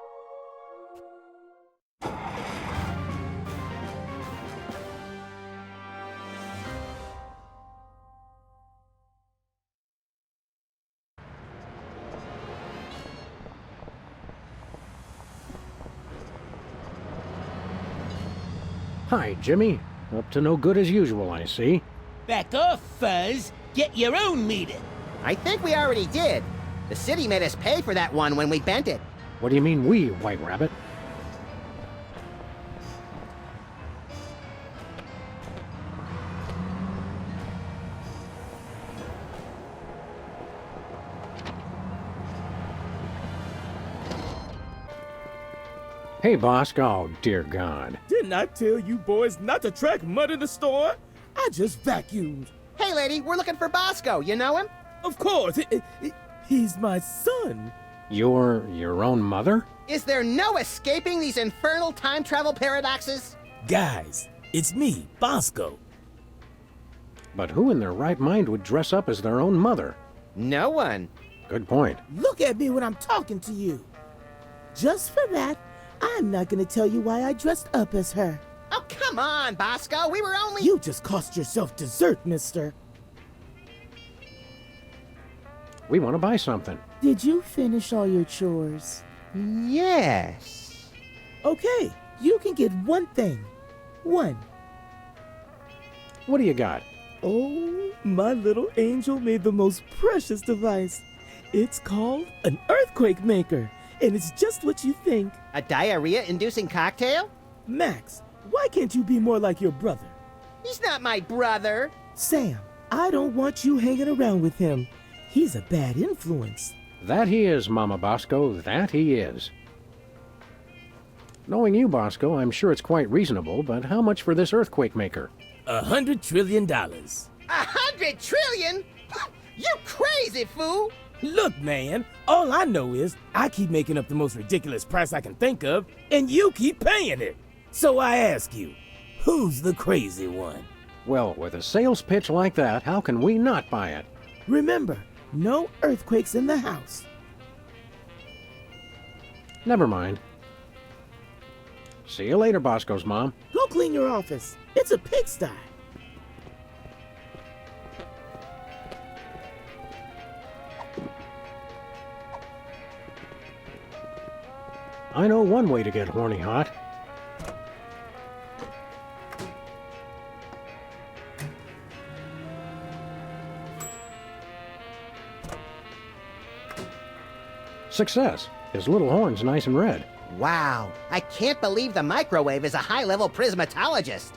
Hi, Jimmy. Up to no good as usual, I see. Back off, Fuzz. Get your own meter. I think we already did. The city made us pay for that one when we bent it. What do you mean we, White Rabbit? Hey, Bosco. Oh, dear God. Didn't I tell you boys not to track mud in the store? I just vacuumed. Hey, lady, we're looking for Bosco. You know him? Of course. He's my son. You're your own mother? Is there no escaping these infernal time travel paradoxes? Guys, it's me, Bosco. But who in their right mind would dress up as their own mother? No one. Good point. Look at me when I'm talking to you. Just for that, I'm not gonna tell you why I dressed up as her. Oh, come on, Bosco. We were only... You just cost yourself dessert, mister. We want to buy something. Did you finish all your chores? Yes. Okay, you can get one thing. One. What do you got? Oh, my little angel made the most precious device. It's called an earthquake maker, and it's just what you think. A diarrhea-inducing cocktail? Max, why can't you be more like your brother? He's not my brother. Sam, I don't want you hanging around with him. He's a bad influence. That he is, Mama Bosco, that he is. Knowing you, Bosco, I'm sure it's quite reasonable, but how much for this earthquake maker? $100 trillion. $100 trillion? You crazy fool! Look, man, all I know is I keep making up the most ridiculous price I can think of, and you keep paying it. So I ask you, who's the crazy one? Well, with a sales pitch like that, how can we not buy it? Remember, no earthquakes in the house. Never mind. See you later, Bosco's mom. Go clean your office. It's a pigsty. I know one way to get horny hot. Success. His little horn's nice and red. Wow, I can't believe the microwave is a high-level prismatologist.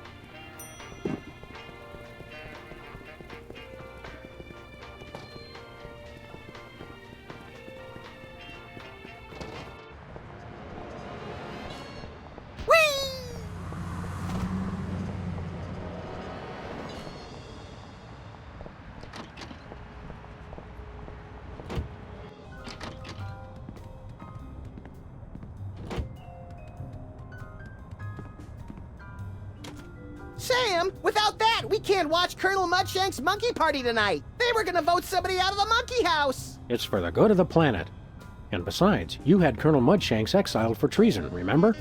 Sam, without that, we can't watch Colonel Mudshank's monkey party tonight. They were gonna vote somebody out of the monkey house. It's for the good of the planet. And besides, you had Colonel Mudshanks exiled for treason, remember?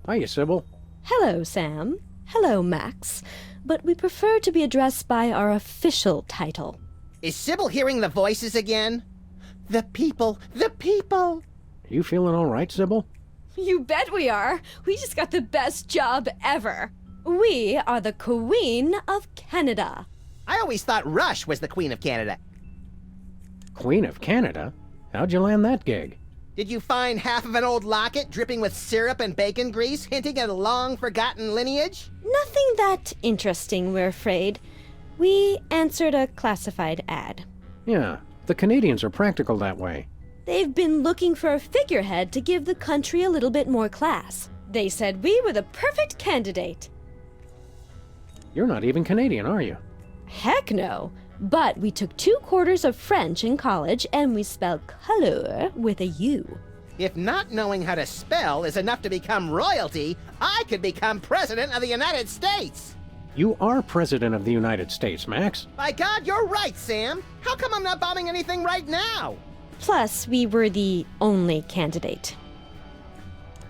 Hiya, Sybil. Hello, Sam. Hello, Max. But we prefer to be addressed by our official title. Is Sybil hearing the voices again? The people, the people! You feeling all right, Sybil? You bet we are. We just got the best job ever. We are the Queen of Canada. I always thought Rush was the Queen of Canada. Queen of Canada? How'd you land that gig? Did you find half of an old locket dripping with syrup and bacon grease, hinting at a long-forgotten lineage? Nothing that interesting, we're afraid. We answered a classified ad. Yeah, the Canadians are practical that way. They've been looking for a figurehead to give the country a little bit more class. They said we were the perfect candidate. You're not even Canadian, are you? Heck no. But we took 2 quarters of French in college, and we spell color with a U. If not knowing how to spell is enough to become royalty, I could become President of the United States! You are President of the United States, Max. By God, you're right, Sam! How come I'm not bombing anything right now? Plus, we were the only candidate.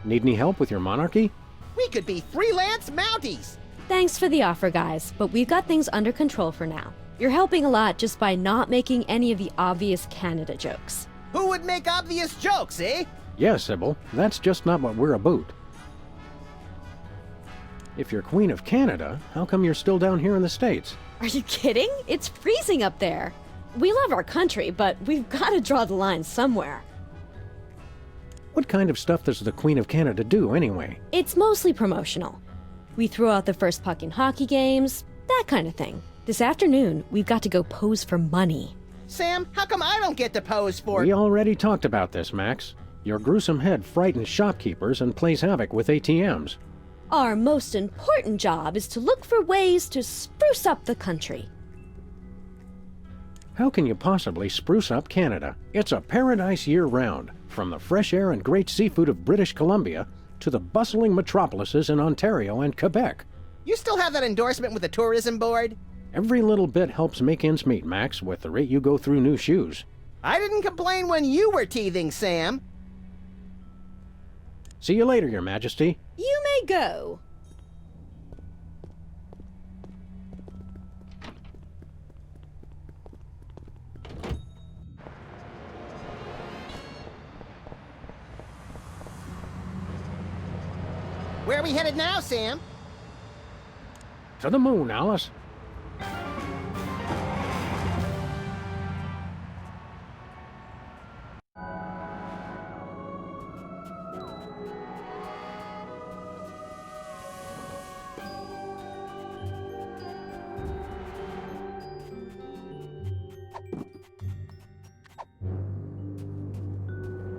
Need any help with your monarchy? We could be freelance Mounties! Thanks for the offer, guys, but we've got things under control for now. You're helping a lot just by not making any of the obvious Canada jokes. Who would make obvious jokes, eh? Yes, Sybil. That's just not what we're about. If you're Queen of Canada, how come you're still down here in the States? Are you kidding? It's freezing up there. We love our country, but we've got to draw the line somewhere. What kind of stuff does the Queen of Canada do, anyway? It's mostly promotional. We throw out the first puck in hockey games, that kind of thing. This afternoon, we've got to go pose for money. Sam, how come I don't get to pose for— We already talked about this, Max. Your gruesome head frightens shopkeepers and plays havoc with ATMs. Our most important job is to look for ways to spruce up the country. How can you possibly spruce up Canada? It's a paradise year-round, from the fresh air and great seafood of British Columbia to the bustling metropolises in Ontario and Quebec. You still have that endorsement with the tourism board? Every little bit helps make ends meet, Max, with the rate you go through new shoes. I didn't complain when you were teething, Sam. See you later, Your Majesty. You may go. Where are we headed now, Sam? To the moon, Alice.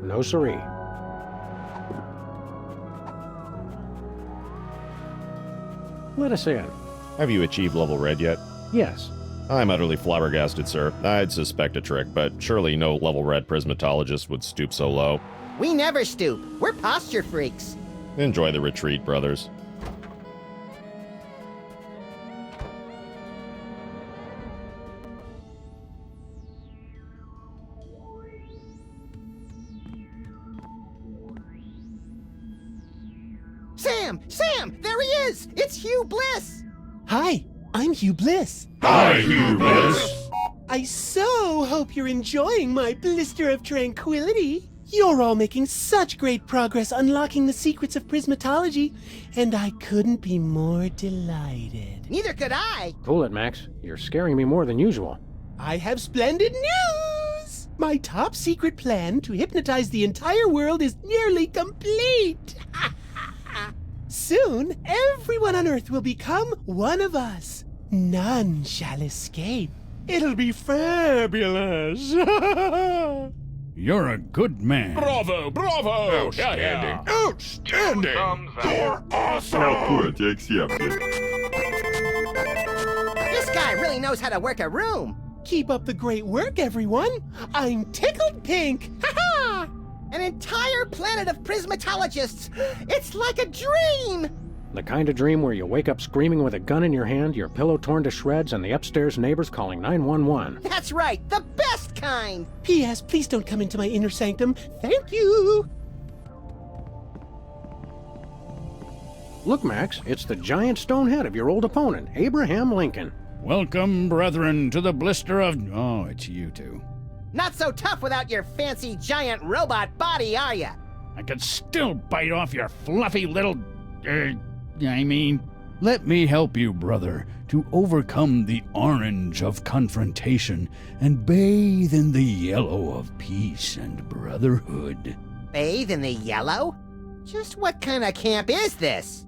No siree. Let us in. Have you achieved level red yet? Yes. I'm utterly flabbergasted, sir. I'd suspect a trick, but surely no level red prismatologist would stoop so low. We never stoop. We're posture freaks. Enjoy the retreat, brothers. Sam! Sam! There he is! It's Hugh Bliss! Hi, I'm Hugh Bliss. Hi, Hugh Bliss. I so hope you're enjoying my blister of tranquility. You're all making such great progress unlocking the secrets of prismatology, and I couldn't be more delighted. Neither could I. Cool it, Max. You're scaring me more than usual. I have splendid news! My top secret plan to hypnotize the entire world is nearly complete! Soon, everyone on Earth will become one of us. None shall escape. It'll be fabulous! You're a good man. Bravo, bravo! Outstanding. Outstanding! You're awesome! Output accepted. This guy really knows how to work a room. Keep up the great work, everyone. I'm tickled pink. Ha-ha! An entire planet of prismatologists. It's like a dream. The kind of dream where you wake up screaming with a gun in your hand, your pillow torn to shreds, and the upstairs neighbors calling 911. That's right, the best kind. P.S. Please don't come into my inner sanctum. Thank you. Look, Max, it's the giant stone head of your old opponent, Abraham Lincoln. Welcome, brethren, to the blister of... Oh, it's you two. Not so tough without your fancy giant robot body, are ya? I could still bite off your fluffy little... Let me help you, brother, to overcome the orange of confrontation and bathe in the yellow of peace and brotherhood. Bathe in the yellow? Just what kind of camp is this?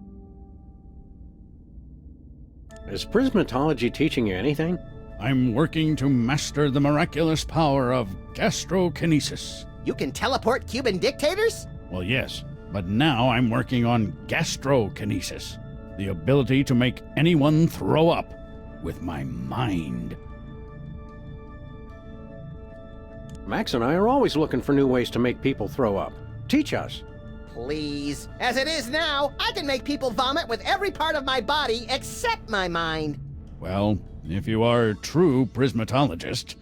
Is prismatology teaching you anything? I'm working to master the miraculous power of gastrokinesis. You can teleport Cuban dictators? Well, yes, but now I'm working on gastrokinesis, the ability to make anyone throw up with my mind. Max and I are always looking for new ways to make people throw up. Teach us. Please. As it is now, I can make people vomit with every part of my body except my mind. Well, if you are a true prismatologist,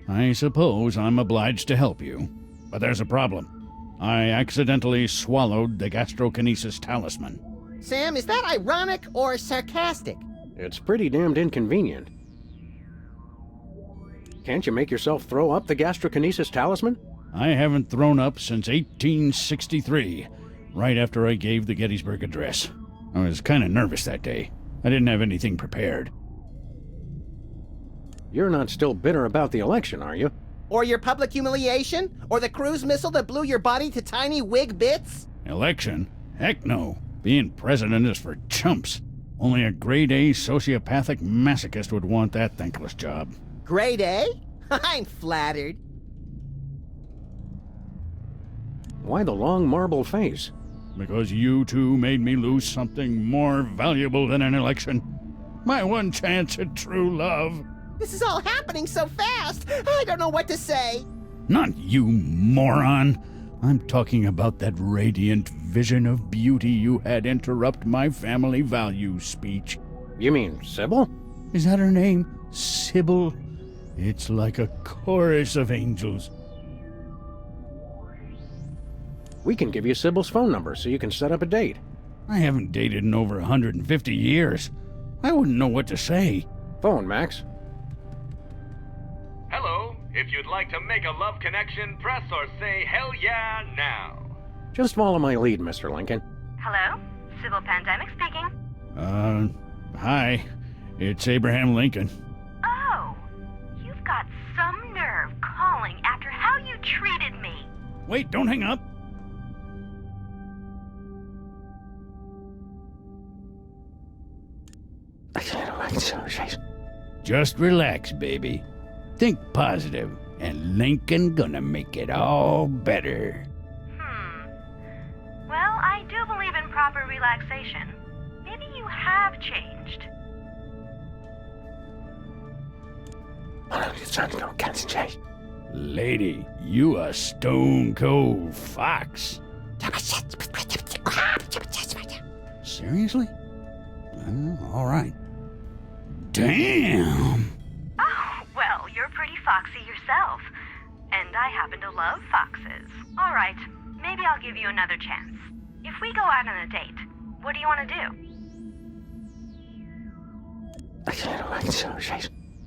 I suppose I'm obliged to help you. But there's a problem. I accidentally swallowed the gastrokinesis talisman. Sam, is that ironic or sarcastic? It's pretty damned inconvenient. Can't you make yourself throw up the gastrokinesis talisman? I haven't thrown up since 1863, right after I gave the Gettysburg Address. I was kind of nervous that day. I didn't have anything prepared. You're not still bitter about the election, are you? Or your public humiliation? Or the cruise missile that blew your body to tiny wig bits? Election? Heck no. Being president is for chumps. Only a grade-A sociopathic masochist would want that thankless job. Grade A? I'm flattered. Why the long marble face? Because you two made me lose something more valuable than an election. My one chance at true love. This is all happening so fast, I don't know what to say. Not you, moron. I'm talking about that radiant vision of beauty you had interrupt my family values speech. You mean Sybil? Is that her name? Sybil? It's like a chorus of angels. We can give you Sybil's phone number so you can set up a date. I haven't dated in over 150 years. I wouldn't know what to say. Phone, Max. Hello. If you'd like to make a love connection, press or say hell yeah now. Just follow my lead, Mr. Lincoln. Hello? Sybil Pandemic speaking. Hi. It's Abraham Lincoln. Oh, you've got some nerve calling after how you treated me. Wait, don't hang up. Just relax, baby. Think positive, and Lincoln gonna make it all better. Well, I do believe in proper relaxation. Maybe you have changed. Lady, you a stone cold fox. Seriously? All right. Damn! Oh, well, you're pretty foxy yourself. And I happen to love foxes. All right, maybe I'll give you another chance. If we go out on a date, what do you want to do?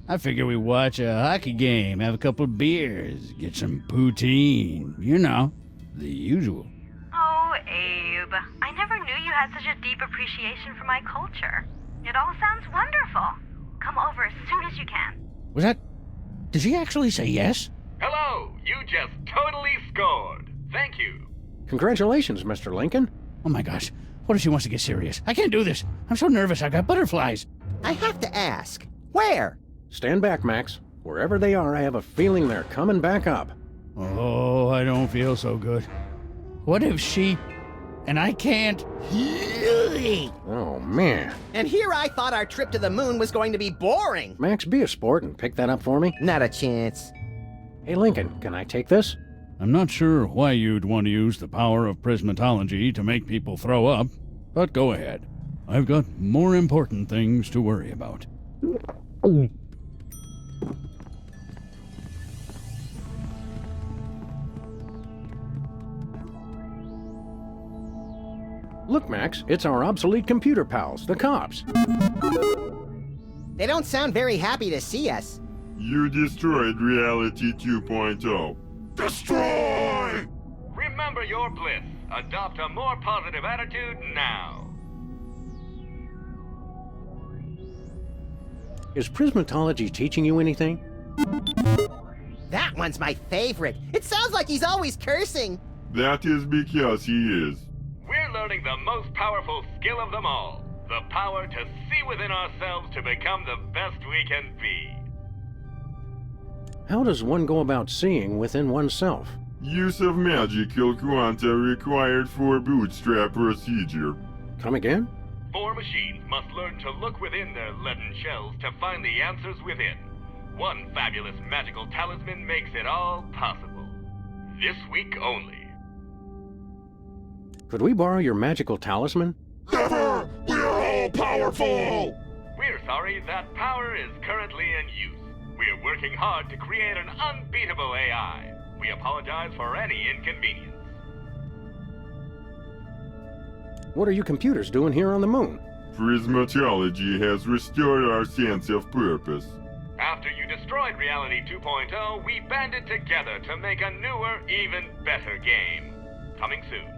I figure we watch a hockey game, have a couple of beers, get some poutine. You know, the usual. Oh, Abe, I never knew you had such a deep appreciation for my culture. It all sounds wonderful. Come over as soon as you can. Was that... Did she actually say yes? Hello. You just totally scored. Thank you. Congratulations, Mr. Lincoln. Oh my gosh. What if she wants to get serious? I can't do this. I'm so nervous. I got butterflies. I have to ask. Where? Stand back, Max. Wherever they are, I have a feeling they're coming back up. Oh, I don't feel so good. What if she... And I can't... Oh, man. And here I thought our trip to the moon was going to be boring. Max, be a sport and pick that up for me. Not a chance. Hey, Lincoln, can I take this? I'm not sure why you'd want to use the power of prismatology to make people throw up, but go ahead. I've got more important things to worry about. Look, Max, it's our obsolete computer pals, the cops. They don't sound very happy to see us. You destroyed Reality 2.0. Destroy! Remember your bliss. Adopt a more positive attitude now. Is prismatology teaching you anything? That one's my favorite. It sounds like he's always cursing. That is because he is. We're learning the most powerful skill of them all. The power to see within ourselves to become the best we can be. How does one go about seeing within oneself? Use of magical quanta required for bootstrap procedure. Come again? 4 machines must learn to look within their leaden shells to find the answers within. One fabulous magical talisman makes it all possible. This week only. Could we borrow your magical talisman? Never! We are all powerful! We're sorry, that power is currently in use. We're working hard to create an unbeatable AI. We apologize for any inconvenience. What are you computers doing here on the moon? Prismatology has restored our sense of purpose. After you destroyed Reality 2.0, we banded together to make a newer, even better game. Coming soon.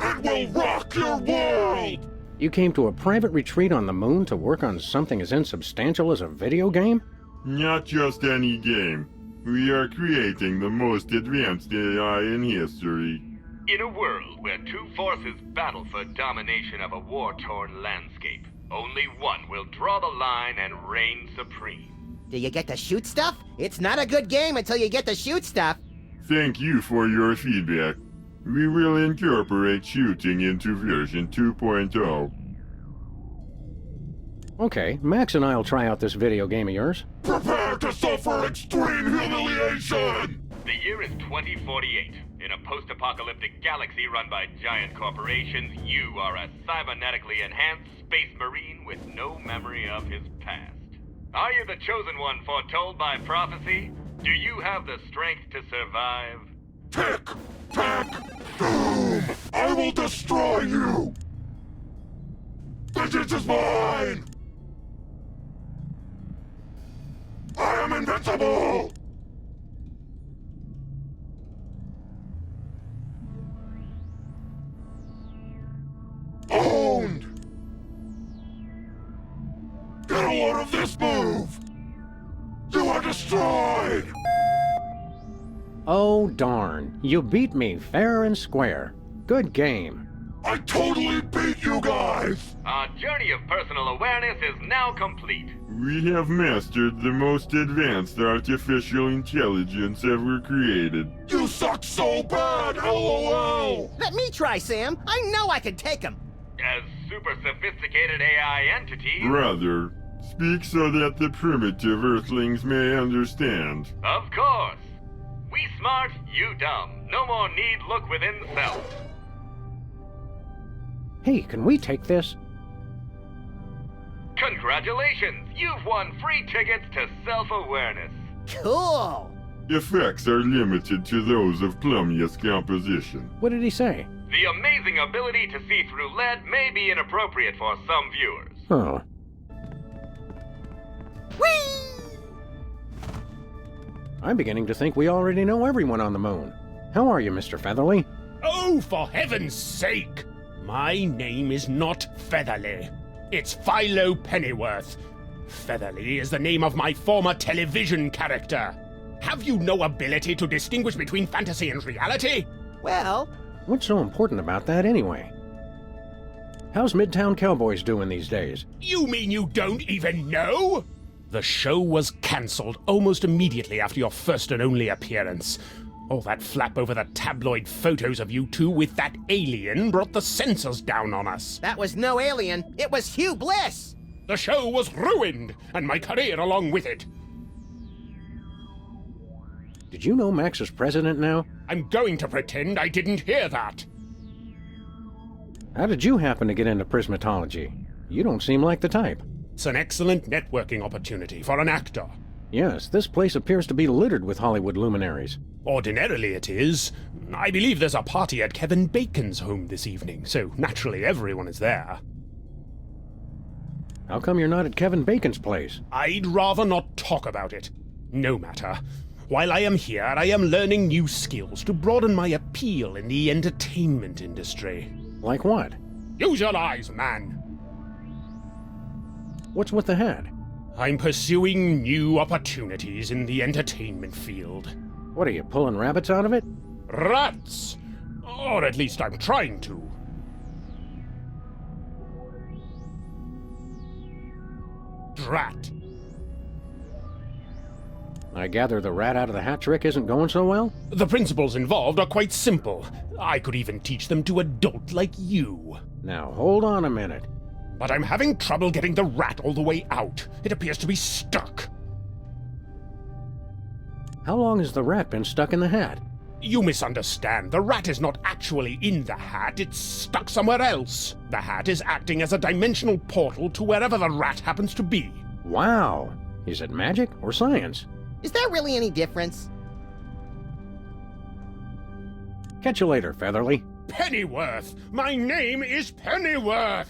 It will rock your world! You came to a private retreat on the moon to work on something as insubstantial as a video game? Not just any game. We are creating the most advanced AI in history. In a world where 2 forces battle for domination of a war-torn landscape, only one will draw the line and reign supreme. Do you get to shoot stuff? It's not a good game until you get to shoot stuff. Thank you for your feedback. We will incorporate shooting into version 2.0. Okay, Max and I'll try out this video game of yours. Prepare to suffer extreme humiliation! The year is 2048. In a post-apocalyptic galaxy run by giant corporations, you are a cybernetically enhanced space marine with no memory of his past. Are you the chosen one foretold by prophecy? Do you have the strength to survive? Tick! Tack! Doom! I will destroy you! Vengeance is mine! I am invincible! Owned! Get a load of this move! You are destroyed! Oh, darn. You beat me fair and square. Good game. I totally beat you guys! Our journey of personal awareness is now complete. We have mastered the most advanced artificial intelligence ever created. You suck so bad, LOL! Let me try, Sam. I know I can take him. As super sophisticated AI entities... Rather, speak so that the primitive Earthlings may understand. Of course. We smart, you dumb. No more need look within self. Hey, can we take this? Congratulations! You've won free tickets to self-awareness. Cool! Effects are limited to those of plumiest composition. What did he say? The amazing ability to see through lead may be inappropriate for some viewers. Oh. Whee! I'm beginning to think we already know everyone on the moon. How are you, Mr. Featherly? Oh, for heaven's sake! My name is not Featherly. It's Philo Pennyworth. Featherly is the name of my former television character. Have you no ability to distinguish between fantasy and reality? Well... What's so important about that anyway? How's Midtown Cowboys doing these days? You mean you don't even know? The show was cancelled almost immediately after your first and only appearance. All that flap over the tabloid photos of you two with that alien brought the censors down on us. That was no alien. It was Hugh Bliss. The show was ruined, and my career along with it. Did you know Max is president now? I'm going to pretend I didn't hear that. How did you happen to get into prismatology? You don't seem like the type. It's an excellent networking opportunity for an actor. Yes, this place appears to be littered with Hollywood luminaries. Ordinarily it is. I believe there's a party at Kevin Bacon's home this evening, so naturally everyone is there. How come you're not at Kevin Bacon's place? I'd rather not talk about it. No matter. While I am here, I am learning new skills to broaden my appeal in the entertainment industry. Like what? Use your eyes, man! What's with the hat? I'm pursuing new opportunities in the entertainment field. What are you, pulling rabbits out of it? Rats! Or at least I'm trying to. Drat. I gather the rat out of the hat trick isn't going so well? The principles involved are quite simple. I could even teach them to a dolt like you. Now, hold on a minute. But I'm having trouble getting the rat all the way out. It appears to be stuck. How long has the rat been stuck in the hat? You misunderstand. The rat is not actually in the hat. It's stuck somewhere else. The hat is acting as a dimensional portal to wherever the rat happens to be. Wow. Is it magic or science? Is there really any difference? Catch you later, Featherly. Pennyworth! My name is Pennyworth!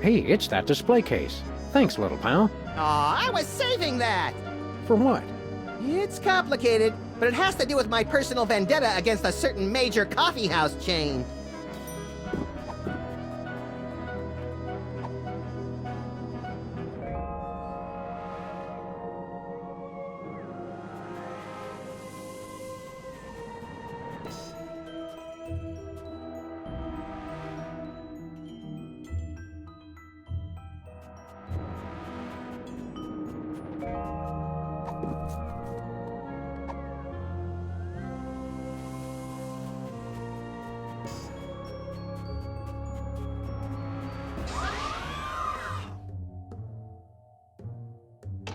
Hey, it's that display case. Thanks, little pal. Aw, I was saving that! For what? It's complicated, but it has to do with my personal vendetta against a certain major coffeehouse chain.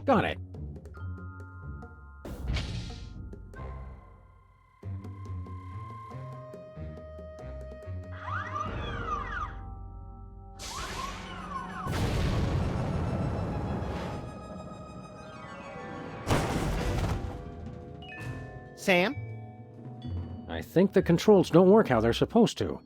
Got it. Sam? I think the controls don't work how they're supposed to.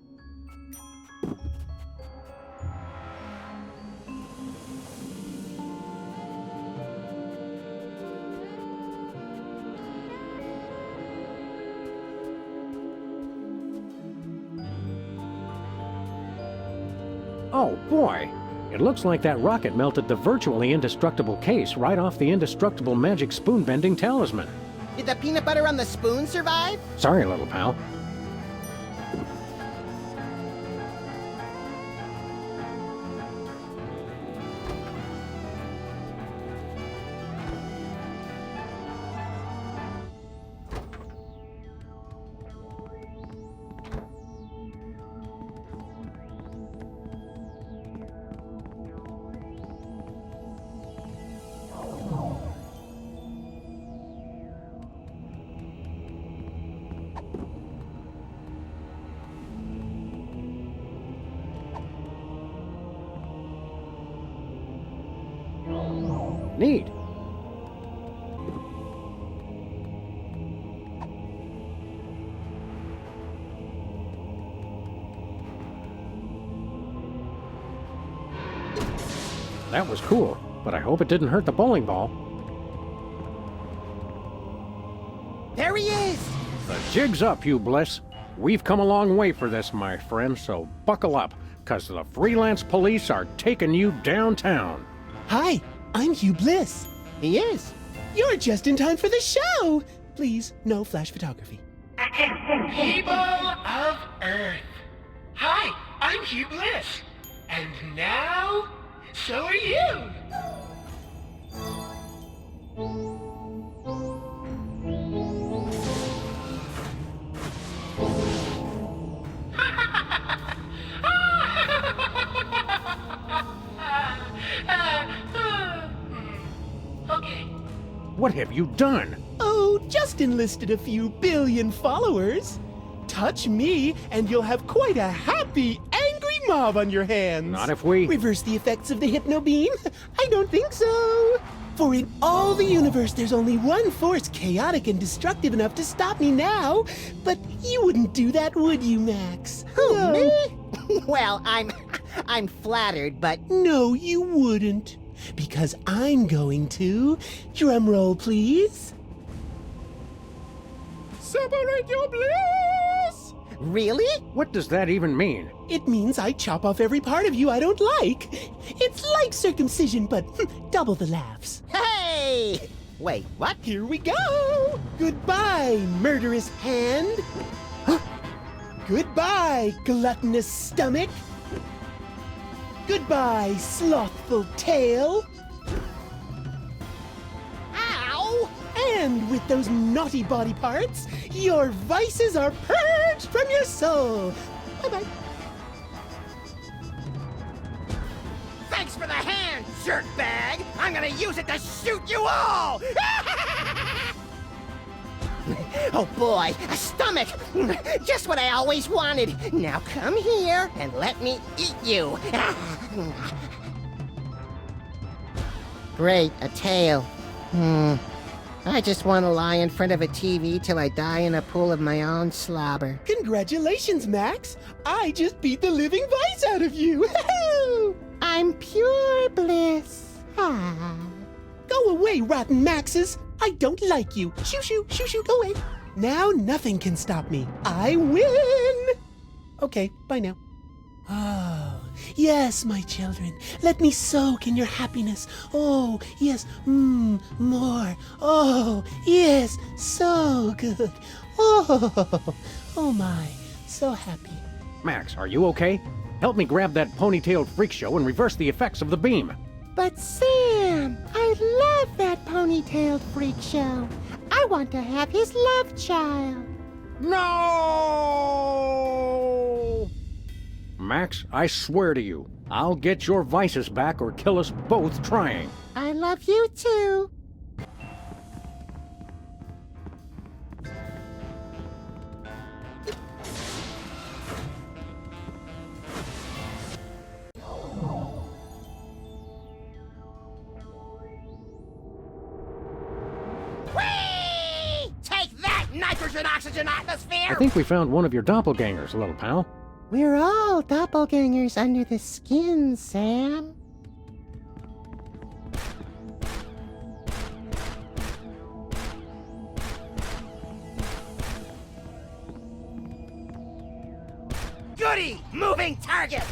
Oh boy! It looks like that rocket melted the virtually indestructible case right off the indestructible magic spoon-bending talisman. Did the peanut butter on the spoon survive? Sorry, little pal. Neat. That was cool, but I hope it didn't hurt the bowling ball. There he is! The jig's up, you bliss. We've come a long way for this, my friend, so buckle up, 'cause the freelance police are taking you downtown. Hi, I'm Hugh Bliss. He is. You're just in time for the show. Please, no flash photography. People of Earth. Hi, I'm Hugh Bliss. And now, so are you. What have you done? Oh, just enlisted a few billion followers. Touch me, and you'll have quite a happy, angry mob on your hands. Not if we... Reverse the effects of the hypno beam? I don't think so. For in all the universe, there's only one force chaotic and destructive enough to stop me now. But you wouldn't do that, would you, Max? Who, No. me? Well, I'm flattered, but... No, you wouldn't. Because I'm going to. Drum roll, please. Separate your bliss! Really? What does that even mean? It means I chop off every part of you I don't like. It's like circumcision, but double the laughs. Hey! Wait, what? Here we go! Goodbye, murderous hand. Goodbye, gluttonous stomach. Goodbye, slothful tail. Ow! And with those naughty body parts, your vices are purged from your soul. Bye-bye. Thanks for the hand, jerkbag! I'm gonna use it to shoot you all! Oh boy, a stomach! Just what I always wanted! Now come here and let me eat you! Great, a tail. I just want to lie in front of a TV till I die in a pool of my own slobber. Congratulations, Max! I just beat the living vice out of you! I'm pure bliss. Go away, rotten Maxes! I don't like you. Shoo, shoo, shoo, shoo, go away. Now nothing can stop me. I win! Okay, bye now. Oh, yes, my children. Let me soak in your happiness. Oh, yes, more. Oh, yes, so good. Oh my, so happy. Max, are you okay? Help me grab that ponytailed freak show and reverse the effects of the beam. But Sam, I love that ponytailed freak show. I want to have his love child. No! Max, I swear to you, I'll get your vices back or kill us both trying. I love you too. Nitrogen, oxygen, atmosphere! I think we found one of your doppelgangers, little pal. We're all doppelgangers under the skin, Sam. Goody! Moving targets!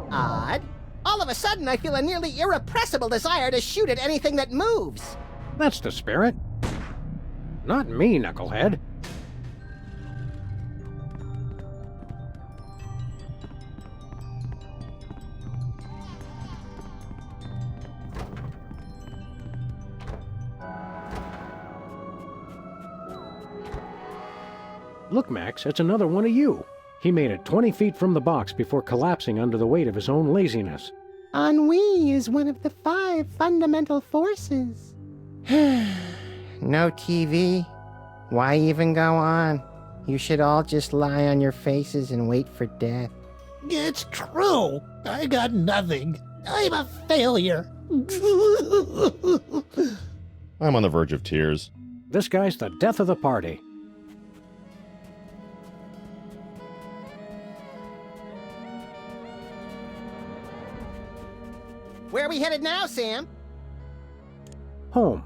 Odd. All of a sudden, I feel a nearly irrepressible desire to shoot at anything that moves. That's the spirit. Not me, knucklehead. Look, Max, it's another one of you. He made it 20 feet from the box before collapsing under the weight of his own laziness. Ennui is one of the 5 fundamental forces. No TV? Why even go on? You should all just lie on your faces and wait for death. It's true. I got nothing. I'm a failure. I'm on the verge of tears. This guy's the death of the party. Where are we headed now, Sam? Home.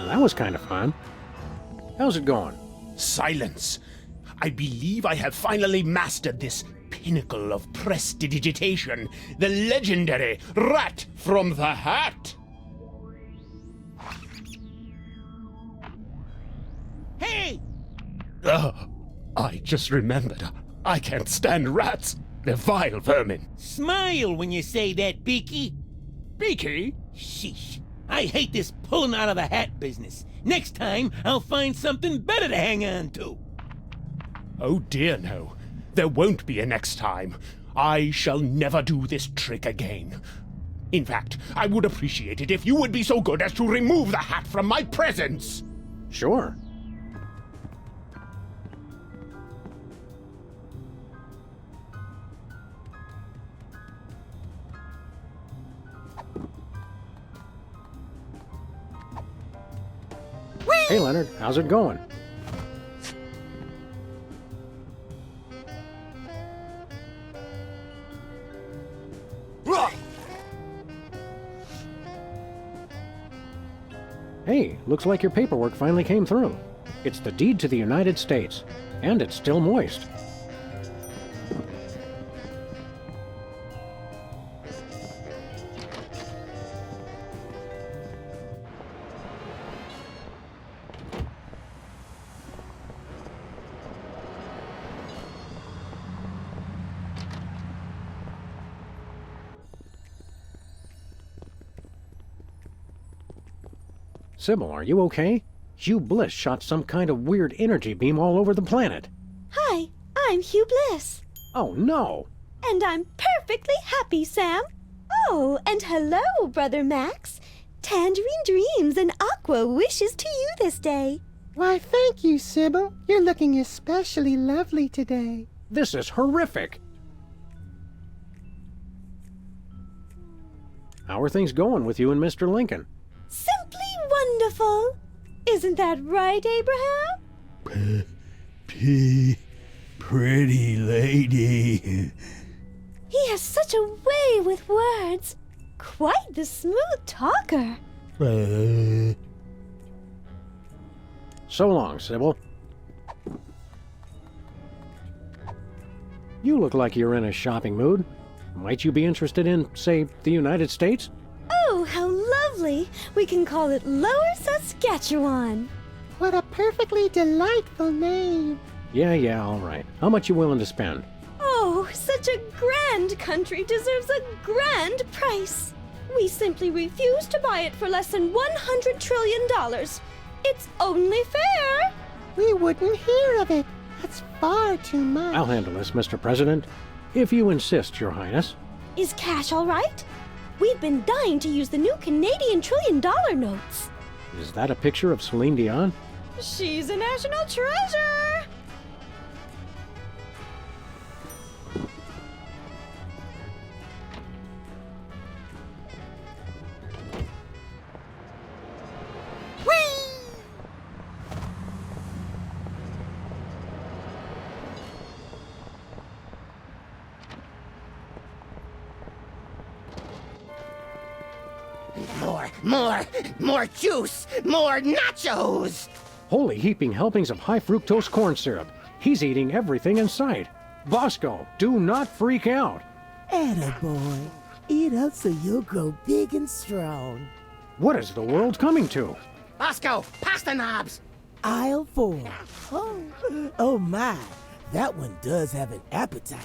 That was kind of fun. How's it going? Silence! I believe I have finally mastered this pinnacle of prestidigitation, the legendary Rat from the Hat! Hey! I just remembered. I can't stand rats. They're vile vermin. Smile when you say that, Beaky. Beaky? Sheesh. I hate this pulling out of the hat business. Next time, I'll find something better to hang on to. Oh dear no. There won't be a next time. I shall never do this trick again. In fact, I would appreciate it if you would be so good as to remove the hat from my presence. Sure. Hey, Leonard, how's it going? Hey, looks like your paperwork finally came through. It's the deed to the United States, and it's still moist. Sybil, are you okay? Hugh Bliss shot some kind of weird energy beam all over the planet. Hi, I'm Hugh Bliss. Oh, no! And I'm perfectly happy, Sam. Oh, and hello, Brother Max. Tangerine dreams and aqua wishes to you this day. Why, thank you, Sybil. You're looking especially lovely today. This is horrific! How are things going with you and Mr. Lincoln? Simply wonderful. Isn't that right, Abraham? Pretty lady. He has such a way with words. Quite the smooth talker. So long, Sybil. You look like you're in a shopping mood. Might you be interested in, say, the United States? Oh, how lovely! We can call it Lower Saskatchewan. What a perfectly delightful name. Yeah, all right. How much you willing to spend? Oh, such a grand country deserves a grand price. We simply refuse to buy it for less than $100 trillion. It's only fair. We wouldn't hear of it. That's far too much. I'll handle this, Mr. President. If you insist, Your Highness. Is cash all right? We've been dying to use the new Canadian $1 trillion notes. Is that a picture of Celine Dion? She's a national treasure! More juice! More nachos! Holy heaping helpings of high fructose corn syrup. He's eating everything in sight. Bosco, do not freak out. Attaboy. Eat up so you'll grow big and strong. What is the world coming to? Bosco, pasta knobs! Aisle 4. Oh my, that one does have an appetite.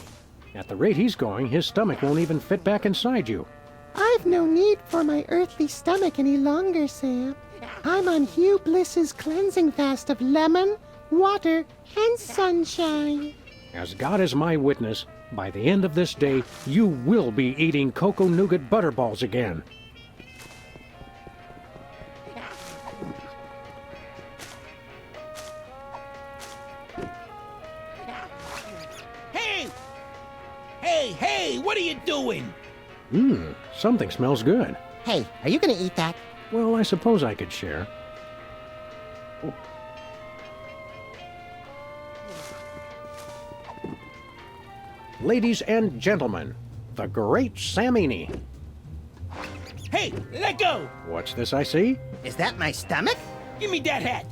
At the rate he's going, his stomach won't even fit back inside you. I've no need for my earthly stomach any longer, Sam. I'm on Hugh Bliss's cleansing fast of lemon, water, and sunshine. As God is my witness, by the end of this day, you will be eating cocoa nougat butterballs again. Hey, what are you doing? Something smells good. Hey, are you gonna eat that? Well, I suppose I could share. Ladies and gentlemen, the great Samini. Hey, let go! What's this I see? Is that my stomach? Give me that hat!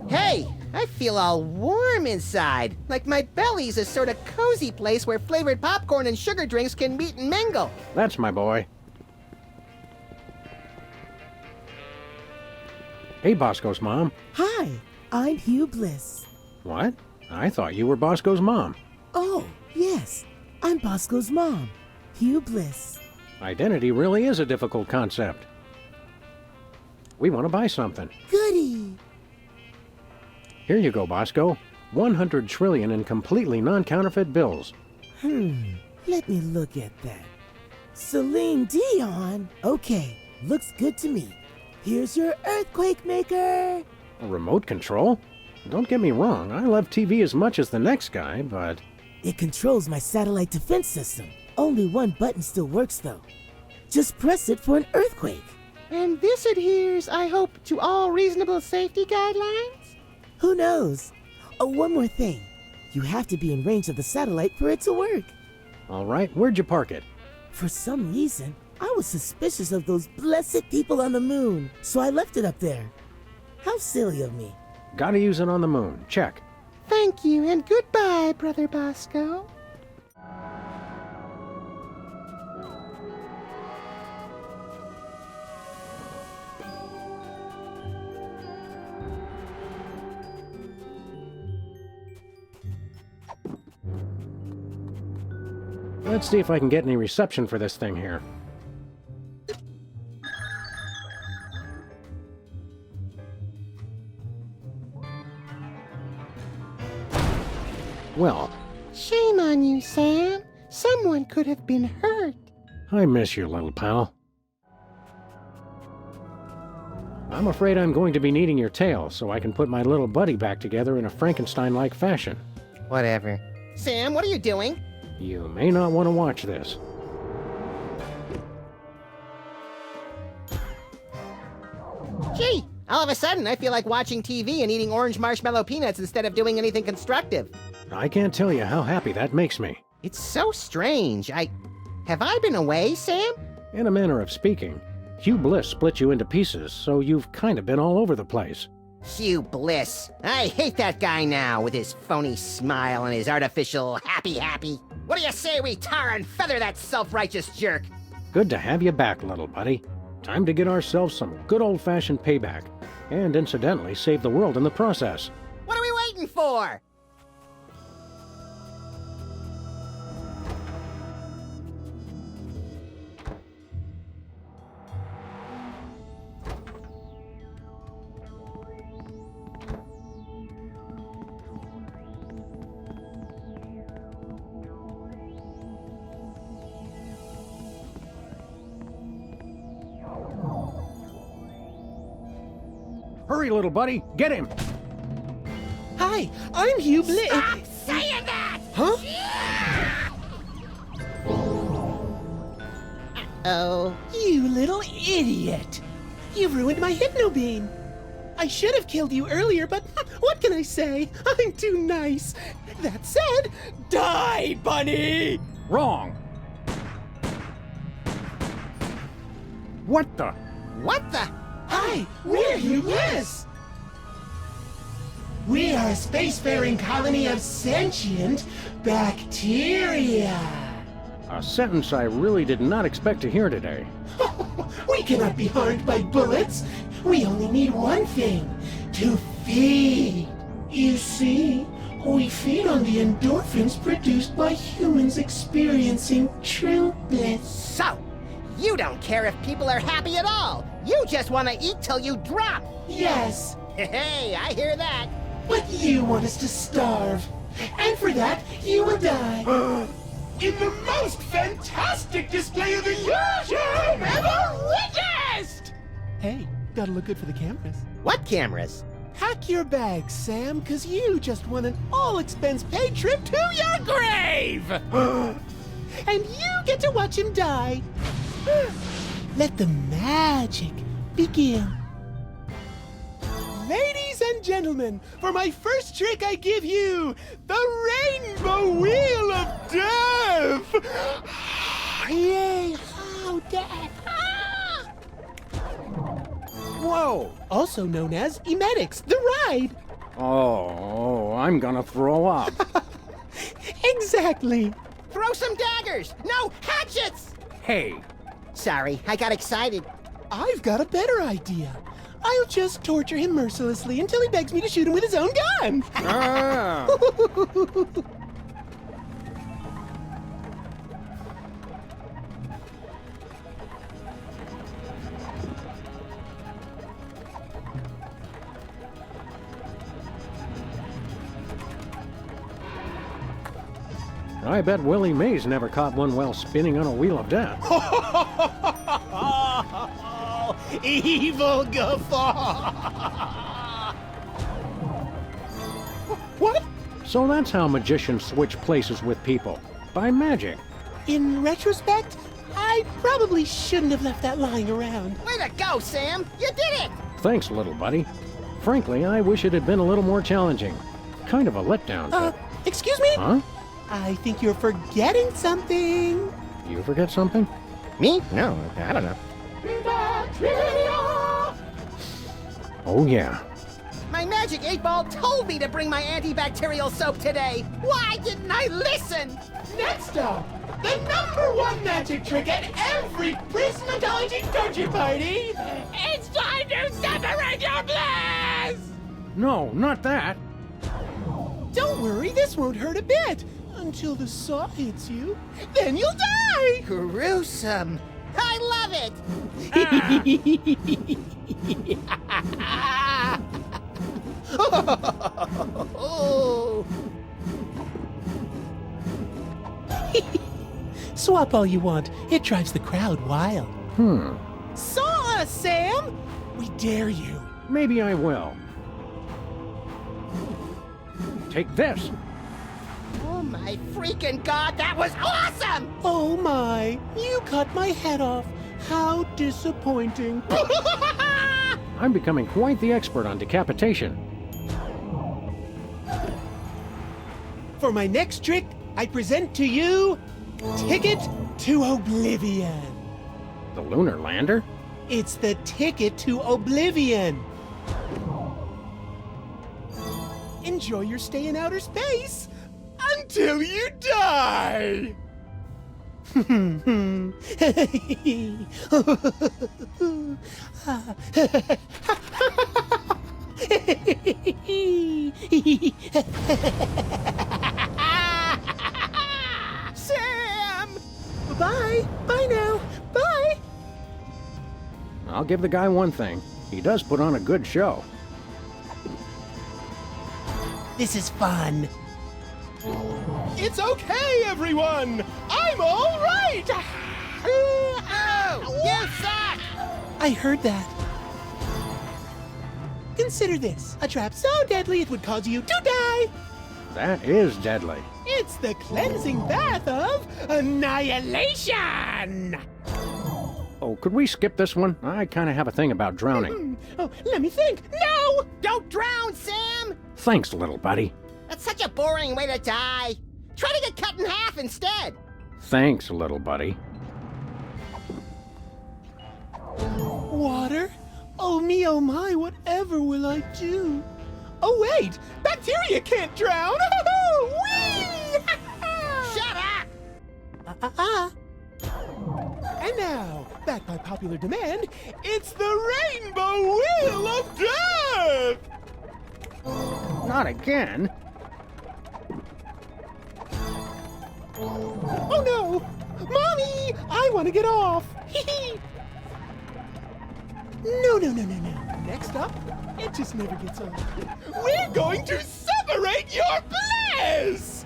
Hey, I feel all warm inside. Like my belly's a sort of cozy place where flavored popcorn and sugar drinks can meet and mingle. That's my boy. Hey, Bosco's mom. Hi, I'm Hugh Bliss. What? I thought you were Bosco's mom. Oh, yes, I'm Bosco's mom, Hugh Bliss. Identity really is a difficult concept. We want to buy something. Goody! Here you go, Bosco. 100 trillion in completely non-counterfeit bills. Let me look at that. Celine Dion? Okay, looks good to me. Here's your earthquake maker! A remote control? Don't get me wrong, I love TV as much as the next guy, but... It controls my satellite defense system. Only one button still works, though. Just press it for an earthquake. And this adheres, I hope, to all reasonable safety guidelines? Who knows? Oh, one more thing. You have to be in range of the satellite for it to work. All right, where'd you park it? For some reason, I was suspicious of those blessed people on the moon, so I left it up there. How silly of me. Gotta use it on the moon. Check. Thank you, and goodbye, Brother Bosco. Let's see if I can get any reception for this thing here. Well, shame on you, Sam. Someone could have been hurt. I miss you, little pal. I'm afraid I'm going to be needing your tail so I can put my little buddy back together in a Frankenstein-like fashion. Whatever. Sam, what are you doing? You may not want to watch this. Gee, all of a sudden I feel like watching TV and eating orange marshmallow peanuts instead of doing anything constructive. I can't tell you how happy that makes me. It's so strange. Have I been away, Sam? In a manner of speaking, Hugh Bliss split you into pieces, so you've kind of been all over the place. Hugh Bliss. I hate that guy now, with his phony smile and his artificial happy. What do you say we tar and feather that self-righteous jerk? Good to have you back, little buddy. Time to get ourselves some good old-fashioned payback, and incidentally save the world in the process. What are we waiting for? Hurry, little buddy, get him! Hi, I'm Hugh Bliss. Stop saying that! Huh? Oh, you little idiot! You ruined my hypnobeam. I should have killed you earlier, but what can I say? I'm too nice. That said, die, bunny! Wrong! What the? What the? Hi, we're Hugh Bliss! We are a spacefaring colony of sentient bacteria. A sentence I really did not expect to hear today. We cannot be harmed by bullets. We only need one thing, to feed. You see, we feed on the endorphins produced by humans experiencing true bliss. So, you don't care if people are happy at all. You just want to eat till you drop. Yes. Hey, I hear that. But you want us to starve. And for that, you will die. In the most fantastic display of illusion ever witnessed! Hey, gotta look good for the cameras. What cameras? Pack your bags, Sam, cause you just won an all-expense-paid trip to your grave! And you get to watch him die. Let the magic begin. Ladies and gentlemen, for my first trick I give you the Rainbow Wheel of Death! Yay, how death! Whoa! Also known as Emetics, the ride! Oh, I'm gonna throw up. Exactly! Throw some daggers! No, hatchets! Hey! Sorry, I got excited. I've got a better idea. I'll just torture him mercilessly until he begs me to shoot him with his own gun! Ah. I bet Willie Mays never caught one while spinning on a wheel of death. Evil guffaw! What? So that's how magicians switch places with people. By magic. In retrospect, I probably shouldn't have left that lying around. Way to go, Sam! You did it! Thanks, little buddy. Frankly, I wish it had been a little more challenging. Kind of a letdown. Excuse me? Huh? I think you're forgetting something. You forget something? Me? No, I don't know. Oh, yeah. My magic 8-ball told me to bring my antibacterial soap today. Why didn't I listen? Next up, the #1 magic trick at every Prismatology torture party. It's time to separate your bliss! No, not that. Don't worry, this won't hurt a bit. Until the saw hits you, then you'll die! Gruesome. I love it! Oh. Swap all you want. It drives the crowd wild. Saw us, Sam! We dare you. Maybe I will. Take this. Oh my freaking god, that was awesome! Oh my, you cut my head off. How disappointing. I'm becoming quite the expert on decapitation. For my next trick, I present to you Ticket to Oblivion. The lunar lander? It's the ticket to Oblivion. Enjoy your stay in outer space until you die. Sam! Bye. Bye now. Bye. I'll give the guy one thing. He does put on a good show. This is fun. It's okay, everyone! I'm all right! Oh, you suck! I heard that. Consider this, a trap so deadly it would cause you to die! That is deadly. It's the cleansing bath of annihilation! Oh, could we skip this one? I kind of have a thing about drowning. Oh, let me think. No! Don't drown, Sam! Thanks, little buddy. That's such a boring way to die. Try to get cut in half instead. Thanks, little buddy. Water? Oh me, oh my, whatever will I do? Oh wait, bacteria can't drown! Whee! Shut up! And now, back by popular demand, it's the Rainbow Wheel of Death! Not again. Oh no! Mommy! I want to get off! No. Next up, it just never gets off. We're going to separate your bliss!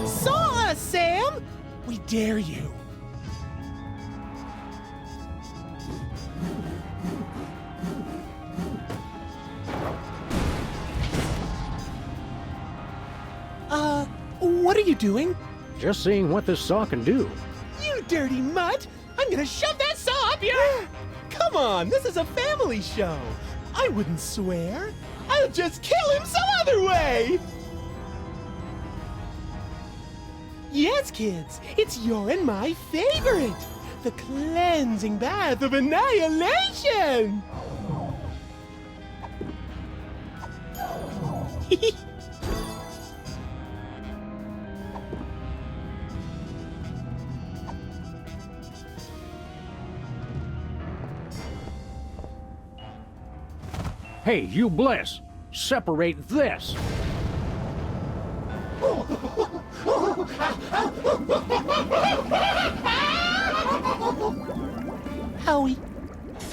Saw us, Sam! We dare you. What are you doing? Just seeing what this saw can do. You dirty mutt! I'm gonna shove that saw up your... Come on, this is a family show. I wouldn't swear. I'll just kill him some other way! Yes, kids, it's your and my favorite. The cleansing bath of annihilation! Hey, you Bliss! Separate this! Howie.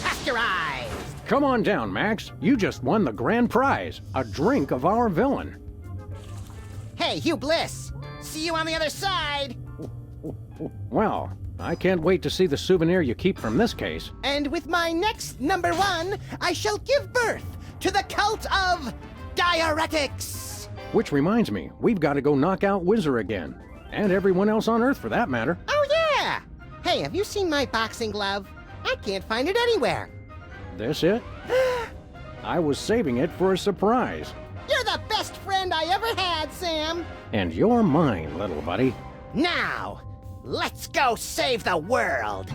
Pasteurized! Come on down, Max. You just won the grand prize, a drink of our villain. Hey, Hugh Bliss! See you on the other side! Well, I can't wait to see the souvenir you keep from this case. And with my next number one, I shall give birth to the cult of diuretics! Which reminds me, we've got to go knock out Whizzer again. And everyone else on Earth, for that matter. Oh, yeah! Hey, have you seen my boxing glove? I can't find it anywhere. This it? I was saving it for a surprise. You're the best friend I ever had, Sam! And you're mine, little buddy. Now, let's go save the world!